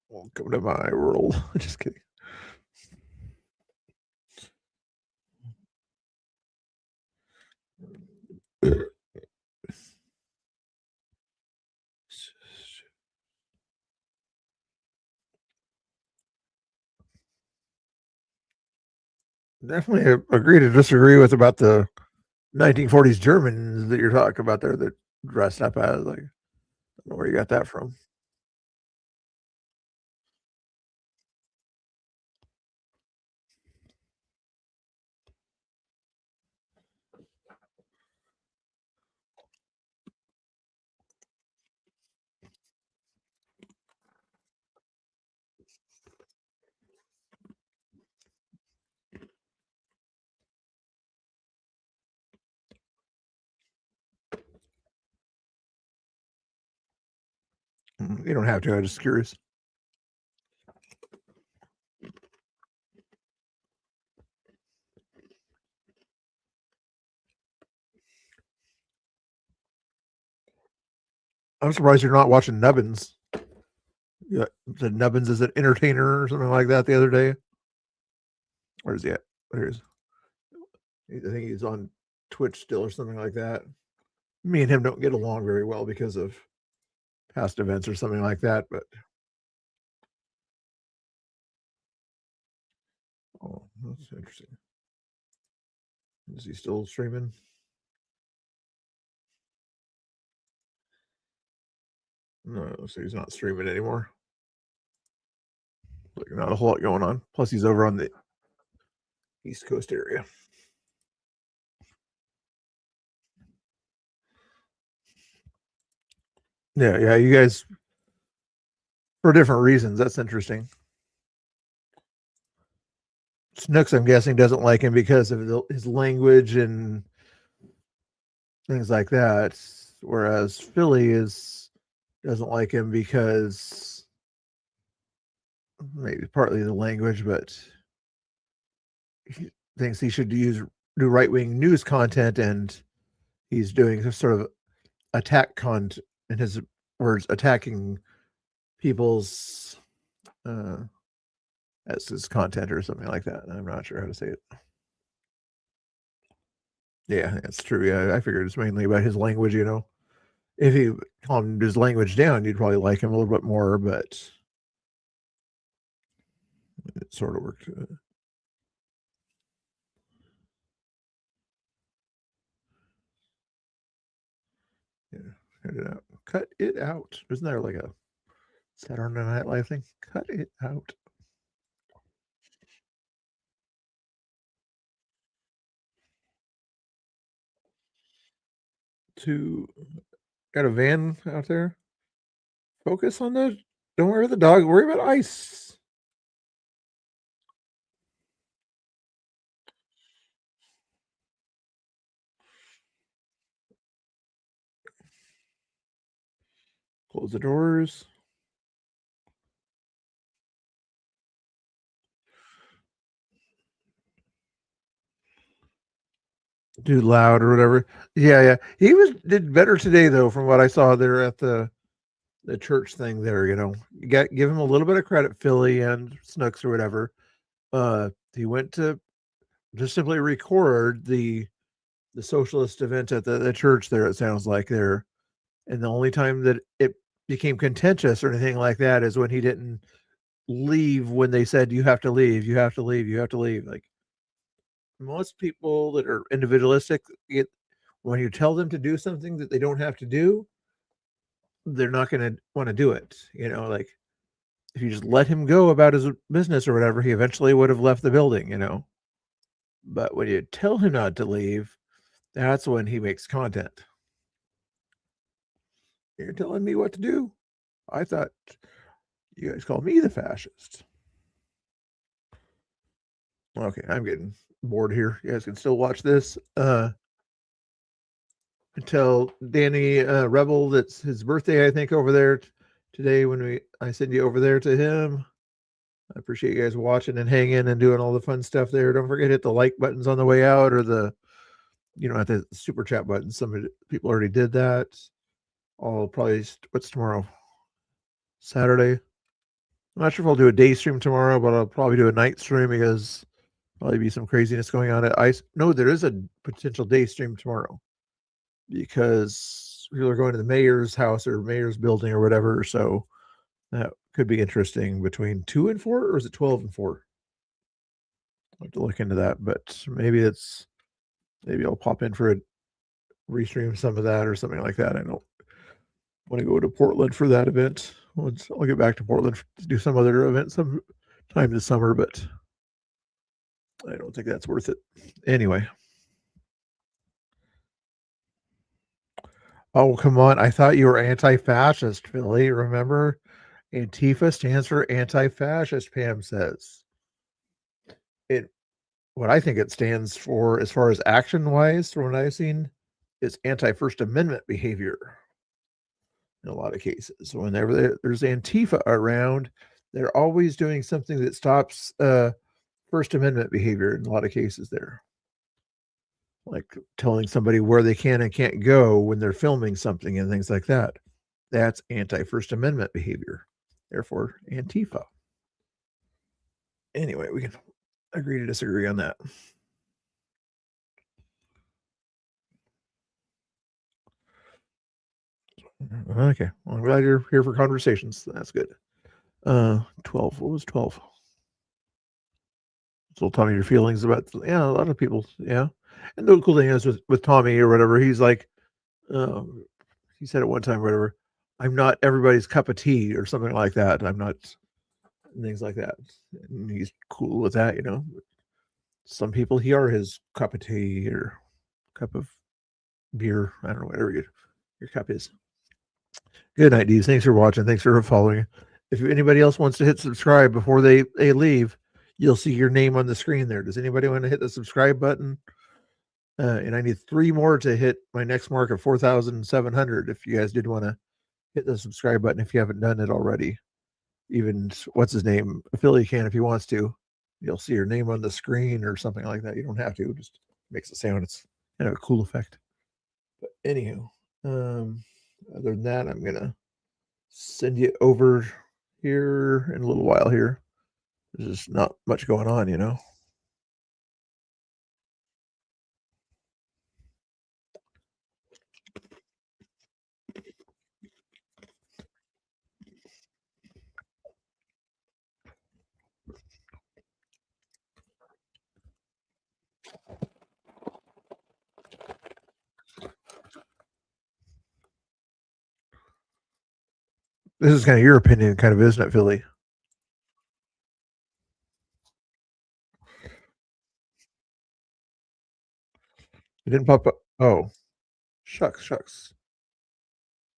Welcome to my world. Just kidding. Definitely agree to disagree with about the 1940s Germans that you're talking about there that dressed up as, like, I don't know where you got that from. You don't have to. I'm just curious. I'm surprised you're not watching Nubbins. Yeah, said Nubbins is an entertainer or something like that the other day. Where's he at? There's. I think he's on Twitch still or something like that. Me and him don't get along very well because of past events or something like that. But oh, that's interesting. Is he still streaming? No, so he's not streaming anymore. Like not a whole lot going on. Plus, he's over on the East Coast area. Yeah, you guys for different reasons. That's interesting. Snooks, I'm guessing, doesn't like him because of his language and things like that. Whereas Philly doesn't like him because maybe partly the language, but he thinks he should do right-wing news content, and he's doing some sort of attack content, in his words, attacking people's as his content or something like that. I'm not sure how to say it. Yeah, that's true. Yeah, I figured it's mainly about his language, you know. If he calmed his language down, you'd probably like him a little bit more, but it sort of worked. Yeah, cut it out. Cut it out. Isn't there like a Saturday Night Live thing? Cut it out. Got a van out there. Focus on the. Don't worry about the dog. Worry about ice. Close the doors. Do loud or whatever. Yeah. He did better today though, from what I saw there at the church thing there. You know, you give him a little bit of credit, Philly and Snooks or whatever. He went to just simply record the socialist event at the church there. It sounds like there, and the only time that it became contentious or anything like that is when he didn't leave when they said you have to leave, you have to leave, you have to leave. Like most people that are individualistic, when you tell them to do something that they don't have to do, they're not going to want to do it. You know, like if you just let him go about his business or whatever, he eventually would have left the building, you know. But when you tell him not to leave, that's when he makes content. You're telling me what to do? I thought you guys called me the fascist. Okay, I'm getting bored here. You guys can still watch this. Until Danny Rebel, that's his birthday, I think, over there today when I send you over there to him. I appreciate you guys watching and hanging and doing all the fun stuff there. Don't forget to hit the like buttons on the way out, or at the super chat button. Some people already did that. I'll probably, what's tomorrow? Saturday. I'm not sure if I'll do a day stream tomorrow, but I'll probably do a night stream because probably be some craziness going on at ICE. No, there is a potential day stream tomorrow because people are going to the mayor's house or mayor's building or whatever. So that could be interesting. Between 2 and 4, or is it 12 and 4? I'll have to look into that, but maybe I'll pop in for a restream some of that or something like that. I don't want to go to Portland for that event. I'll get back to Portland to do some other event sometime this summer, but I don't think that's worth it. Anyway. Oh, come on. I thought you were anti-fascist, Philly. Remember? Antifa stands for anti-fascist, Pam says. What I think it stands for, as far as action-wise, from what I've seen, is anti-First Amendment behavior in a lot of cases. Whenever there's Antifa around, they're always doing something that stops First Amendment behavior in a lot of cases there. Like telling somebody where they can and can't go when they're filming something and things like that. That's anti-First Amendment behavior. Therefore, Antifa. Anyway, we can agree to disagree on that. Okay. Well, I'm glad you're here for conversations. That's good. 12. What was 12? So Tommy, your feelings about, yeah, a lot of people, yeah. And the cool thing is with Tommy or whatever, he's like, he said at one time, whatever, I'm not everybody's cup of tea or something like that. I'm not, things like that. And he's cool with that, you know. Some people, he are his cup of tea or cup of beer. I don't know, whatever your cup is. Good night, Dees. Thanks for watching. Thanks for following. If anybody else wants to hit subscribe before they leave, you'll see your name on the screen there. Does anybody want to hit the subscribe button? And I need 3 more to hit my next mark of 4,700. If you guys did want to hit the subscribe button, if you haven't done it already, even what's his name, Philly can if he wants to. You'll see your name on the screen or something like that. You don't have to. Just makes a sound. It's kind of a cool effect. But anywho, other than that, I'm gonna send you over here in a little while. Here, there's just not much going on, you know. This is kind of your opinion, kind of, isn't it, Philly? It didn't pop up. Oh, shucks.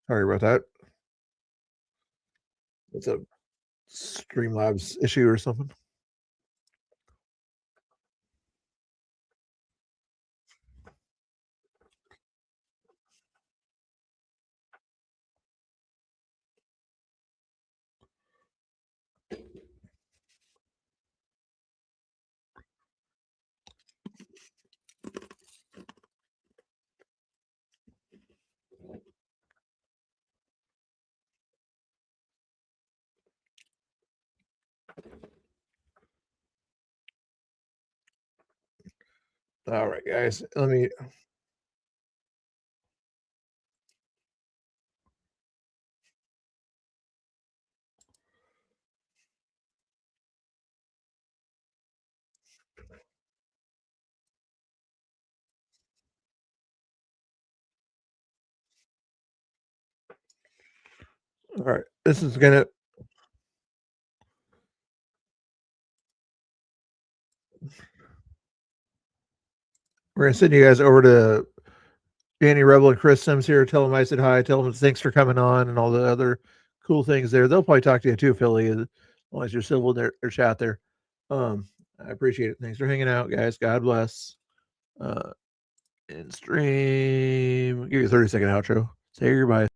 Sorry about that. It's a Streamlabs issue or something. All right, guys. Let me. All right, this is gonna. We're gonna send you guys over to Danny Rebel and Chris Sims here. Tell them I said hi. Tell them thanks for coming on and all the other cool things there. They'll probably talk to you too, Philly, as long as you're civil in their chat there. I appreciate it. Thanks for hanging out, guys. God bless. In stream. Give you a 30-second outro. Say your goodbye.